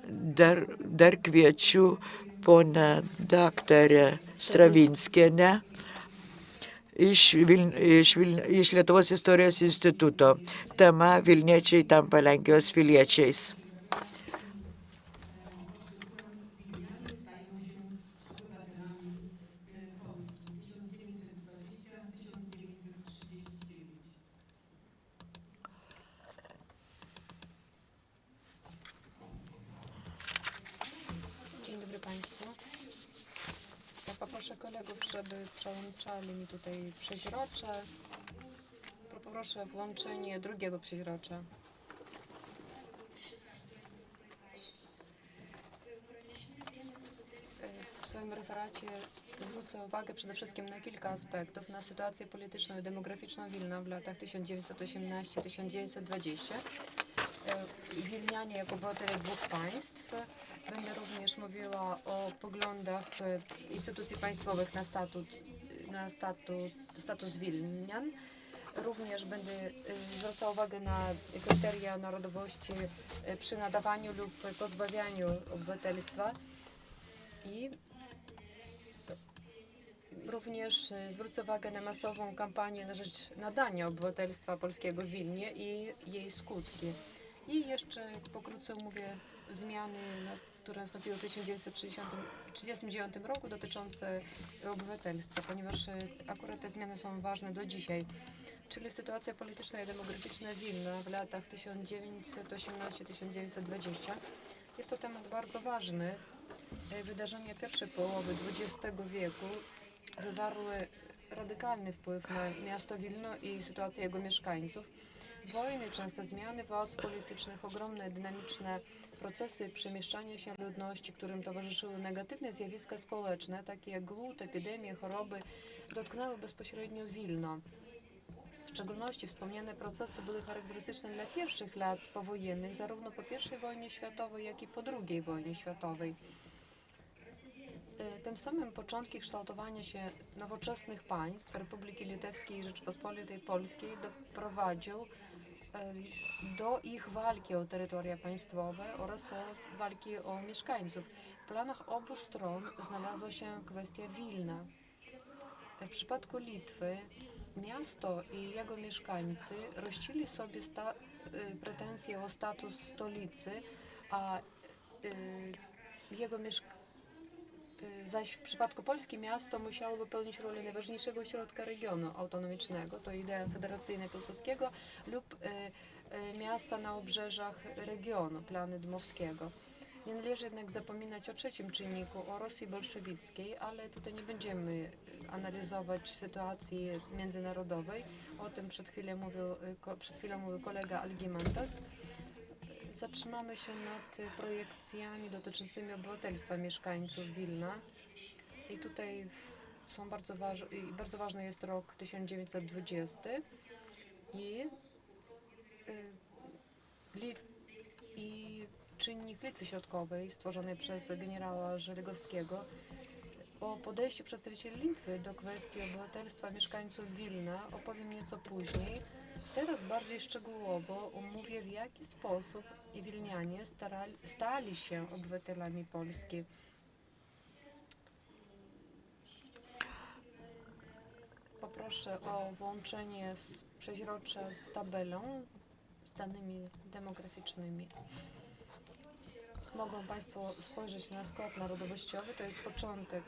Speaker 17: dar kviečiu ponę daktarę Stravinskienę iš Lietuvos istorijos instituto. Tema Vilniečiai tampa Lenkijos piliečiais.
Speaker 14: Poproszę kolegów, żeby przełączali mi tutaj przeźrocze. Poproszę włączenie drugiego przeźrocza. W swoim referacie zwrócę uwagę przede wszystkim na kilka aspektów. Na sytuację polityczną i demograficzną Wilna w latach 1918-1920. Wilnianie jako obywatele dwóch państw. Będę również mówiła o poglądach instytucji państwowych na status Wilnian. Również będę zwracała uwagę na kryteria narodowości przy nadawaniu lub pozbawianiu obywatelstwa i również zwrócę uwagę na masową kampanię na rzecz nadania obywatelstwa polskiego w Wilnie i jej skutki. I jeszcze pokrótce omówię zmiany, które nastąpiły w 1939 roku dotyczące obywatelstwa, ponieważ akurat te zmiany są ważne do dzisiaj. Czyli sytuacja polityczna i demograficzna Wilna w latach 1918-1920. Jest to temat bardzo ważny. Wydarzenia pierwszej połowy XX wieku wywarły radykalny wpływ na miasto Wilno i sytuację jego mieszkańców. Wojny, częste zmiany władz politycznych, ogromne dynamiczne procesy przemieszczania się ludności, którym towarzyszyły negatywne zjawiska społeczne, takie jak głód, epidemie, choroby, dotknęły bezpośrednio Wilno. W szczególności wspomniane procesy były charakterystyczne dla pierwszych lat powojennych, zarówno po I wojnie światowej, jak i po II wojnie światowej. Tym samym początki kształtowania się nowoczesnych państw Republiki Litewskiej i Rzeczypospolitej Polskiej doprowadził do ich walki o terytoria państwowe oraz o walki o mieszkańców. W planach obu stron znalazła się kwestia Wilna. W przypadku Litwy miasto i jego mieszkańcy rościli sobie pretensje o status stolicy, a zaś w przypadku Polski miasto musiałoby pełnić rolę najważniejszego ośrodka regionu autonomicznego, to idea federacyjna Piłsudskiego, lub miasta na obrzeżach regionu, planu dmowskiego. Nie należy jednak zapominać o trzecim czynniku, o Rosji bolszewickiej, ale tutaj nie będziemy analizować sytuacji międzynarodowej. O tym przed chwilą mówił kolega Algimantas. Zatrzymamy się nad projekcjami dotyczącymi obywatelstwa mieszkańców Wilna. I tutaj są bardzo ważny jest rok 1920 i czynnik Litwy Środkowej stworzony przez generała Żeligowskiego. O podejściu przedstawicieli Litwy do kwestii obywatelstwa mieszkańców Wilna opowiem nieco później. Teraz bardziej szczegółowo omówię, w jaki sposób wilnianie stali się obywatelami Polski. Poproszę o włączenie przeźrocza z tabelą, z danymi demograficznymi. Mogą Państwo spojrzeć na skład narodowościowy, to jest początek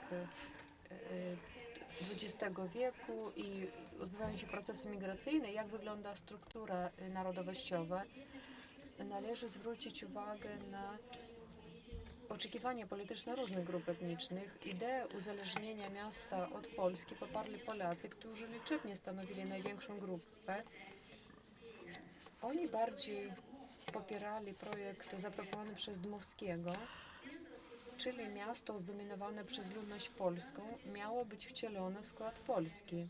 Speaker 14: XX wieku i odbywają się procesy migracyjne. Jak wygląda struktura narodowościowa? Należy zwrócić uwagę na oczekiwania polityczne różnych grup etnicznych. Ideę uzależnienia miasta od Polski poparli Polacy, którzy liczebnie stanowili największą grupę. Oni bardziej popierali projekt zaproponowany przez Dmowskiego, czyli miasto zdominowane przez ludność polską miało być wcielone w skład Polski.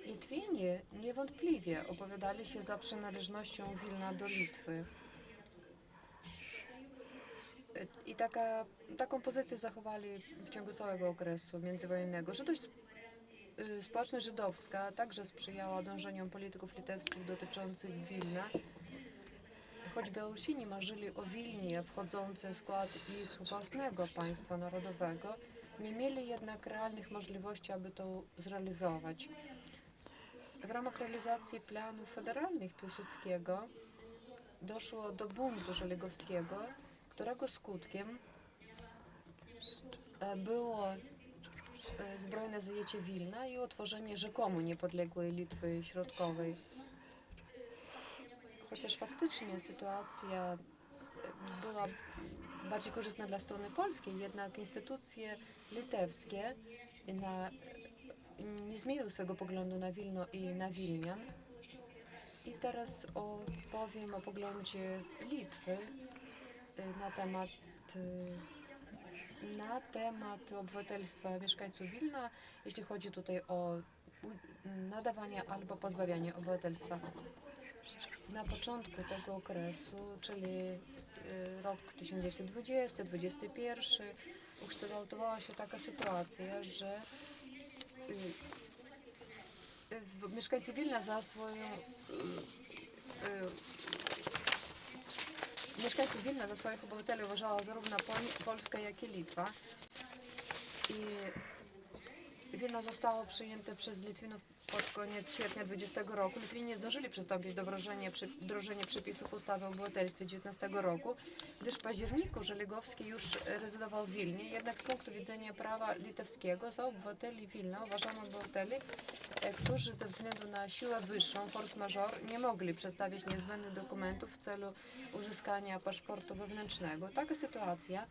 Speaker 14: Litwini niewątpliwie opowiadali się za przynależnością Wilna do Litwy. I taką pozycję zachowali w ciągu całego okresu międzywojennego. Społeczność żydowska także sprzyjała dążeniom polityków litewskich dotyczących Wilna. Choć Białorusini marzyli o Wilnie wchodzącym w skład ich własnego państwa narodowego, nie mieli jednak realnych możliwości, aby to zrealizować. W ramach realizacji planów federalnych Piłsudskiego doszło do buntu Żeligowskiego, którego skutkiem było zbrojne zajęcie Wilna i utworzenie rzekomo niepodległej Litwy Środkowej. Chociaż faktycznie sytuacja była bardziej korzystna dla strony polskiej, jednak instytucje litewskie nie zmieniły swego poglądu na Wilno i na Wilnian. I teraz opowiem o poglądzie Litwy na temat obywatelstwa mieszkańców Wilna, jeśli chodzi tutaj o nadawanie albo pozbawianie obywatelstwa. Na początku tego okresu, czyli rok 1920-21, ukształtowała się taka sytuacja, że mieszkańcy Wilna za swoją mieszkańców Wilna za swoich obywateli uważała zarówno Polska, jak i Litwa. I Wilno zostało przyjęte przez Litwinów pod koniec sierpnia 20 roku. Litwini nie zdążyli przystąpić do wdrożenia przepisów ustawy o obywatelstwie 19 roku, gdyż w październiku Żeligowski już rezydował w Wilnie. Jednak z punktu widzenia prawa litewskiego za obywateli Wilna uważano obywateli, którzy ze względu na siłę wyższą, force majeure, nie mogli przedstawić niezbędnych dokumentów w celu uzyskania paszportu wewnętrznego. Taka sytuacja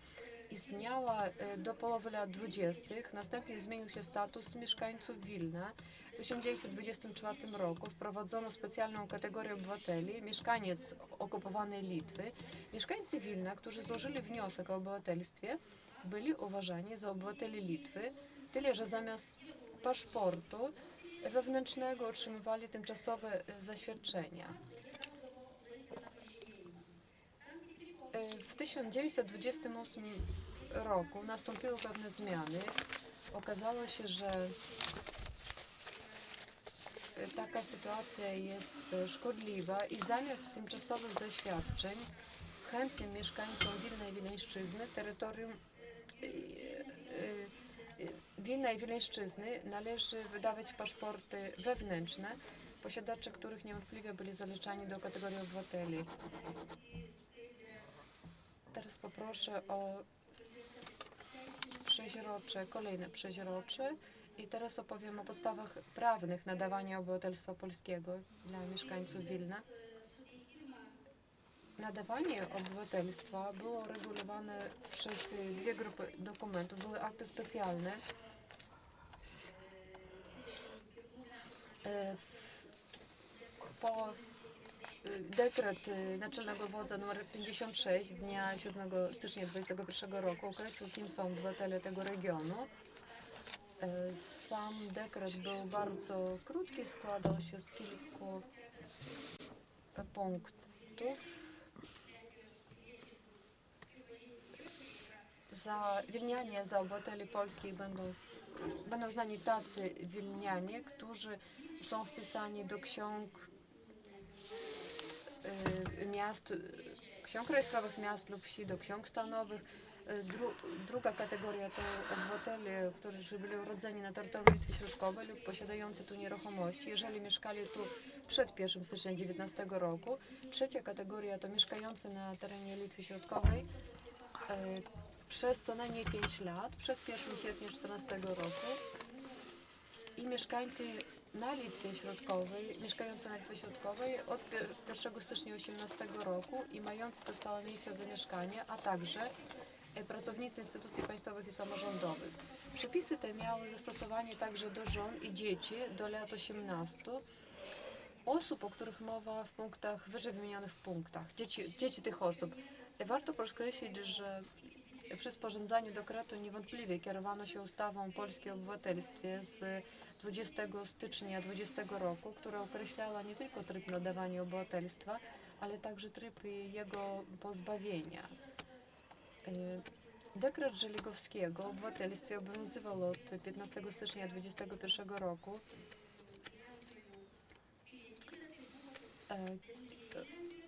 Speaker 14: istniała do połowy lat 20. Następnie zmienił się status mieszkańców Wilna. W 1924 roku wprowadzono specjalną kategorię obywateli, mieszkaniec okupowanej Litwy. Mieszkańcy Wilna, którzy złożyli wniosek o obywatelstwie, byli uważani za obywateli Litwy, tyle że zamiast paszportu wewnętrznego otrzymywali tymczasowe zaświadczenia. W 1928 roku nastąpiły pewne zmiany. Okazało się, że taka sytuacja jest szkodliwa i zamiast tymczasowych zaświadczeń chętnym mieszkańcom Wilna i Wileńszczyzny terytorium Wilna i Wileńszczyzny należy wydawać paszporty wewnętrzne, posiadacze których niewątpliwie byli zaliczani do kategorii obywateli. Teraz poproszę o przeźrocze, kolejne przeźrocze i teraz opowiem o podstawach prawnych nadawania obywatelstwa polskiego dla mieszkańców Wilna. Nadawanie obywatelstwa było regulowane przez dwie grupy dokumentów. Były akty specjalne. Po dekret naczelnego wodza nr 56 dnia 7 stycznia 2021 roku określił, kim są obywatele tego regionu. Sam dekret był bardzo krótki, składał się z kilku punktów. Wilnianie za obywateli polskich będą znani tacy Wilnianie, którzy są wpisani do ksiąg ksiąg rejestrowych miast lub wsi, do ksiąg stanowych. Druga kategoria to obywatele, którzy byli urodzeni na terytorium Litwy Środkowej lub posiadający tu nieruchomości, jeżeli mieszkali tu przed 1 stycznia 2019 roku. Trzecia kategoria to mieszkający na terenie Litwy Środkowej przez co najmniej 5 lat, przed 1 sierpnia 2014 roku. I mieszkańcy na Litwie Środkowej, mieszkający na Litwie Środkowej od 1 stycznia 2018 roku i mający tu stałe miejsce zamieszkania, a także pracownicy instytucji państwowych i samorządowych. Przepisy te miały zastosowanie także do żon i dzieci do lat 18, osób, o których mowa w punktach, wyżej wymienionych punktach, dzieci tych osób. Warto podkreślić, że przy sporządzaniu dekretu niewątpliwie kierowano się ustawą o polskim obywatelstwie z 20 stycznia 2020 roku, która określała nie tylko tryb nadawania obywatelstwa, ale także tryb jego pozbawienia. Dekret Żeligowskiego o obywatelstwie obowiązywał od 15 stycznia 2021 roku.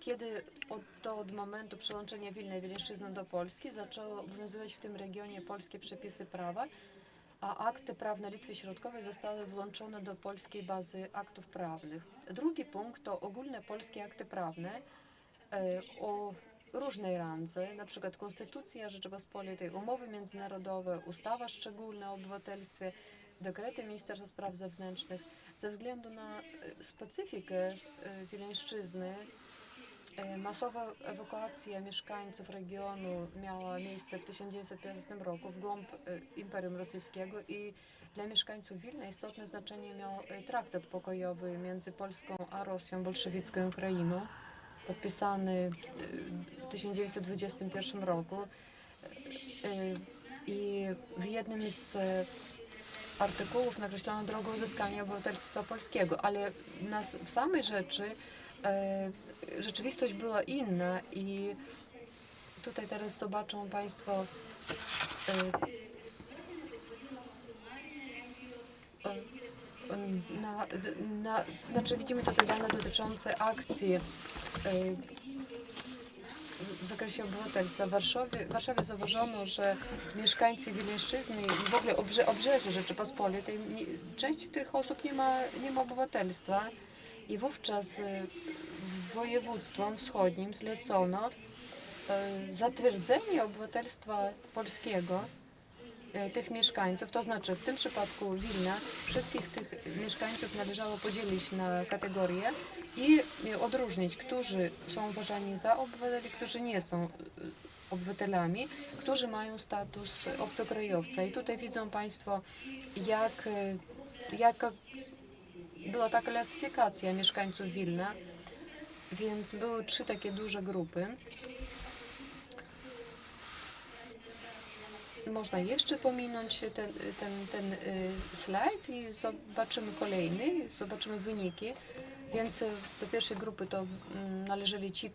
Speaker 14: Kiedy od momentu przyłączenia Wilna i Wileńszczyzny do Polski zaczęły obowiązywać w tym regionie polskie przepisy prawa, a akty prawne Litwy Środkowej zostały włączone do polskiej bazy aktów prawnych. Drugi punkt to ogólne polskie akty prawne o różnej randze, na przykład Konstytucja Rzeczypospolitej, umowy międzynarodowe, ustawa szczególna o obywatelstwie, dekrety Ministerstwa Spraw Zewnętrznych. Ze względu na specyfikę Wileńszczyzny masowa ewakuacja mieszkańców regionu miała miejsce w 1915 roku w głąb Imperium Rosyjskiego i dla mieszkańców Wilna istotne znaczenie miał traktat pokojowy między Polską a Rosją bolszewicką i Ukrainą, podpisany w 1921 roku. I w jednym z artykułów nakreślono drogę uzyskania obywatelstwa polskiego, ale w samej rzeczy rzeczywistość była inna i tutaj teraz zobaczą Państwo Znaczy widzimy tutaj dane dotyczące akcji w zakresie obywatelstwa. W Warszawie zauważono, że mieszkańcy Wileńszczyzny i w ogóle obrzeży Rzeczypospolitej, część tych osób nie ma obywatelstwa i wówczas województwom wschodnim zlecono zatwierdzenie obywatelstwa polskiego tych mieszkańców, to znaczy w tym przypadku Wilna wszystkich tych mieszkańców należało podzielić na kategorie i odróżnić, którzy są uważani za obywateli, którzy nie są obywatelami, którzy mają status obcokrajowca. I tutaj widzą Państwo, jaka była ta klasyfikacja mieszkańców Wilna, więc były 3 takie duże grupy. Można jeszcze pominąć ten slajd i zobaczymy kolejny, zobaczymy wyniki. Więc do pierwszej grupy to należeli ci,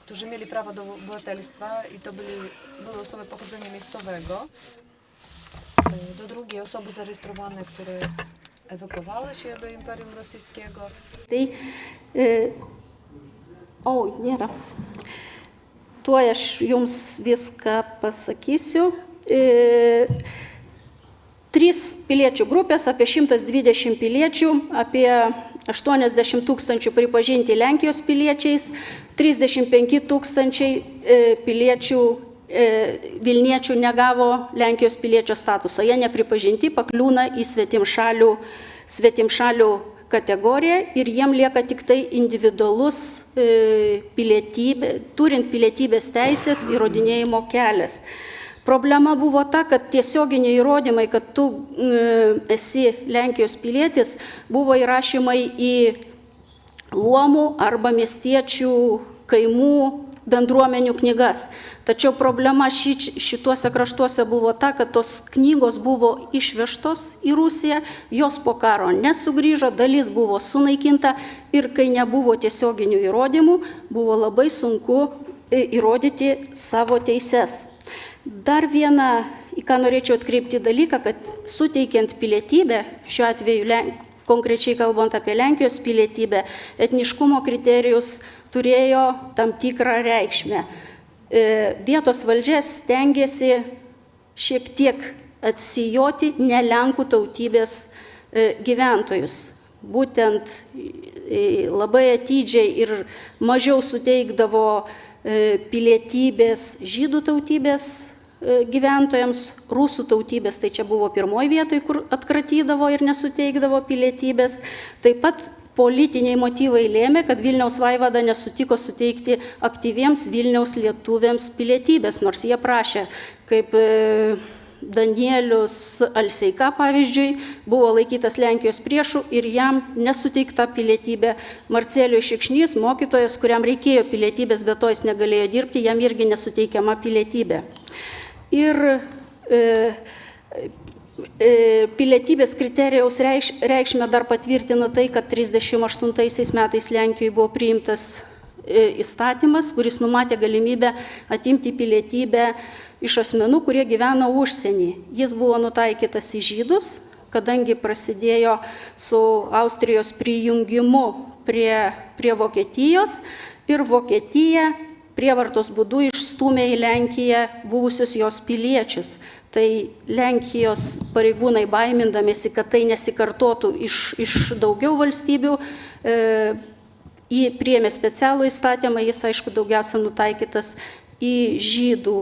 Speaker 14: którzy mieli prawo do obywatelstwa i to były osoby pochodzenia miejscowego. Do drugiej osoby zarejestrowane, które ewakuowały się do Imperium Rosyjskiego.
Speaker 18: Nėra. Tuoj aš jums viską pasakysiu. 3 piliečių grupės, apie 120 piliečių, apie 80 tūkstančių pripažinti Lenkijos piliečiais, 35 tūkstančiai piliečių Vilniečių negavo Lenkijos piliečio statuso. Jie nepripažinti, pakliūna į svetimšalių kategoriją ir jiem lieka tik tai individualus turint pilietybės teisės įrodinėjimo kelias. Problema buvo ta, kad tiesioginiai įrodymai, kad tu esi Lenkijos pilietis, buvo įrašymai į luomų arba miestiečių kaimų bendruomenių knygas. Tačiau problema šituose kraštuose buvo ta, kad tos knygos buvo išvežtos į Rusiją, jos po karo nesugrįžo, dalis buvo sunaikinta ir kai nebuvo tiesioginių įrodymų, buvo labai sunku įrodyti savo teises. Dar vieną, į ką norėčiau atkreipti dalyką, kad suteikiant pilietybę, šiuo atveju konkrečiai kalbant apie Lenkijos pilietybę, etniškumo kriterijus turėjo tam tikrą reikšmę. Vietos valdžia stengiasi šiek tiek atsijoti ne Lenkų tautybės gyventojus. Būtent labai atidžiai ir mažiau suteikdavo pilietybės žydų tautybės gyventojams, rusų tautybės, tai čia buvo pirmoji vietoj, kur atkratydavo ir nesuteikdavo pilietybės. Taip pat politiniai motyvai lėmė, kad Vilniaus vaivada nesutiko suteikti aktyviems Vilniaus lietuviams pilietybės, nors jie prašė, kaip Danielius Alseika, pavyzdžiui, buvo laikytas Lenkijos priešų ir jam nesuteikta pilietybė. Marcelijus Šikšnys, mokytojas, kuriam reikėjo pilietybės, bet to jis negalėjo dirbti, jam irgi nesuteikiama pilietybė. Ir pilietybės kriterijaus reikšmę dar patvirtina tai, kad 38 metais Lenkijoje buvo priimtas įstatymas, kuris numatė galimybę atimti pilietybę iš asmenų, kurie gyveno užsienį. Jis buvo nutaikytas į žydus, kadangi prasidėjo su Austrijos prijungimu prie Vokietijos ir Vokietija prievartos būdu išstūmė į Lenkiją buvusius jos piliečius. Tai Lenkijos pareigūnai baimindamėsi, kad tai nesikartotų iš daugiau valstybių, priėmė specialų įstatymą, jis aišku daugiausia nutaikytas į žydų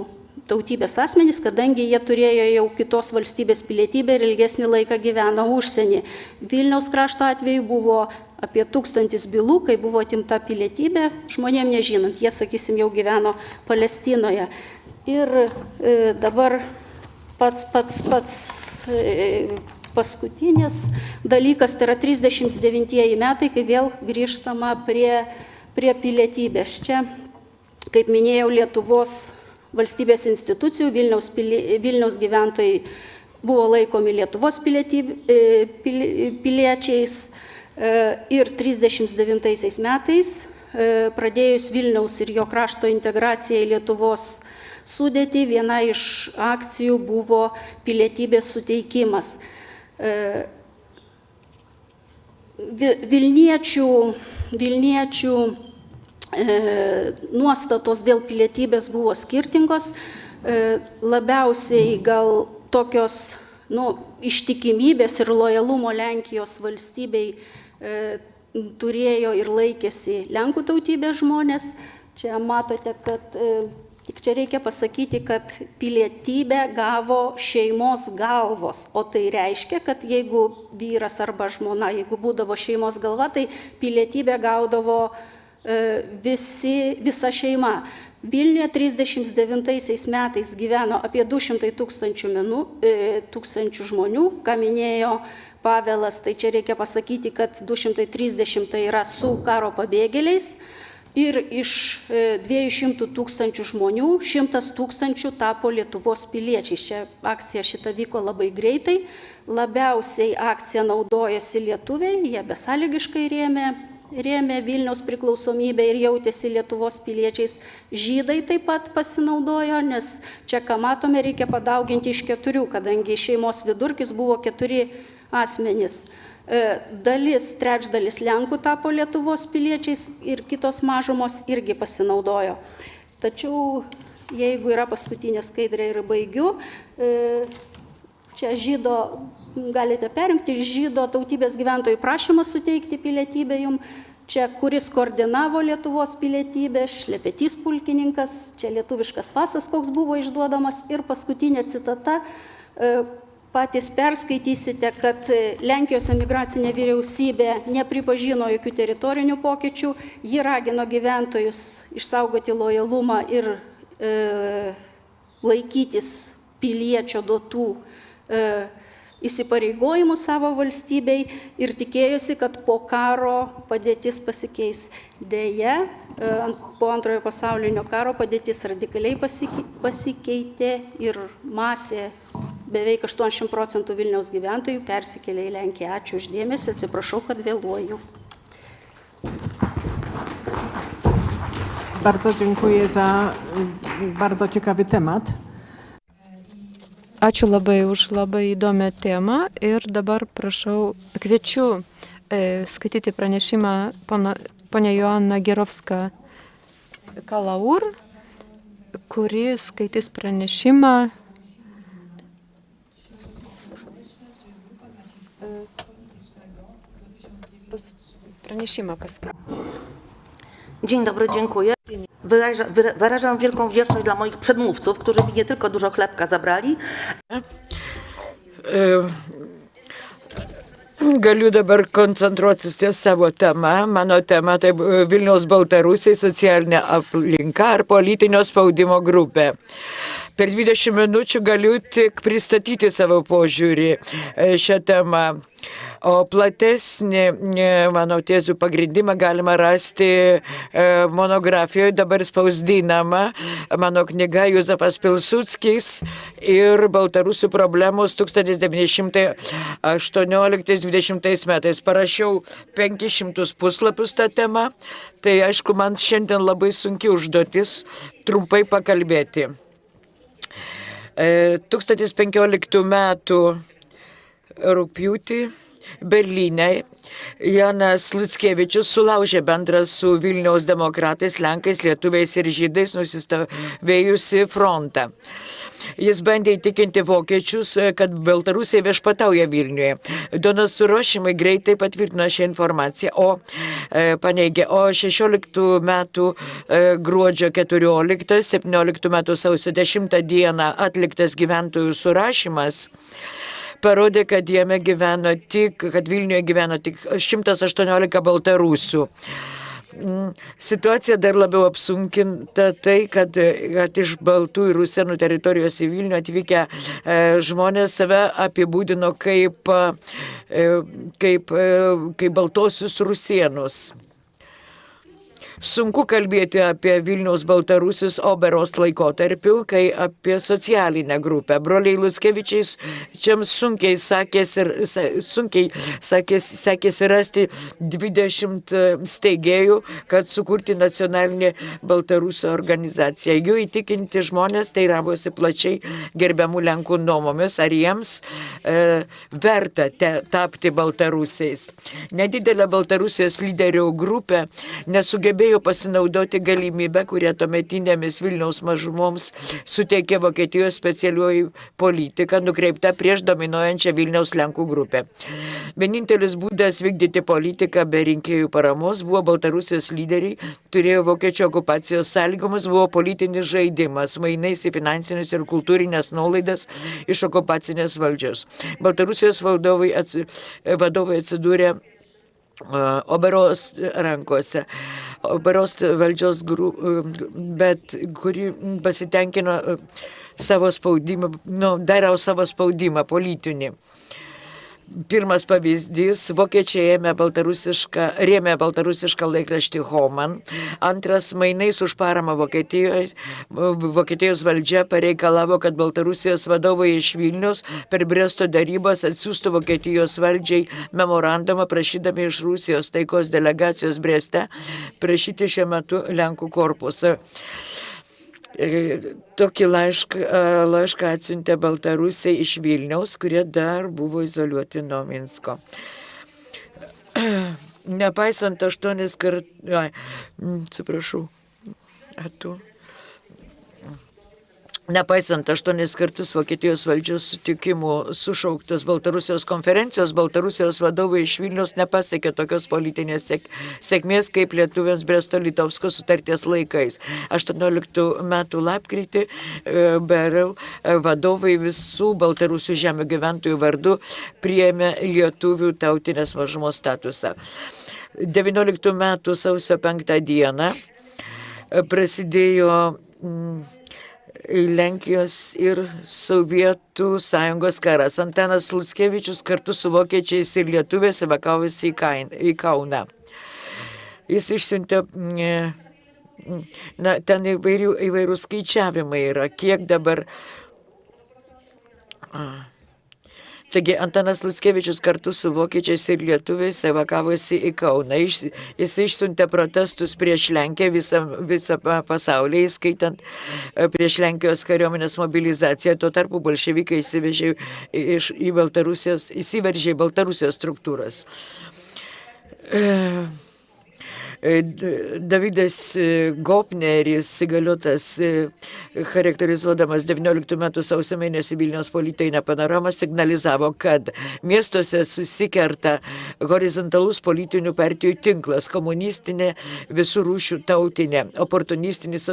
Speaker 18: tautybės asmenys, kadangi jie turėjo jau kitos valstybės pilietybę ir ilgesnį laiką gyveno užsienį. Vilniaus krašto atveju buvo apie 1000 bylų, kai buvo atimta pilietybė, žmonėm nežinant, jie, sakysim, jau gyveno Palestinoje. Ir dabar pats paskutinis dalykas, tai yra 39 metai, kai vėl grįžtama prie pilietybės. Čia, kaip minėjau, Lietuvos valstybės institucijų, Vilniaus gyventojai buvo laikomi Lietuvos piliečiais ir 39 metais, pradėjus Vilniaus ir jo krašto integraciją į Lietuvos sudėtį, viena iš akcijų buvo pilietybės suteikimas. Vilniečių nuostatos dėl pilietybės buvo skirtingos, labiausiai gal tokios ištikimybės ir lojalumo Lenkijos valstybei turėjo ir laikėsi Lenkų tautybės žmonės. Čia matote, kad tik čia reikia pasakyti, kad pilietybę gavo šeimos galvos, o tai reiškia, kad jeigu vyras arba žmona, jeigu būdavo šeimos galva, tai pilietybę gaudavo visa šeima. Vilniuje 39 metais gyveno apie 200 tūkstančių žmonių, ką minėjo Pavelas, tai čia reikia pasakyti, kad 230 tai yra su karo pabėgėliais ir iš 200 tūkstančių žmonių 100 tūkstančių tapo Lietuvos piliečiais. Čia akcija šita vyko labai greitai, labiausiai akcija naudojosi lietuviai, jie besąlygiškai rėmė Vilniaus priklausomybę ir jautėsi Lietuvos piliečiais. Žydai taip pat pasinaudojo, nes čia, ką matome, reikia padauginti iš 4, kadangi šeimos vidurkis buvo 4 asmenys. Trečdalis Lenkų tapo Lietuvos piliečiais ir kitos mažumos irgi pasinaudojo. Tačiau, jeigu yra paskutinė skaidrė ir baigiu, čia žydo, galite perinkti, žydo tautybės gyventojų prašymą suteikti pilietybę jums. Čia, kuris koordinavo Lietuvos pilietybę, Šlepetys pulkininkas, čia lietuviškas pasas, koks buvo išduodamas. Ir paskutinė citata, patys perskaitysite, kad Lenkijos emigracinė vyriausybė nepripažino jokių teritorinių pokyčių, ji ragino gyventojus išsaugoti lojalumą ir laikytis piliečio duotų įsipareigojimų savo valstybei ir tikėjosi, kad po karo padėtis pasikeis. Deja, po Antrojo pasaulinio karo padėtis radikaliai pasikeitė ir masė, beveik 80% Vilniaus gyventojų persikėlė į Lenkiją. Ačiū uždėmesį, atsiprašau, kad vėluoju.
Speaker 13: Bardzo dziękuję za bardzo ciekawy temat.
Speaker 14: Ačiū labai už labai įdomią temą ir dabar kviečiu skaityti pranešimą ponia Joanna Gerovska-Kalaur, kuri skaitys pranešimą paskaityti.
Speaker 19: Dzień dobry, dziękuję. Wyrażam wielką wdzięczność dla moich przedmówców, którzy mi nie tylko dużo chlebka zabrali.
Speaker 20: Galiu dabar koncentruotis ties savo tema. Mano tema tai Vilniaus Baltarusiai, socialinė aplinka ar politinio spaudimo grupė. Per 20 minučių galiu tik pristatyti savo požiūrį šią temą. O platesnį mano tezių pagrindimą galima rasti monografijoje, dabar spausdinama mano knyga Juzapas Pilsudskis ir Baltarusių problemos 1918-20 metais. Parašiau 500 puslapius tą temą, tai aišku, man šiandien labai sunki užduotis trumpai pakalbėti. 2015 metų rugpjūtį Berlyne Janas Luckevičius sulaužė bendrą su Vilniaus demokratais, lenkais, lietuviais ir žydais nusistovėjusi frontą. Jis bandė įtikinti vokiečius, kad Baltarusiai viešpatauja Vilniuje. Donas Surošimai greitai patvirtino šią informaciją, paneigė, o 16 metų gruodžio 14, 17 metų sausio 10 dieną atliktas gyventojų surašymas parodė, kad Vilniuje gyveno tik 118 baltarusių. Situacija dar labiau apsunkinta tai, kad iš baltų ir rusėnų teritorijos į Vilnių atvykę žmonės save apibūdino kaip baltosius rusėnus. Sunku kalbėti apie Vilniaus baltarusius oberos laikotarpiu, kai apie socialinę grupę. Broliai Luckevičiais čia sunkiai sekėsi rasti 20 steigėjų, kad sukurti nacionalinį Baltarusių organizaciją. Jų įtikinti žmonės teiravosi plačiai gerbiamų Lenkų nuomomis, ar jiems verta tapti baltarusiais. Nedidelė Baltarusijos lyderių grupė nesugebėjo pasinaudoti galimybę, kurie tuometinėmis Vilniaus mažumoms suteikė Vokietijos specialioji politika nukreipta prieš dominuojančią Vilniaus Lenkų grupę. Vienintelis būdas vykdyti politiką be rinkėjų paramos buvo Baltarusijos lyderiai, turėjo vokiečių okupacijos sąlygomis, buvo politinis žaidimas, mainais į finansinius ir kultūrinės nuolaidas iš okupacinės valdžios. Baltarusijos vadovai atsidūrė oberos rankose. Oberos valdžios bet kuri pasitenkino savo spaudimą, darė savo spaudimą politinį. Pirmas pavyzdys, vokiečiai rėmė baltarusišką laikraštį Homan. Antras, mainais už paramą Vokietijos valdžia pareikalavo, kad Baltarusijos vadovai iš Vilnius per Bresto darybas atsiųstų Vokietijos valdžiai memorandumą prašydami iš Rusijos taikos delegacijos Breste prašyti šiuo metu Lenkų korpusą. Tokį laišką atsiuntė Baltarusiai iš Vilniaus, kurie dar buvo izoliuoti nuo Minsko. Nepaisant 8 kartus Vokietijos valdžios sutikimų sušauktos Baltarusijos konferencijos, Baltarusijos vadovai iš Vilniaus nepasiekė tokios politinės sėkmės kaip lietuviams Bresto-Litovsko sutarties laikais. 18 metų lapkritį BRL vadovai visų Baltarusių žemių gyventojų vardu priėmė lietuvių tautinės mažumos statusą. 19 metų sausio 5 dieną prasidėjo Lenkijos ir Sovietų sąjungos karas. Antanas Luckevičius kartu su vokiečiais ir lietuviais evakavosi į Kauną. Jis išsiuntė, ten įvairių skaičiavimai yra, kiek dabar. Taigi Antanas Luckevičius kartu su vokiečiais ir lietuviais evakavosi į Kauną. Jis išsiuntė protestus prieš Lenkiją visą pasaulį, įskaitant prieš Lenkijos kariuomenės mobilizaciją. Tuo tarpu bolševikai įsiveržė į Baltarusijos struktūras. Davidas Gopneris, įgaliotas charakterizuodamas 19 metų sausio mėnesį Vilniaus politinę panoramą, signalizavo, kad miestuose susikerta horizontalus politinių partijų tinklas, komunistinė, visų rūšių tautinė, oportunistinis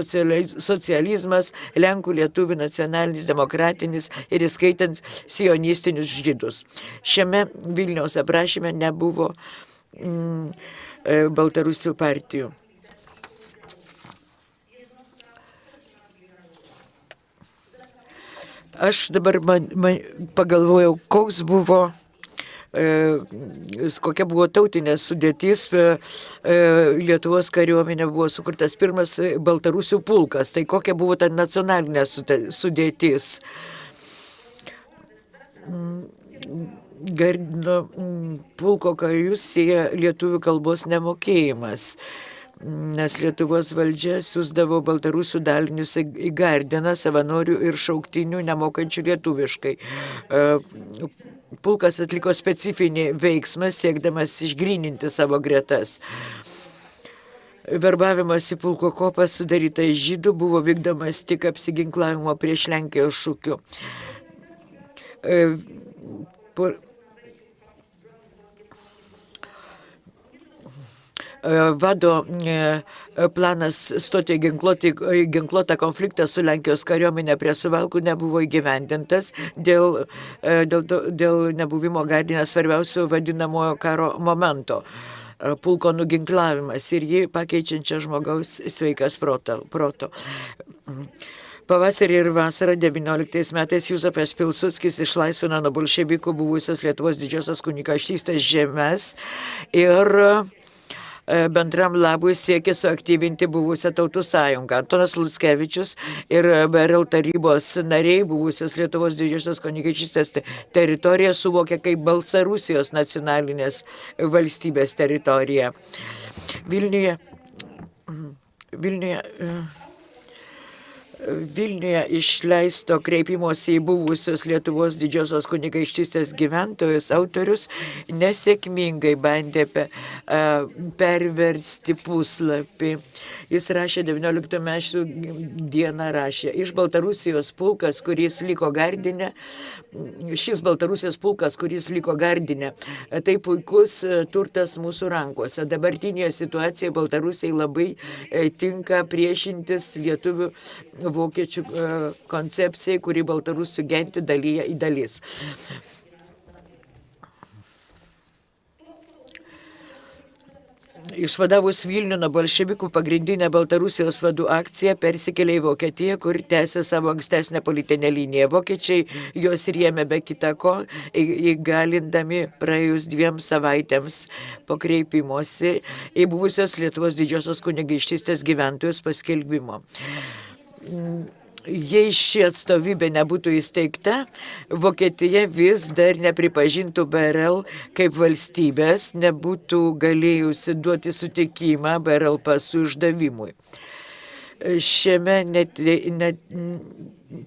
Speaker 20: socializmas, Lenkų, lietuvių, nacionalinis, demokratinis ir įskaitant sionistinius žydus. Šiame Vilniaus aprašyme nebuvo Baltarusių partijų. Aš dabar pagalvojau, kokia buvo tautinė sudėtis. Lietuvos kariuomenė buvo sukurtas pirmas Baltarusių pulkas. Tai kokia buvo ta nacionalinė sudėtis? Gardino pulko karius sieja lietuvių kalbos nemokėjimas, nes Lietuvos valdžia siųsdavo baltarusių dalinius į Gardiną savanorių ir šauktinių nemokančių lietuviškai. Pulkas atliko specifinį veiksmą, siekdamas išgryninti savo gretas. Verbavimas į pulko kopą sudaryta iš žydų buvo vykdomas tik apsiginklavimo prieš Lenkijos šūkiu. Vado planas stoti ginkluotą konfliktą su Lenkijos kariuomenė prie Suvalkų nebuvo įgyvendintas dėl nebuvimo Gardine svarbiausio vadinamojo karo momento. Pulko nuginklavimas ir jį pakeičiančia žmogaus sveikas proto. Pavasarį ir vasarą 19 metais Juzefas Pilsudskis išlaisvino nuo bolševikų buvusios Lietuvos didžiosios kunigaikštystės žemes ir bendram labui siekė suaktyvinti buvusią Tautų sąjungą. Antonas Luckevičius ir BRL tarybos nariai buvusios Lietuvos didžiosios kunigaikštystės teritoriją suvokė kaip Baltarusijos nacionalinės valstybės teritoriją. Vilniuje išleisto kreipimosi į buvusios Lietuvos didžiosios kunigaikštystės gyventojus autorius nesėkmingai bandė perversti puslapį. Jis rašė 19 metų dieną iš Baltarusijos pulkas, kuris liko Gardine. Šis Baltarusijos pulkas, kuris liko Gardine, tai puikus turtas mūsų rankose. Dabartinėje situacijoje Baltarusijai labai tinka priešintis lietuvių vokiečių koncepcijai, kuri baltarusių gentį dalyja į dalis. Išvadavus Vilnių nuo bolševikų, pagrindinė Baltarusijos vadų akcija persikėlė į Vokietiją, kur tęsė savo ankstesnę politinę liniją. Vokiečiai jos rėmė be kita ko, įgalindami praėjus 2 savaitėms po kreipimosi į buvusios Lietuvos didžiosios kunigaikštystės gyventojus paskelbimo. Jei ši atstovybė nebūtų įsteigta, Vokietija vis dar nepripažintų BRL kaip valstybės, nebūtų galėjusi duoti sutikimą BRL pasų išdavimui. Šiame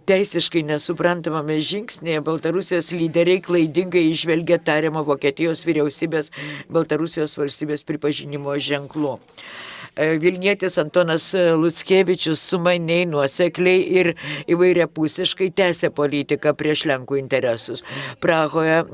Speaker 20: teisiškai nesuprantamame žingsnėje Baltarusijos lyderiai klaidingai įžvelgia tariamą Vokietijos vyriausybės Baltarusijos valstybės pripažinimo ženklų. Vilnietis Antonas Luckevičius sumaniai, nuosekliai ir įvairiapusiškai tęsė politiką prieš Lenkų interesus. Prahoje,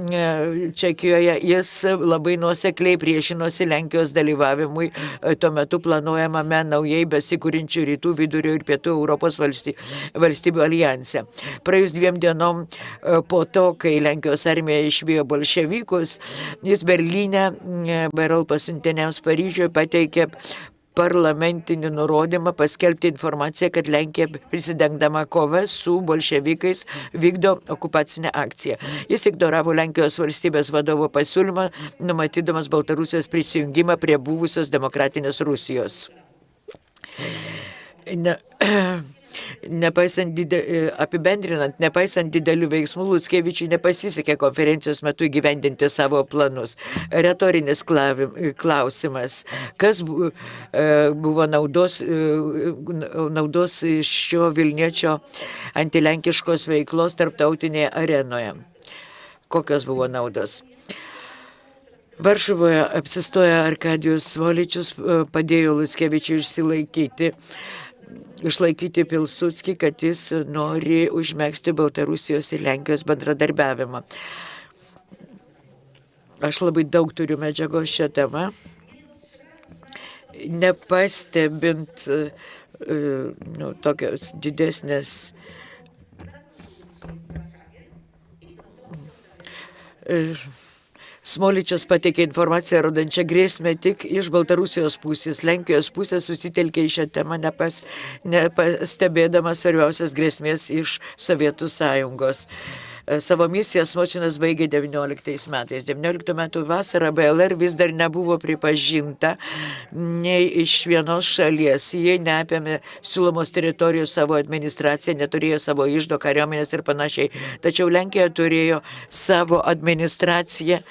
Speaker 20: Čekijoje jis labai nuosekliai priešinosi Lenkijos dalyvavimui tuo metu planuojamame naujai besikūrinčių rytų, vidurio ir pietų Europos valstybių alijanse. Praėjus 2 dienom po to, kai Lenkijos armija išvijo bolševikus, jis Berlyne BRL pasiuntiniams Paryžiuje pateikė parlamentinį nurodymą paskelbti informaciją, kad Lenkija prisidengdama kovą su bolševikais vykdo okupacinę akciją. Jis ignoravo Lenkijos valstybės vadovo pasiūlymą, numatydamas Baltarusijos prisijungimą prie buvusios demokratinės Rusijos. Apibendrinant, nepaisant didelių veiksmų, Luckevičiui nepasisekė konferencijos metu įgyvendinti savo planus. Retorinis klausimas, kas buvo naudos iš šio Vilniečio antilenkiškos veiklos tarptautinėje arenoje? Kokios buvo naudos? Varšuvoje apsistoję Arkadijus Voličius padėjo Luckevičiui išlaikyti Pilsudskį, kad jis nori užmegzti Baltarusijos ir Lenkijos bendradarbiavimą. Aš labai daug turiu medžiagos šią temą. Nepastebint tokios didesnės Smoličius pateikė informaciją, rodančią grėsmę tik iš Baltarusijos pusės. Lenkijos pusės susitelkė į šią temą, nepastebėdama svarbiausias grėsmės iš Sovietų sąjungos. Savo misiją Smočinas baigė 19 metais. 19 metų vasarą BLR vis dar nebuvo pripažinta nei iš vienos šalies. Jie neapėmė siūlomos teritorijos savo administraciją, neturėjo savo iždo kariuomenės ir panašiai. Tačiau Lenkija turėjo savo administraciją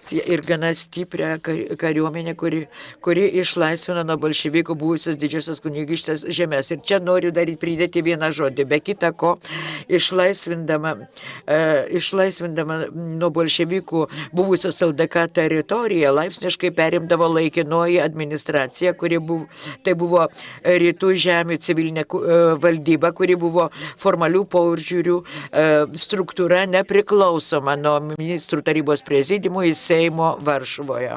Speaker 20: ir gana stiprią kariuomenę, kuri išlaisvino nuo bolševikų buvusios didžiosios kunigaikštystės žemės. Ir čia noriu pridėti vieną žodį. Be kita ko, išlaisvindama nuo bolševikų buvusios LDK teritoriją, laipsniškai perimdavo laikinoji administracija, tai buvo rytų žemių civilinė valdyba, kuri buvo formalių požiūrių struktūra nepriklausoma nuo ministrų tarybos prezidimų į Seimo Varšuvoje.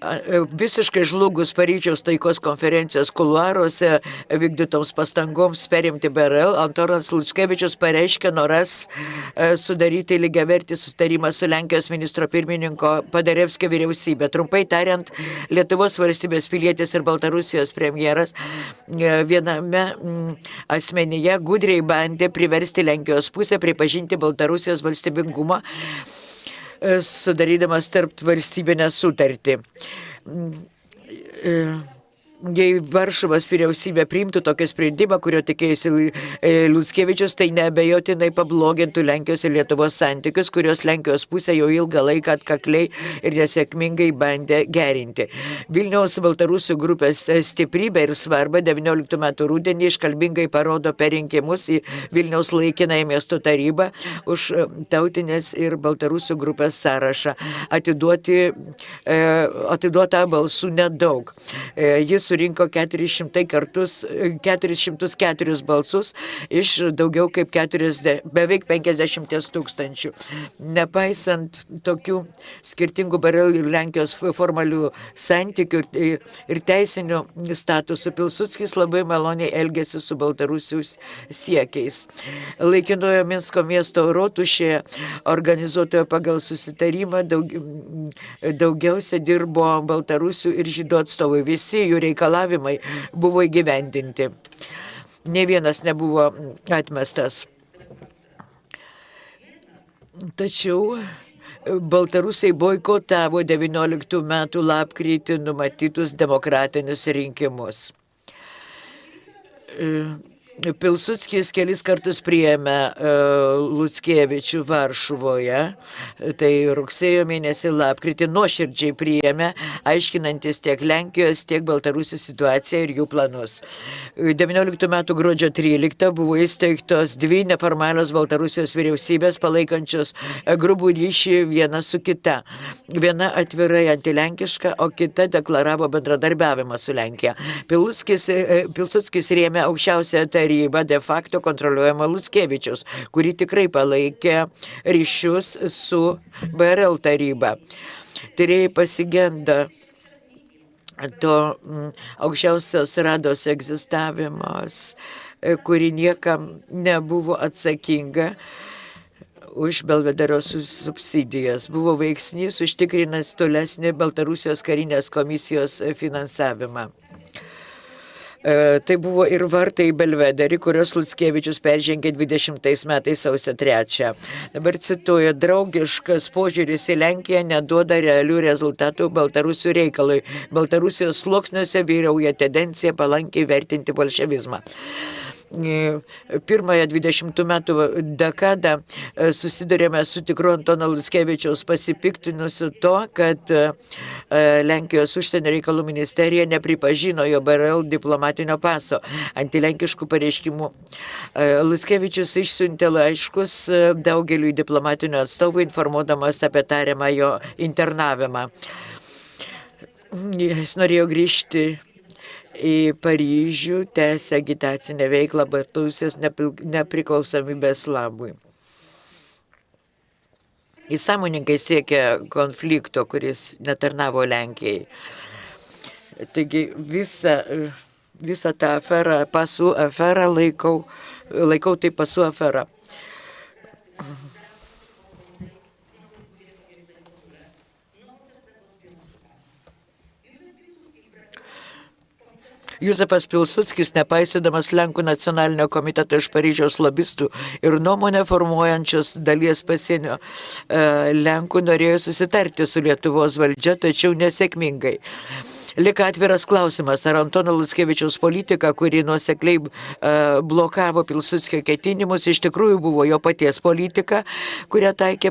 Speaker 20: Visiškai žlugus Paryžiaus taikos konferencijos kuluaruose vykdytoms pastangoms perimti BRL, Antonas Luckevičius pareiškė noras sudaryti lygiavertį susitarimą su Lenkijos ministro pirmininko Paderevskio vyriausybė. Trumpai tariant, Lietuvos valstybės pilietis ir Baltarusijos premjeras viename asmenyje gudriai bandė priversti Lenkijos pusę pripažinti Baltarusijos valstybingumą, sudarydamas tarp valstybinę sutartį. Jei Varšuvos vyriausybė priimtų tokį sprendimą, kurio tikėjusi Luckevičius, tai neabejotinai pablogintų Lenkijos ir Lietuvos santykius, kurios Lenkijos pusė jau ilgą laiką atkakliai ir nesėkmingai bandė gerinti. Vilniaus baltarusių grupės stiprybę ir svarbą 19 metų rudenį iškalbingai parodo per rinkimus į Vilniaus laikinąją miesto tarybą už tautinės ir baltarusių grupės sąrašą. Atiduota balsų nedaug. Jis surinko 404 balsus iš daugiau kaip beveik 50 000. Nepaisant tokių skirtingų Barel ir Lenkijos formalių santykių ir teisinių statusų, Pilsudskis labai maloniai elgėsi su Baltarusių siekiais. Laikinojo Minsko miesto rotušėje, organizuotojo pagal susitarimą, daugiausia dirbo Baltarusių ir žydų atstovai. Visi jų reikalavimai buvo įgyvendinti. Ne vienas nebuvo atmestas. Tačiau baltarusiai boikotavo 19 metų lapkritį numatytus demokratinius rinkimus. Pilsudskis kelis kartus priėmė Luckevičių Varšuvoje, tai rugsėjo mėnesį lapkritį nuoširdžiai priėmė, aiškinantis tiek Lenkijos, tiek Baltarusių situaciją ir jų planus. 19 metų gruodžio 13 buvo įsteigtos dvi neformalios Baltarusijos vyriausybės palaikančios grubų ryšį viena su kita. Viena atvirai antilenkiška, o kita deklaravo bendradarbiavimą su Lenkija. Pilsudskis rėmė aukščiausią tarybą de facto kontroliuojama Luckevičiaus, kuri tikrai palaikė ryšius su BRL taryba. Tyrėjai pasigenda to aukščiausios rados egzistavimas, kuri niekam nebuvo atsakinga už Belvederio subsidijas. Buvo veiksnys užtikrinęs tolesnį Baltarusijos karinės komisijos finansavimą. Tai buvo ir vartai į Belvederį, kurios Luckevičius peržengė 20 metais sausio 3. Dabar cituoju, draugiškas požiūris į Lenkiją neduoda realių rezultatų Baltarusių reikalui. Baltarusijos sluoksniuose vyrauja tendencija palankiai vertinti bolševizmą. Pirmąją 20 metų dekadą susidurėme su tikru Antono Luckevičiaus pasipiktinusiu to, kad Lenkijos užsienio reikalų ministerija nepripažino jo BRL diplomatinio paso antilenkiškų pareiškimų. Luckevičius išsiuntė laiškus daugeliui diplomatinių atstovų, informuodamas apie tariamą jo internavimą. Jis norėjo grįžti į Paryžių, tęsė agitacinę veiklą Baltarusijos nepriklausomybės labui. Jis sąmoningai siekė konflikto, kuris netarnavo Lenkijai. Taigi visą tą aferą, pasų aferą laikau tai pasų aferą. Juzepas Pilsudskis, nepaisydamas Lenkų nacionalinio komiteto iš Paryžiaus lobistų ir nuomonę formuojančios dalies pasienio Lenkų, norėjo susitarti su Lietuvos valdžia, tačiau nesėkmingai. Liko atviras klausimas, ar Antono Luckevičiaus politika, kuri nuosekliai blokavo Pilsudskio ketinimus, iš tikrųjų buvo jo paties politika, kurią taikė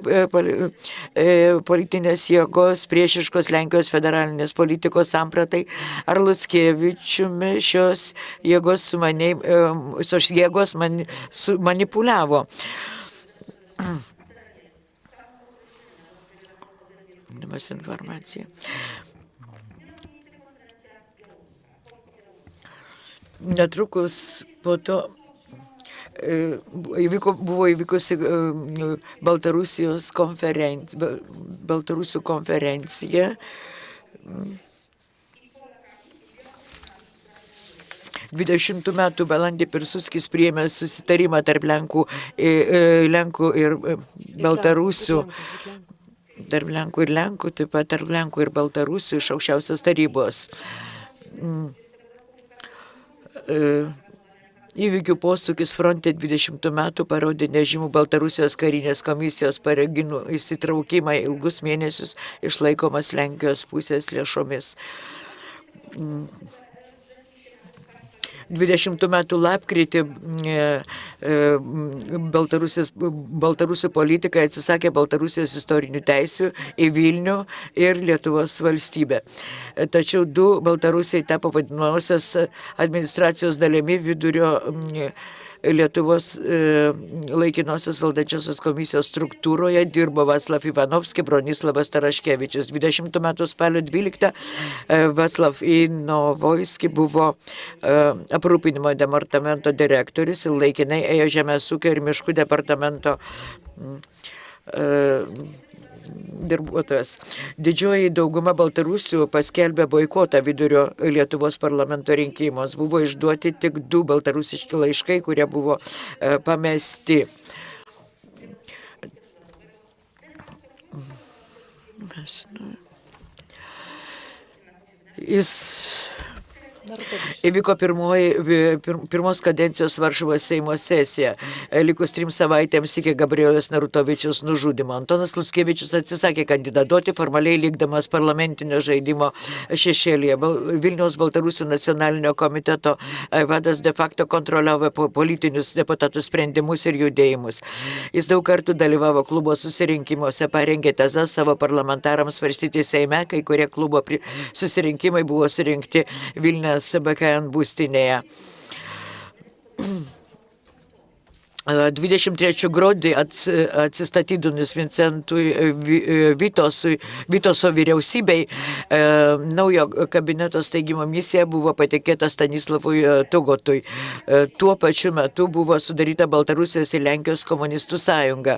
Speaker 20: politinės jėgos priešiškos Lenkijos federalinės politikos sampratai, ar Luckevičiumi šios jėgos manipuliavo. Informacija. Netrukus po to buvo įvykusi Baltarusių konferencija. 20 metų balandį Pilsudskis priėmė susitarimą tarp Lenkų ir Baltarusių. Tarp Lenkų ir Lenkų, taip pat tarp Lenkų ir Baltarusių iš aukščiausios tarybos. Įvykių posūkis fronte 20 metų parodė nežymų Baltarusijos karinės komisijos pareigūnų įsitraukimą ilgus mėnesius išlaikomas Lenkijos pusės lėšomis. 20 metų lapkritį Baltarusių politikai atsisakė Baltarusijos istorinių teisių į Vilnių ir Lietuvos valstybę. Tačiau du Baltarusiai tapo vadinamosios administracijos dalimi vidurio Lietuvos laikinosios valdančiosios komisijos struktūroje dirbo Vaclav Ivanovski, Bronislavas Taraškevičius. 20 metų spalio 12 Vaclav Ivanovski buvo aprūpinimo departamento direktorius ir laikinai ėjo Žemės ūkio ir miškų departamento darbuotojas. Didžioji dauguma baltarusių paskelbė boikotą vidurio Lietuvos parlamento rinkimams. Buvo išduoti tik 2 baltarusiški laiškai, kurie buvo pamesti. Įvyko pirmos kadencijos Varšuvos Seimo sesija, likus 3 savaitėms iki Gabrielės Narutovičiaus nužudymo. Antonas Luckevičius atsisakė kandidatuoti, formaliai likdamas parlamentinio žaidimo šešėlyje. Vilniaus Baltarusių nacionalinio komiteto vadas de facto kontroliavo politinius deputatų sprendimus ir judėjimus. Jis daug kartų dalyvavo klubo susirinkimuose, parengė tezas savo parlamentarams svarstyti Seime, kai kurie klubo susirinkimai buvo surinkti Vilniaus BKN būstinėje. 23 gruodį atsistatydinus Vincentui Vitoso vyriausybei, naujo kabineto steigimo misija buvo patikėta Stanislavui Tugotui. Tuo pačiu metu buvo sudaryta Baltarusijos ir Lenkijos komunistų sąjunga.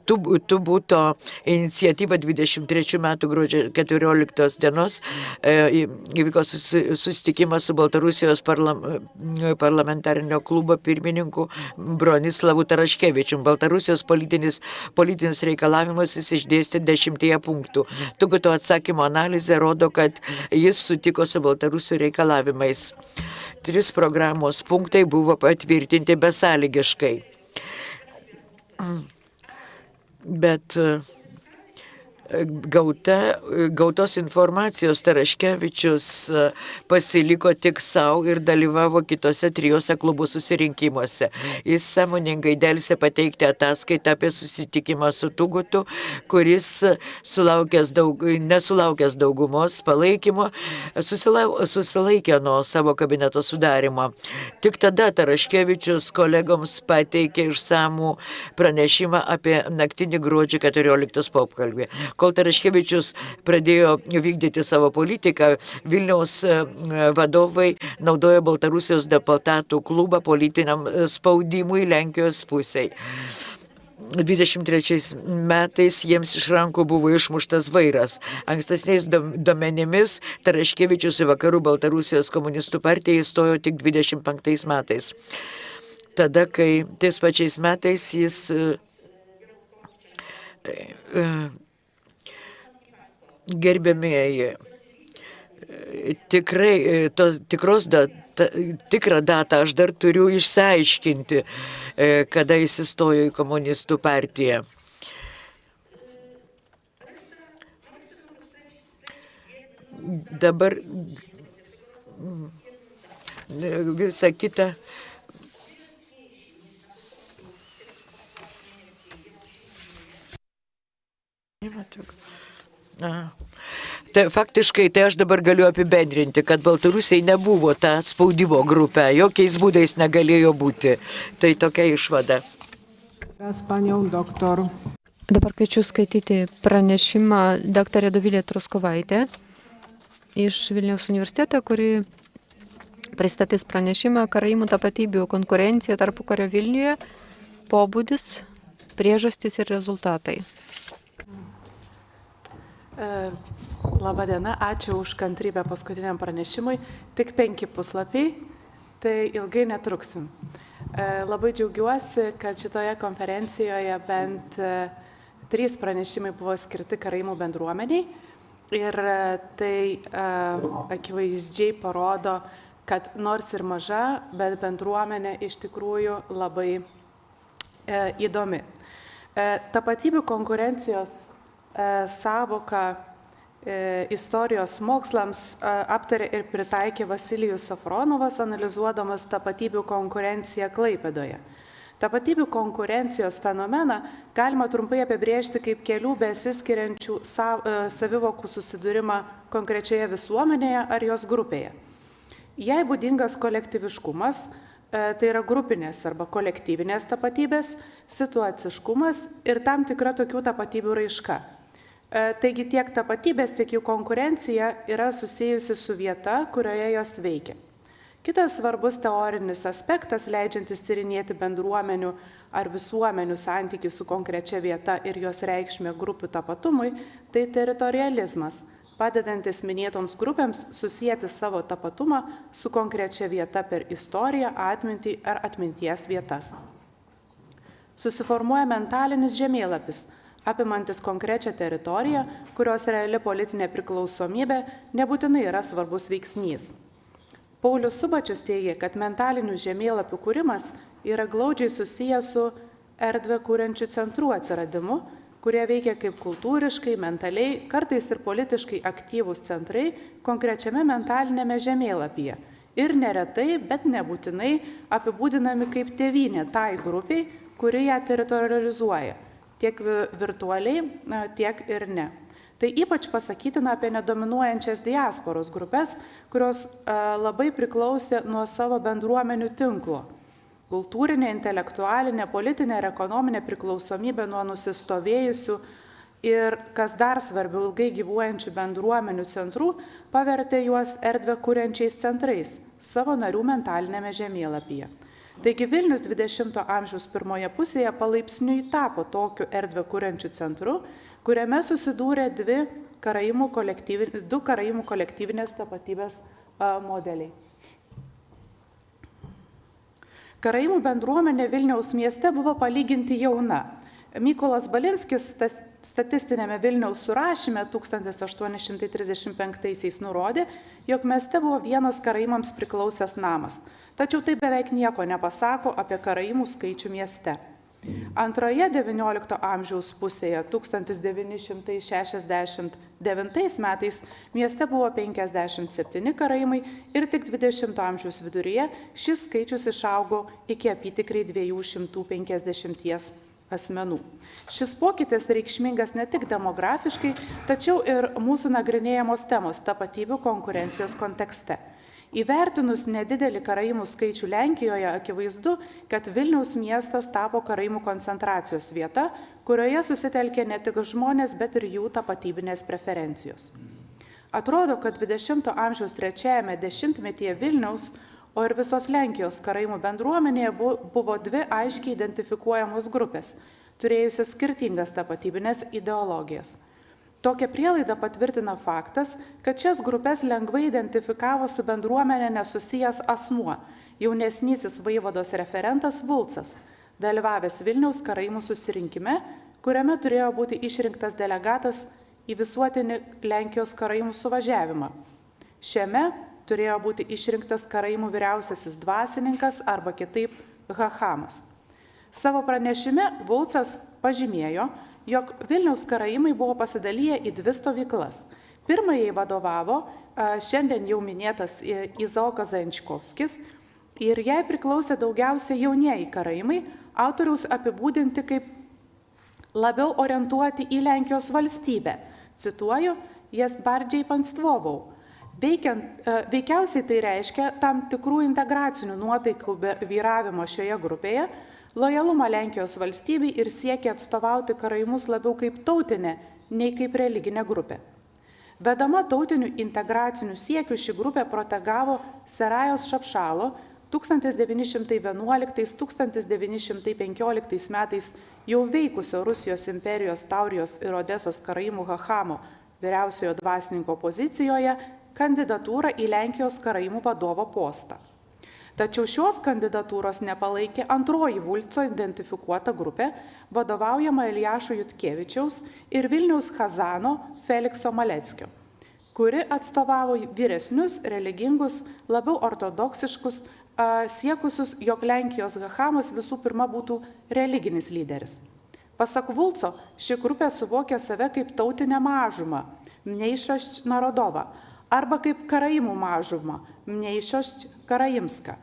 Speaker 20: Tubuto iniciatyva 23 metų gruodžio 14 dienos įvyko susitikimas su Baltarusijos parlamentarinio klubo pirmininku Bronislavu Taraškevičium. Baltarusijos politinis reikalavimas jis išdėstė 10 punktų. Tuguto atsakymo analizė rodo, kad jis sutiko su Baltarusių reikalavimais. 3 programos punktai buvo patvirtinti besąlygiškai. Bet gautos informacijos Taraškevičius pasiliko tik savo ir dalyvavo kitose 3 klubų susirinkimuose. Jis sąmoningai delsė pateikti ataskaitą apie susitikimą su Tugutu, kuris nesulaukęs daugumos palaikymo, susilaikė nuo savo kabineto sudarimo. Tik tada Taraškevičius kolegoms pateikė išsamų pranešimą apie naktinį gruodžio 14 pokalbį. Kol Taraškevičius pradėjo vykdyti savo politiką, Vilniaus vadovai naudojo Baltarusijos deputatų klubą politiniam spaudimui Lenkijos pusei. 23 metais jiems iš rankų buvo išmuštas vairas. Ankstesniais duomenimis Taraškevičius į Vakarų Baltarusijos komunistų partiją įstojo tik 25 metais. Tada, kai tais pačiais metais jis gerbėmieji, tikrą datą aš dar turiu išsiaiškinti, kada jis įstojo į komunistų partiją. Dabar visa kita. Tai faktiškai tai aš dabar galiu apibendrinti, kad Baltarusiai nebuvo ta spaudimo grupė, jokiais būdais negalėjo būti. Tai tokia išvada.
Speaker 14: Dabar kviečiu skaityti pranešimą daktarė Dovilė Truskovaitė iš Vilniaus universiteto, kuri pristatys pranešimą Karaimų tapatybių konkurencija tarpukario Vilniuje, pobūdis, priežastys ir rezultatai.
Speaker 8: Labadiena, ačiū už kantrybę paskutiniam pranešimui. Tik 5 puslapiai, tai ilgai netruksim. Labai džiaugiuosi, kad šitoje konferencijoje bent 3 pranešimai buvo skirti karaimų bendruomeniai ir tai akivaizdžiai parodo, kad nors ir maža, bet bendruomenė iš tikrųjų labai įdomi. Tapatybių konkurencijos savoką istorijos mokslams aptarė ir pritaikė Vasilijus Safronovas, analizuodamas tapatybių konkurenciją Klaipėdoje. Tapatybių konkurencijos fenomeną galima trumpai apibrėžti kaip kelių besiskiriančių savivokų susidūrimą konkrečioje visuomenėje ar jos grupėje. Jei būdingas kolektyviškumas, tai yra grupinės arba kolektyvinės tapatybės, situaciškumas ir tam tikra tokių tapatybių raiška. Taigi tiek tapatybės, tiek jų konkurencija yra susijusi su vieta, kurioje jos veikia. Kitas svarbus teorinis aspektas, leidžiantis tyrinėti bendruomenių ar visuomenių santykių su konkrečia vieta ir jos reikšmė grupių tapatumui, tai teritorializmas, padedantis minėtoms grupėms susijęti savo tapatumą su konkrečia vieta per istoriją, atmintį ar atminties vietas. Susiformuoja mentalinis žemėlapis, apimantis konkrečią teritoriją, kurios reali politinė priklausomybė nebūtinai yra svarbus veiksnys. Paulius Subačius teigia, kad mentalinių žemėlapių kūrimas yra glaudžiai susijęs su erdvę kūrenčių centrų atsiradimu, kurie veikia kaip kultūriškai, mentaliai, kartais ir politiškai aktyvūs centrai konkrečiame mentalinėme žemėlapyje ir neretai, bet nebūtinai apibūdinami kaip tėvynė tai grupiai, kuri ją teritorializuoja, tiek virtualiai, tiek ir ne. Tai ypač pasakytina apie nedominuojančias diasporos grupės, kurios labai priklausė nuo savo bendruomenių tinklo. Kultūrinė, intelektualinė, politinė ir ekonominė priklausomybė nuo nusistovėjusių ir, kas dar svarbiau, ilgai gyvuojančių bendruomenių centrų pavertė juos erdvę kuriančiais centrais savo narių mentalinėme žemėlapyje. Taigi Vilnius 20-ojo amžiaus pirmoje pusėje palaipsniui tapo tokiu erdvę kuriančiu centru, kuriame susidūrė du karaimų kolektyvinės tapatybės modeliai. Karaimų bendruomenė Vilniaus mieste buvo palyginti jauna. Mykolas Balinskis statistinėme Vilniaus surašyme 1835 nurodė, jog mieste buvo vienas karaimams priklausęs namas. Tačiau tai beveik nieko nepasako apie karaimų skaičių mieste. Antroje XIX amžiaus pusėje 1969 metais mieste buvo 57 karaimai ir tik 20 amžiaus viduryje šis skaičius išaugo iki apytikriai 250 asmenų. Šis pokytis reikšmingas ne tik demografiškai, tačiau ir mūsų nagrinėjamos temos tapatybių konkurencijos kontekste. Įvertinus nedidelį karaimų skaičių Lenkijoje, akivaizdu, kad Vilniaus miestas tapo karaimų koncentracijos vieta, kurioje susitelkė ne tik žmonės, bet ir jų tapatybinės preferencijos. Atrodo, kad 20-ojo amžiaus trečiajame dešimtmetyje Vilniaus, o ir visos Lenkijos karaimų bendruomenėje buvo dvi aiškiai identifikuojamos grupės, turėjusios skirtingas tapatybinės ideologijas. Tokią prielaidą patvirtina faktas, kad šias grupės lengvai identifikavo su bendruomenė nesusijęs asmuo, jaunesnysis vaivados referentas Vulcas, dalyvavęs Vilniaus karaimų susirinkime, kuriame turėjo būti išrinktas delegatas į visuotinį Lenkijos karaimų suvažiavimą. Šiame turėjo būti išrinktas karaimų vyriausiasis dvasininkas arba kitaip hachamas. Savo pranešime Vulcas pažymėjo, jog Vilniaus karaimai buvo pasidalyję į dvi stovyklas. Pirmajai vadovavo šiandien jau minėtas Izaokas Zajančkovskis ir jai priklausė daugiausiai jaunieji karaimai, autoriaus apibūdinti kaip labiau orientuoti į Lenkijos valstybę. Cituoju, jas bardziej panstvovau. Veikiausiai tai reiškia tam tikrų integracinių nuotaikų vyravimo šioje grupėje, lojalumą Lenkijos valstybei ir siekė atstovauti karaimus labiau kaip tautinė, nei kaip religinė grupė. Vedama tautinių integracinių siekių ši grupė protegavo Serajos Šapšalo 1911-1915 metais jau veikusio Rusijos imperijos Taurijos ir Odesos karaimų hachamo vyriausiojo dvasininko pozicijoje kandidatūrą į Lenkijos karaimų vadovo postą. Tačiau šios kandidatūros nepalaikė antroji Vulco identifikuota grupė, vadovaujama Elijašo Jutkievičiaus ir Vilniaus Chazano Felikso Maleckio.
Speaker 21: kuri atstovavo vyresnius, religingus, labiau ortodoksiškus, siekusius, jog Lenkijos hachamas visų pirma būtų religinis lyderis. Pasak Vulco, ši grupė suvokė save kaip tautinę mažumą, mniejszość narodową, arba kaip karaimų mažumą, mniejszość karaimska.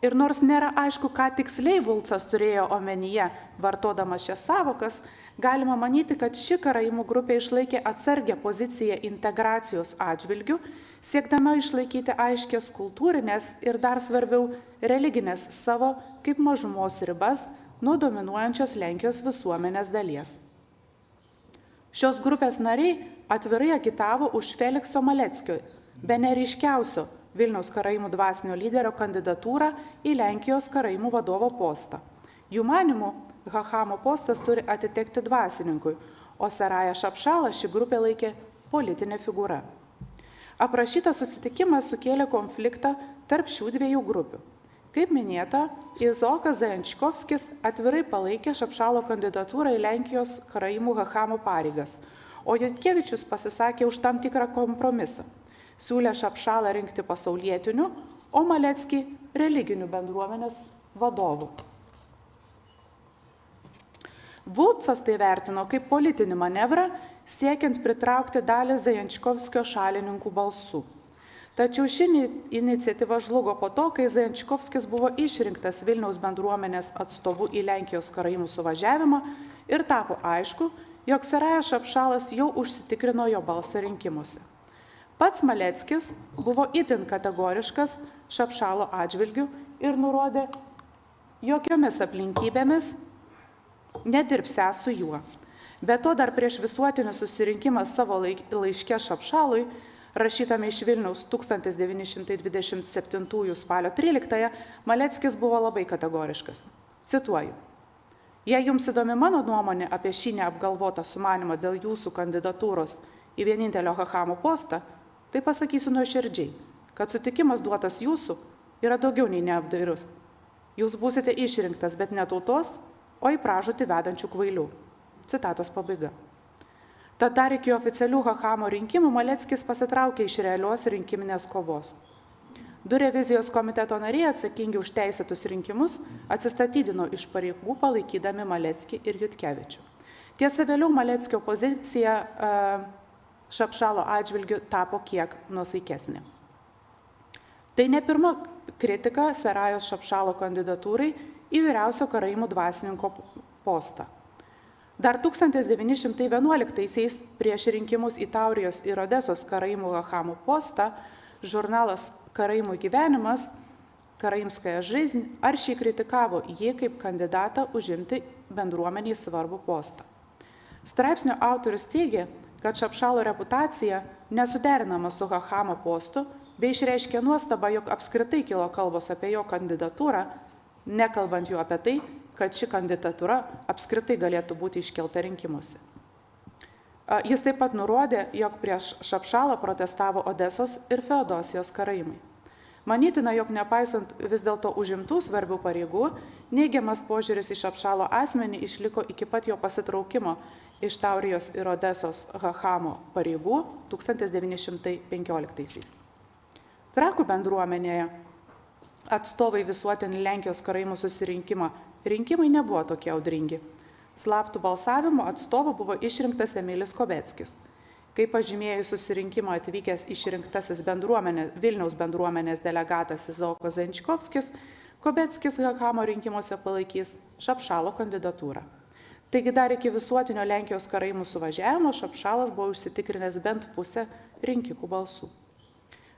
Speaker 21: Ir nors nėra aišku, ką tiksliai Vulcas turėjo omenyje, vartodamas šias savokas, galima manyti, kad ši karaimų grupė išlaikė atsargią poziciją integracijos atžvilgių, siekdama išlaikyti aiškės kultūrinės ir dar svarbiau religinės savo kaip mažumos ribas nuo dominuojančios Lenkijos visuomenės dalies. Šios grupės nariai atvirai agitavo už Felikso Maleckio, bene ryškiausio Vilniaus karaimų dvasinio lyderio kandidatūrą į Lenkijos karaimų vadovo postą. Jų manimų, hachamo postas turi atitekti dvasininkui, o Serają Šapšalą ši grupė laikė politinė figūra. Aprašytas susitikimas sukėlė konfliktą tarp šių dviejų grupių. Kaip minėta, Izaokas Zajančkovskis atvirai palaikė Šapšalo kandidatūrą į Lenkijos karaimų hachamo pareigas, o Jutkevičius pasisakė už tam tikrą kompromisą. Siūlė Šapšalą rinkti pasaulietinių, o Maleckį religinių bendruomenės vadovų. Vulcas tai vertino kaip politinį manevrą, siekiant pritraukti dalį Zajančkovskio šalininkų balsų. Tačiau ši iniciatyva žlugo po to, kai Zajančkovskis buvo išrinktas Vilniaus bendruomenės atstovu į Lenkijos karaimų suvažiavimą ir tapo aišku, jog Serajas Šapšalas jau užsitikrino jo balsą rinkimuose. Pats Maleckis buvo itin kategoriškas Šapšalo atžvilgių ir nurodė, jokiomis aplinkybėmis nedirbsią su juo. Be to, dar prieš visuotinį susirinkimą savo laiške Šapšalui, rašytame iš Vilniaus 1927 spalio 13, Maleckis buvo labai kategoriškas. Cituoju. Jei jums įdomi mano nuomonė apie šį neapgalvotą sumanimą dėl jūsų kandidatūros į vienintelio hachamo postą, tai pasakysiu nuoširdžiai, kad sutikimas duotas jūsų yra daugiau nei neapdairus. Jūs būsite išrinktas, bet ne tautos, o į pražūtį vedančių kvailių. Citatos pabaiga. Tad dar iki oficialių hachamo rinkimų Maleckis pasitraukė iš realios rinkiminės kovos. Du revizijos komiteto nariai atsakingi už teisėtus rinkimus atsistatydino iš pareigų palaikydami Maleckį ir Jutkevičių. Tiesa, vėliau Maleckio pozicija Šapšalo atžvilgiu tapo kiek nuosaikesnė. Tai ne pirma kritika Serajos Šapšalo kandidatūrai į vyriausio karaimų dvasininko postą. Dar 1911-aisiais prieš rinkimus į Taurijos ir Odesos karaimų hachamo postą žurnalas Karaimų gyvenimas, Karaimskaja жизнь, aršiai kritikavo jį kaip kandidatą užimti bendruomeniai svarbų postą. Straipsnio autorius teigia, kad Šapšalo reputacija nesuderinama su hachamo postu, bei išreiškė nuostabą, jog apskritai kilo kalbos apie jo kandidatūrą, nekalbant jau apie tai, kad ši kandidatūra apskritai galėtų būti iškelta rinkimuose. Jis taip pat nurodė, jog prieš Šapšalą protestavo Odesos ir Feodosijos karaimai. Manytina, jog nepaisant vis dėlto užimtų svarbių pareigų, neigiamas požiūris į Šapšalo asmenį išliko iki pat jo pasitraukimo iš Taurijos ir Odesos hachamo pareigų 1915-aisiais. Trakų bendruomenėje atstovai visuotinį Lenkijos karaimų susirinkimą rinkimai nebuvo tokie audringi. Slaptų balsavimo atstovu buvo išrinktas Emilis Kobeckis. Kaip pažymėjo į susirinkimą atvykęs išrinktasis Vilniaus bendruomenės delegatas Izaokas Zajančkovskis, Kobeckis hachamo rinkimuose palaikys Šapšalo kandidatūrą. Taigi dar iki visuotinio Lenkijos karaimų suvažiavimo Šapšalas buvo užsitikrinęs bent pusę rinkikų balsų.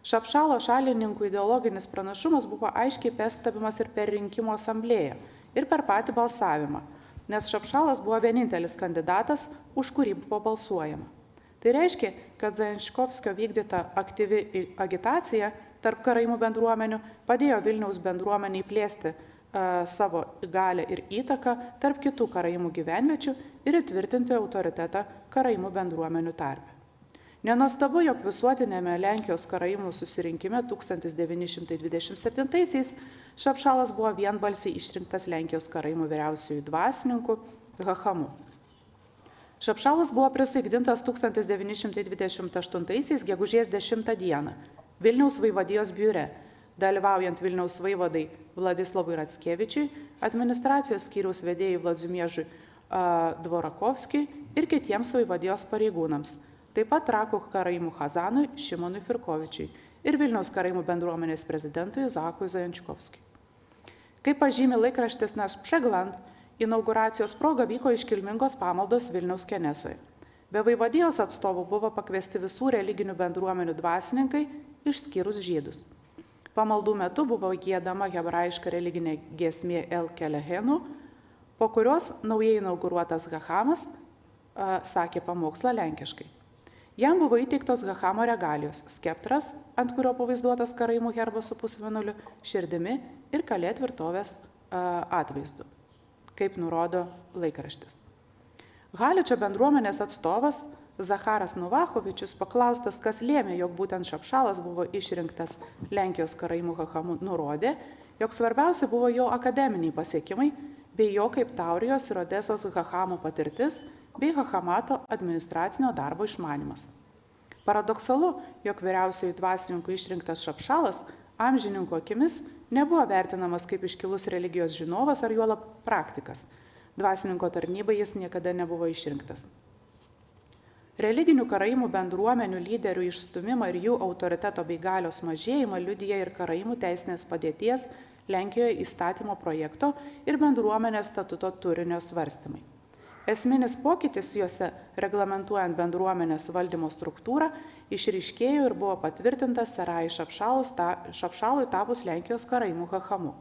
Speaker 21: Šapšalo šalininkų ideologinis pranašumas buvo aiškiai pastebimas ir per rinkimų asamblėją, ir per patį balsavimą, nes Šapšalas buvo vienintelis kandidatas, už kurį buvo balsuojama. Tai reiškia, kad Zajančkovskio vykdyta aktyvi agitacija tarp karaimų bendruomenių padėjo Vilniaus bendruomeniai plėsti savo galę ir įtaką tarp kitų karaimų gyvenviečių ir įtvirtinti autoritetą karaimų bendruomenių tarpe. Nenuostabu, jog visuotinėme Lenkijos karaimų susirinkime 1927-aisiais Šapšalas buvo vienbalsiai išrinktas Lenkijos karaimų vyriausiųjų dvasininkų hachamu. Šapšalas buvo prisaikdintas 1928 gegužės 10 dieną Vilniaus vaivadijos biure, dalyvaujant Vilniaus vaivadai Vladislavui Rackevičiui, administracijos skyriaus vedėjai Vladimiežui Dvorakovskiui ir kitiems vaivadijos pareigūnams, taip pat Trakų karaimų Hazanui Šimonui Firkovičiui ir Vilniaus karaimų bendruomenės prezidentui Zakui Zajančkovskiui. Kaip pažymi laikraštis Naš Pšegland, inauguracijos proga vyko iškilmingos pamaldos Vilniaus Kenesoje. Be vaivadijos atstovų buvo pakviesti visų religinių bendruomenių dvasininkai, išskyrus žydus. Pamaldų metu buvo giedama hebrajiška religinė giesmė El Kelehenu, po kurios naujai inauguruotas Hachamas sakė pamokslą lenkiškai. Jam buvo įteiktos Hachamo regalijos – skeptras, ant kurio pavaizduotas karaimų herbas su pusvinuliu, širdimi ir kalė tvirtovės atvaizdu, kaip nurodo laikraštis. Haličio bendruomenės atstovas Zacharas Novachovičius, paklaustas, kas lėmė, jog būtent Šapšalas buvo išrinktas Lenkijos karaimų Hachamu, nurodė, jog svarbiausia buvo jo akademiniai pasiekimai bei jo kaip Taurijos ir Odesos Hachamo patirtis bei Hachamato administracinio darbo išmanimas. Paradoksalu, jog vyriausiojų dvasininkų išrinktas Šapšalas amžininkų akimis nebuvo vertinamas kaip iškilus religijos žinovas ar juolab praktikas. Dvasininko tarnybai jis niekada nebuvo išrinktas. Religinių karaimų bendruomenių lyderių išstumimą ir jų autoriteto bei galios mažėjimą liudija ir karaimų teisinės padėties Lenkijoje įstatymo projekto ir bendruomenės statuto turinio svarstymai. Esminis pokytis juose, reglamentuojant bendruomenės valdymo struktūrą, išryškėjo ir buvo patvirtintas Serajai Šapšalui tapus Lenkijos karaimų Hachamu.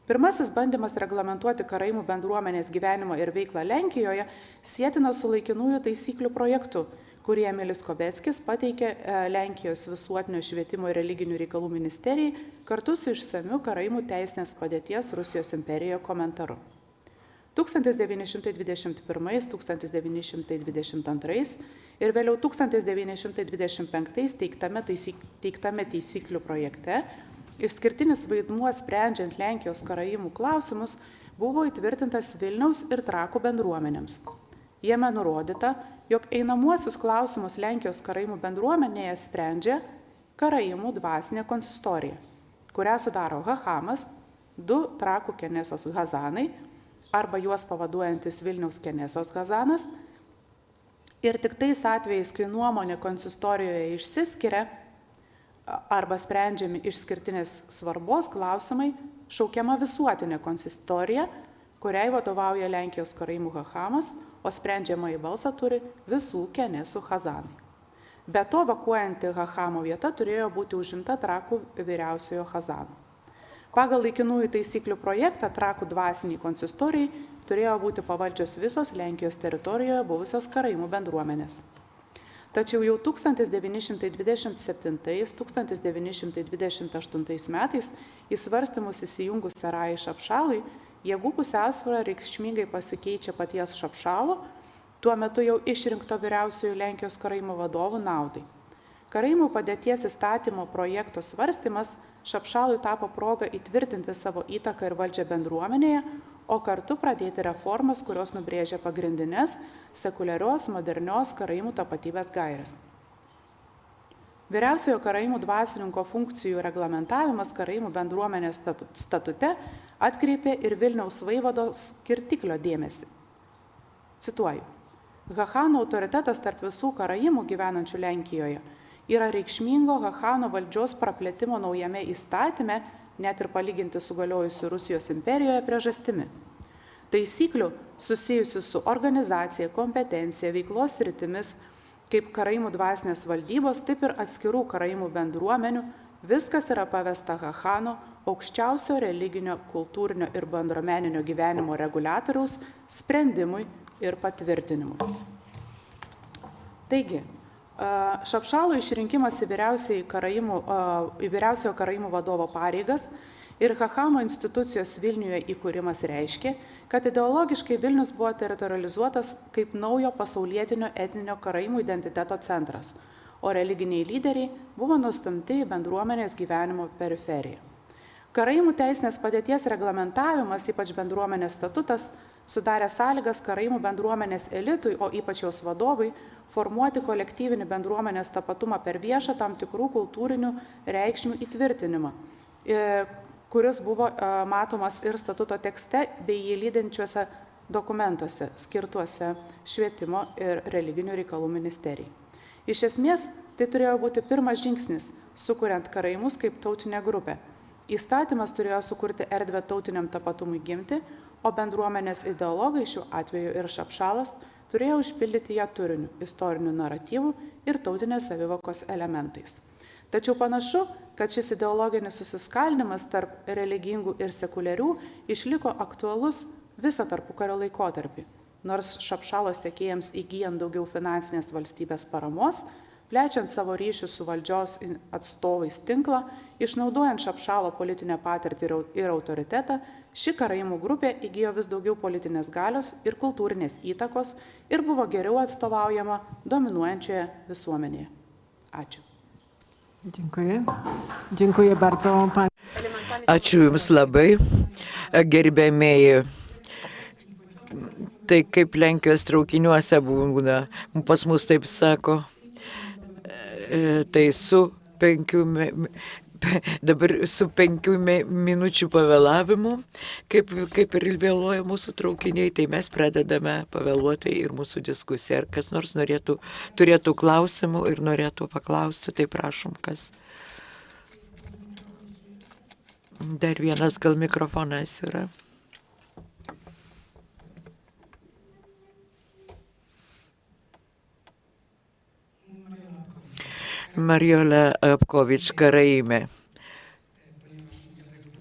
Speaker 21: Pirmasis bandymas reglamentuoti karaimų bendruomenės gyvenimą ir veiklą Lenkijoje sietinas su laikinųjų taisyklių projektu, kurį Emilis Kobeckis pateikė Lenkijos visuotinio švietimo ir religinių reikalų ministerijai kartu su išsamiu karaimų teisinės padėties Rusijos imperijoje komentaru. 1921–1922 ir vėliau 1925 teiktame taisyklių projekte išskirtinis vaidmuo sprendžiant Lenkijos karaimų klausimus buvo įtvirtintas Vilniaus ir Trakų bendruomenėms. Jame nurodyta, jog einamuosius klausimus Lenkijos karaimų bendruomenėje sprendžia karaimų dvasinė konsistorija, kurią sudaro Hachamas, 2 Trakų Kenesos Hazanai arba juos pavaduojantis Vilniaus Kenesos Hazanas ir tik tais atvejais, kai nuomonė konsistorijoje išsiskiria arba sprendžiami išskirtinės svarbos klausimai, šaukiama visuotinė konsistorija, kuriai vadovauja Lenkijos karaimų Hachamas, o sprendžiamą į balsą turi visų Kenesų Hazanai. Be to, vakuojanti Hachamo vieta turėjo būti užimta Trakų vyriausiojo Hazano. Pagal laikinųjų taisyklių projektą Trakų dvasiniai konsistorijai turėjo būti pavaldžios visos Lenkijos teritorijoje buvusios karaimų bendruomenės. Tačiau jau 1927–1928 metais į svarstymus įsijungus Serajai Šapšalui, jėgų pusiausvara reikšmingai pasikeičia paties Šapšalo, tuo metu jau išrinkto vyriausiųjų Lenkijos karaimų vadovų naudai. Karaimų padėties įstatymo projekto svarstymas Šapšalui tapo proga įtvirtinti savo įtaką ir valdžią bendruomenėje, o kartu pradėti reformas, kurios nubrėžia pagrindinės sekuliarios, modernios karaimų tapatybės gaires. Vyriausiojo karaimų dvasininko funkcijų reglamentavimas karaimų bendruomenės statute atkreipė ir Vilniaus vaivados Kirtiklio dėmesį. Cituoju. Hachano autoritetas tarp visų karaimų gyvenančių Lenkijoje yra reikšmingo Hachano valdžios praplėtimo naujame įstatyme, net ir palyginti su galiojusiu Rusijos imperijoje priežastimi. Taisyklių susijusių su organizacija, kompetencija, veiklos sritimis, kaip karaimų dvasinės valdybos, taip ir atskirų karaimų bendruomenių, viskas yra pavesta Hachano aukščiausio religinio, kultūrinio ir bendruomeninio gyvenimo reguliatoriaus sprendimui ir patvirtinimui. Taigi, Šapšalo išrinkimas į vyriausiojo karaimų vadovo pareigas ir Hachamo institucijos Vilniuje įkūrimas reiškė, kad ideologiškai Vilnius buvo teritorializuotas kaip naujo pasaulietinio etninio karaimų identiteto centras, o religiniai lyderiai buvo nustumti į bendruomenės gyvenimo periferiją. Karaimų teisinės padėties reglamentavimas, ypač bendruomenės statutas, sudarė sąlygas karaimų bendruomenės elitui, o ypač jos vadovui, formuoti kolektyvinį bendruomenės tapatumą per viešą tam tikrų kultūrinių reikšmių įtvirtinimą, kuris buvo matomas ir statuto tekste bei jį lydinčiuose dokumentuose skirtuose švietimo ir religinių reikalų ministerijai. Iš esmės, tai turėjo būti pirmas žingsnis, sukuriant karaimus kaip tautinę grupę. Įstatymas turėjo sukurti erdvę tautiniam tapatumui gimti, o bendruomenės ideologai, šiuo atveju ir Šapšalas, turėjo užpildyti ją turiniu, istorinių naratyvų ir tautinės savivokos elementais. Tačiau panašu, kad šis ideologinis susiskaldimas tarp religingų ir sekuliarių išliko aktualus visą tarpukario laikotarpį, nors Šapšalo sekėjams įgyjant daugiau finansinės valstybės paramos, plečiant savo ryšius su valdžios atstovais tinklą, išnaudojant Šapšalo politinę patirtį ir autoritetą, ši karaimų grupė įgijo vis daugiau politinės galios ir kultūrinės įtakos ir buvo geriau atstovaujama dominuojančioje visuomenėje. Ačiū.
Speaker 13: Dziękuję. Dziękuję bardzo.
Speaker 20: Ačiū Jums labai, gerbėmėjai. Tai kaip Lenkijos traukiniuose būna, pas mus taip sako, tai dabar su 5 minučių pavėlavimu, kaip ir vėluoja mūsų traukiniai, tai mes pradedame pavėluotai ir mūsų diskusiją. Ar kas nors turėtų klausimų ir norėtų paklausti, tai prašom, kas. Dar vienas gal mikrofonas yra. Mariolė Apkovič, karaimė.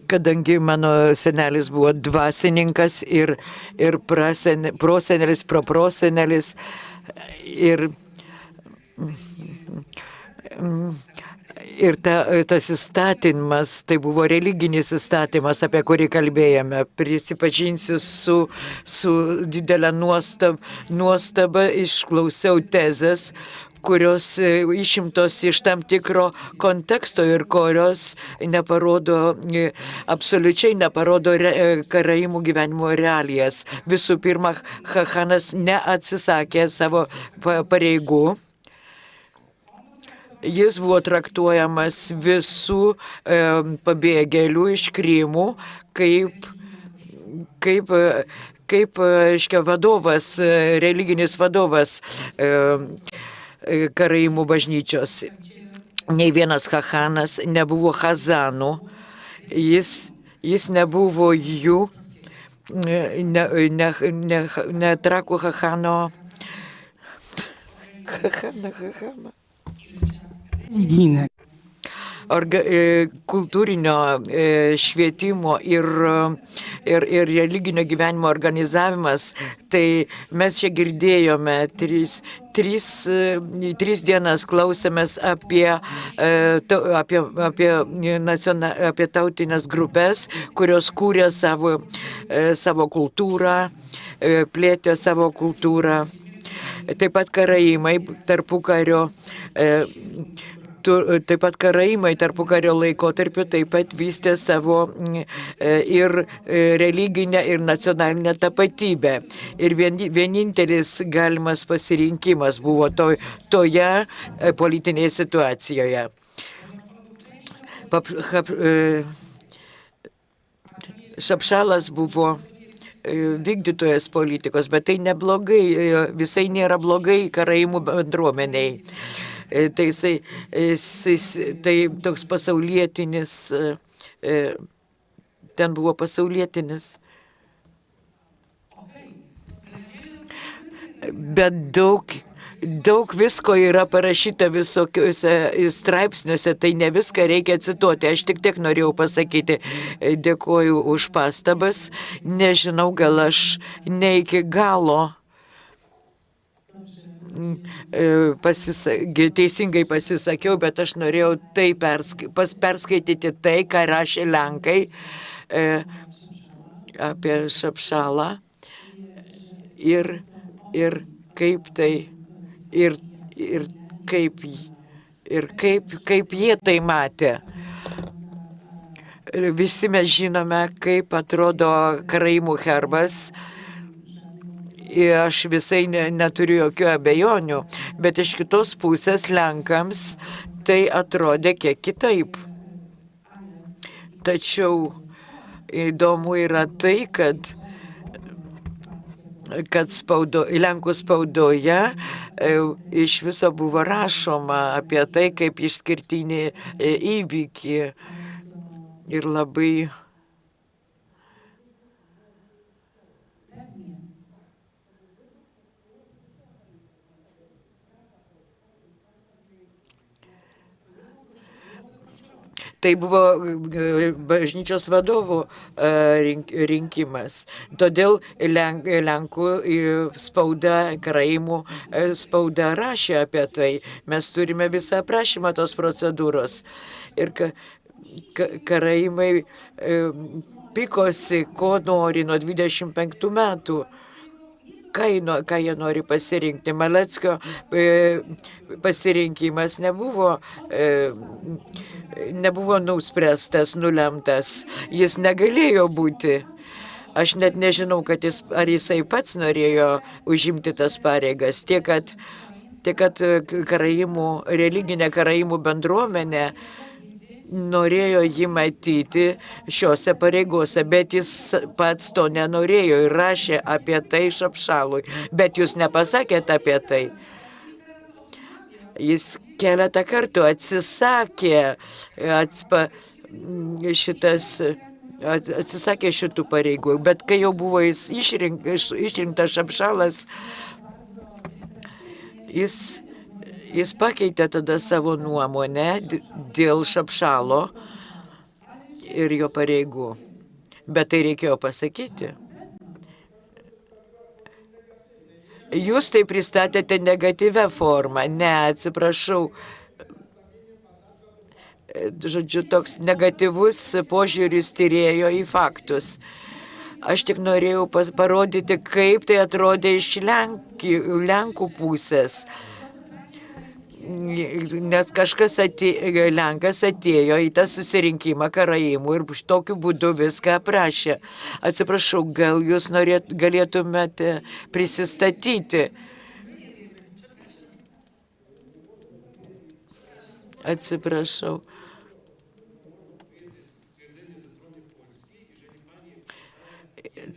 Speaker 20: Kadangi mano senelis buvo dvasininkas ir prosenelis, proprosenelis ir tas įstatymas, tai buvo religinis įstatymas, apie kurį kalbėjome. Prisipažinsiu su didelė nuostaba, išklausiau tezės, kurios išimtos iš tam tikro konteksto ir kurios absoliučiai neparodo karaimų gyvenimo realijas. Visų pirma, Hachanas neatsisakė savo pareigų. Jis buvo traktuojamas visų pabėgėlių iš Krymų kaip vadovas, religinis vadovas karaimų bažnyčios. Nei vienas Hachanas nebuvo Chazanų, jis nebuvo jų, netrakų Hachano. Kultūrinio švietimo ir religinio gyvenimo organizavimas, tai mes čia girdėjome tris dienas klausėmės apie tautinės grupės, kurios kūrė savo kultūrą, plėtė savo kultūrą. Taip pat karaimai tarpukario laikotarpiu taip pat vystė savo ir religinę, ir nacionalinę tapatybę. Ir vienintelis galimas pasirinkimas buvo toje politinėje situacijoje. Šapšalas buvo vykdytojas politikos, bet tai neblogai, visai nėra blogai karaimų bendruomeniai. Tai toks pasaulietinis, ten buvo pasaulietinis, bet daug visko yra parašyta visokiuose straipsniuose, tai ne viską reikia cituoti. Aš tik norėjau pasakyti, dėkoju už pastabas, nežinau, gal aš ne iki galo teisingai pasisakiau, bet aš norėjau perskaityti tai, ką rašė Lenkai apie Šapšalą ir kaip tai ir kaip jie tai matė. Visi mes žinome, kaip atrodo karaimų herbas. aš visai neturiu jokių abejonių, bet iš kitos pusės Lenkams tai atrodė kiek kitaip. Tačiau įdomu yra tai, kad Lenkų spaudoje iš viso buvo rašoma apie tai, kaip išskirtinį įvykį ir labai tai buvo bažnyčios vadovų rinkimas. Todėl Lenkų spauda, karaimų spauda rašė apie tai. Mes turime visą aprašymą tos procedūros. Ir karaimai pikosi, ko nori nuo 25 metų. Ką jie nori pasirinkti. Maleckio pasirinkimas nebuvo nuspręstas, nulemtas. Jis negalėjo būti. Aš net nežinau, ar jisai pats norėjo užimti tas pareigas. Tiek, kad religinė karaimų bendruomenė norėjo jį matyti šiuose pareigose, bet jis pats to nenorėjo ir rašė apie tai Šapšalui. Bet jūs nepasakėte apie tai. Jis keletą kartų atsisakė šitų pareigų, bet kai jau buvo išrinktas Šapšalas, jis pakeitė tada savo nuomonę dėl Šapšalo ir jo pareigų. Bet tai reikėjo pasakyti. Jūs tai pristatėte negatyvę formą. Ne, atsiprašau. Žodžiu, toks negatyvus požiūris tyrėjo į faktus. Aš tik norėjau parodyti, kaip tai atrodė iš Lenkų pusės. Nes kažkas Lenkas atėjo į tą susirinkimą karaimų ir tokiu būdu viską aprašė. Atsiprašau, gal jūs galėtumėte prisistatyti? Atsiprašau.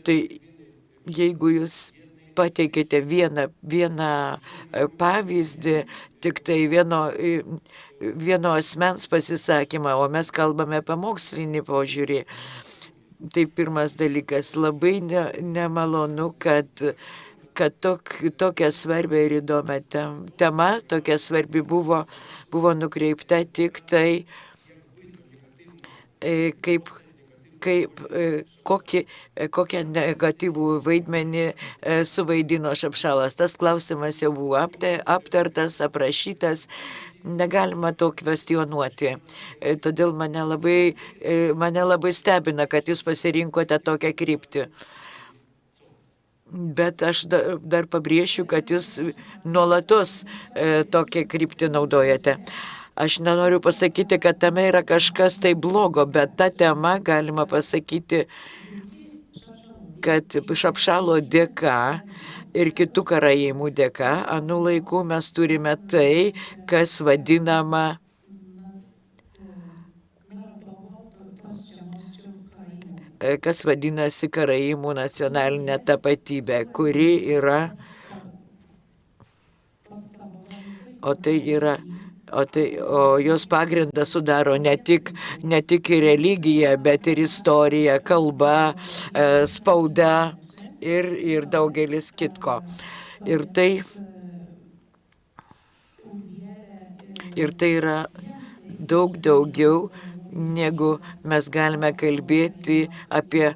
Speaker 20: Tai jeigu jūs pateikėte vieną pavyzdį, tik tai vieno asmens pasisakymą, o mes kalbame apie mokslinį požiūrį. Tai pirmas dalykas, labai nemalonu, kad tokia svarbi ir įdomi tema, tokia svarbi buvo nukreipta tik tai kokią negatyvų vaidmenį suvaidino Šapšalas. Tas klausimas jau buvo aptartas, aprašytas, negalima to kvestionuoti. Todėl mane labai stebina, kad jūs pasirinkote tokią kryptį. Bet aš dar pabrėšiu, kad jūs nuolatos tokią kryptį naudojate. Aš nenoriu pasakyti, kad tame yra kažkas tai blogo, bet ta tema galima pasakyti, kad Šapšalo dėka ir kitų karaimų dėka anų laikų mes turime tai, kas vadinama kas vadinasi karaimų nacionalinė tapatybė, kuri yra, o jos pagrindą sudaro ne tik religija, bet ir istorija, kalba, spauda ir daugelis kitko. Ir tai yra daug daugiau, negu mes galime kalbėti apie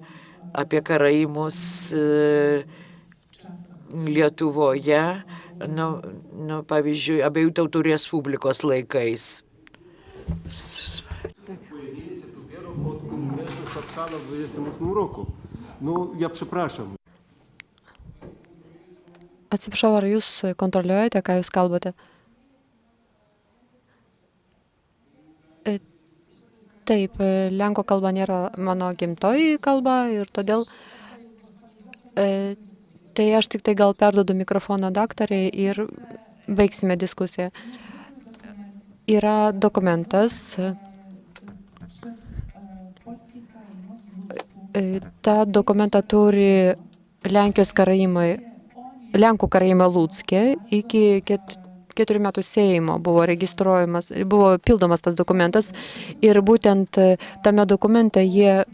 Speaker 20: karaimus Lietuvoje, pavyzdžiui, abiejų tautų respublikos laikais.
Speaker 14: Atsiprašau, ar jūs kontroliuojate, ką jūs kalbate? Taip, lenkų kalba nėra mano gimtoji kalba ir todėl Tai aš tik tai gal perdodu mikrofoną daktarai ir baigsime diskusiją. Yra dokumentas. Ta dokumentą turi Lenkų karaimai Lūckė iki 4 metų Seimo buvo registruojamas, buvo pildomas tas dokumentas ir būtent tame dokumente jie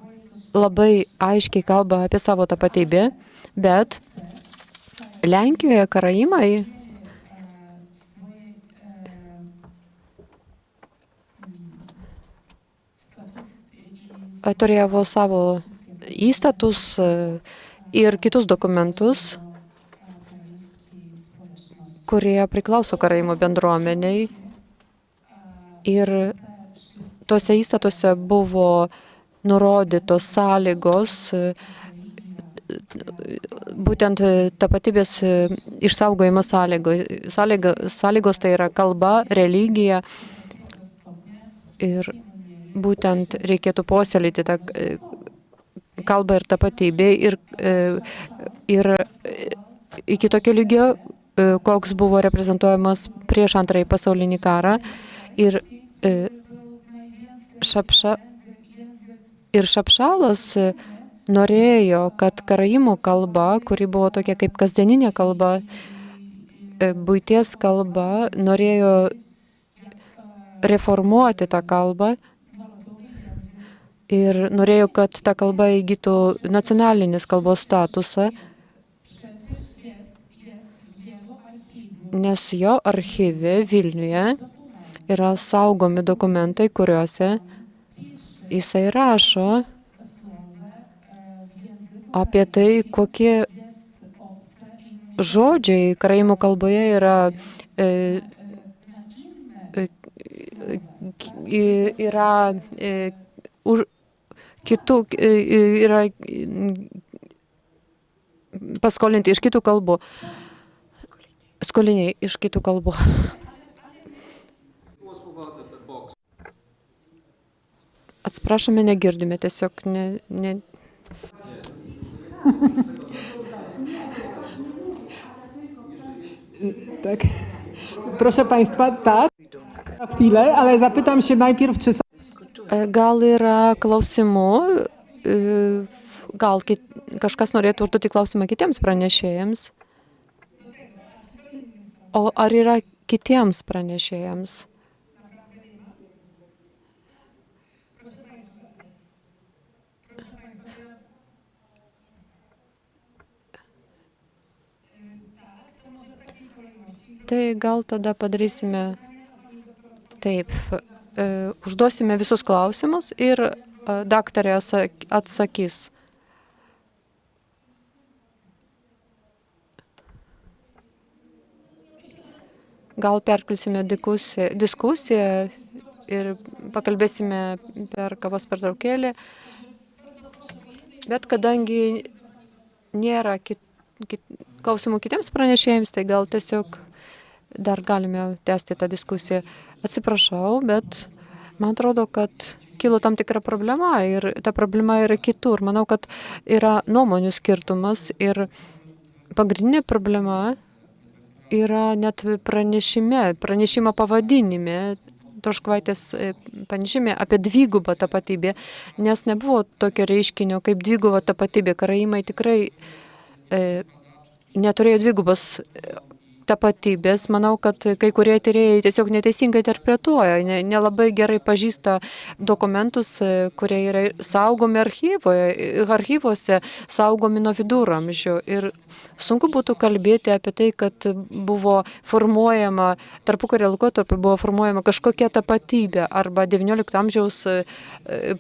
Speaker 14: labai aiškiai kalba apie savo tapatybę, bet Lenkijoje karaimai turėjo savo įstatus ir kitus dokumentus, kurie priklauso karaimų bendruomeniai. Ir tuose įstatuose buvo nurodytos sąlygos, būtent tapatybės išsaugojimo sąlygos, tai yra kalba, religija. Ir būtent reikėtų puoselėti tą kalbą ir tapatybę ir iki tokio lygio, koks buvo reprezentuojamas prieš Antrąjį pasaulinį karą. Ir Šapšalas norėjo, kad karaimų kalba, kuri buvo tokia kaip kasdieninė kalba, buities kalba, norėjo reformuoti tą kalbą ir norėjo, kad ta kalba įgytų nacionalinės kalbos statusą, nes jo archyve Vilniuje yra saugomi dokumentai, kuriuose jisai rašo apie tai, kokie žodžiai karaimų kalboje yra paskolinti iš kitų kalbų. Skoliniai iš kitų kalbų. Atsiprašome, negirdime, tiesiog ne.
Speaker 13: Tak. Proszę Państwa, tak, za chwilę, ale zapytam się najpierw, czy...
Speaker 14: Gal yra klausimų, gal kažkas norėtų užduoti klausimą kitiems pranešėjams? O ar yra kitiems pranešėjams? Tai gal tada padarysime taip. Užduosime visus klausimus ir daktarė atsakys. Gal perkelsime diskusiją ir pakalbėsime per kavos pertraukėlę. Bet kadangi nėra klausimų kitiems pranešėjams, tai gal tiesiog dar galime tęsti tą diskusiją. Atsiprašau, bet man atrodo, kad kilo tam tikra problema ir ta problema yra kitur. Manau, kad yra nuomonių skirtumas ir pagrindinė problema yra net pranešimo pavadinime, Troškvaitės pranešime apie dvigubą tapatybę, nes nebuvo tokio reiškinio kaip dviguba tapatybė. Karaimai tikrai neturėjo dvigubos tapatybės. Manau, kad kai kurie tyrėjai tiesiog neteisingai interpretuoja, nelabai gerai pažįsta dokumentus, kurie yra saugomi archyvuose, saugomi nuo viduramžių. Ir sunku būtų kalbėti apie tai, kad buvo formuojama, tarpukario laikotarpiu buvo formuojama kažkokia tapatybė, arba XIX amžiaus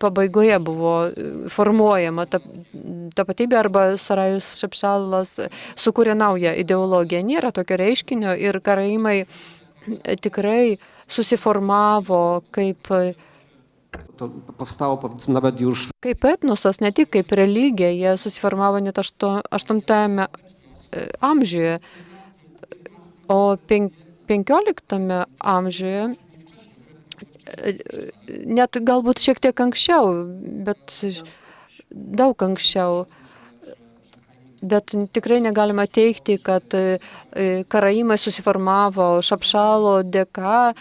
Speaker 14: pabaigoje buvo formuojama tapatybė, arba Sarajus Šapšalas sukūrė naują ideologiją. Nėra tokio reiškinio ir karaimai tikrai susiformavo kaip etnosas, ne tik kaip religija, jie susiformavo net 8 amžiuje, o 15 amžiuje, net galbūt šiek tiek anksčiau, bet daug anksčiau, Bet tikrai negalima teigti, kad karaimai susiformavo Šapšalo dėka,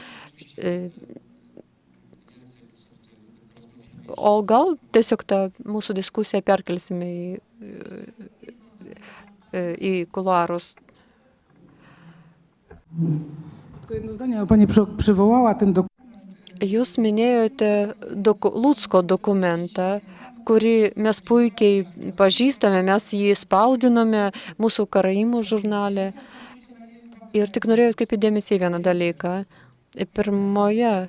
Speaker 14: o gal tiesiog tą mūsų diskusiją perkelsime į kuluarus.
Speaker 13: Tylko jedno zdanie, Pani przywołała ten dokument.
Speaker 14: Jūs minėjote Lucko dokumentą, kurį mes puikiai pažįstame, mes jį spaudinome mūsų karaimų žurnale. Ir tik norėjau atkreipti dėmesį į vieną dalyką. Pirmoje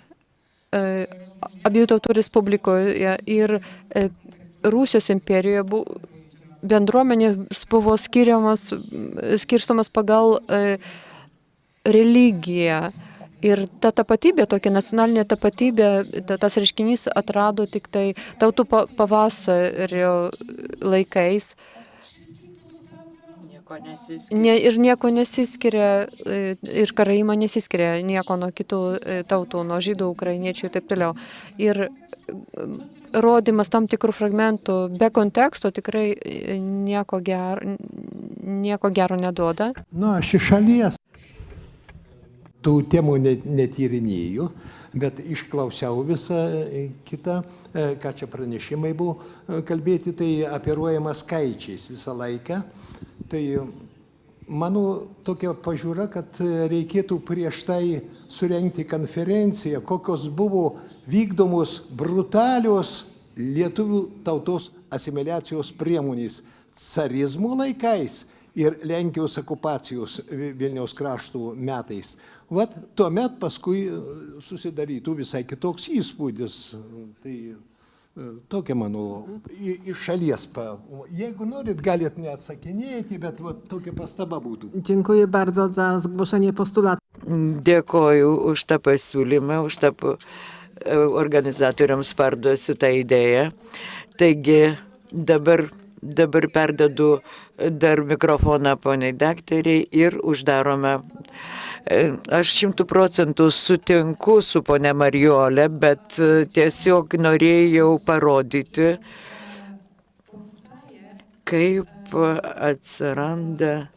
Speaker 14: abiejų tautų respublikoje ir Rusijos imperijoje bendruomenės buvo skirstomas pagal religiją. Ir ta tapatybė, tokia nacionalinė tapatybė, tas reiškinys atrado tik tai tautų pavasario laikais. Ir nieko nesiskiria, ir karaima nesiskiria nieko nuo kitų tautų, nuo žydų, ukrainiečių ir taip toliau. Ir rodymas tam tikrų fragmentų be konteksto tikrai nieko gero neduoda.
Speaker 3: Aš iš šalies tų temų netyrinėjau, bet išklausiau visą kitą, ką čia pranešimai buvo kalbėti, tai operuojama skaičiais visą laiką. Tai mano tokia pažiūra, kad reikėtų prieš tai surengti konferenciją, kokios buvo vykdomos brutalios lietuvių tautos asimiliacijos priemonės carizmo laikais ir Lenkijos okupacijos Vilniaus kraštų metais. Vat tuomet paskui susidarytų visai kitoks įspūdis. Tai tokia mano iš šalies. Jeigu norit, galit neatsakinėti, bet vat tokia pastaba būtų.
Speaker 13: Dziękuję bardzo za zgłoszenie postulatu.
Speaker 20: Dėkoju už tą pasiūlymą, už tą organizatoriams parduosiu tą idėją. Taigi dabar perdedu dar mikrofoną poniai daktariai ir uždarome. Aš 100% sutinku su ponia Mariolė, bet tiesiog norėjau parodyti, kaip atsiranda,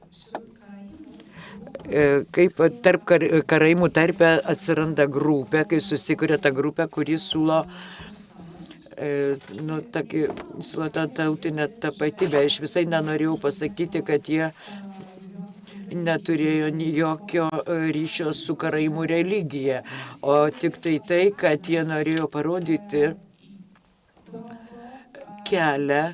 Speaker 20: kaip tarp karaimų tarpe atsiranda grupė, kai susikuria ta grupė, kuri siūlo tą tautinę tapatybę. Aš visai nenorėjau pasakyti, kad jie neturėjo jokio ryšio su karaimų religija, o tik tai, kad jie norėjo parodyti kelią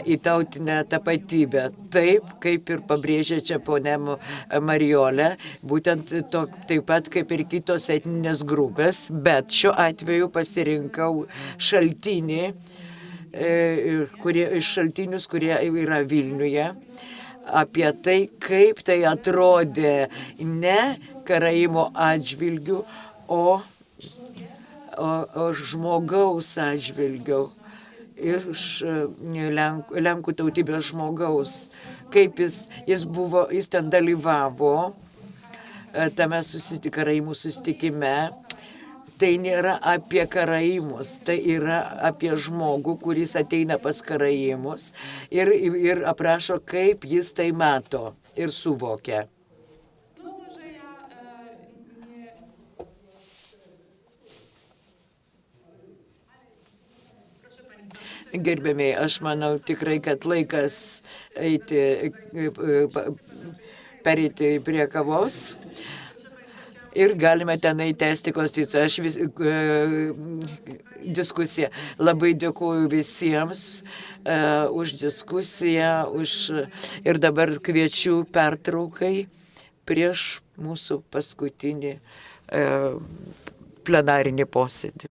Speaker 20: į tautinę tapatybę. Taip, kaip ir pabrėžė čia ponia Mariolė, būtent taip pat kaip ir kitos etninės grupės, bet šiuo atveju pasirinkau šaltinį, šaltinius, kurie yra Vilniuje, apie tai, kaip tai atrodė ne karaimo atžvilgių, o žmogaus atžvilgių, iš Lenkų tautybės žmogaus, kaip jis ten dalyvavo tame karaimų susitikime. Tai nėra apie karaimus, tai yra apie žmogų, kuris ateina pas karaimus ir aprašo, kaip jis tai mato ir suvokia. Gerbėmiai, aš manau tikrai, kad laikas pereiti prie kavos. Ir galime tenai tęsti konstituciją. Diskusiją. Labai dėkuoju visiems už diskusiją. Ir dabar kviečiu pertraukai prieš mūsų paskutinį plenarinį posėdį.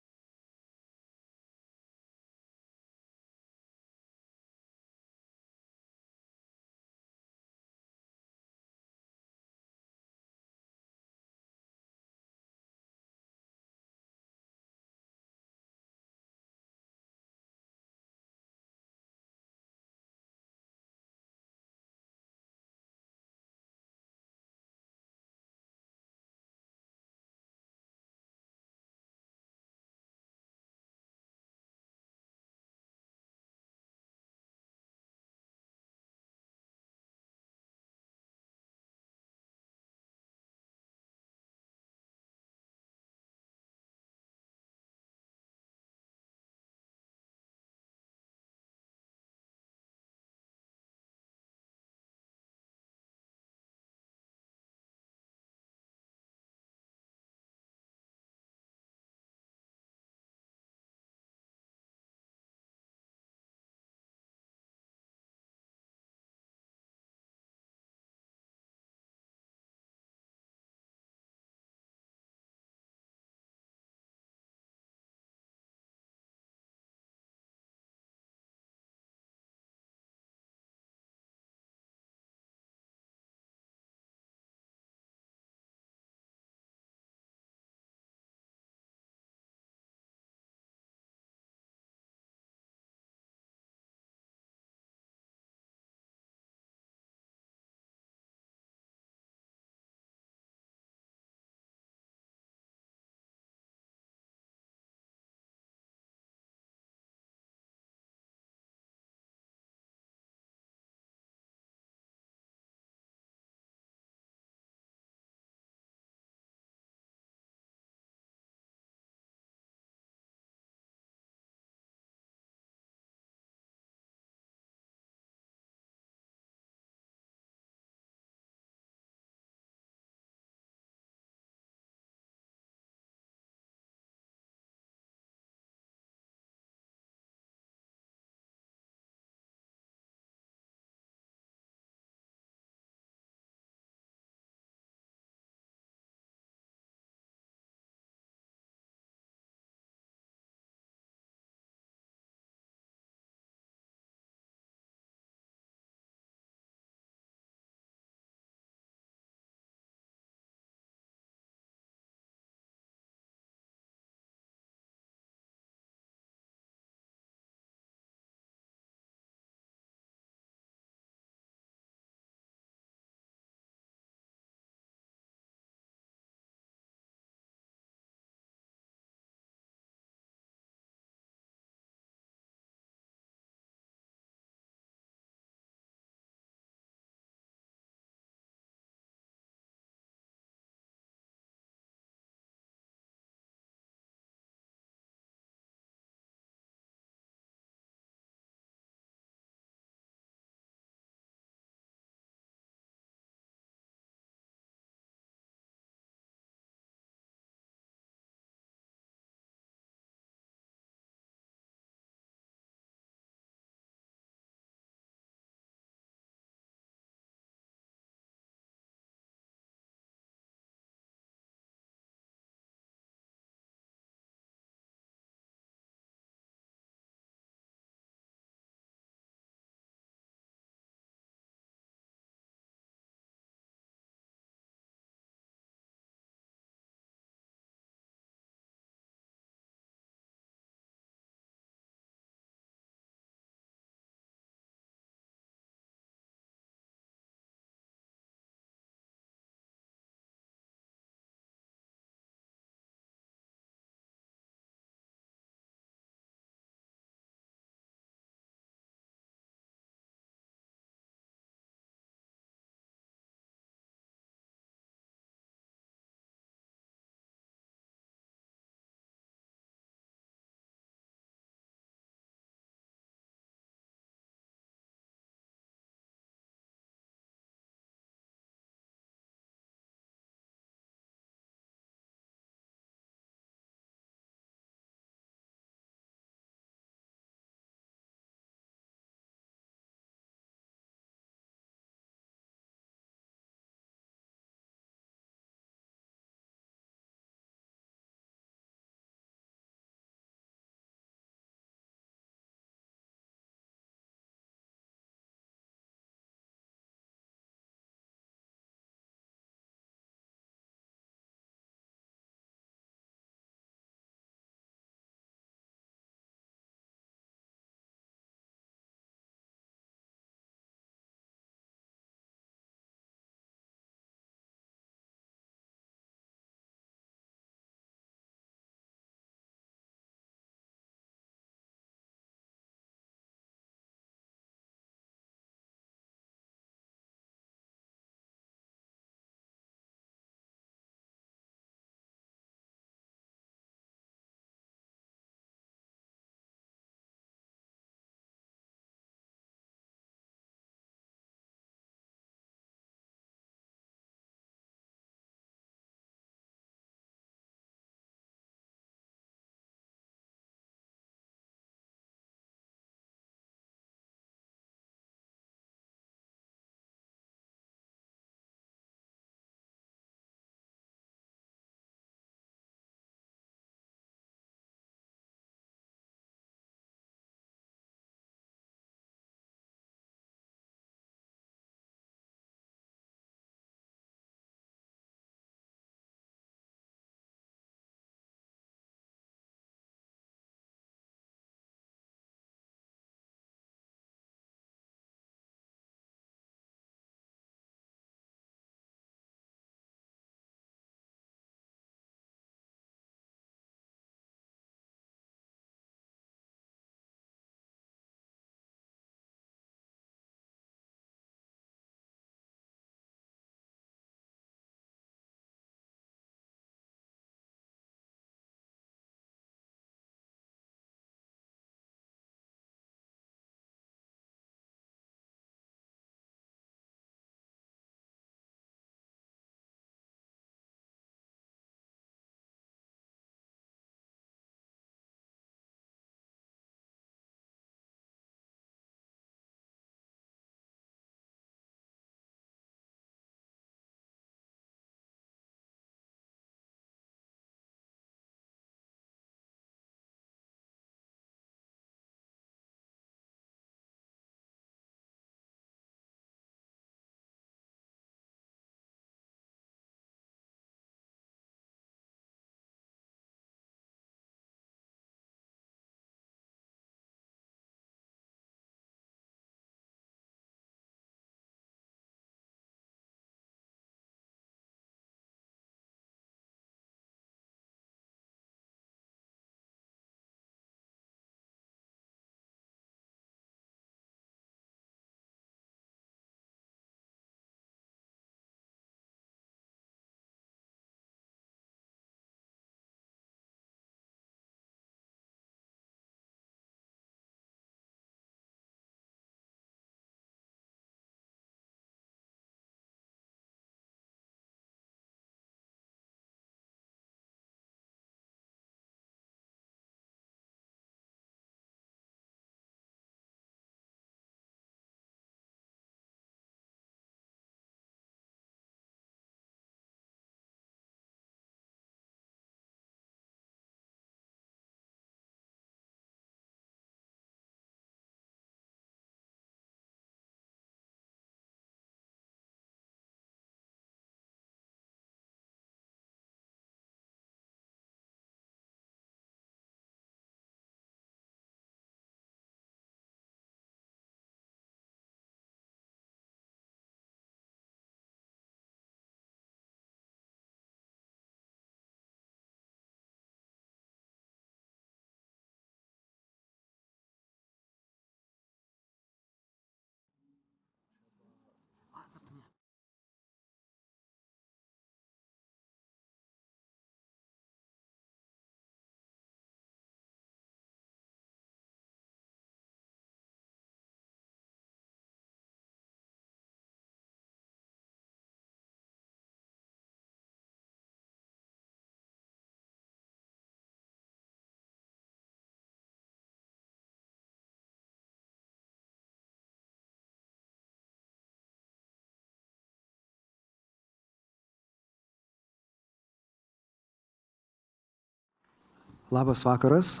Speaker 6: Labas vakaras.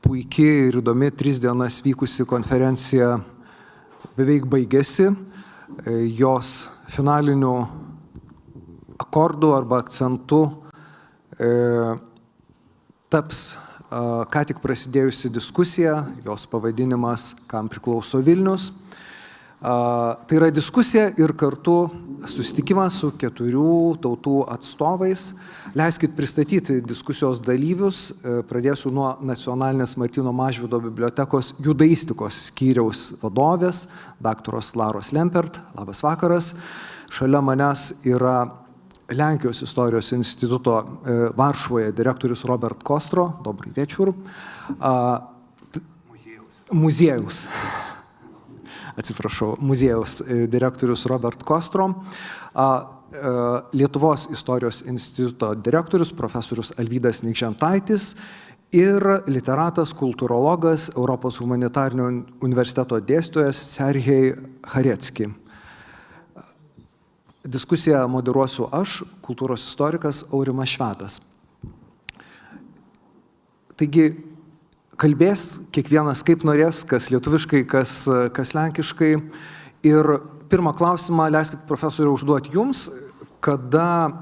Speaker 6: Puikiai ir įdomi 3 dienas vykusi konferencija beveik baigėsi. Jos finalinių akordų arba akcentų taps ką tik prasidėjusi diskusija, jos pavadinimas Kam priklauso Vilnius. Tai yra diskusija ir kartu susitikimas su 4 tautų atstovais. Leiskit pristatyti diskusijos dalyvius. Pradėsiu nuo Nacionalinės Martyno Mažvydo bibliotekos judaistikos skyriaus vadovės, daktaros Laros Lempert. Labas vakaras. Šalia manęs yra Lenkijos istorijos instituto Varšuvoje direktorius Robert Kostro. Dobrý večer. Muziejaus. Atsiprašau, muziejaus direktorius Robert Kostro, Lietuvos istorijos instituto direktorius profesorius Alvydas Nikžentaitis ir literatas, kultūrologas, Europos humanitarinio universiteto dėstytojas Serhej Harecki. Diskusiją moderuosiu aš, kultūros istorikas Aurimas Švedas. Taigi, kalbės kiekvienas kaip norės, kas lietuviškai, kas lenkiškai. Ir pirmą klausimą leiskit, profesoriau, užduoti jums, kada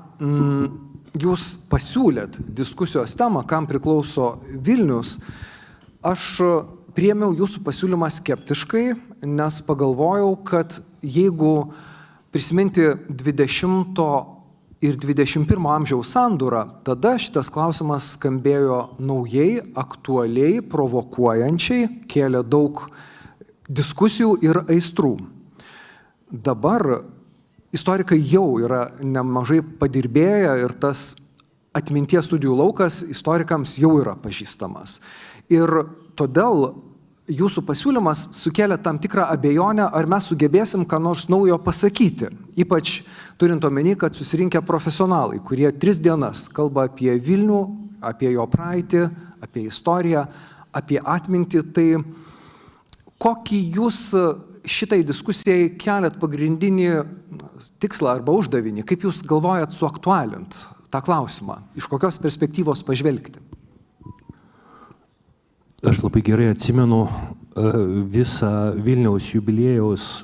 Speaker 6: jūs pasiūlėt diskusijos temą, kam priklauso Vilnius. Aš priėmiau jūsų pasiūlymą skeptiškai, nes pagalvojau, kad jeigu prisiminti 20 ir 21 amžiaus sandūrą, tada šitas klausimas skambėjo naujai, aktualiai, provokuojančiai, kėlė daug diskusijų ir aistrų. Dabar istorikai jau yra nemažai padirbėję ir tas atminties studijų laukas istorikams jau yra pažįstamas. Ir todėl jūsų pasiūlymas sukėlė tam tikrą abejonę, ar mes sugebėsim ką nors naujo pasakyti. Ypač turint omeny, kad susirinkę profesionalai, kurie 3 dienas kalba apie Vilnių, apie jo praeitį, apie istoriją, apie atmintį. Tai kokį jūs šitai diskusijai keliat pagrindinį tikslą arba uždavinį? Kaip jūs galvojat suaktualint tą klausimą? Iš kokios perspektyvos pažvelgti?
Speaker 22: Aš labai gerai atsimenu visą Vilniaus jubiliejaus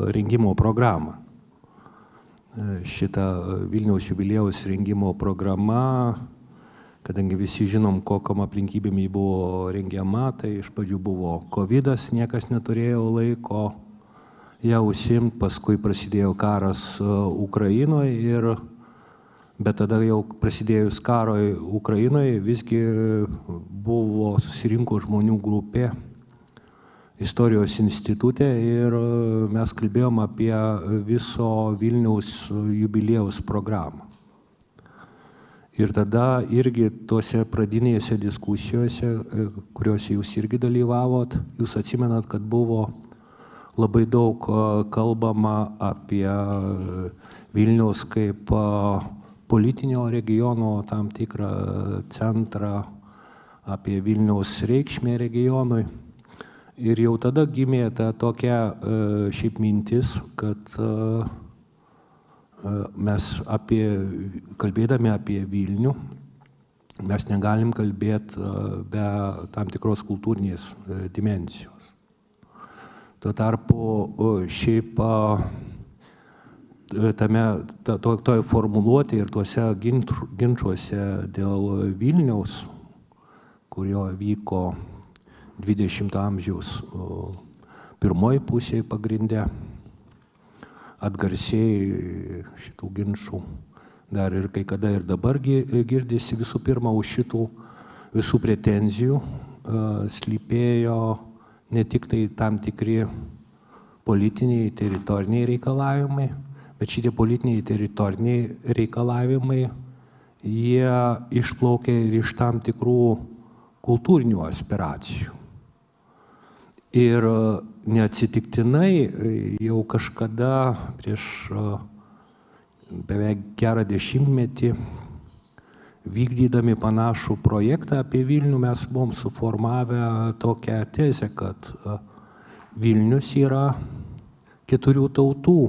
Speaker 22: rengimo programą. Šita Vilniaus jubiliejaus rengimo programa, kadangi visi žinom, kokiom aplinkybėm ji buvo rengiama, tai iš pradžių buvo COVID-as, niekas neturėjo laiko ją užsiimti, paskui prasidėjo karas Ukrainoje, bet tada jau prasidėjus karoj Ukrainoje visgi buvo susirinko žmonių grupė istorijos institute ir mes kalbėjom apie viso Vilniaus jubiliejaus programą. Ir tada irgi tuose pradinėse diskusijose, kuriuose jūs irgi dalyvavot, jūs atsimenat, kad buvo labai daug kalbama apie Vilniaus kaip politinio regiono tam tikrą centrą, apie Vilniaus reikšmę regionui. Ir jau tada gimė ta tokia šiaip mintis, kad mes kalbėdami apie Vilnių, mes negalim kalbėti be tam tikros kultūrinės dimensijos. Tuo tarpu šiaip toje formuluotėje ir tuose ginčuose dėl Vilniaus, kurio vyko 20 amžiaus pirmoji pusėje pagrindė, atgarsėjai šitų ginčų. Dar ir kai kada ir dabar girdisi visų pirma už šitų visų pretenzijų slypėjo ne tik tai tam tikri politiniai, teritoriniai reikalavimai, bet šitie politiniai, teritoriniai reikalavimai, jie išplaukė ir iš tam tikrų kultūrinių aspiracijų. Ir neatsitiktinai jau kažkada prieš beveik gerą 10-metį vykdydami panašų projektą apie Vilnių mes buvom suformavę tokią tezę, kad Vilnius yra 4 tautų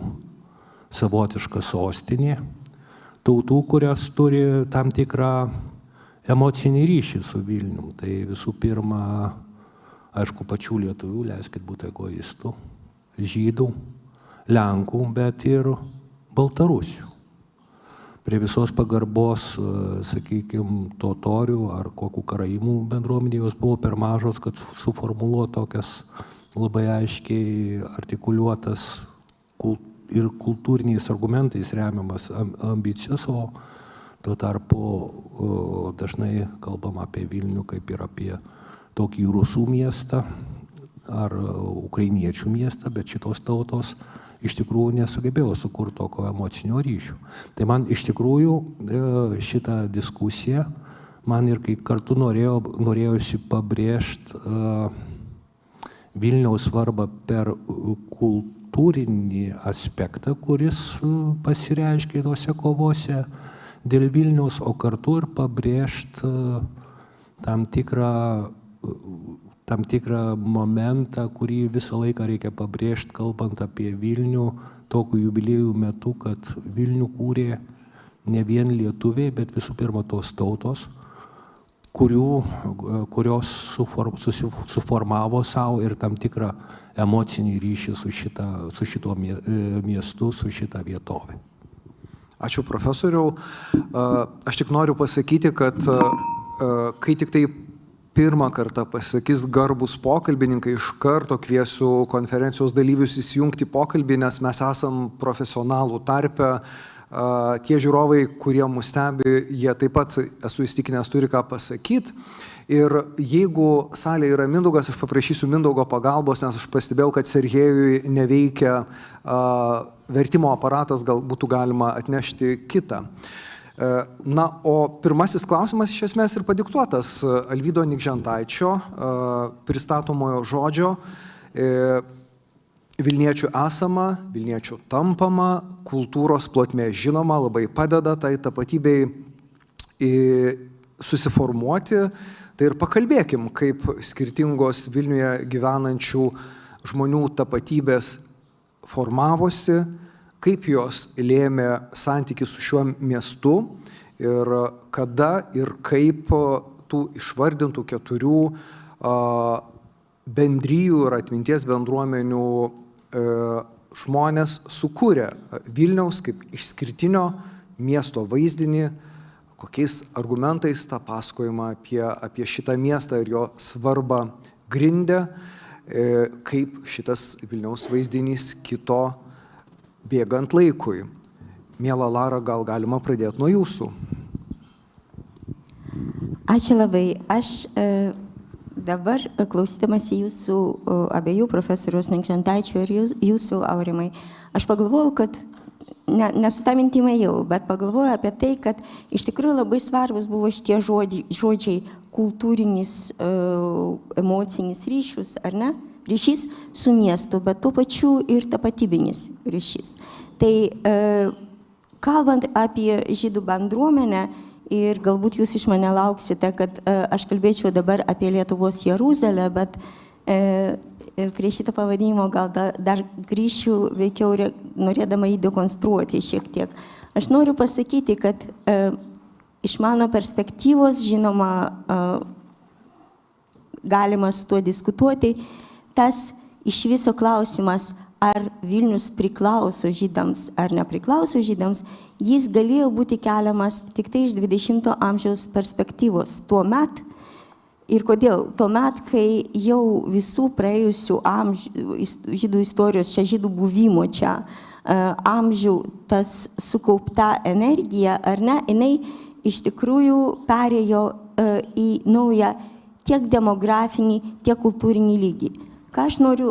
Speaker 22: savotiška sostinė, tautų, kurios turi tam tikrą emocinį ryšį su Vilnium. Tai visų pirma, aišku, pačių lietuvių, leiskit būti egoistų, žydų, lenkų, bet ir baltarusių. Prie visos pagarbos, sakykime, totorių ar kokių karaimų bendruomenė, jos buvo per mažos, kad suformuluotų tokias labai aiškiai artikuliuotas ir kultūriniais argumentais remiamas ambicijos, o tuo tarpu dažnai kalbam apie Vilnių kaip ir apie tokį rusų miestą ar ukrainiečių miestą, bet šitos tautos iš tikrųjų nesugebėjo sukurti tokio emocinio ryšio. Tai man iš tikrųjų šitą diskusiją, man ir kai kartu norėjusi pabrėžti Vilniaus svarbą per kultūrinį aspektą, kuris pasireiškia tose kovose dėl Vilniaus, o kartu ir pabrėžti tam tikrą momentą, kurį visą laiką reikia pabrėžti, kalbant apie Vilnių, tokių jubiliejų metu, kad Vilnių kūrė ne vien lietuviai, bet visų pirma tos tautos, kurios suformavo savo ir tam tikrą emocinį ryšį su šituo miestu, su šita vietovė.
Speaker 6: Ačiū profesoriau. Aš tik noriu pasakyti, kad kai tik tai pirmą kartą pasakys garbus pokalbininkai, iš karto kviesiu konferencijos dalyvius įsijungti pokalbį, nes mes esam profesionalų tarpe. Tie žiūrovai, kurie mus stebi, jie taip pat, esu įstikinęs, turi ką pasakyti. Ir jeigu salėje yra Mindaugas, aš paprašysiu Mindaugo pagalbos, nes aš pastebėjau, kad Sergejui neveikia vertimo aparatas, gal būtų galima atnešti kitą. Na, o pirmasis klausimas iš esmės ir padiktuotas Alvydo Nikžentaičio pristatomojo žodžio Vilniečių esama, Vilniečių tampama, kultūros plotmė žinoma, labai padeda tai tapatybei susiformuoti. Tai ir pakalbėkim, kaip skirtingos Vilniuje gyvenančių žmonių tapatybės formavosi, kaip jos lėmė santykį su šiuo miestu ir kada ir kaip tų išvardintų 4 bendrijų ir atminties bendruomenių žmonės sukūrė Vilniaus kaip išskirtinio miesto vaizdinį, kokiais argumentais tą pasakojimą apie šitą miestą ir jo svarbą grindė, kaip šitas Vilniaus vaizdinys kito bėgant laikui. Miela Lara, gal galima pradėti nuo jūsų.
Speaker 4: Ačiū labai. Aš dabar, klausydamas jūsų abiejų profesoriaus Nikžentaičio ir jūsų, Aurimai, aš pagalvojau, kad nesu tą mintimą jau, bet pagalvojau apie tai, kad iš tikrųjų labai svarbus buvo šitie žodžiai kultūrinis, emocinis ryšius, ar ne? Ryšys su miestu, bet tuo pačiu ir tapatybinis ryšys. Tai kalbant apie žydų bendruomenę, ir galbūt jūs iš mane lauksite, kad aš kalbėčiau dabar apie Lietuvos Jeruzalę, bet prie šito pavadinimo gal dar grįšiu veikiau norėdama jį dekonstruoti šiek tiek. Aš noriu pasakyti, kad iš mano perspektyvos, žinoma, galima su tuo diskutuoti, tas iš viso klausimas, ar Vilnius priklauso žydams ar nepriklauso žydams, jis galėjo būti keliamas tik tai iš 20 amžiaus perspektyvos. Tuomet, ir kodėl? Tuomet, kai jau visų praėjusių žydų istorijos, čia žydų buvimo čia amžių, tas sukaupta energija, ar ne, jinai iš tikrųjų perėjo į naują tiek demografinį, tiek kultūrinį lygį. Ką aš noriu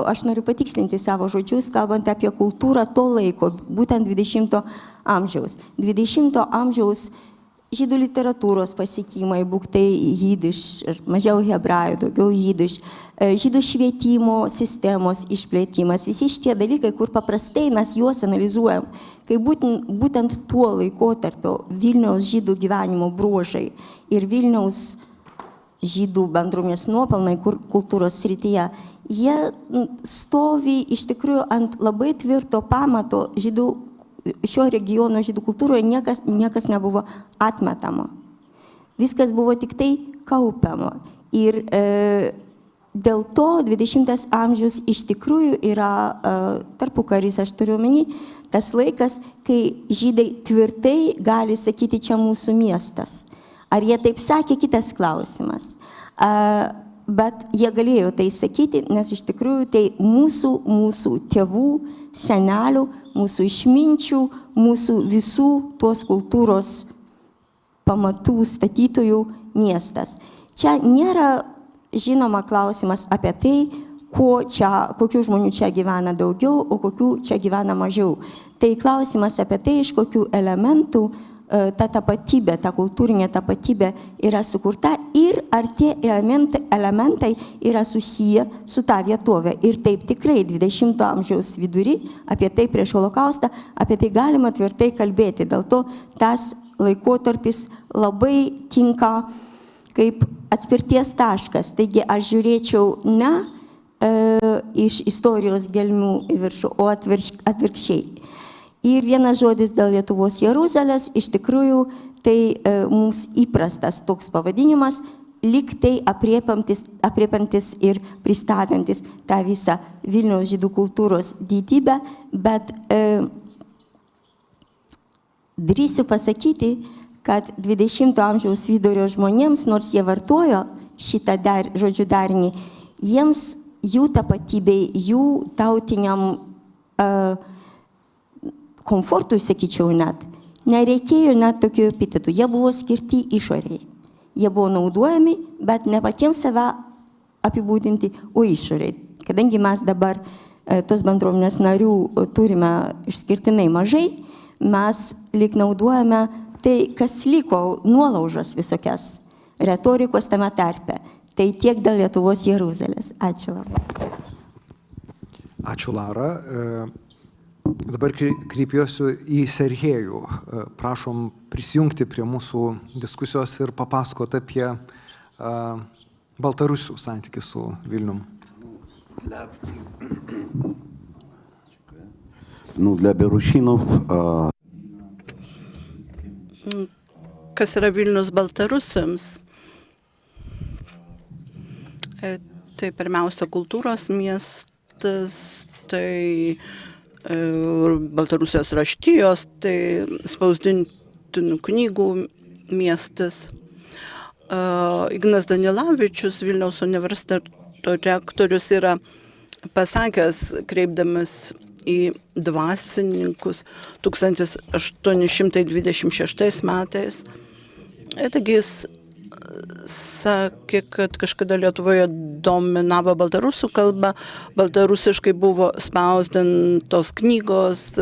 Speaker 4: aš noriu patikslinti savo žodžius, kalbant apie kultūrą to laiko, būtent 20 amžiaus. 20 amžiaus žydų literatūros pasiekimai, būk tai jidiš, mažiau hebrajų, daugiau jidiš, žydų švietimo sistemos išplėtimas, visi šitie dalykai, kur paprastai mes juos analizuojam, kai būtent tuo laikotarpio Vilniaus žydų gyvenimo bruožai ir Vilniaus žydų bendruomenės nuopelnai kultūros srityje, jie stovi iš tikrųjų ant labai tvirto pamato šio regiono žydų kultūroje, niekas nebuvo atmetama. viskas buvo tik tai kaupiama. Ir dėl to 20 amžius iš tikrųjų yra tarpukaris, aš turiu omeny, tas laikas, kai žydai tvirtai gali sakyti, čia mūsų miestas. Ar jie taip sakė, kitas klausimas. Bet jie galėjo tai sakyti, nes iš tikrųjų tai mūsų tėvų, senelių, mūsų išminčių, mūsų visų tos kultūros pamatų statytojų miestas. Čia nėra žinoma klausimas apie tai, kokių žmonių čia gyvena daugiau, o kokių čia gyvena mažiau. Tai klausimas apie tai, iš kokių elementų ta tapatybė, ta kultūrinė tapatybė yra sukurta ir ar tie elementai yra susiję su ta vietovė. Ir taip tikrai 20 amžiaus vidury, apie tai prieš holokaustą, apie tai galima tvirtai kalbėti. Dėl to tas laikotarpis labai tinka kaip atspirties taškas. Taigi aš žiūrėčiau ne iš istorijos gelmių į viršų, o atvirkščiai. Ir vienas žodis dėl Lietuvos Jeruzalės, iš tikrųjų tai mums įprastas toks pavadinimas, lyg tai apriepiantis ir pristatantis tą visą Vilniaus žydų kultūros didybę, bet drįsiu pasakyti, kad 20 amžiaus vidurio žmonėms, nors jie vartojo šitą žodžių darinį, jiems jų tapatybei, jų tautiniam komfortui, sakyčiau net, nereikėjo net tokių epitetų. Jie buvo skirti išoriai. Jie buvo naudojami, bet ne patiems save apibūdinti, o išoriai. Kadangi mes dabar tos bendruomenės narių turime išskirtinai mažai, mes lyg naudojame tai, kas liko nuolaužas visokias retorikos tame tarpe. Tai tiek dėl Lietuvos Jeruzalės. Ačiū labai.
Speaker 6: Ačiū, Lara. Dabar kreipiuosi į Serhėjų. Prašom prisijungti prie mūsų diskusijos ir papasakoti apie Baltarusių santykį su Vilnium.
Speaker 7: Для белорусинов
Speaker 9: kas yra Vilnius baltarusiams? Tai pirmiausia kultūros miestas, tai Baltarusijos raštijos, tai spausdintinų knygų miestas. Ignas Danilavičius, Vilniaus universiteto rektorius, yra pasakęs, kreipdamas į dvasininkus 1826 metais. Taigi jis sakė, kad kažkada Lietuvoje dominavo baltarusų kalba, baltarusiškai buvo spausdintos knygos,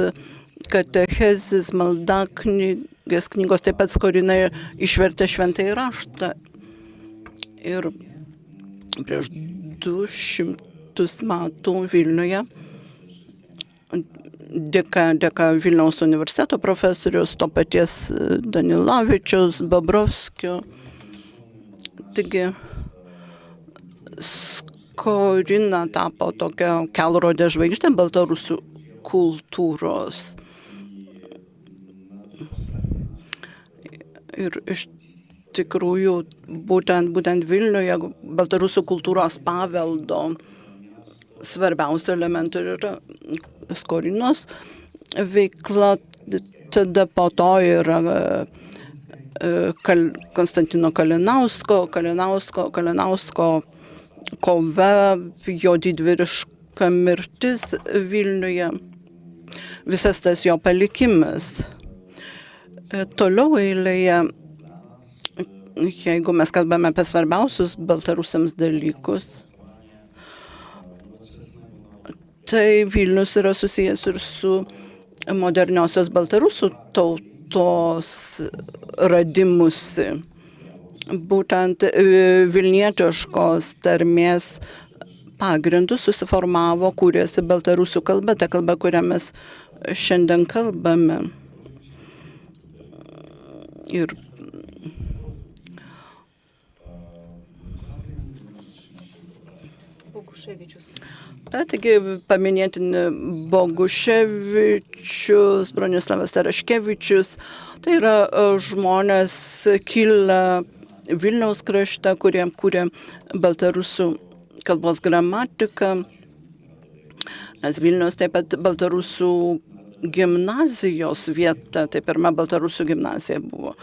Speaker 9: katechezis, maldaknygės knygos, taip pat Skorinai išvertė šventąjį raštą. Ir prieš 200 metų Vilniuje dėka Vilniaus universiteto profesorius, to paties Danilavičiaus, Babrovskio. Taigi Skorina tapo tokia kelrodė žvaigždė baltarusių kultūros. Ir iš tikrųjų būtent Vilniuje baltarusių kultūros paveldo svarbiausių elementų yra Skorinos veikla, tada po to yra Konstantino Kalinausko kova, jo didvyriška mirtis Vilniuje, visas tas jo palikimas. Toliau eilėje, jeigu mes kalbame apie svarbiausius baltarusiams dalykus, tai Vilnius yra susijęs ir su moderniosios baltarusų tautos radimusi. Būtent vilnietiškos tarmės pagrindų susiformavo, kūrėsi baltarusių kalba, ta kalba, kurią mes šiandien kalbame. Ir taigi paminėtini Boguševičius, Bronislavas Taraškevičius, tai yra žmonės kilę Vilniaus krašte, kurie kūrė baltarusių kalbos gramatiką, nes Vilnius taip pat baltarusių gimnazijos vieta, tai pirma baltarusių gimnazija buvo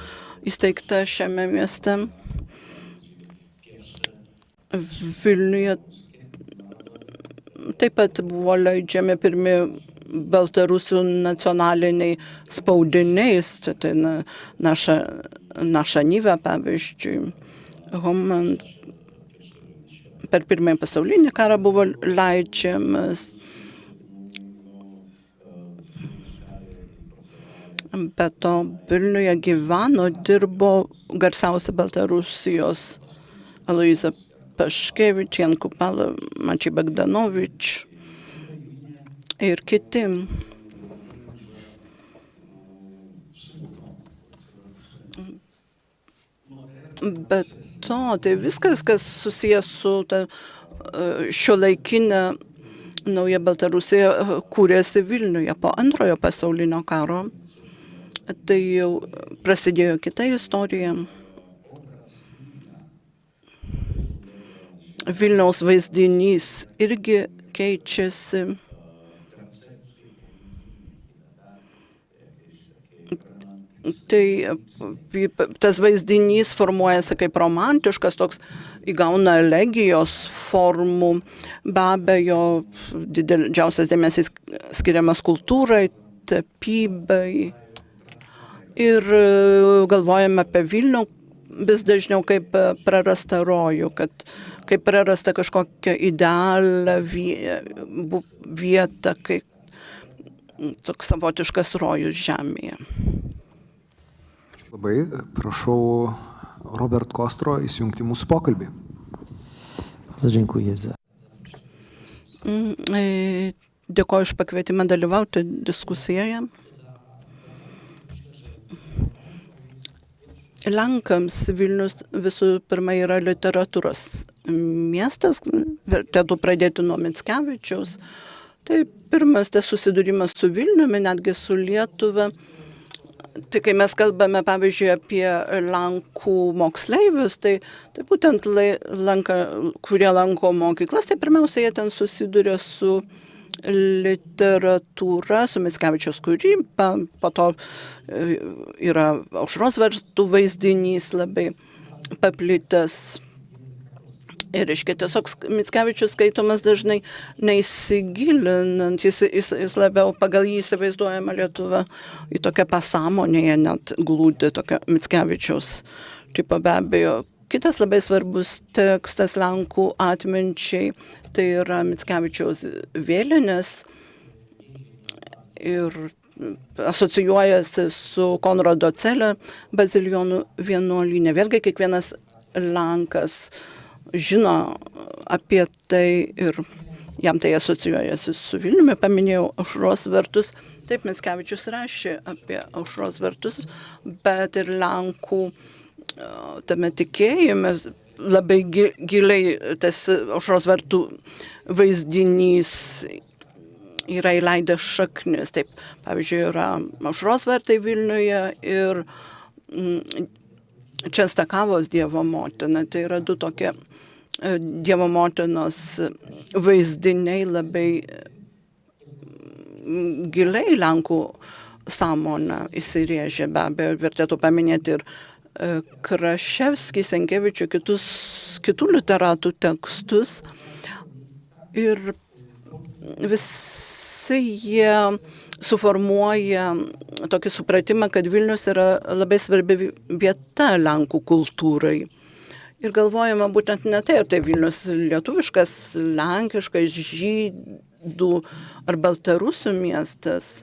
Speaker 9: įsteigta šiame mieste. Vilniuje taip pat buvo leidžiami pirmi baltarusių nacionaliniai spaudiniais, tai Naša Nyva, pavyzdžiui, Homan per pirmąjį pasaulinį karą buvo leidžiamas. Be to, Vilniuje gyveno, dirbo garsiausia Baltarusijos Aloiza Paškevič, Jan Kupala, Mačiai Bagdanovič ir kiti. Bet to, tai viskas, kas susijęs su šiuolaikinė nauja Baltarusija, kūrėsi Vilniuje po antrojo pasaulinio karo. Tai jau prasidėjo kita istorija. Vilniaus vaizdinys irgi keičiasi. Tai tas vaizdinys formuojasi kaip romantiškas, toks įgauna elegijos formų. Be abejo, didžiausias dėmesys skiriamas kultūrai, tapybai. Ir galvojame apie Vilnių vis dažniau kaip prarastą rojų, kaip prarasta kažkokia idealią vietą, kaip toks savotiškas rojus žemėje.
Speaker 6: Labai prašau Robert Kostro įsijungti mūsų pokalbį.
Speaker 9: Dėkoju už pakvietimą dalyvauti diskusijoje. Lenkams Vilnius visų pirma yra literatūros miestas, vertėtų pradėti nuo Mickevičiaus. Tai pirmas tas susidūrimas su Vilniumi, netgi su Lietuva. Tai kai mes kalbame, pavyzdžiui, apie Lenkų moksleivius, tai būtent kurie lanko mokyklas, tai pirmiausia, jie ten susiduria su literatūra, su Mickevičiaus kūryba, po to yra Aušros vartų vaizdinys labai paplitęs. Ir tiesiog Mickevičius skaitomas dažnai neįsigilinant, jis labiau pagal jį įsivaizduojama Lietuva į tokią pasąmonėje net glūdi tokia Mickevičiaus tipo. Be abejo, kitas labai svarbus tekstas Lenkų atminčiai, tai yra Mickevičiaus Vėlinės ir asocijuojasi su Konrado Celio bazilijonų vienuolyne. Vėlgi kiekvienas Lenkas žino apie tai ir jam tai asocijuojasi su Vilniumi. Paminėjau Aušros vartus. Taip, Mickevičius rašė apie Aušros vartus, bet ir Lenkų tame tikėjime labai giliai tas Aušros vartų vaizdinys yra įleidęs šaknis. Taip, pavyzdžiui, yra Aušros vartai Vilniuje ir Čestakavos Dievo motina. Tai yra du tokie Dievo motinos vaizdiniai labai giliai Lenkų sąmonę įsirėžė. Be abejo, vertėtų paminėti ir Kraševskį, Senkevičių, kitų literatų tekstus. Ir visi jie suformuoja tokį supratimą, kad Vilnius yra labai svarbi vieta Lenkų kultūrai. Ir galvojama būtent ne tai, ar tai Vilnius lietuviškas, lenkiškas, žydų ar baltarusių miestas.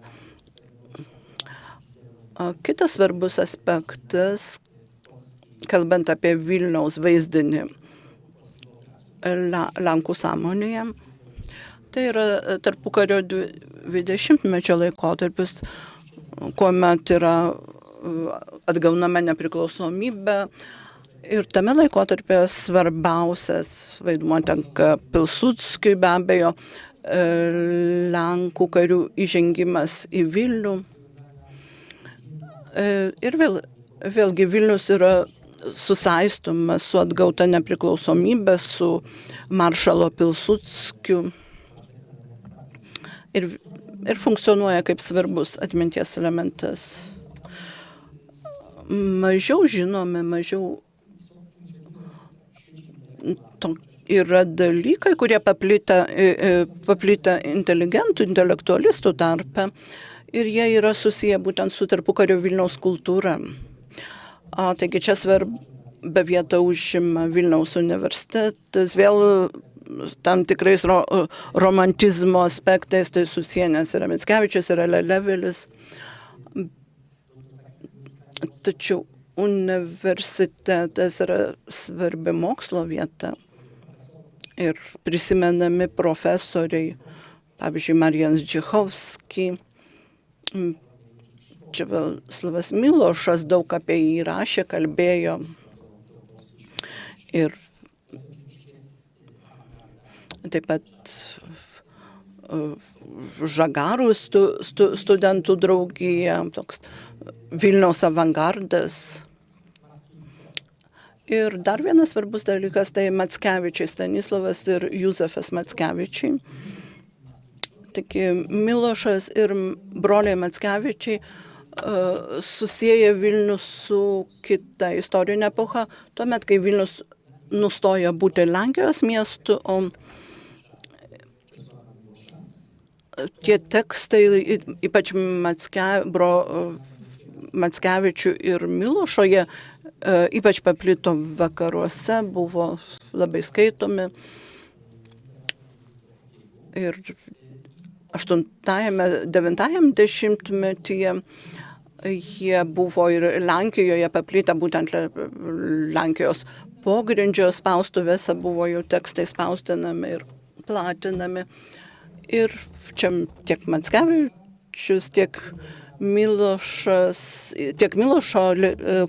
Speaker 9: Kitas svarbus aspektas, kalbant apie Vilniaus vaizdinį Lenkų sąmonėje, tai yra tarpukario 20-mečio laikotarpis, kuomet yra atgaunama nepriklausomybė. Ir tame laikotarpyje svarbiausias vaidmuo tenka Pilsudskiui, be abejo, Lenkų karių įžengimas į Vilnių. Ir vėlgi Vilnius yra susaistoma su atgauta nepriklausomybė, su maršalo Pilsudskiu ir funkcionuoja kaip svarbus atminties elementas. Mažiau žinomi, mažiau yra dalykai, kurie paplitę inteligentų, intelektualistų tarpe ir jie yra susiję būtent su tarpukario Vilniaus kultūra. Taigi čia svarbia vieta užima Vilniaus universitetas, vėl tam tikrais romantizmo aspektais, tai susienęs yra Mickevičius, yra Lelevelis. Tačiau universitetas yra svarbi mokslo vieta. Ir prisimenami profesoriai, pavyzdžiui, Marijanas Džichovski, Česlavas Milošas daug apie jį rašė, kalbėjo. Ir taip pat Žagarų studentų draugija, toks Vilniaus avangardas. Ir dar vienas svarbus dalykas, tai Mackevičiai, Stanislovas ir Juzefas Mackevičiai. Taigi Milošas ir broliai Mackevičiai susieja Vilnius su kita istorinė epocha, tuomet, kai Vilnius nustoja būti Lenkijos miestu, o tie tekstai, ypač Mackevičių ir Milošoje, ypač paplito vakaruose, buvo labai skaitomi. Ir 8-9 dešimtmetyje jie buvo ir Lenkijoje paplitę, būtent Lenkijos pogrindžio spaustuvėse buvo jų tekstai spausdinami ir platinami. Ir čia tiek Mackevičius, tiek Milošo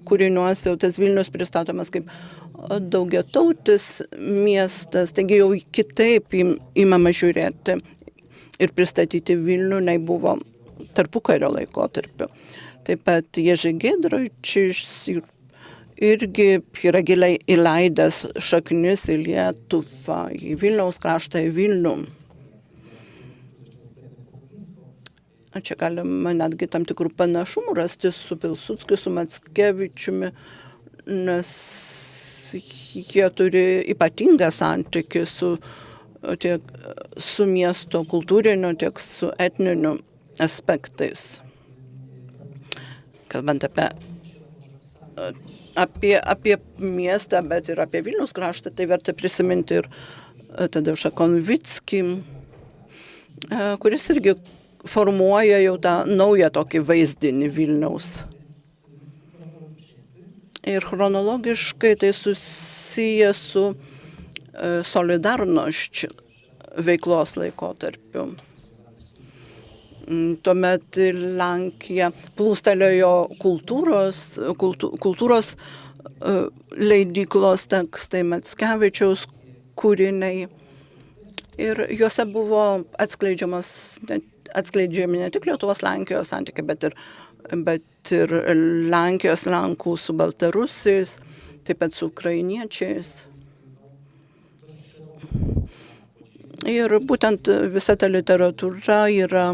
Speaker 9: kūriniuose jau tas Vilnius pristatomas kaip daugiatautis miestas, taigi jau kitaip imama žiūrėti ir pristatyti Vilnių, nei buvo tarpukario laikotarpiu. Taip pat Ježy Giedroičius irgi yra giliai įleidęs šaknis į Lietuvą, į Vilniaus kraštą, į Vilnių. Čia galima netgi tam tikrų panašumų rasti su Pilsudskiu, su Mackevičiumi, nes jie turi ypatingą santykį tiek su miesto kultūriniu, tiek su etniniu aspektais. Kalbant apie miestą, bet ir apie Vilniaus kraštą, tai verta prisiminti ir Tadeušą Konvickį, kuris irgi formuoja jau tą naują tokį vaizdinį Vilniaus. Ir chronologiškai tai susiję su Solidarnošč veiklos laikotarpiu. Tuomet Lenkija plūstelėjo kultūros leidyklos tekstai, Mackevičiaus kūriniai. Ir juose buvo atskleidžiami ne tik Lietuvos Lenkijos santykiai, bet ir Lenkijos Lenkų su baltarusiais, taip pat su ukrainiečiais. Ir būtent visa ta literatūra yra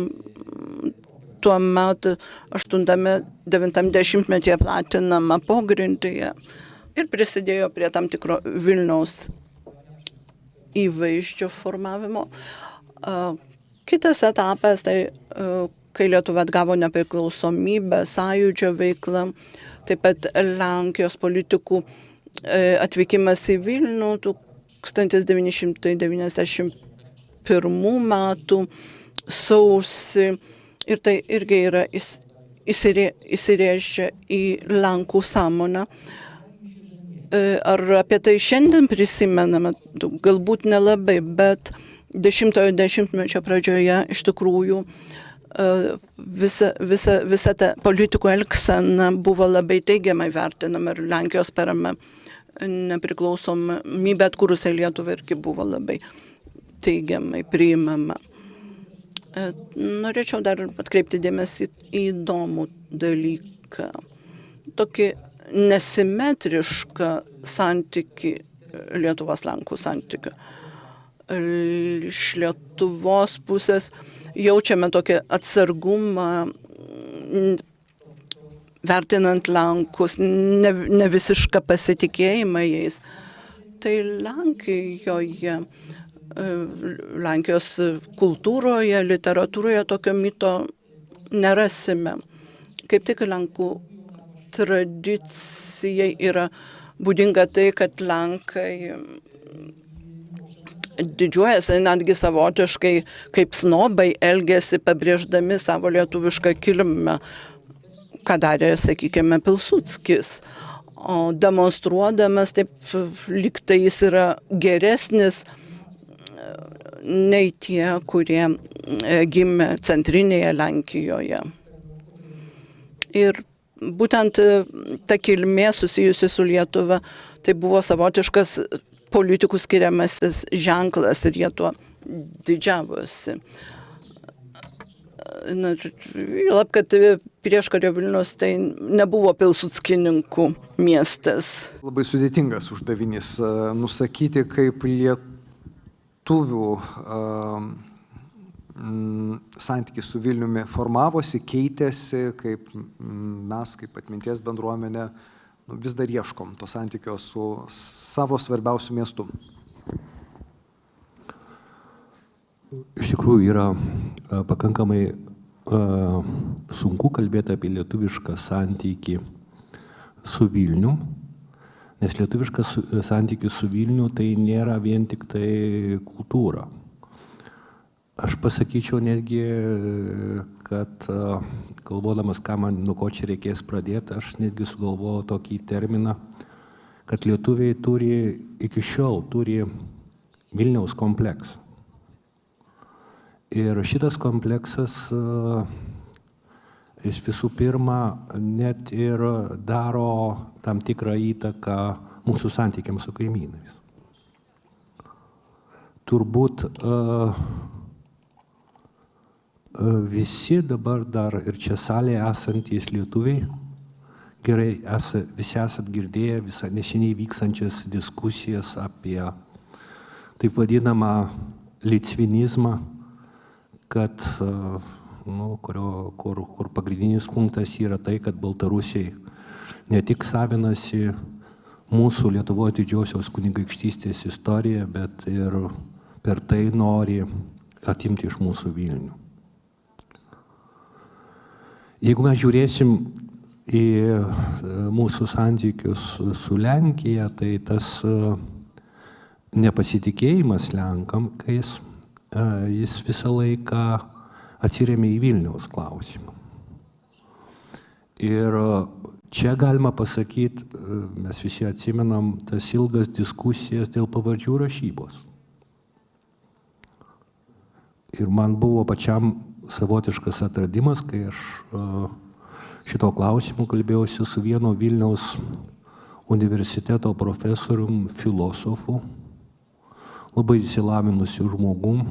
Speaker 9: tuo metu 8-9 platinama pogrindyje ir prisidėjo prie tam tikro Vilniaus įvaizdžio formavimo. Kitas etapas, tai kai Lietuva atgavo nepriklausomybę, sąjūdžio veiklą, taip pat Lenkijos politikų atvykimas į Vilnių 1991 metų sausį, ir tai irgi yra įsirėžę į Lenkų sąmonę. Ar apie tai šiandien prisimename? Galbūt nelabai, bet 10-ojo dešimtmečio pradžioje iš tikrųjų visa ta politikų elgsena buvo labai teigiamai vertinama ir Lenkijos parama nepriklausomybė atkūrusiai Lietuvai irgi buvo labai teigiamai priimama. Norėčiau dar atkreipti dėmesį į įdomų dalyką. tokį nesimetrišką santyki, Lietuvos-Lenkų santykių. Iš Lietuvos pusės jaučiame tokį atsargumą, vertinant Lenkus, ne visišką pasitikėjimą jais. Tai Lenkijoje, Lenkijos kultūroje, literatūroje tokio mito nerasime. Kaip tik Lenkų tradicijai yra būdinga tai, kad Lenkai didžiuojasi netgi savotiškai, kaip snobai elgėsi, pabrėždami savo lietuvišką kilmę, ką darė, sakykime, Pilsudskis. O demonstruodamas taip, lyg tai jis yra geresnis nei tie, kurie gimė centrinėje Lenkijoje. Ir būtent ta kilmė susijusi su Lietuva, tai buvo savotiškas politikų skiriamasis ženklas ir jie tuo didžiavosi. Lab, kad prieškario Vilnius tai nebuvo pilsudskininkų miestas.
Speaker 6: Labai sudėtingas uždavinys nusakyti, kaip lietuvių santykis su Vilniumi formavosi, keitėsi, kaip mes, kaip atminties bendruomenė, vis dar ieškom to santykio su savo svarbiausiu miestu.
Speaker 22: Iš tikrųjų yra pakankamai sunku kalbėti apie lietuvišką santykį su Vilniu, nes lietuviškas santykis su Vilniu tai nėra vien tik tai kultūra. Aš pasakyčiau netgi, kad galvodamas, nuo ko čia reikės pradėti, aš netgi sugalvojau tokį terminą, kad lietuviai iki šiol turi Vilniaus kompleksą. Ir šitas kompleksas jis visų pirma net ir daro tam tikrą įtaką mūsų santykiams su kaimynais. Turbūt visi dabar dar ir čia salėje esantys lietuviai, gerai, visi esat girdėję visą neseniai vykstančias diskusijas apie taip vadinamą litvinizmą, kad, kur pagrindinis punktas yra tai, kad baltarusiai ne tik savinasi mūsų Lietuvos didžiosios kunigaikštystės istoriją, bet ir per tai nori atimti iš mūsų Vilnių. Jeigu mes žiūrėsim į mūsų santykius su Lenkija, tai tas nepasitikėjimas Lenkams, jis visą laiką atsiremia į Vilniaus klausimą. Ir čia galima pasakyti, mes visi atsimenam tas ilgas diskusijas dėl pavardžių rašybos. Ir man buvo pačiam savotiškas atradimas, kai aš šito klausimu kalbėjausi su vieno Vilniaus universiteto profesorium, filosofu, labai išsilavinusiu žmogum.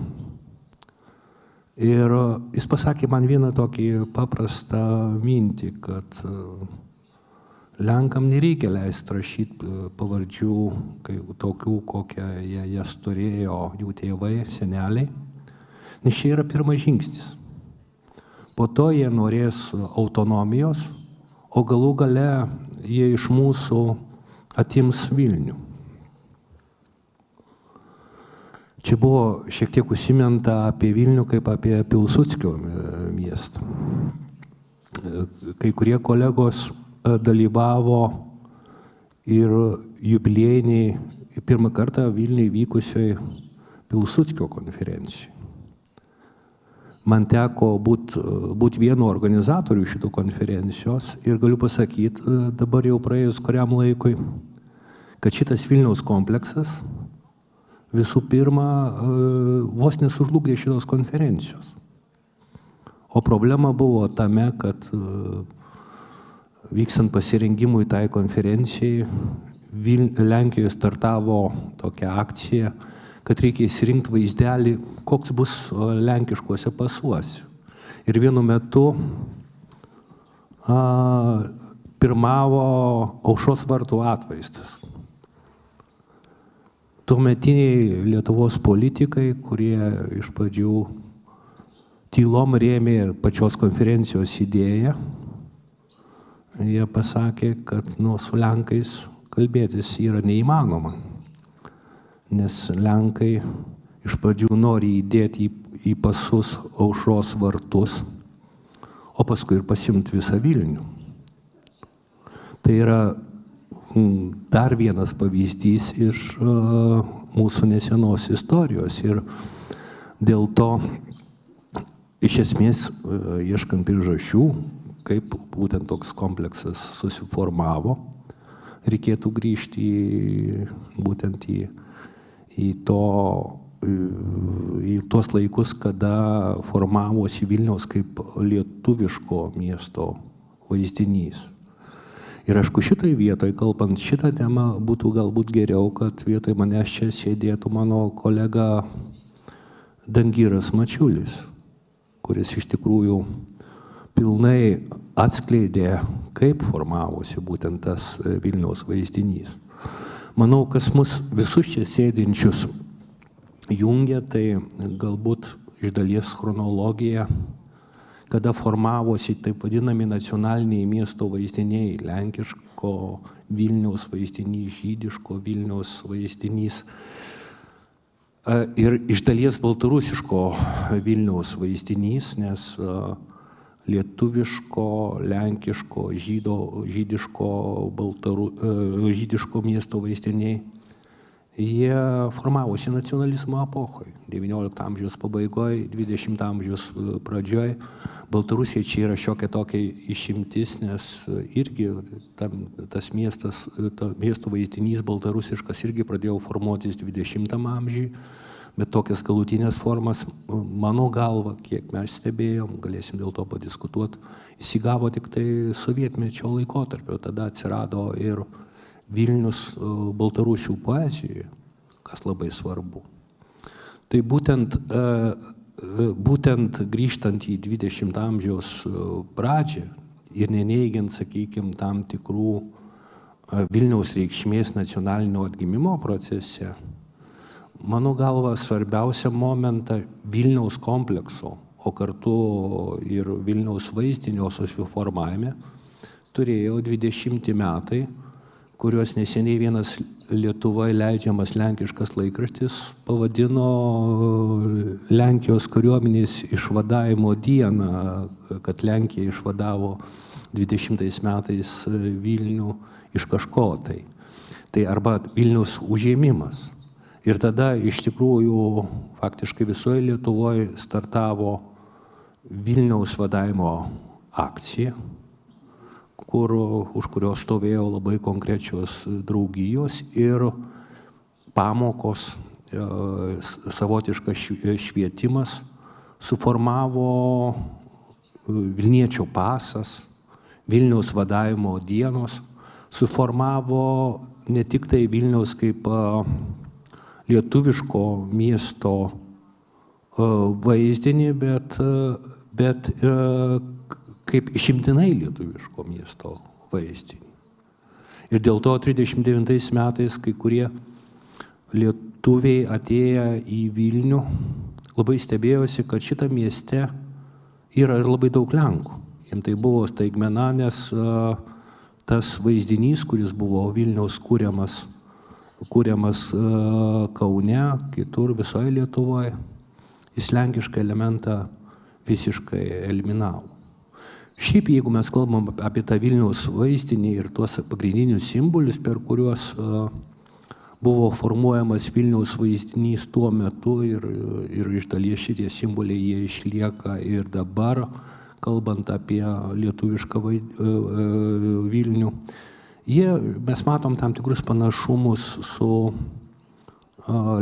Speaker 22: Ir jis pasakė man vieną tokį paprastą mintį, kad Lenkam nereikia leisti rašyti pavardžių tokių, kokią jas turėjo jų tėvai, seneliai, nes čia yra pirmas žingsnis. Po to jie norės autonomijos, o galų gale jie iš mūsų atims Vilnių. Čia buvo šiek tiek užsiminta apie Vilnių kaip apie Pilsudskio miestą. Kai kurie kolegos dalyvavo ir jubiliejiniai pirmą kartą Vilniuje vykusioj Pilsudskio konferencijai. Man teko būti vienu organizatorių šitų konferencijos ir galiu pasakyti, dabar jau praėjus kuriam laikui, kad šitas Vilniaus kompleksas visų pirma vos nesužlugdė šitos konferencijos. O problema buvo tame, kad vykstant pasirengimui tai konferencijai, Lenkijoje startavo tokia akcija, kad reikia įsirinkti vaizdelį, koks bus lenkiškuose pasuose. Ir vienu metu pirmavo aušros vartų atvaizdas. Tuometiniai Lietuvos politikai, kurie iš pradžių tylom rėmė pačios konferencijos idėją, jie pasakė, kad su Lenkais kalbėtis yra neįmanoma, nes Lenkai iš pradžių nori įdėti į pasus aušros vartus, o paskui ir pasimti visą Vilnių. Tai yra dar vienas pavyzdys iš mūsų nesenos istorijos ir dėl to iš esmės ieškant priežasčių, kaip būtent toks kompleksas susiformavo, reikėtų grįžti būtent į tuos laikus, kada formavosi Vilniaus kaip lietuviško miesto vaizdinys. Ir aišku, šitoj vietoj, kalbant šitą temą, būtų galbūt geriau, kad vietoj manęs čia sėdėtų mano kolega Dangiras Mačiulis, kuris iš tikrųjų pilnai atskleidė, kaip formavosi būtent tas Vilniaus vaizdinys. Manau, kas mus visus čia sėdinčius jungia, tai galbūt iš dalies chronologija, kada formavosi taip vadinami nacionaliniai miesto vaizdiniai, lenkiško Vilniaus vaizdinys, žydiško Vilniaus vaizdinys ir iš dalies baltarusiško Vilniaus vaizdinys, nes lietuviško, lenkiško, žydiško miesto vaizdiniai, jie formavosi nacionalizmo epochoje, XIX amžiaus pabaigoje, XX amžiaus pradžioje. Baltarusija čia yra šiokia tokia išimtis, nes irgi tas miesto vaizdinys baltarusiškas irgi pradėjo formuotis XX amžiuje, bet tokias galutinės formas, mano galva, kiek mes stebėjom, galėsim dėl to padiskutuoti, įsigavo tik tai sovietmečio laikotarpio, tada atsirado ir Vilnius baltarusių poezijoje, kas labai svarbu. Tai būtent grįžtant į XX amžiaus pradžią ir neneigiant, sakykime, tam tikrų Vilniaus reikšmės nacionalinio atgimimo procese, mano galva svarbiausią momentą Vilniaus komplekso, o kartu ir Vilniaus vaizdinio susiformavime turėjo 20 metai, kuriuos neseniai vienas Lietuvoje leidžiamas lenkiškas laikraštis pavadino Lenkijos kariuomenės išvadavimo dieną, kad Lenkija išvadavo 20 metais Vilnių iš kažko tai. Tai arba Vilniaus užėmimas. Ir tada iš tikrųjų faktiškai visoje Lietuvoje startavo Vilniaus vadavimo akcija, už kurios stovėjo labai konkrečios draugijos ir pamokos, savotiškas švietimas, suformavo Vilniečio pasas, Vilniaus vadavimo dienos, suformavo ne tik tai Vilniaus kaip lietuviško miesto vaizdinį, bet kaip išimtinai lietuviško miesto vaizdinį. Ir dėl to 39 metais kai kurie lietuviai atėję į Vilnių labai stebėjosi, kad šitą mieste yra ir labai daug Lenkų. Jiems tai buvo staigmena, nes tas vaizdinys, kuris buvo Vilniaus kūriamas Kaune, kitur visoje Lietuvoje, jis lenkišką elementą visiškai eliminavo. Šiaip, jeigu mes kalbam apie tą Vilniaus vaizdinį ir tuos pagrindinius simbolius, per kuriuos buvo formuojamas Vilniaus vaizdinys tuo metu ir iš dalies šitie simboliai jie išlieka ir dabar, kalbant apie lietuvišką Vilnių, mes matom tam tikrus panašumus su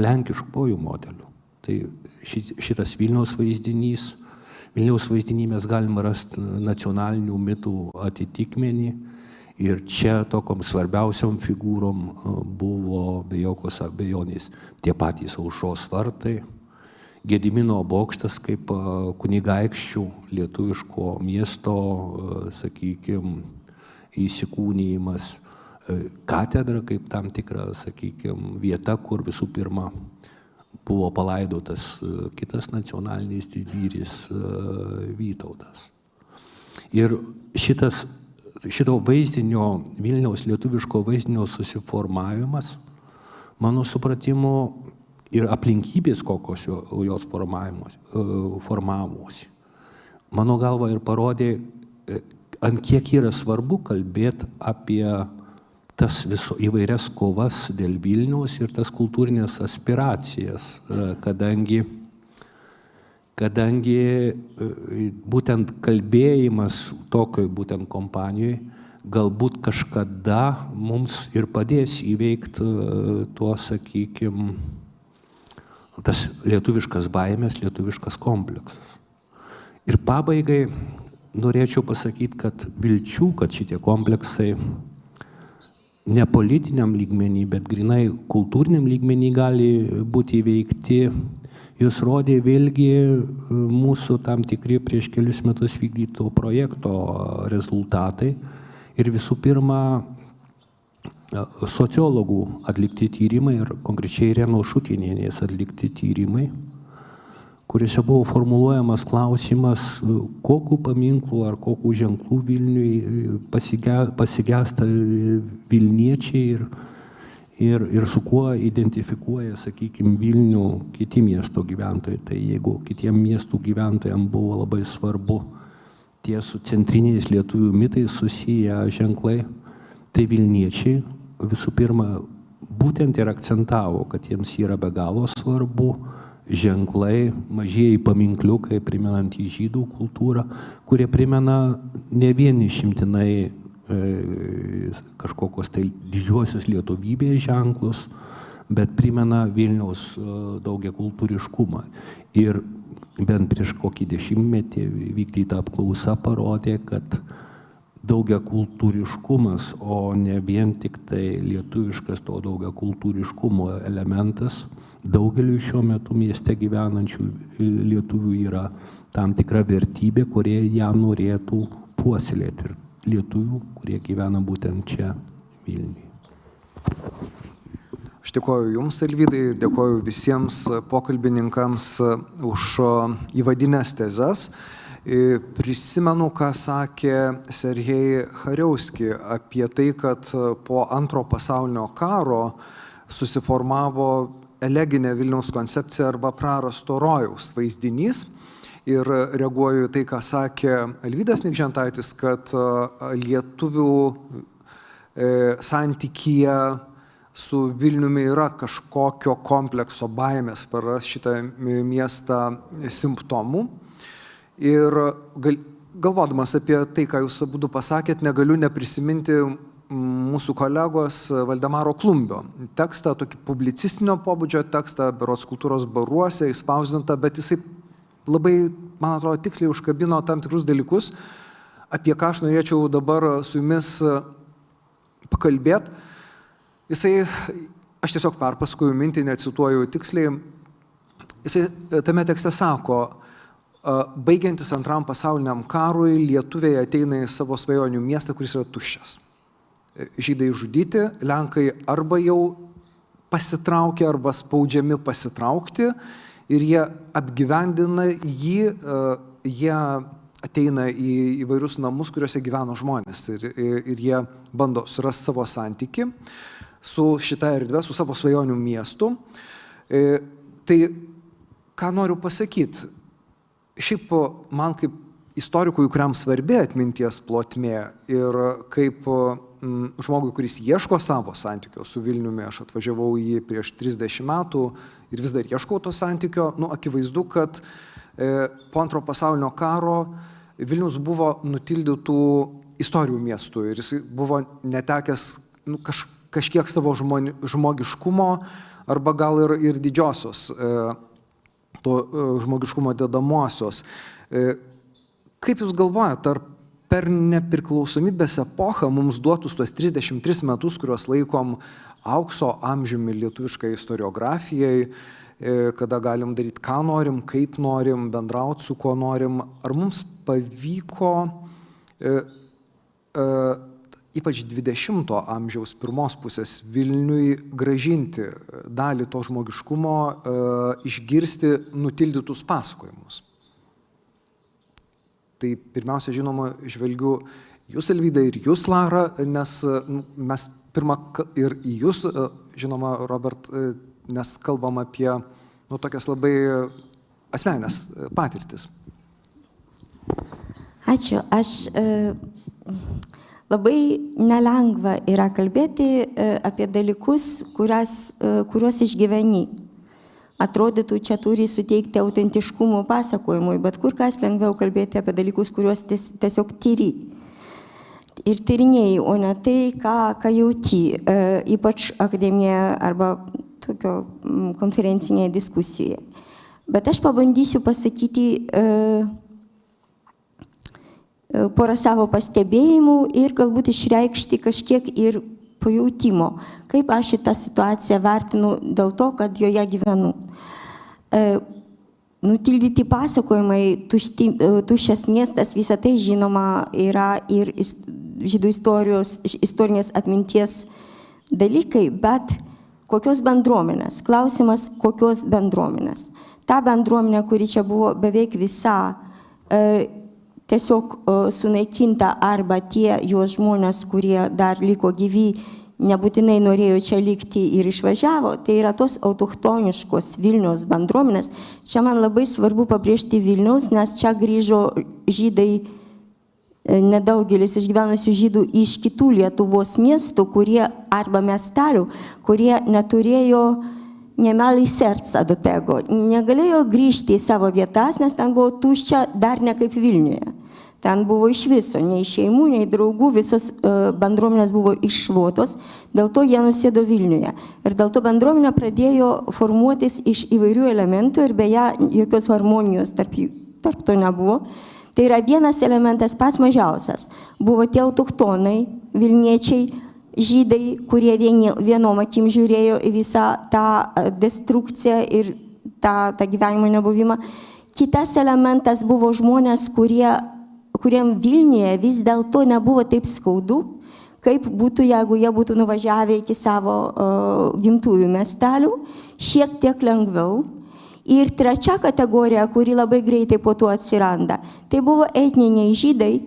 Speaker 22: lenkiškuoju modeliu. Tai šitas Vilniaus vaizdinys, Vilniaus vaizdinį mes galime rasti nacionalinių mitų atitikmenį ir čia tokiom svarbiausiom figūrom buvo be jokios abejonės tie patys aušros vartai, Gedimino bokštas kaip kunigaikščių lietuviško miesto, sakykime, įsikūnijimas, katedra kaip tam tikra, sakykime, vieta, kur visų pirma buvo palaidotas kitas nacionalinis didvyris Vytautas. Ir šito vaizdinio, Vilniaus lietuviško vaizdinio susiformavimas, mano supratimu, ir aplinkybės kokios jos formavosi, mano galva ir parodė, ant kiek yra svarbu kalbėti apie tas įvairias kovas dėl Vilniaus ir tas kultūrinės aspiracijas, kadangi būtent kalbėjimas tokioj būtent kompanijoje galbūt kažkada mums ir padės įveikti tuos, sakykime, tas lietuviškas baimės, lietuviškas kompleksas. Ir pabaigai norėčiau pasakyti, kad vilčių, kad šitie kompleksai ne politiniam lygmenį, bet grinai kultūriniam lygmenį gali būti įveikti, jūs rodė vėlgi mūsų tam tikri prieš kelius metus vykdyto projekto rezultatai ir visų pirma sociologų atlikti tyrimai ir konkrečiai Irenos Šutinienės atlikti tyrimai, kuriuose buvo formuluojamas klausimas, kokių paminklų ar kokių ženklų Vilniui pasigesta Vilniečiai ir su kuo identifikuoja, sakykime, Vilnių kiti miesto gyventojai. Tai jeigu kitiem miestų gyventojams buvo labai svarbu tie su centriniais lietuvių mitais susiję ženklai, tai Vilniečiai visų pirma būtent ir akcentavo, kad jiems yra be galo svarbu ženklai, mažieji paminkliukai, primenantys žydų kultūrą, kurie primena ne vien išimtinai kažkokios tai didžiosios lietuvybės ženklus, bet primena Vilniaus daugiakultūriškumą. Ir bent prieš kokį 10-metį vykdyta apklausa parodė, kad daugiakultūriškumas, o ne vien tik tai lietuviškas to daugiakultūriškumo elementas, daugeliu šiuo metu mieste gyvenančių lietuvių yra tam tikra vertybė, kurie ją norėtų puoselėti. Ir lietuvių, kurie gyvena būtent čia Vilniuje.
Speaker 6: Aš dėkoju Jums, Alvydai, ir dėkoju visiems pokalbininkams už įvadinės tezes. Prisimenu, ką sakė Sergej Chariauski apie tai, kad po Antro pasaulinio karo susiformavo eleginė Vilniaus koncepcija arba prarasto rojaus vaizdinys. Ir reaguoju tai, ką sakė Alvydas Nikžentaitis, kad lietuvių santykyje su Vilniumi yra kažkokio komplekso baimės praras šitą miestą simptomų. Ir galvodamas apie tai, ką jūs abudu pasakėt, negaliu neprisiminti mūsų kolegos Valdemaro Klumbio tekstą, tokį publicistinio pobūdžio tekstą, berods Kultūros baruose, įspausdintą, bet jisai labai, man atrodo, tiksliai užkabino tam tikrus dalykus, apie ką aš norėčiau dabar su jumis pakalbėti. Aš tiesiog perpasakoju mintį, necituoju tiksliai, jisai tame tekste sako, baigiantis Antram pasauliniam karui, lietuviai ateina į savo svajonių miestą, kuris yra tuščias. Žydai žudyti, lenkai arba jau pasitraukia, arba spaudžiami pasitraukti, ir jie apgyvendina jį, jie ateina į įvairius namus, kuriuose gyveno žmonės, ir jie bando surasti savo santykį su šita erdve, su savo svajonių miestu. Tai ką noriu pasakyti? Šiaip man kaip istorikui, kuriam svarbi atminties plotmė ir kaip žmogui, kuris ieško savo santykio su Vilniumi, aš atvažiavau jį prieš 30 metų ir vis dar ieškau to santykio, akivaizdu, kad po Antro pasaulinio karo Vilnius buvo nutildytų istorijų miestų ir jis buvo netekęs kažkiek savo žmogiškumo arba gal ir didžiosios to žmogiškumo dedamosios. Kaip jūs galvojate, ar per nepriklausomybės epochą mums duotus tuos 33 metus, kuriuos laikom aukso amžiumi lietuviškai istoriografijai, kada galim daryti, ką norim, kaip norim, bendrauti su kuo norim, ar mums pavyko ypač 20-ojo amžiaus pirmos pusės Vilniui grąžinti dalį to žmogiškumo, išgirsti nutildytus pasakojimus. Tai pirmiausia, žinoma, žvelgiu jūs, Alvyda, ir jūs, Lara, nes mes pirmą ir į jūs, žinoma, Robert, nes kalbam apie tokias labai asmenines patirtis.
Speaker 4: Ačiū. Aš labai nelengva yra kalbėti apie dalykus, kuriuos išgyveni. Atrodytų, čia turi suteikti autentiškumo pasakojimui, bet kur kas lengviau kalbėti apie dalykus, kuriuos tiesiog tyri. Ir tyrinėjai, o ne tai, ką jauti, ypač akademijoje arba tokio konferencinėje diskusijoje. Bet aš pabandysiu pasakyti porą savo pastebėjimų ir galbūt išreikšti kažkiek ir pajautimo, kaip aš šitą situaciją vertinu dėl to, kad joje gyvenu. Nutildyti pasakojimai, tuščias miestas, visą tai žinoma yra ir žydų istorinės atminties dalykai, bet kokios bendruomenės? Klausimas, kokios bendruomenės? Ta bendruomenė, kuri čia buvo beveik visa, tiesiog sunaikinta arba tie jos žmonės, kurie dar liko gyvi, nebūtinai norėjo čia likti ir išvažiavo, tai yra tos autochtoniškos Vilniaus bendruomenės. Čia man labai svarbu pabrėžti Vilniaus, nes čia grįžo žydai, nedaugelis išgyvenusių žydų iš kitų Lietuvos miestų, kurie arba miestelių, kurie neturėjo nemali serca do tego. Negalėjo grįžti į savo vietas, nes ten buvo tuščia dar ne kaip Vilniuje. Ten buvo iš viso, nei šeimų, nei draugų, visos bendruomenės buvo iššluotos, dėl to jie nusėdo Vilniuje. Ir dėl to bendruomenė pradėjo formuotis iš įvairių elementų ir beje, jokios harmonijos tarp to nebuvo. Tai yra vienas elementas pats mažiausias. Buvo tie autochtonai, Vilniečiai, žydai, kurie vienom akim žiūrėjo į visą tą destrukciją ir tą gyvenimo nebuvimą. Kitas elementas buvo žmonės, kuriem Vilniuje vis dėlto nebuvo taip skaudu, kaip būtų, jeigu jie būtų nuvažiavę iki savo gimtųjų miestelių, šiek tiek lengviau. Ir trečia kategorija, kuri labai greitai po to atsiranda, tai buvo etniniai žydai,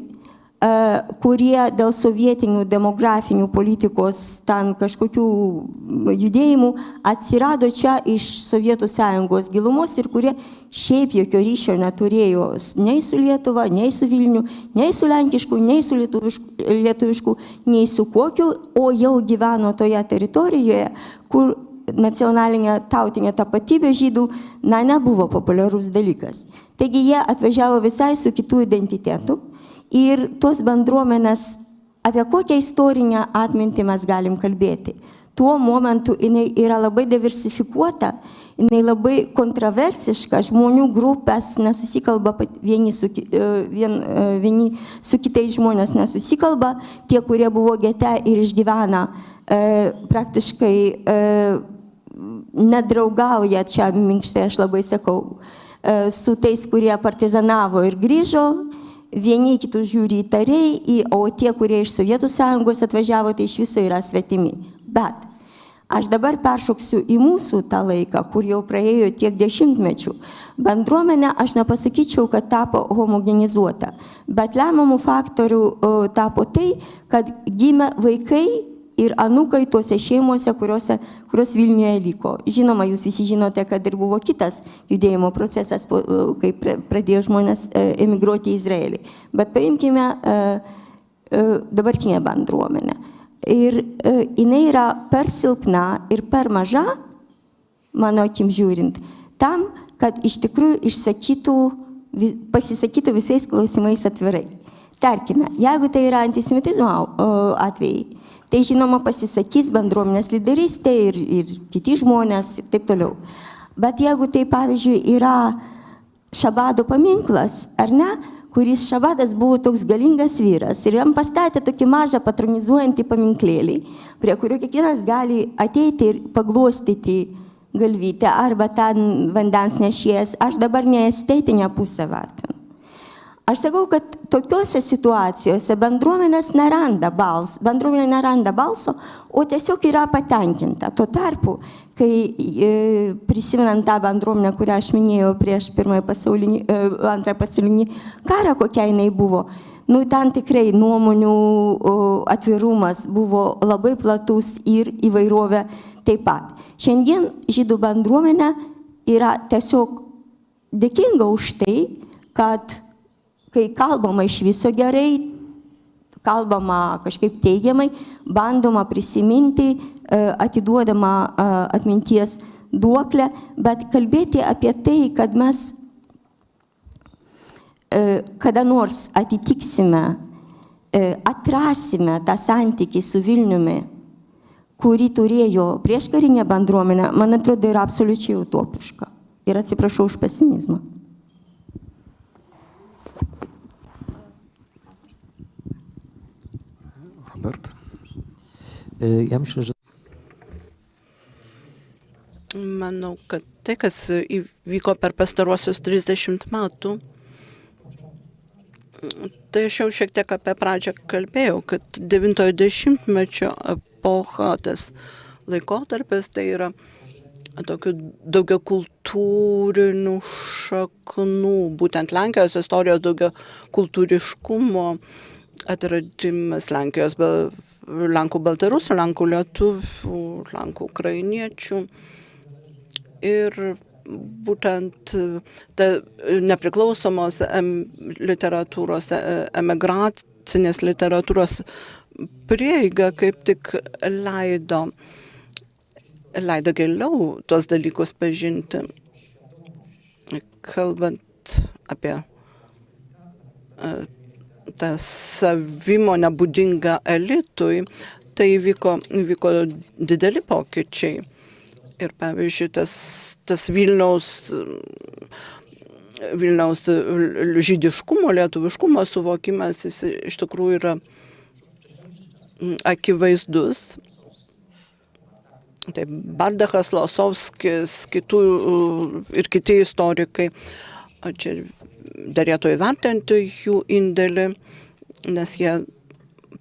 Speaker 4: kurie dėl sovietinių demografinių politikos ten kažkokių judėjimų atsirado čia iš Sovietų Sąjungos gilumos ir kurie šiaip jokio ryšio neturėjo nei su Lietuva, nei su Vilniu, nei su lenkišku, nei su lietuvišku, nei su kokiu, o jau gyveno toje teritorijoje, kur nacionalinė tautinė tapatybė žydų, nebuvo populiarus dalykas. Taigi jie atvažiavo visai su kitų identitetų. Ir tos bendruomenės, apie kokią istorinę atmintį mes galim kalbėti. Tuo momentu jinai yra labai diversifikuota, jinai labai kontroversiška, žmonių grupės nesusikalba, vieni su kitais žmonės nesusikalba, tie, kurie buvo gete ir išgyvena, praktiškai nedraugauja, čia minkštai aš labai sakau, su tais, kurie partizanavo ir grįžo. Vieni kitus žiūri įtariai, o tie, kurie iš Sovietų Sąjungos atvažiavo, tai iš viso yra svetimi. Bet aš dabar peršoksiu į mūsų tą laiką, kur jau praėjo tiek dešimtmečių. Bendruomenė, aš nepasakyčiau, kad tapo homogenizuota, bet lemiamų faktorių tapo tai, kad gimė vaikai ir anūkai tuose šeimuose, kurios Vilniuje liko. Žinoma, jūs visi žinote, kad ir buvo kitas judėjimo procesas, kai pradėjo žmonės emigruoti į Izraelį. Bet paimkime dabartinę bendruomenę. Ir jinai yra per silpna ir per maža, mano akim žiūrint, tam, kad iš tikrųjų pasisakytų visais klausimais atvirai. Tarkime, jeigu tai yra antisemitizmo atvejai, tai žinoma pasisakys bendruomenės lyderystė ir kiti žmonės ir taip toliau. Bet jeigu tai, pavyzdžiui, yra Šabado paminklas, ar ne, kuris Šabadas buvo toks galingas vyras ir jam pastatė tokį mažą patronizuojantį paminklėlį, prie kurio kiekvienas gali ateiti ir paglostyti galvytę arba ten vandens nešėjas, aš dabar ne estetinę pusę vertinu. Aš sakau, kad tokiuose situacijose bendruomenė neranda balso, o tiesiog yra patenkinta. Tuo tarpu, kai prisimenant tą bendruomenę, kurią aš minėjau prieš antrąjį pasaulinį karą, kokia jinai buvo, ten tikrai nuomonių atvirumas buvo labai platus ir įvairovė taip pat. Šiandien žydų bendruomenė yra tiesiog dėkinga už tai, kad kai kalbama iš viso gerai, kalbama kažkaip teigiamai, bandoma prisiminti, atiduodama atminties duoklę, bet kalbėti apie tai, kad mes kada nors atitiksime, atrasime tą santykį su Vilniumi, kurį turėjo prieškarinė bendruomenė, man atrodo, yra absoliučiai utopiška. Ir atsiprašau už pesimizmą.
Speaker 6: Robert?
Speaker 5: Ja myślę, że...
Speaker 9: Manau, kad tai, kas įvyko per pastaruosius 30 metų, tai aš jau šiek tiek apie pradžią kalbėjau, kad 90-ojo dešimtmečio epocha, tas laikotarpis, tai yra tokių daugiakultūrinių šaknų, būtent Lenkijos istorijos daugiakultūriškumo atradimas Lenkijos, Lenkų baltarusių, Lenkų lietuvių, Lenkų ukrainiečių. Ir būtent ta nepriklausomos literatūros, emigracinės literatūros prieiga kaip tik leido giliau tuos dalykus pažinti. Kalbant apie tą savimonę būdingą elitui, tai vyko dideli pokyčiai. Ir pavyzdžiui, tas Vilniaus žydiškumo, lietuviškumo suvokimas, jis iš tikrųjų yra akivaizdus. Tai Bardachas, Losovskis, ir kiti istorikai, čia derėtų įvertinti jų indėlį, nes jie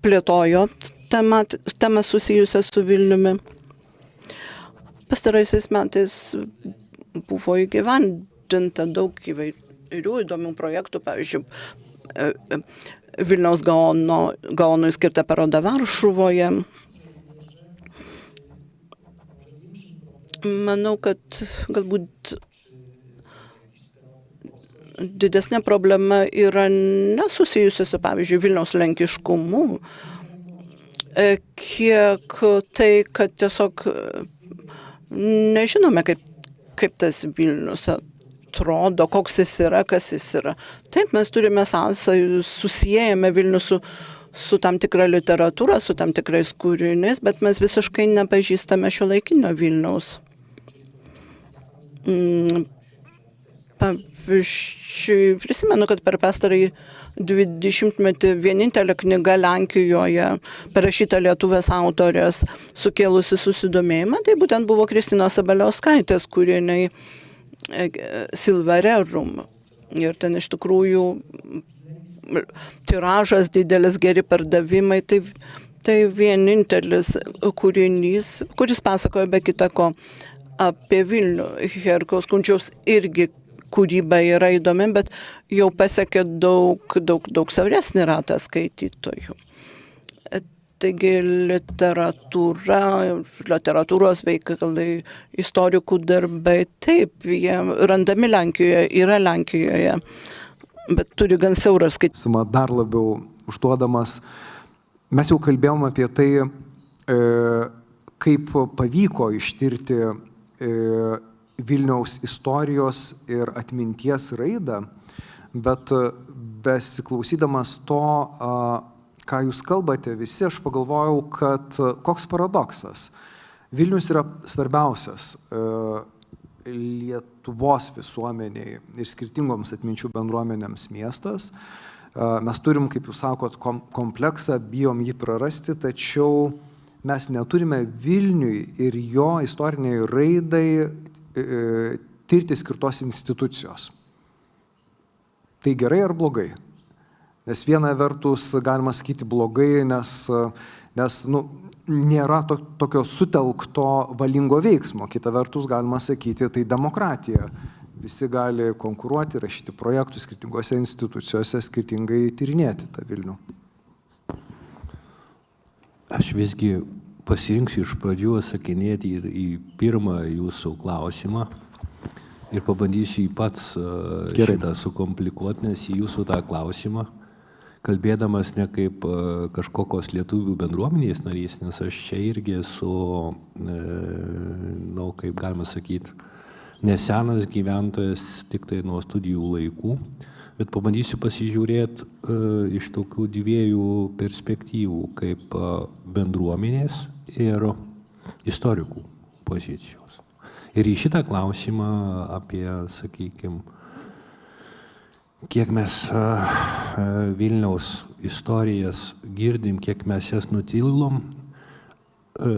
Speaker 9: plėtojo temą susijusią su Vilniumi. Pastaraisiais metais buvo įgyvendinta daug įvairių įdomių projektų, pavyzdžiui, Vilniaus gaonui skirta paroda Varšuvoje. Manau, kad galbūt didesnė problema yra nesusijusi su, pavyzdžiui, Vilniaus lenkiškumu, kiek tai, kad tiesiog nežinome, kaip tas Vilnius atrodo, koks jis yra, kas jis yra. Taip, mes turime sąsajų, susijėjame Vilnius su tam tikra literatūra, su tam tikrais kūriniais, bet mes visiškai nepažįstame šiuolaikinio Vilniaus. Pavyzdžiui, prisimenu, kad per pastarąjį 20-metį vienintelė knyga Lenkijoje, parašyta lietuvės autorės, sukėlusi susidomėjimą, tai būtent buvo Kristinos Sabaliauskaitės kūriniai Silvererum. Ir ten iš tikrųjų tiražas didelis, geri pardavimai, tai vienintelis kūrinys, kuris pasakoja be kita ko apie Vilnių. Herkaus Kunčiaus irgi kūryba yra įdomi, bet jau pasiekė daug siauresnį ratą skaitytojų. Taigi literatūros veikalai, istorikų darbai, taip, jie randami Lenkijoje, yra Lenkijoje, bet turi gan siaurą skaitysimą.
Speaker 6: Dar labiau užduodamas, mes jau kalbėjom apie tai, kaip pavyko ištirti Vilniaus istorijos ir atminties raidą, bet besiklausydamas to, ką jūs kalbate visi, aš pagalvojau, kad koks paradoksas. Vilnius yra svarbiausias Lietuvos visuomeniai ir skirtingoms atminčių bendruomenėms miestas. Mes turim, kaip jūs sakot, kompleksą, bijom jį prarasti, tačiau mes neturime Vilniui ir jo istoriniai raidai tirti skirtos institucijos. Tai gerai ar blogai? Nes viena vertus galima sakyti blogai, nes nėra tokio sutelkto valingo veiksmo. Kita vertus galima sakyti, tai demokratija. Visi gali konkuruoti, rašyti projektus skirtingose institucijose, skirtingai tyrinėti tą Vilnių.
Speaker 22: Aš visgi pasirinksiu iš pradžių atsakinėti į pirmą jūsų klausimą ir pabandysiu jį pats šitą sukomplikuoti, nes į jūsų tą klausimą, kalbėdamas ne kaip kažkokios lietuvių bendruomenės narys, nes aš čia irgi esu, kaip galima sakyti, nesenas gyventojas tik tai nuo studijų laikų, bet pabandysiu pasižiūrėti iš tokių dviejų perspektyvų, kaip bendruomenės ir istorikų pozicijos. Ir į šitą klausimą apie, sakykime, kiek mes Vilniaus istorijas girdim, kiek mes jas nutilom,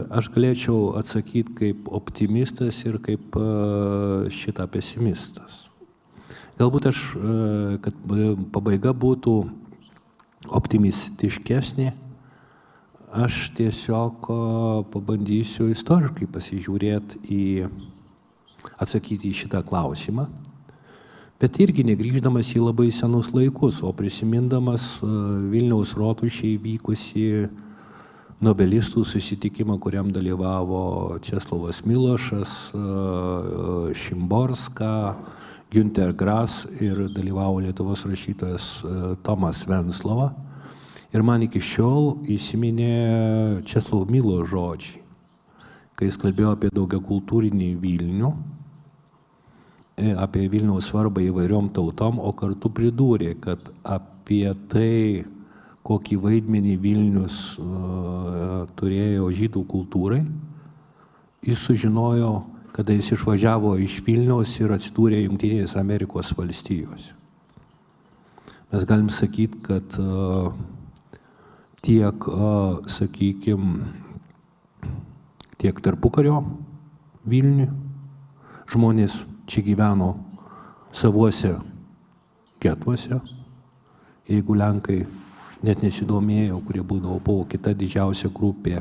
Speaker 22: aš galėčiau atsakyti kaip optimistas ir kaip šitą pesimistas. Galbūt kad pabaiga būtų optimistiškesnė, aš tiesiog pabandysiu istoriškai pasižiūrėti atsakyti į šitą klausimą, bet irgi negrįždamas į labai senus laikus, o prisimindamas Vilniaus rotušėje vykusi nobelistų susitikimą, kuriam dalyvavo Česlovas Milošas, Šimborska, Günter Grass ir dalyvavo Lietuvos rašytojas Tomas Venclova. Ir man iki šiol įsiminė Česlovo Milo žodžiai, kai jis kalbėjo apie daugiakultūrinį Vilnių, apie Vilniaus svarbą įvairiom tautom, o kartu pridūrė, kad apie tai, kokį vaidmenį Vilnius turėjo žydų kultūrai, jis sužinojo, kada jis išvažiavo iš Vilniaus ir atsidūrė Jungtinėse Amerikos valstijose. Mes galim sakyti, kad tiek, sakykime, tiek tarpukario Vilniui žmonės čia gyveno savuose getuose, jeigu Lenkai net nesidomėjo, kurie buvo kita didžiausia grupė,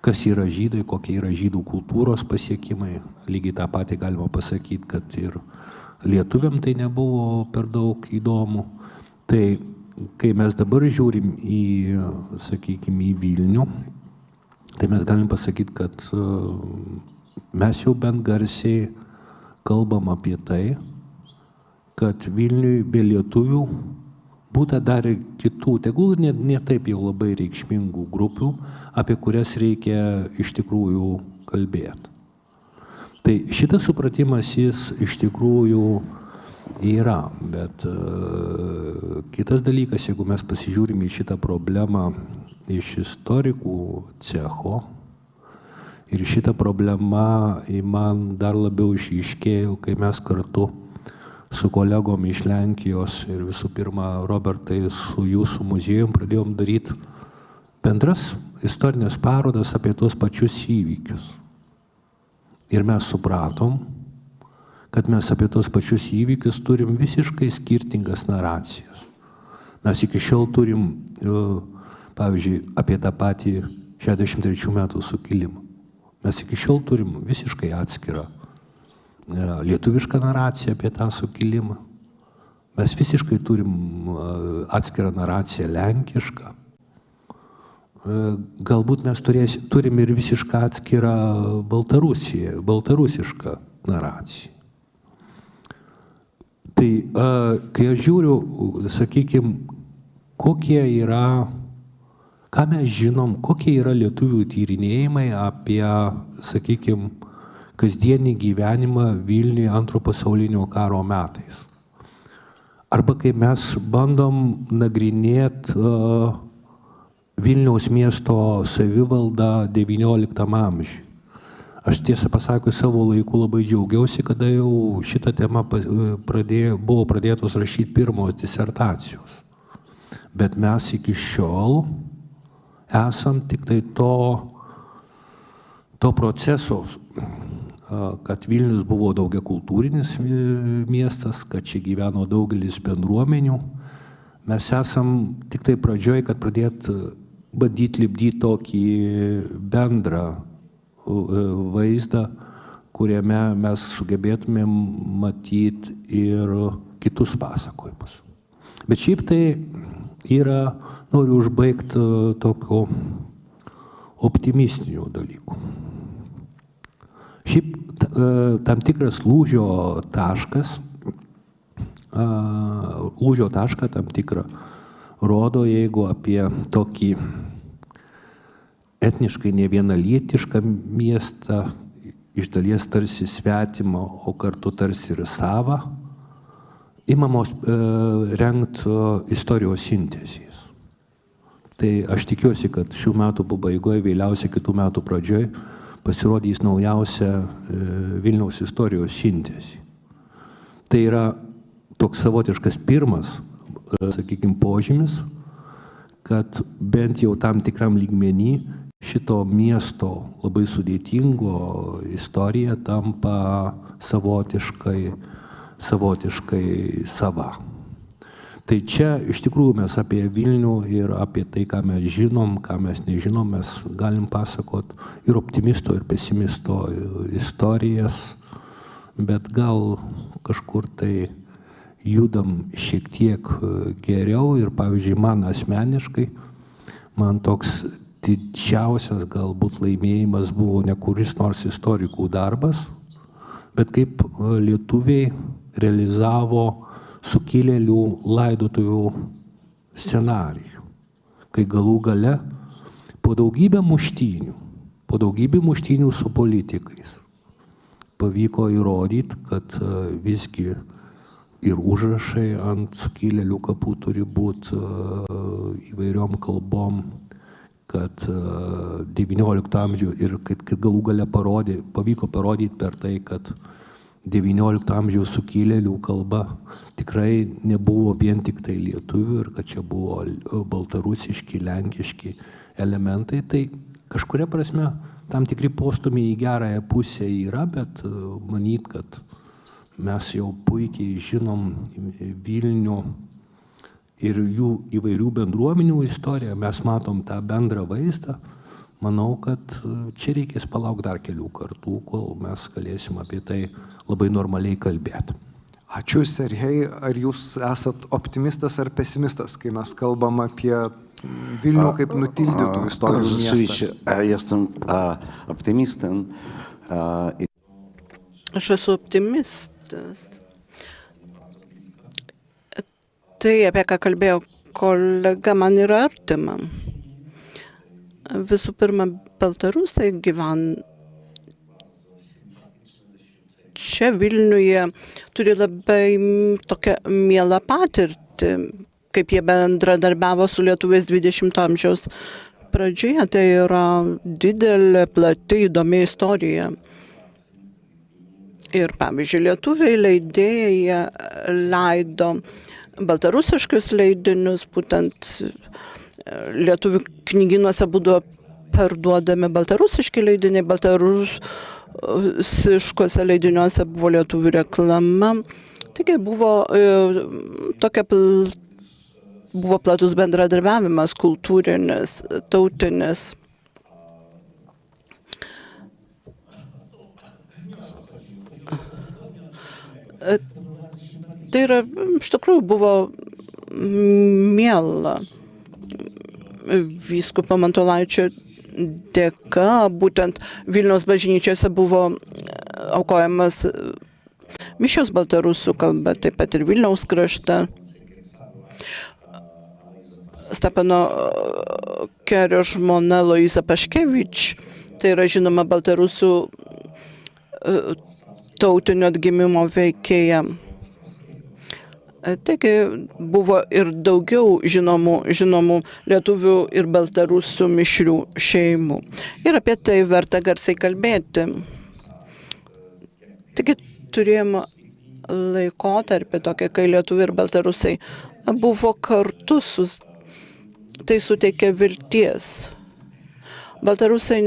Speaker 22: kas yra žydai, kokie yra žydų kultūros pasiekimai. Lygiai tą patį galima pasakyti, kad ir lietuviam tai nebuvo per daug įdomu. Tai kai mes dabar žiūrim sakykime, į Vilnių, tai mes galim pasakyti, kad mes jau bent garsiai kalbam apie tai, kad Vilniui be lietuvių būta dar ir kitų, tegul ne taip jau labai reikšmingų grupių, apie kurias reikia iš tikrųjų kalbėti. Tai šitas supratimas jis iš tikrųjų yra, bet kitas dalykas, jeigu mes pasižiūrim į šitą problemą iš istorikų cecho, ir šitą problemą man dar labiau išryškėjo, kai mes kartu su kolegom iš Lenkijos ir visų pirma, Robertai, su jūsų muziejum pradėjom daryti bendras istorinės parodas apie tuos pačius įvykius. Ir mes supratom, kad mes apie tuos pačius įvykius turim visiškai skirtingas narracijas. Mes iki šiol turim, pavyzdžiui, apie tą patį 63 metų sukilimą. Mes iki šiol turim visiškai atskirą lietuvišką naraciją apie tą sukilimą. Mes visiškai turim atskirą naraciją lenkišką. Galbūt mes turim ir visišką atskirą baltarusišką naraciją. Tai kai aš žiūriu, sakykime, ką mes žinom, kokie yra lietuvių tyrinėjimai apie, sakykime, kasdienį gyvenimą Vilniuje Antro pasaulinio karo metais. Arba kai mes bandom nagrinėti Vilniaus miesto savivaldą XIX amžiuje. Aš tiesą pasakius savo laiku labai džiaugiausi, kada jau šitą temą buvo pradėtos rašyti pirmos disertacijos. Bet mes iki šiol esam tik tai to proceso, kad Vilnius buvo daugiakultūrinis miestas, kad čia gyveno daugelis bendruomenių, mes esam tik tai pradžioj, kad bandyti lipdyti tokį bendrą vaizdą, kuriame mes sugebėtumėm matyti ir kitus pasakojimus. Bet šiaip tai yra, noriu užbaigti tokio optimistinių dalykų. Šiaip tam tikras lūžio tašką tam tikrą rodo, jeigu apie tokį etniškai nevienalytišką miestą, iš dalies tarsi svetimą, o kartu tarsi ir savą, imamos rengti istorijos sintezijas. Tai aš tikiuosi, kad šių metų pabaigoje, vėliausiai kitų metų pradžioje pasirodys naujausia Vilniaus istorijos sintezija. Tai yra toks savotiškas pirmas, sakykime, požymis, kad bent jau tam tikram lygmenį šito miesto labai sudėtingo istorija tampa savotiškai sava. Tai čia iš tikrųjų mes apie Vilnių ir apie tai, ką mes žinom, ką mes nežinom, mes galim pasakot ir optimisto, ir pesimisto istorijas, bet gal kažkur tai judam šiek tiek geriau ir, pavyzdžiui, man asmeniškai, man toks didžiausias galbūt laimėjimas buvo ne kuris nors istorikų darbas, bet kaip lietuviai realizavo sukilėlių laidotuvių scenarijų, kai galų gale po daugybę muštynių su politikais pavyko įrodyti, kad visgi ir užrašai ant sukilėlių kapų turi būti įvairiom kalbom, kad XIX amžių ir kad galų gale pavyko parodyti per tai, kad XIX amžiaus sukilėlių kalba tikrai nebuvo vien tik tai lietuvių ir kad čia buvo baltarusiški, lenkiški elementai. Tai kažkuria prasme tam tikri postūmiai į gerąją pusę yra, bet manyt, kad mes jau puikiai žinom Vilnių ir jų įvairių bendruomenių istoriją, mes matom tą bendrą vaizdą. Manau, kad čia reikės palaukti dar kelių kartų, kol mes galėsim apie tai labai normaliai kalbėti.
Speaker 6: Ačiū, Serhej. Ar jūs esat optimistas ar pesimistas, kai mes kalbam apie Vilnių kaip nutildytų istorijų miestą?
Speaker 7: Jestem optimistem.
Speaker 9: Aš esu optimistas. Tai, apie ką kalbėjo kolega, man yra artima. Visų pirma, baltarusai gyvena čia Vilniuje, turi labai tokią mielą patirtį, kaip jie bendradarbiavo su lietuviais 20 amžiaus pradžioje. Tai yra didelė, plati, įdomi istorija. Ir, pavyzdžiui, lietuviai leidėjai leido baltarusiškus leidinius, būtent lietuvių knygynuose būdavo parduodami baltarusiški leidiniai, baltarusiškose leidiniuose buvo lietuvių reklama. Taigi buvo buvo platus bendradarbiavimas, kultūrinis, tautinis. Tai yra, iš tikrųjų, buvo miela. Vyskupo Mantolaičio dėka, būtent Vilniaus bažnyčiose buvo aukojamas mišios baltarusų kalba, taip pat ir Vilniaus krašte. Stepano Kerio žmona Loisa Paškevič, tai yra žinoma baltarusų tautinio atgimimo veikėja. Taigi buvo ir daugiau žinomų lietuvių ir baltarusių mišrių šeimų. Ir apie tai verta garsiai kalbėti. Taigi turėjome laikotarpį tokį, kai lietuviai ir baltarusai buvo kartu, tai suteikė vilties. Baltarusai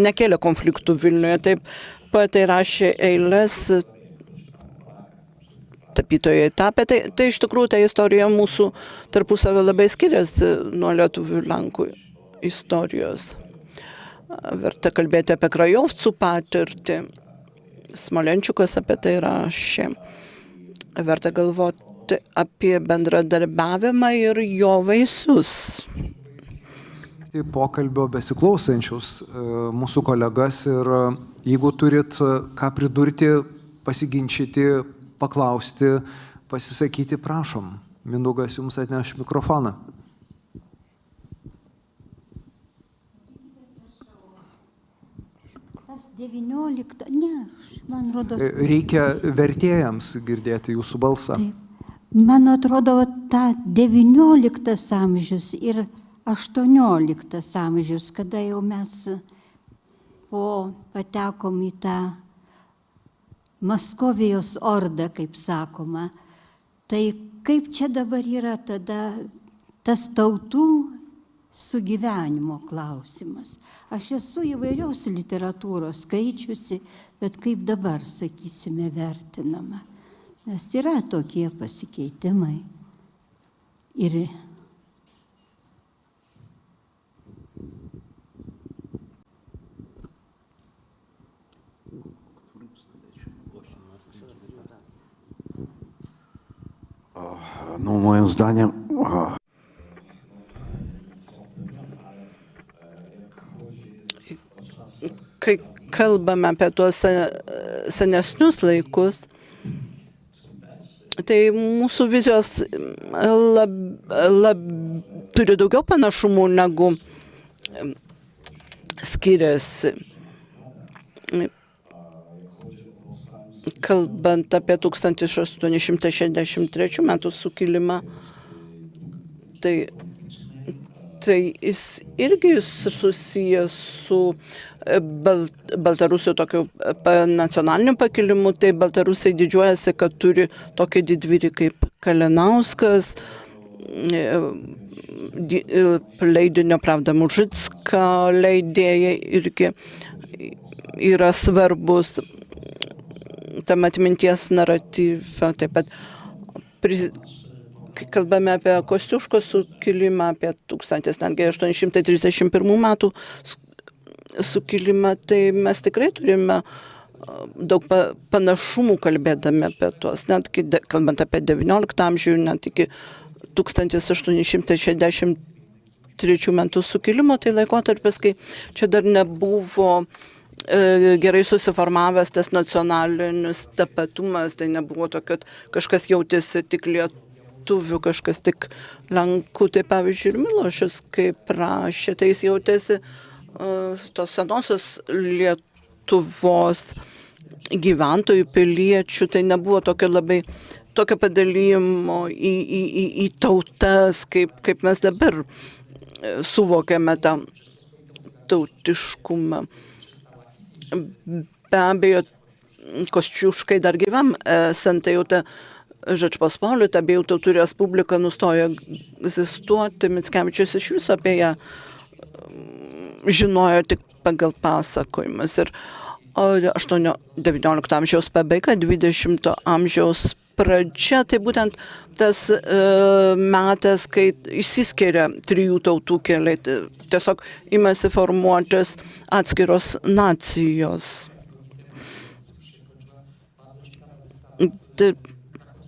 Speaker 9: nekėlė konfliktų Vilniuje, taip. Poetai rašė eiles tapytojai tapė. Tai iš tikrųjų ta istorija mūsų tarpusavio labai skiriasi nuo lietuvių ir lenkų istorijos. Verta kalbėti apie Krajovcų patirtį. Smolenčiukas apie tai rašė. Verta galvoti apie bendradarbiavimą ir jo vaisius.
Speaker 6: Pokalbio besiklausančius mūsų kolegas ir jeigu turit ką pridurti, pasiginčyti, paklausti, pasisakyti, prašom. Mindaugas jums atneš mikrofoną.
Speaker 10: Tas 19, ne, man rodos.
Speaker 6: Reikia vertėjams girdėti jūsų balsą.
Speaker 10: Taip. Man atrodo, ta 19 amžius ir 18 amžius, kada jau mes patekom į tą Maskovijos ordą, kaip sakoma. Tai kaip čia dabar yra tada tas tautų sugyvenimo klausimas. Aš esu įvairios literatūros skaičiusi, bet kaip dabar, sakysime, vertinama. Nes yra tokie pasikeitimai. Ir
Speaker 7: no, moim zdaniem
Speaker 9: kai kalbame apie tuos senesnius laikus, tai mūsų vizijos turi daugiau panašumų negu skiriasi. Kalbant apie 1863 metų sukilimą, tai jis irgi susijęs su Baltarusių tokiu nacionaliniu pakilimu. Tai Baltarusiai didžiuojasi, kad turi tokį didvyrį kaip Kalinauskas, leidinio Pravda Mužicka leidėjai irgi yra svarbus tam atminties naratyve. Taip pat, kai kalbame apie Kostiuškos sukilimą, apie 1831 metų sukilimą, tai mes tikrai turime daug panašumų kalbėdami apie tuos, net kalbant apie 19 amžių, net iki 1863 metų sukilimo, tai laikotarpis, kai čia dar nebuvo gerai susiformavęs tas nacionalinis tapatumas, tai nebuvo to, kad kažkas jautėsi tik lietuvių, kažkas tik lenkų. Tai pavyzdžiui, ir Milošas, kaip rašė, tai jis jautėsi tos senosios Lietuvos gyventojų, piliečių, tai nebuvo tokio padalijimo į tautas, kaip mes dabar suvokiame tą tautiškumą. Be abejo, Kostiuškai dar gyvam esant, jau ta Žečpospolita, abiejų tautų respublika nustojo egzistuoti. Mickevičius iš viso apie ją žinojo tik pagal pasakojimas. Ir 19 amžiaus pabaiga, 20 amžiaus pradžia, tai būtent tas metas, kai išsiskiria trijų tautų keliai, tiesiog imasi formuotis atskiros nacijos. Tai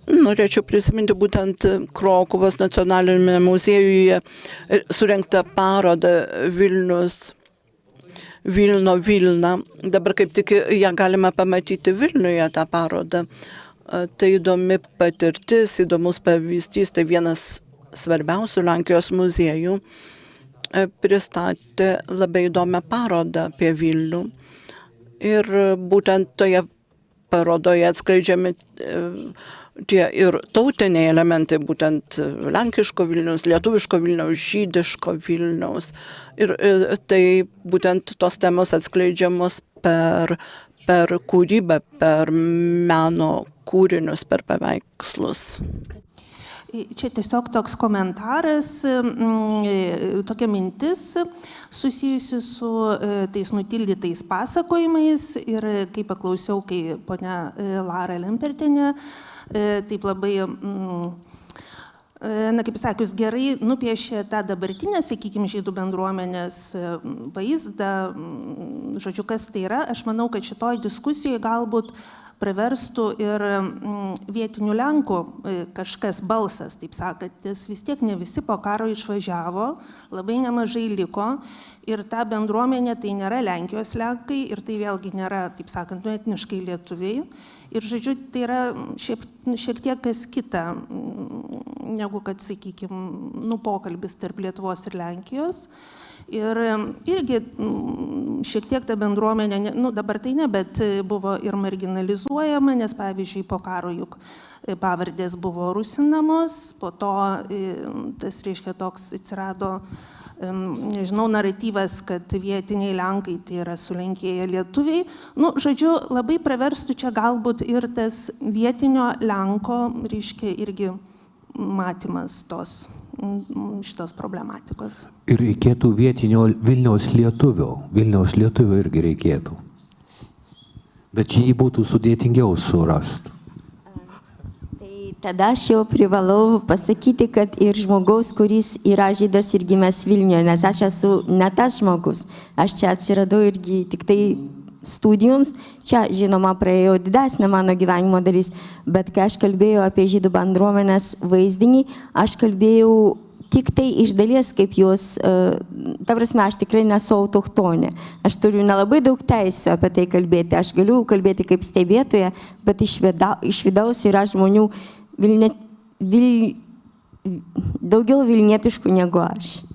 Speaker 9: norėčiau prisiminti būtent Krokuvos nacionalinėme muziejuje surengtą parodą Vilna. Dabar kaip tik ją galime pamatyti Vilniuje, tą parodą. Tai įdomi patirtis, įdomus pavyzdys, tai vienas svarbiausių Lenkijos muziejų pristatė labai įdomią parodą apie Vilnių. Ir būtent toje parodoje atskleidžiami tie ir tautiniai elementai, būtent lenkiško Vilniaus, lietuviško Vilniaus, žydiško Vilniaus. Ir tai būtent tos temos atskleidžiamos per kūrybą, per meno kūrinius, per paveikslus.
Speaker 11: Čia tiesiog toks komentaras, tokia mintis susijusi su tais nutildytais pasakojimais ir kai paklausiau, kai ponia Lara Lempertienė taip labai, kaip sakius, gerai nupiešė tą dabartinę, sakykime, žydų bendruomenės vaizdą, žodžiu, kas tai yra. Aš manau, kad šitoj diskusijoje galbūt praverstų ir vietinių Lenkų kažkas balsas, taip sakant, nes vis tiek ne visi po karo išvažiavo, labai nemažai liko ir ta bendruomenė tai nėra Lenkijos Lenkai ir tai vėlgi nėra, taip sakant, etniškai lietuviai. Ir, žodžiu, tai yra šiek tiek kas kita, negu kad, sakykime, pokalbis tarp Lietuvos ir Lenkijos. Ir irgi šiek tiek ta bendruomenė, dabar tai ne, bet buvo ir marginalizuojama, nes pavyzdžiui po karo juk pavardės buvo rusinamos, po to tas reiškia toks atsirado, nežinau, naratyvas, kad vietiniai Lenkai tai yra sulenkėję lietuviai. Žodžiu, labai praverstų čia galbūt ir tas vietinio Lenko, reiškia, irgi matymas šitos problematikos.
Speaker 22: Ir reikėtų vietinio Vilniaus lietuvio irgi reikėtų. Bet jį būtų sudėtingiau surasti.
Speaker 4: Tada aš jau privalau pasakyti, kad ir žmogaus, kuris yra žydas ir gimęs Vilniuje, nes aš esu ne tas žmogus. Aš čia atsiradau irgi tik tai studijoms, čia žinoma praėjo didesnė mano gyvenimo dalis, bet kai aš kalbėjau apie žydų bendruomenės vaizdinį, aš kalbėjau tik tai iš dalies kaip jos, ta prasme, aš tikrai nesu autochtonė. Aš turiu nelabai daug teisų apie tai kalbėti, aš galiu kalbėti kaip stebėtoja, bet iš vidaus yra žmonių daugiau vilnietiškų negu aš.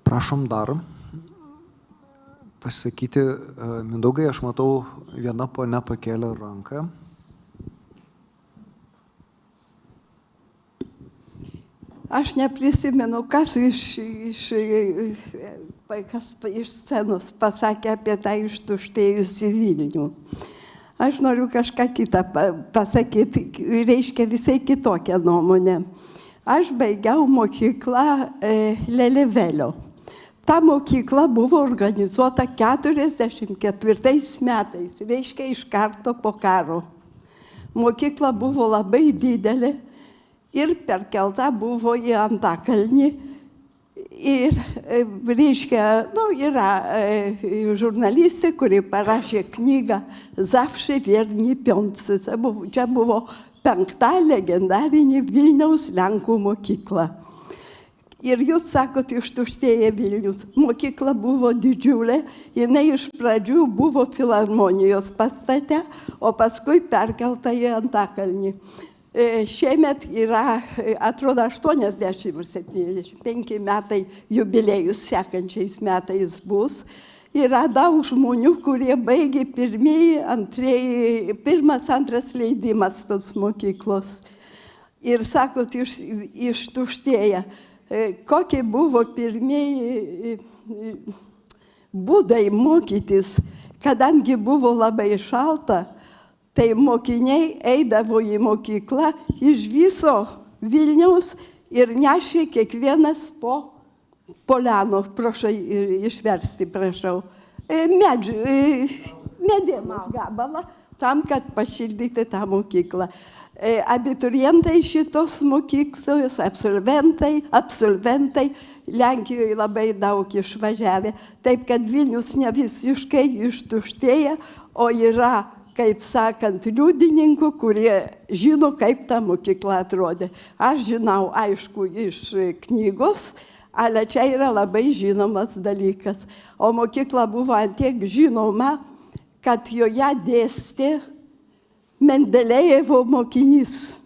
Speaker 6: Prašom dar pasakyti, Mindaugai, aš matau, viena ponia pakėlė ranką.
Speaker 12: Aš neprisimenu, kas iš scenos pasakė apie tą ištuštėjusį Vilnių. Aš noriu kažką kitą pasakyti, reiškia visai kitokią nuomonę. Aš baigiau mokyklą Lelevelio. Ta mokykla buvo organizuota 44 metais, reiškia iš karto po karo. Mokykla buvo labai didelė ir perkelta buvo į Antakalnį. Ir, reiškia, yra žurnalistė, kuri parašė knygą Zawsze wierni Piątce. Čia buvo 5. legendarinė Vilniaus Lenkų mokykla. Ir jūs sakot, ištuštėja Vilnius. Mokykla buvo didžiulė, jinai iš pradžių buvo filharmonijos pastate, o paskui perkelta į Antakalnį. Šiemet yra, atrodo, 80-75 metai jubiliejus, sekančiais metais bus. Yra daug žmonių, kurie baigė pirmas, antras leidimas tos mokyklos. Ir sakot, ištuštėja. Kokie buvo pirmieji būdai mokytis, kadangi buvo labai šalta, tai mokiniai eidavo į mokyklą iš viso Vilniaus ir nešė kiekvienas po poliano, prašau išversti, prašau, medienos gabalą, tam, kad pašildyti tą mokyklą. Abiturientai šitos mokyklos, absolventai, Lenkijoje labai daug išvažiavę, taip kad Vilnius ne visiškai ištuštėja, o yra, kaip sakant, liudininkų, kurie žino, kaip ta mokykla atrodė. Aš žinau, aišku, iš knygos, ale čia yra labai žinomas dalykas. O mokykla buvo antiek žinoma, kad joje dėstė Mendelejevo mokinys,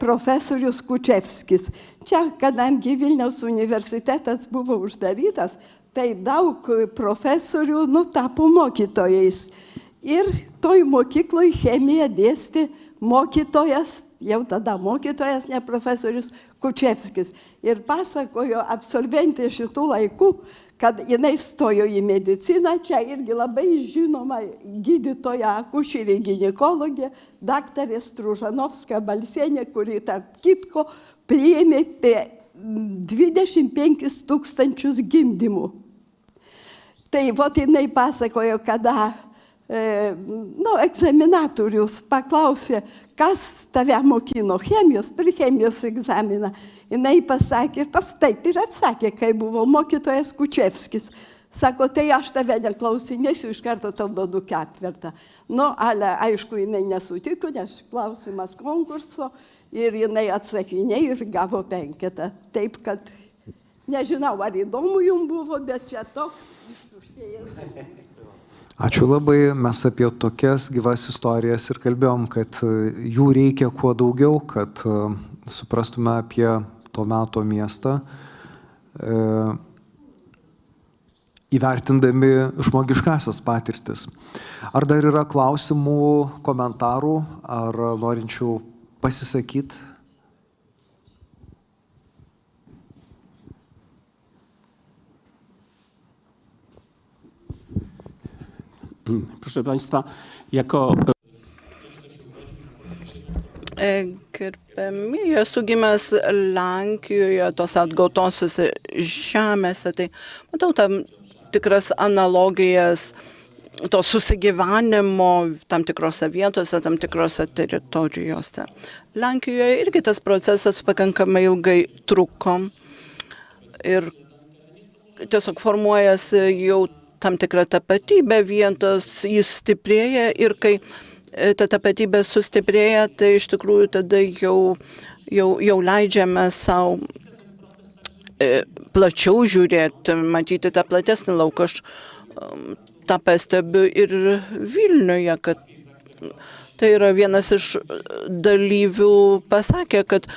Speaker 12: profesorius Kučevskis. Čia, kadangi Vilniaus universitetas buvo uždarytas, tai daug profesorių tapo mokytojais. Ir toj mokykloj chemiją dėstė mokytojas, jau tada mokytojas, ne profesorius Kučevskis. Ir pasakojo absolventė šitų laikų, kad jinai stojo į mediciną, čia irgi labai žinoma gydytoja, akušerė, ginekologė, daktarė Stružanovska Balsienė, kuri tarp kitko priėmė 25 000 gimdymų. Tai vot jinai pasakojo, kada egzaminatorius paklausė, kas tave mokino chemijos, per chemijos egzaminą. Jinai pasakė, taip ir atsakė, kai buvo mokytojas Kučevskis. Sako, tai aš tave neklausinėsiu, iš karto tau duodu 4. Ale aišku, jinai nesutiko, nes klausimas konkurso ir jinai atsakinėjo ir gavo 5. Taip, kad nežinau, ar įdomu jums buvo, bet čia toks ištuštėjęs.
Speaker 6: Ačiū labai, mes apie tokias gyvas istorijas ir kalbėjom, kad jų reikia kuo daugiau, kad suprastume apie to meto miestą, įvertindami žmogiškasias patirtis. Ar dar yra klausimų, komentarų, ar norinčių pasisakyti?
Speaker 1: Proszę Państwa, jako...
Speaker 9: Gerbiami, esu gimęs Lenkijoje, tos atgautosiuose žemėse, tai matau tam tikras analogijas to susigyvenimo tam tikrose vietose, tam tikrose teritorijose. Lenkijoje irgi tas procesas pakankamai ilgai truko ir tiesiog formuojasi jau tam tikrą tapatybę vietos, jis stiprėja ir kai ta tapatybė sustiprėja, tai iš tikrųjų tada jau leidžiame savo plačiau žiūrėti, matyti tą platesnį lauką. Aš tą pastebiu ir Vilniuje, kad tai yra vienas iš dalyvių pasakė, kad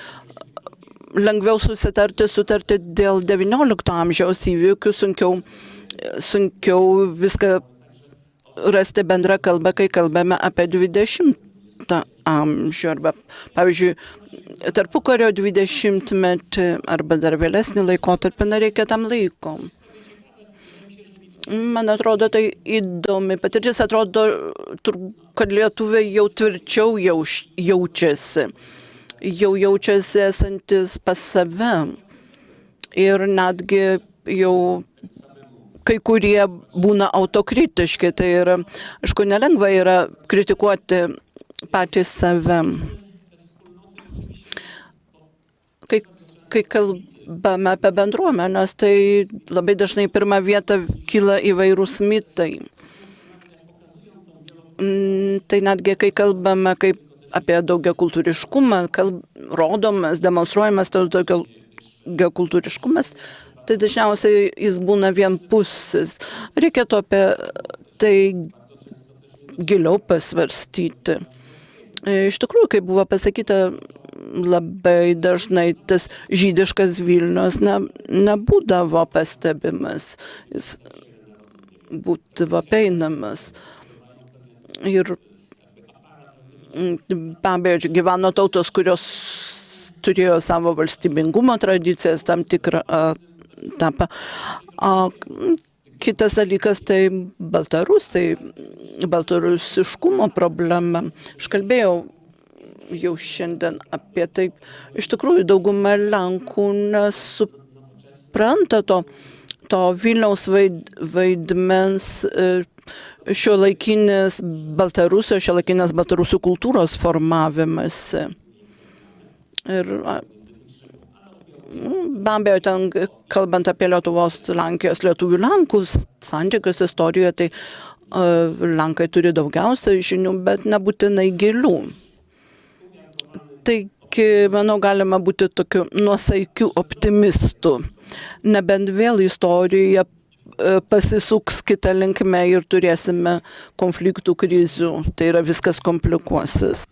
Speaker 9: lengviau sutarti dėl XIX amžiaus įvykių, sunkiau viską rasti bendrą kalbą, kai kalbame apie 20 amžių, arba, pavyzdžiui, tarpukario 20-metį, arba dar vėlesnį laikotarpį, reikia tam laiko. Man atrodo, tai įdomi patirtis, atrodo, kad lietuviai jau tvirčiau jaučiasi, esantis pas save ir netgi jau kai kurie būna autokritiški, tai yra, aišku, nelengva yra kritikuoti patys save. Kai kalbame apie bendruomenės, tai labai dažnai pirmą vietą kyla įvairūs mitai. Tai netgi kai kalbame apie daugiakultūriškumą, rodomas, demonstruojamas daugiakultūriškumas, tai dažniausiai jis būna vienpusis. Reikėtų apie tai giliau pasvarstyti. Iš tikrųjų, kaip buvo pasakyta, labai dažnai tas žydiškas Vilnius nebūdavo pastebimas, jis būdavo peinamas. Ir be abejo, gyveno tautos, kurios turėjo savo valstybingumo tradicijas, tam tikrą etapą. Kitas dalykas tai baltarusiškumo problema. Aš kalbėjau jau šiandien apie tai. Iš tikrųjų, dauguma Lenkų nesupranta to Vilniaus vaidmens šiuolaikinės baltarusių kultūros formavimasi. Ir be abejo, ten, kalbant apie Lietuvos, Lenkijos, lietuvių Lenkų santykius istorijoje, tai Lenkai turi daugiausia žinių, bet nebūtinai gilių. Taigi, manau, galima būti tokiu nuosaikiu optimistu. Nebent vėl istorija pasisuks kitą linkmę ir turėsime konfliktų, krizių. Tai yra, viskas komplikuosis.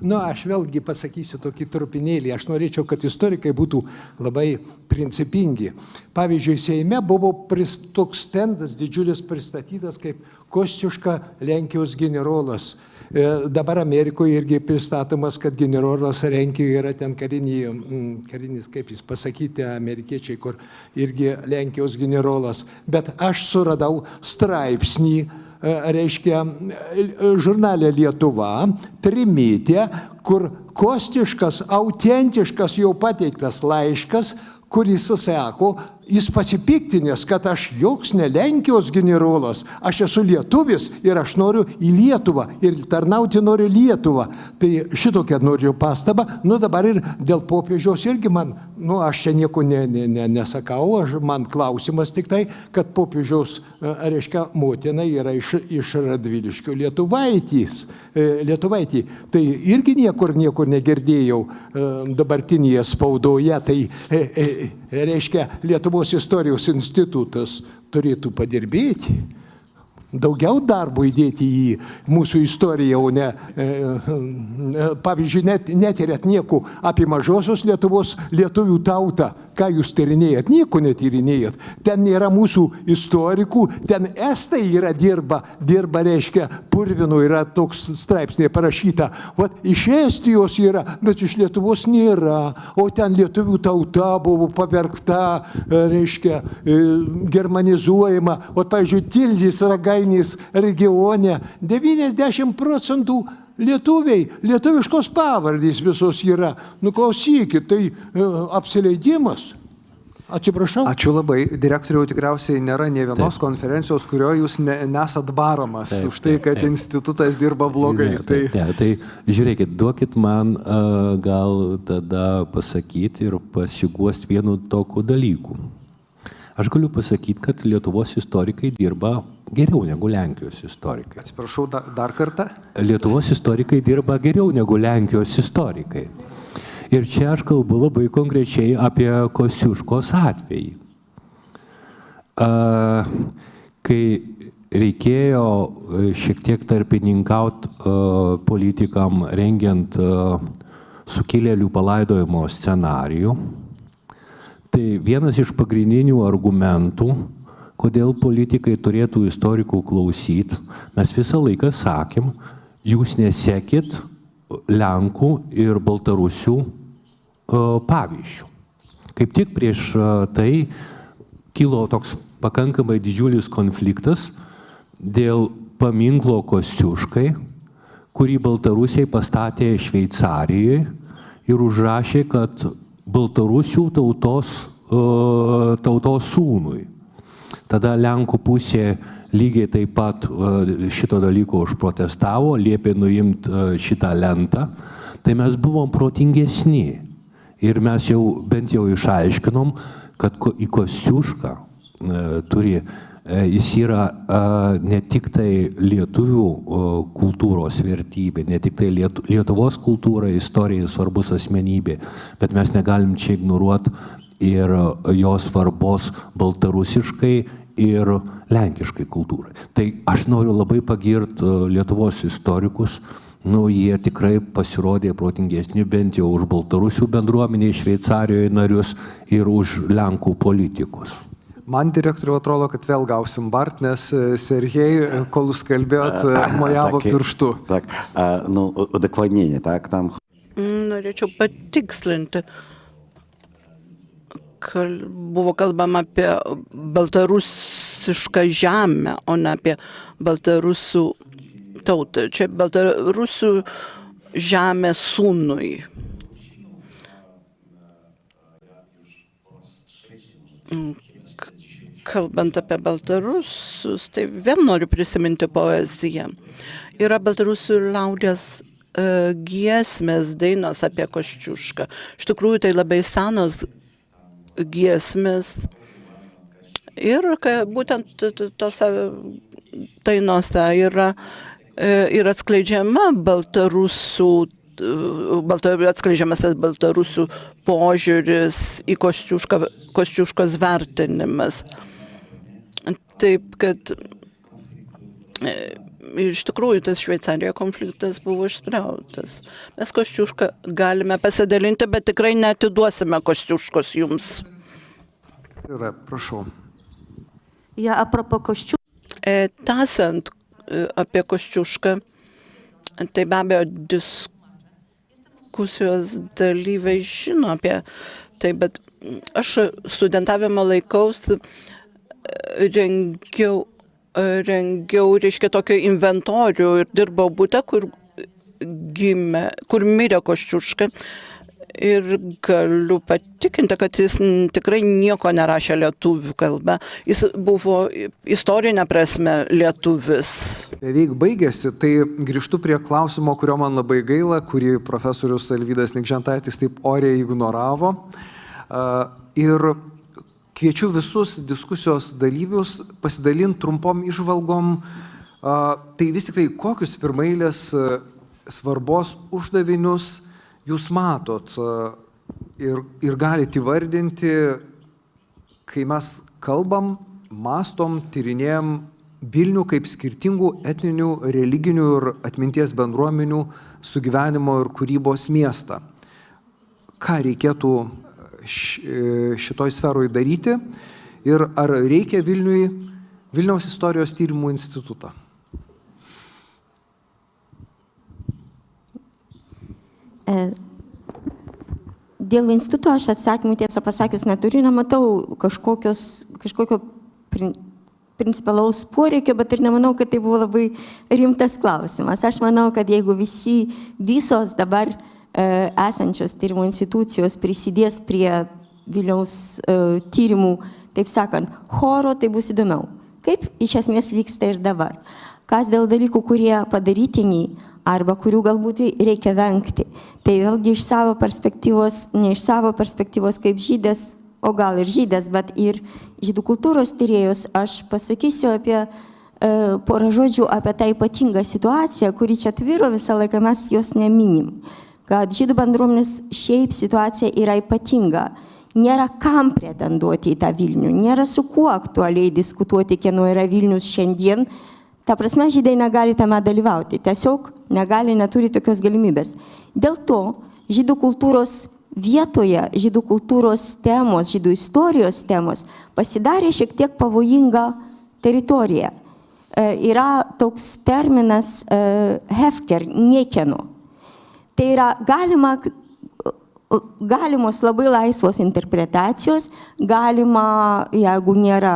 Speaker 3: aš vėlgi pasakysiu tokį trupinėlį. Aš norėčiau, kad istorikai būtų labai principingi. Pavyzdžiui, Seime buvo toks stendas didžiulis pristatytas kaip Kostiuška Lenkijos generolas. Dabar Amerikoje irgi pristatomas, kad generolas Lenkijoje yra ten karinis, kaip jis pasakyti, amerikiečiai, kur irgi Lenkijos generolas. Bet aš suradau straipsnį, reiškia, žurnale Lietuva, trimitė, kur Kostiuškas, autentiškas jau pateiktas laiškas, kuris sako, jis pasipiktinęs, kad aš joks ne Lenkijos generolas, aš esu lietuvis ir aš noriu į Lietuvą ir tarnauti noriu Lietuvą. Tai šitokią noriu pastabą. Dabar ir dėl popiežiaus irgi man, aš čia nieko nesakau, man klausimas tik tai, kad popiežiaus, reiškia, motina yra iš Radviliškio Lietuvaitį. Tai irgi niekur negirdėjau dabartinėje spaudoje. Tai reiškia, Lietuvos istorijos institutas turėtų padirbėti, daugiau darbo įdėti į mūsų istoriją, o ne, pavyzdžiui, netyrėt nieko apie mažosios Lietuvos lietuvių tautą. Ką jūs tyrinėjat? Nieko netyrinėjat. Ten nėra mūsų istorikų, ten estai dirba, reiškia, Purvinų yra toks straipsnė parašyta. Iš Estijos yra, bet iš Lietuvos nėra. O ten lietuvių tauta buvo pavergta, reiškia, germanizuojama. Pavyzdžiui, Tilžės Ragainės regione 90% lietuviai, lietuviškos pavardės visos yra. Klausykit, tai apsileidimas. Atsiprašau.
Speaker 6: Ačiū labai. Direktoriau, tikriausiai nėra nė vienos konferencijos, kurioje jūs nesat baromas už tai, kad institutas dirba blogai.
Speaker 22: Tai žiūrėkit, duokit man gal tada pasakyti ir pasiguost vienu tokiu dalyku. Aš galiu pasakyti, kad Lietuvos istorikai dirba geriau negu Lenkijos istorikai.
Speaker 6: Atsiprašau, dar kartą.
Speaker 22: Lietuvos istorikai dirba geriau negu Lenkijos istorikai. Ir čia aš kalbu labai konkrečiai apie Kostiuškos atvejį. Kai reikėjo šiek tiek tarpininkauti politikam rengiant sukilėlių palaidojimo scenarijų, tai vienas iš pagrindinių argumentų, kodėl politikai turėtų istorikų klausyti, mes visą laiką sakėm, jūs nesekit Lenkų ir Baltarusių pavyzdžių. Kaip tik prieš tai kilo toks pakankamai didžiulis konfliktas dėl paminklo Kostiuškai, kurį Baltarusiai pastatė Šveicarijoje ir užrašė, kad Baltarusių tautos sūnui. Tada Lenkų pusė lygiai taip pat šito dalyko užprotestavo, liepė nuimti šitą lentą. Tai mes buvom protingesni ir mes jau bent jau išaiškinom, kad į Kostiušką jis yra ne tik tai lietuvių kultūros vertybė, ne tik tai Lietuvos kultūra, istorija svarbus asmenybė, bet mes negalim čia ignoruoti ir jos svarbos baltarusiškai ir lenkiškai kultūrai. Tai aš noriu labai pagirti Lietuvos istorikus, jie tikrai pasirodė protingesni bent jau už baltarusių bendruomenę Šveicarijoje narius ir už Lenkų politikus.
Speaker 6: Man, direktoriau, atrodo, kad vėl gausim bart, nes Sergej, kol jūs kalbėjot, mojavo pirštu.
Speaker 7: Tak, udokładnienie, tak, tam.
Speaker 9: Norėčiau patikslinti. Buvo kalbama apie baltarusišką žemę, o ne apie baltarusių tautą. Čia baltarusių žemė sūnui. Kalbant apie baltarusius, tai vėl noriu prisiminti poeziją. Yra baltarusių liaudies giesmės, dainos apie Kostiušką. Iš tikrųjų, tai labai senos giesmės. Ir būtent tose dainose yra atskleidžiama atskleidžiamas tas baltarusių požiūris į Kostiuškos vertinimas. Taip, kad iš tikrųjų tas Šveicarijoje konfliktas buvo išspręstas. Mes Kostiušką galime pasidalinti, bet tikrai neatiduosime Kostiuškos jums.
Speaker 6: Yra, prašau.
Speaker 19: Ja a propos Kościoła.
Speaker 9: Tęsiant apie Kostiušką, tai be abejo diskusijos dalyviai žino apie tai, bet aš studentavimo laikaus rengiau, reiškia, tokio inventorių ir dirbau bute, kur mirė Kostiuška. Ir galiu patikinti, kad jis tikrai nieko nerašė lietuvių kalba. Jis buvo istorinė prasme lietuvis.
Speaker 6: Beveik baigėsi, tai grįžtu prie klausimo, kurio man labai gaila, kurį profesorius Alvydas Nikžentaitis taip oriai ignoravo. Ir kviečiu visus diskusijos dalyvius pasidalinti trumpom įžvalgom. Tai vis tik tai kokius pirmailės svarbos uždavinius jūs matot ir galite įvardinti, kai mes kalbam, mastom, tyrinėjam Vilnių kaip skirtingų etninių, religinių ir atminties bendruomenių sugyvenimo ir kūrybos miestą. Ką reikėtų šitoj sferoj daryti ir ar reikia Vilniui Vilniaus istorijos tyrimų institutą?
Speaker 4: Dėl instituto aš atsakymų, tiesą pasakius, neturiu, nematau kažkokio principalaus poreikio, bet ir nemanau, kad tai buvo labai rimtas klausimas. Aš manau, kad jeigu visos dabar esančios tyrimo institucijos prisidės prie Vilniaus tyrimų, taip sakant, choro, tai bus įdomiau. Kaip iš esmės vyksta ir dabar. Kas dėl dalykų, kurie padarytini, arba kurių galbūt reikia vengti. Tai vėlgi iš savo perspektyvos, ne iš savo perspektyvos kaip žydės, o gal ir žydės, bet ir žydų kultūros tyrėjus, aš pasakysiu apie porą žodžių apie tą ypatingą situaciją, kuri čia tvyro visą laiką, mes jos neminim. Kad žydų bendruomenės šiaip situacija yra ypatinga. Nėra kam pretenduoti į tą Vilnių, nėra su kuo aktualiai diskutuoti, kieno yra Vilnius šiandien. Ta prasme, žydai negali tame dalyvauti, tiesiog negali, neturi tokios galimybės. Dėl to žydų kultūros vietoje, žydų kultūros temos, žydų istorijos temos pasidarė šiek tiek pavojinga teritorija. Yra toks terminas hefker, niekieno. Tai yra galimos labai laisvos interpretacijos, galima, jeigu nėra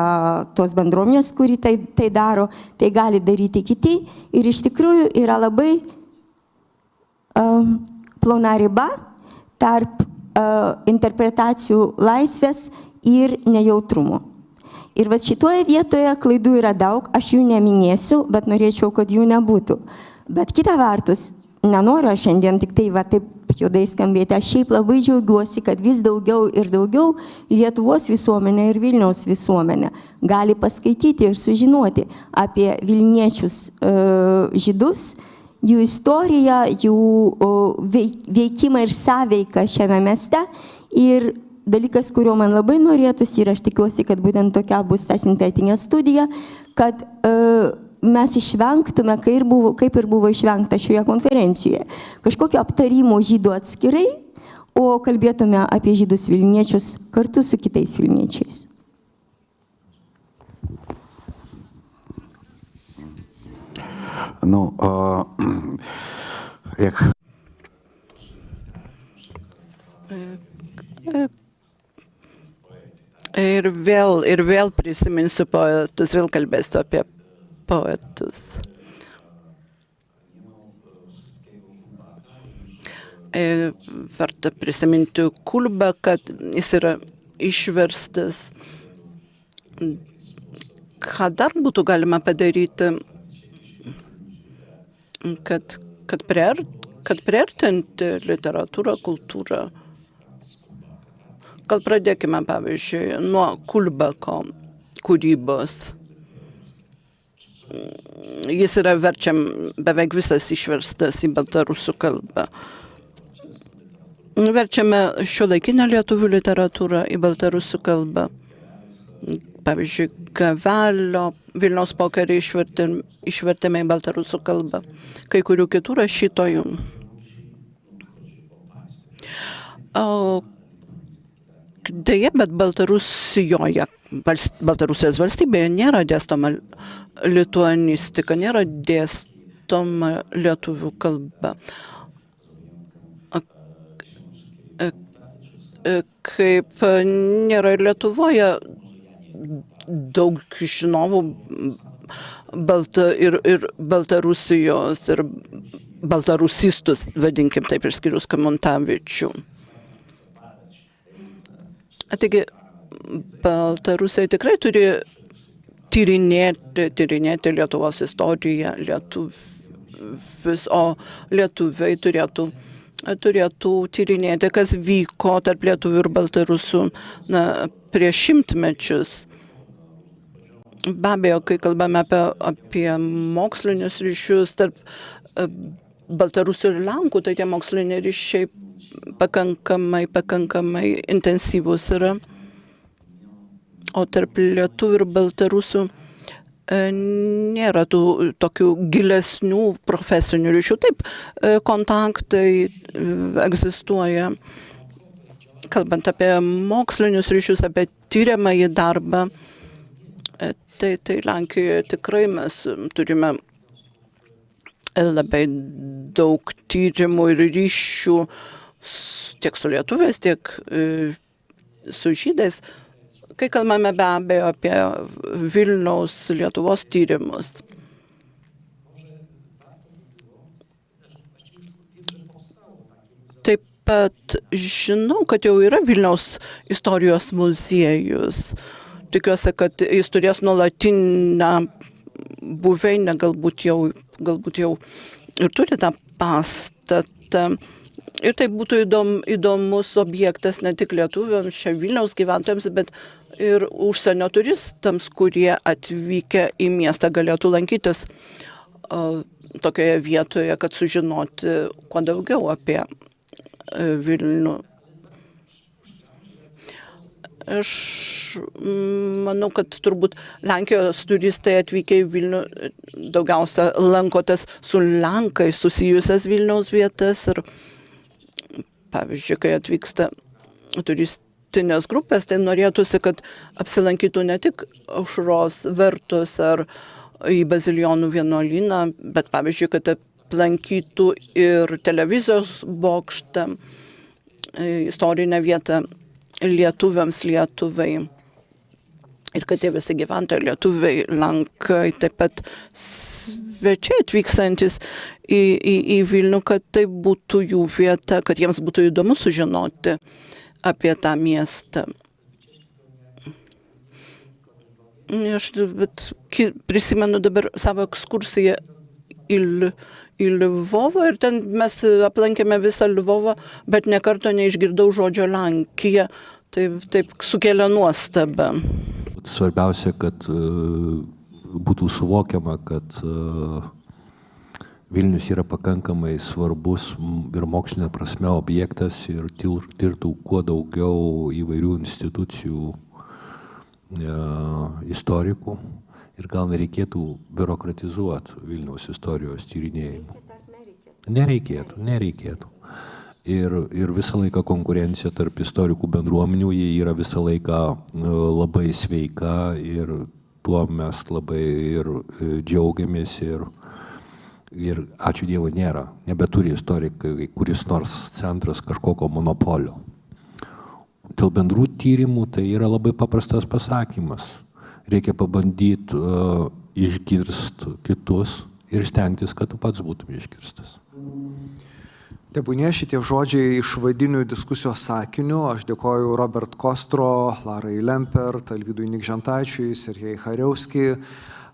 Speaker 4: tos bendruomenės, kuri tai daro, tai gali daryti kiti. Ir iš tikrųjų yra labai plona riba tarp interpretacijų laisvės ir nejautrumo. Ir va šitoje vietoje klaidų yra daug, aš jų neminėsiu, bet norėčiau, kad jų nebūtų. Bet kita vertus, nenoriu aš šiandien tik tai va taip juodai skambėti. Aš šiaip labai džiaugiuosi, kad vis daugiau ir daugiau Lietuvos visuomenė ir Vilniaus visuomenė gali paskaityti ir sužinoti apie vilniečius žydus, jų istoriją, jų veikimą ir sąveiką šiame mieste. Ir dalykas, kurio man labai norėtųsi, ir aš tikiuosi, kad būtent tokia bus ta sintetinė studija, kad mes išvengtume, kaip ir buvo išvengta šioje konferencijoje, kažkokio aptarimo žydų atskirai, o kalbėtume apie žydus vilniečius kartu su kitais vilniečiais.
Speaker 9: Ir vėl prisiminsiu poetus, vėl kalbėsiu apie poetus. Verta prisiminti Kulbą, kad jis yra išverstas. Ką dar būtų galima padaryti, kad priartinti literatūrą, kultūrą. Gal pradėkime, pavyzdžiui, nuo Kulbako kūrybos. Jis yra beveik visas išverstas į baltarusių kalbą. Verčiame šiuolaikinę lietuvių literatūrą į baltarusių kalbą. pavyzdžiui, Gavelio Vilniaus pokarį išvertėme į baltarusų kalbą, kai kurių kitų rašytojų. Deja, bet Baltarusijos valstybėje nėra dėstoma lituanistika, nėra dėstoma lietuvių kalba. Kaip nėra ir Lietuvoje daug žinovų ir Baltarusijos, ir baltarusistus, vadinkim taip, išskyrus Kamuntavičių. Taigi, Baltarusija tikrai turi tyrinėti Lietuvos istoriją, o lietuviai turėtų tyrinėti, kas vyko tarp lietuvių ir baltarusų prieš šimtmečius. Be abejo, kai kalbame apie mokslinius ryšius tarp baltarusių ir lenkų, tai tie moksliniai ryšiai pakankamai intensyvūs yra. O tarp lietuvių ir baltarusių nėra tų tokių gilesnių profesinių ryšių. Taip, kontaktai egzistuoja, kalbant apie mokslinius ryšius, apie tyriamąjį darbą. Tai Lenkijoje tikrai mes turime labai daug tyrimų ir ryšių tiek su lietuviais, tiek su žydais. Kai kalbame be abejo apie Vilniaus Lietuvos tyrimus. Taip pat žinau, kad jau yra Vilniaus istorijos muziejus. Tikiuosi, kad jis turės nuolatinę buveinę, galbūt jau ir turi tą pastatą. Ir tai būtų įdomus objektas ne tik lietuviams, čia Vilniaus gyventojams, bet ir užsienio turistams, kurie atvykę į miestą galėtų lankytis tokioje vietoje, kad sužinoti kuo daugiau apie Vilnių. Aš manau, kad turbūt Lenkijos turistai atvykę į Vilnių daugiausia lankotas su Lenkai susijusias Vilniaus vietas. Ir pavyzdžiui, kai atvyksta turistinės grupės, tai norėtųsi, kad apsilankytų ne tik Aušros vartus ar į Bazilijonų vienuolyną, bet pavyzdžiui, kad aplankytų ir televizijos bokštą, istorinę vietą lietuviams Lietuvai. Ir kad tie visi gyventojai lietuviai, Lenkai, taip pat svečiai atvykstantis į Vilnių, kad tai būtų jų vieta, kad jiems būtų įdomu sužinoti apie tą miestą. Aš prisimenu dabar savo ekskursiją į Lvovą ir ten mes aplankėme visą Lvovą, bet ne karto neišgirdau žodžio Lenkija. Taip sukėlė nuostabą.
Speaker 22: Svarbiausia, kad būtų suvokiama, kad Vilnius yra pakankamai svarbus ir mokslinė prasme objektas ir tirtų kuo daugiau įvairių institucijų istorikų. Ir gal nereikėtų biurokratizuoti Vilniaus istorijos tyrinėjimų. Nereikėtų. Ir visą laiką konkurencija tarp istorikų bendruomenių, jie yra visą laiką labai sveika ir tuo mes labai ir džiaugiamės ir ačiū Dievui nebeturi istorikai kuris nors centras kažkokio monopolio. Dėl bendrų tyrimų tai yra labai paprastas pasakymas. Reikia pabandyti išgirsti kitus ir stengtis, kad tu pats būtum išgirstas.
Speaker 6: Tebūnie šitie žodžiai išvadinių diskusijos sakiniu. Aš dėkoju Robert Kostro, Larai Lempert, Alvydui Nikžentaičiui, Sergejai Hariauski.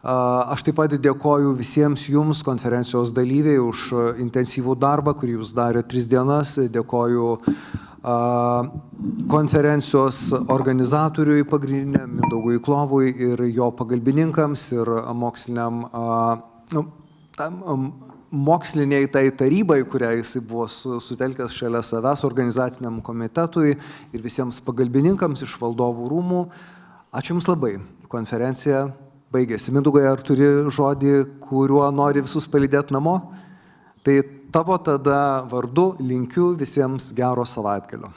Speaker 6: Aš taip pat dėkoju visiems jums, konferencijos dalyviai, už intensyvų darbą, kurį jūs darėte 3 dienas. Dėkoju konferencijos organizatoriui pagrindiniam Mindaugui Klovui ir jo pagalbininkams ir moksliniai tai tarybai, kurią jisai buvo sutelkęs šalia savęs, organizaciniam komitetui ir visiems pagalbininkams iš valdovų rūmų. Ačiū Jums labai. Konferencija baigėsi. Mindaugai, ar turi žodį, kuriuo nori visus palydėti namo? Tai tavo tada vardu linkiu visiems gero savaitgalio.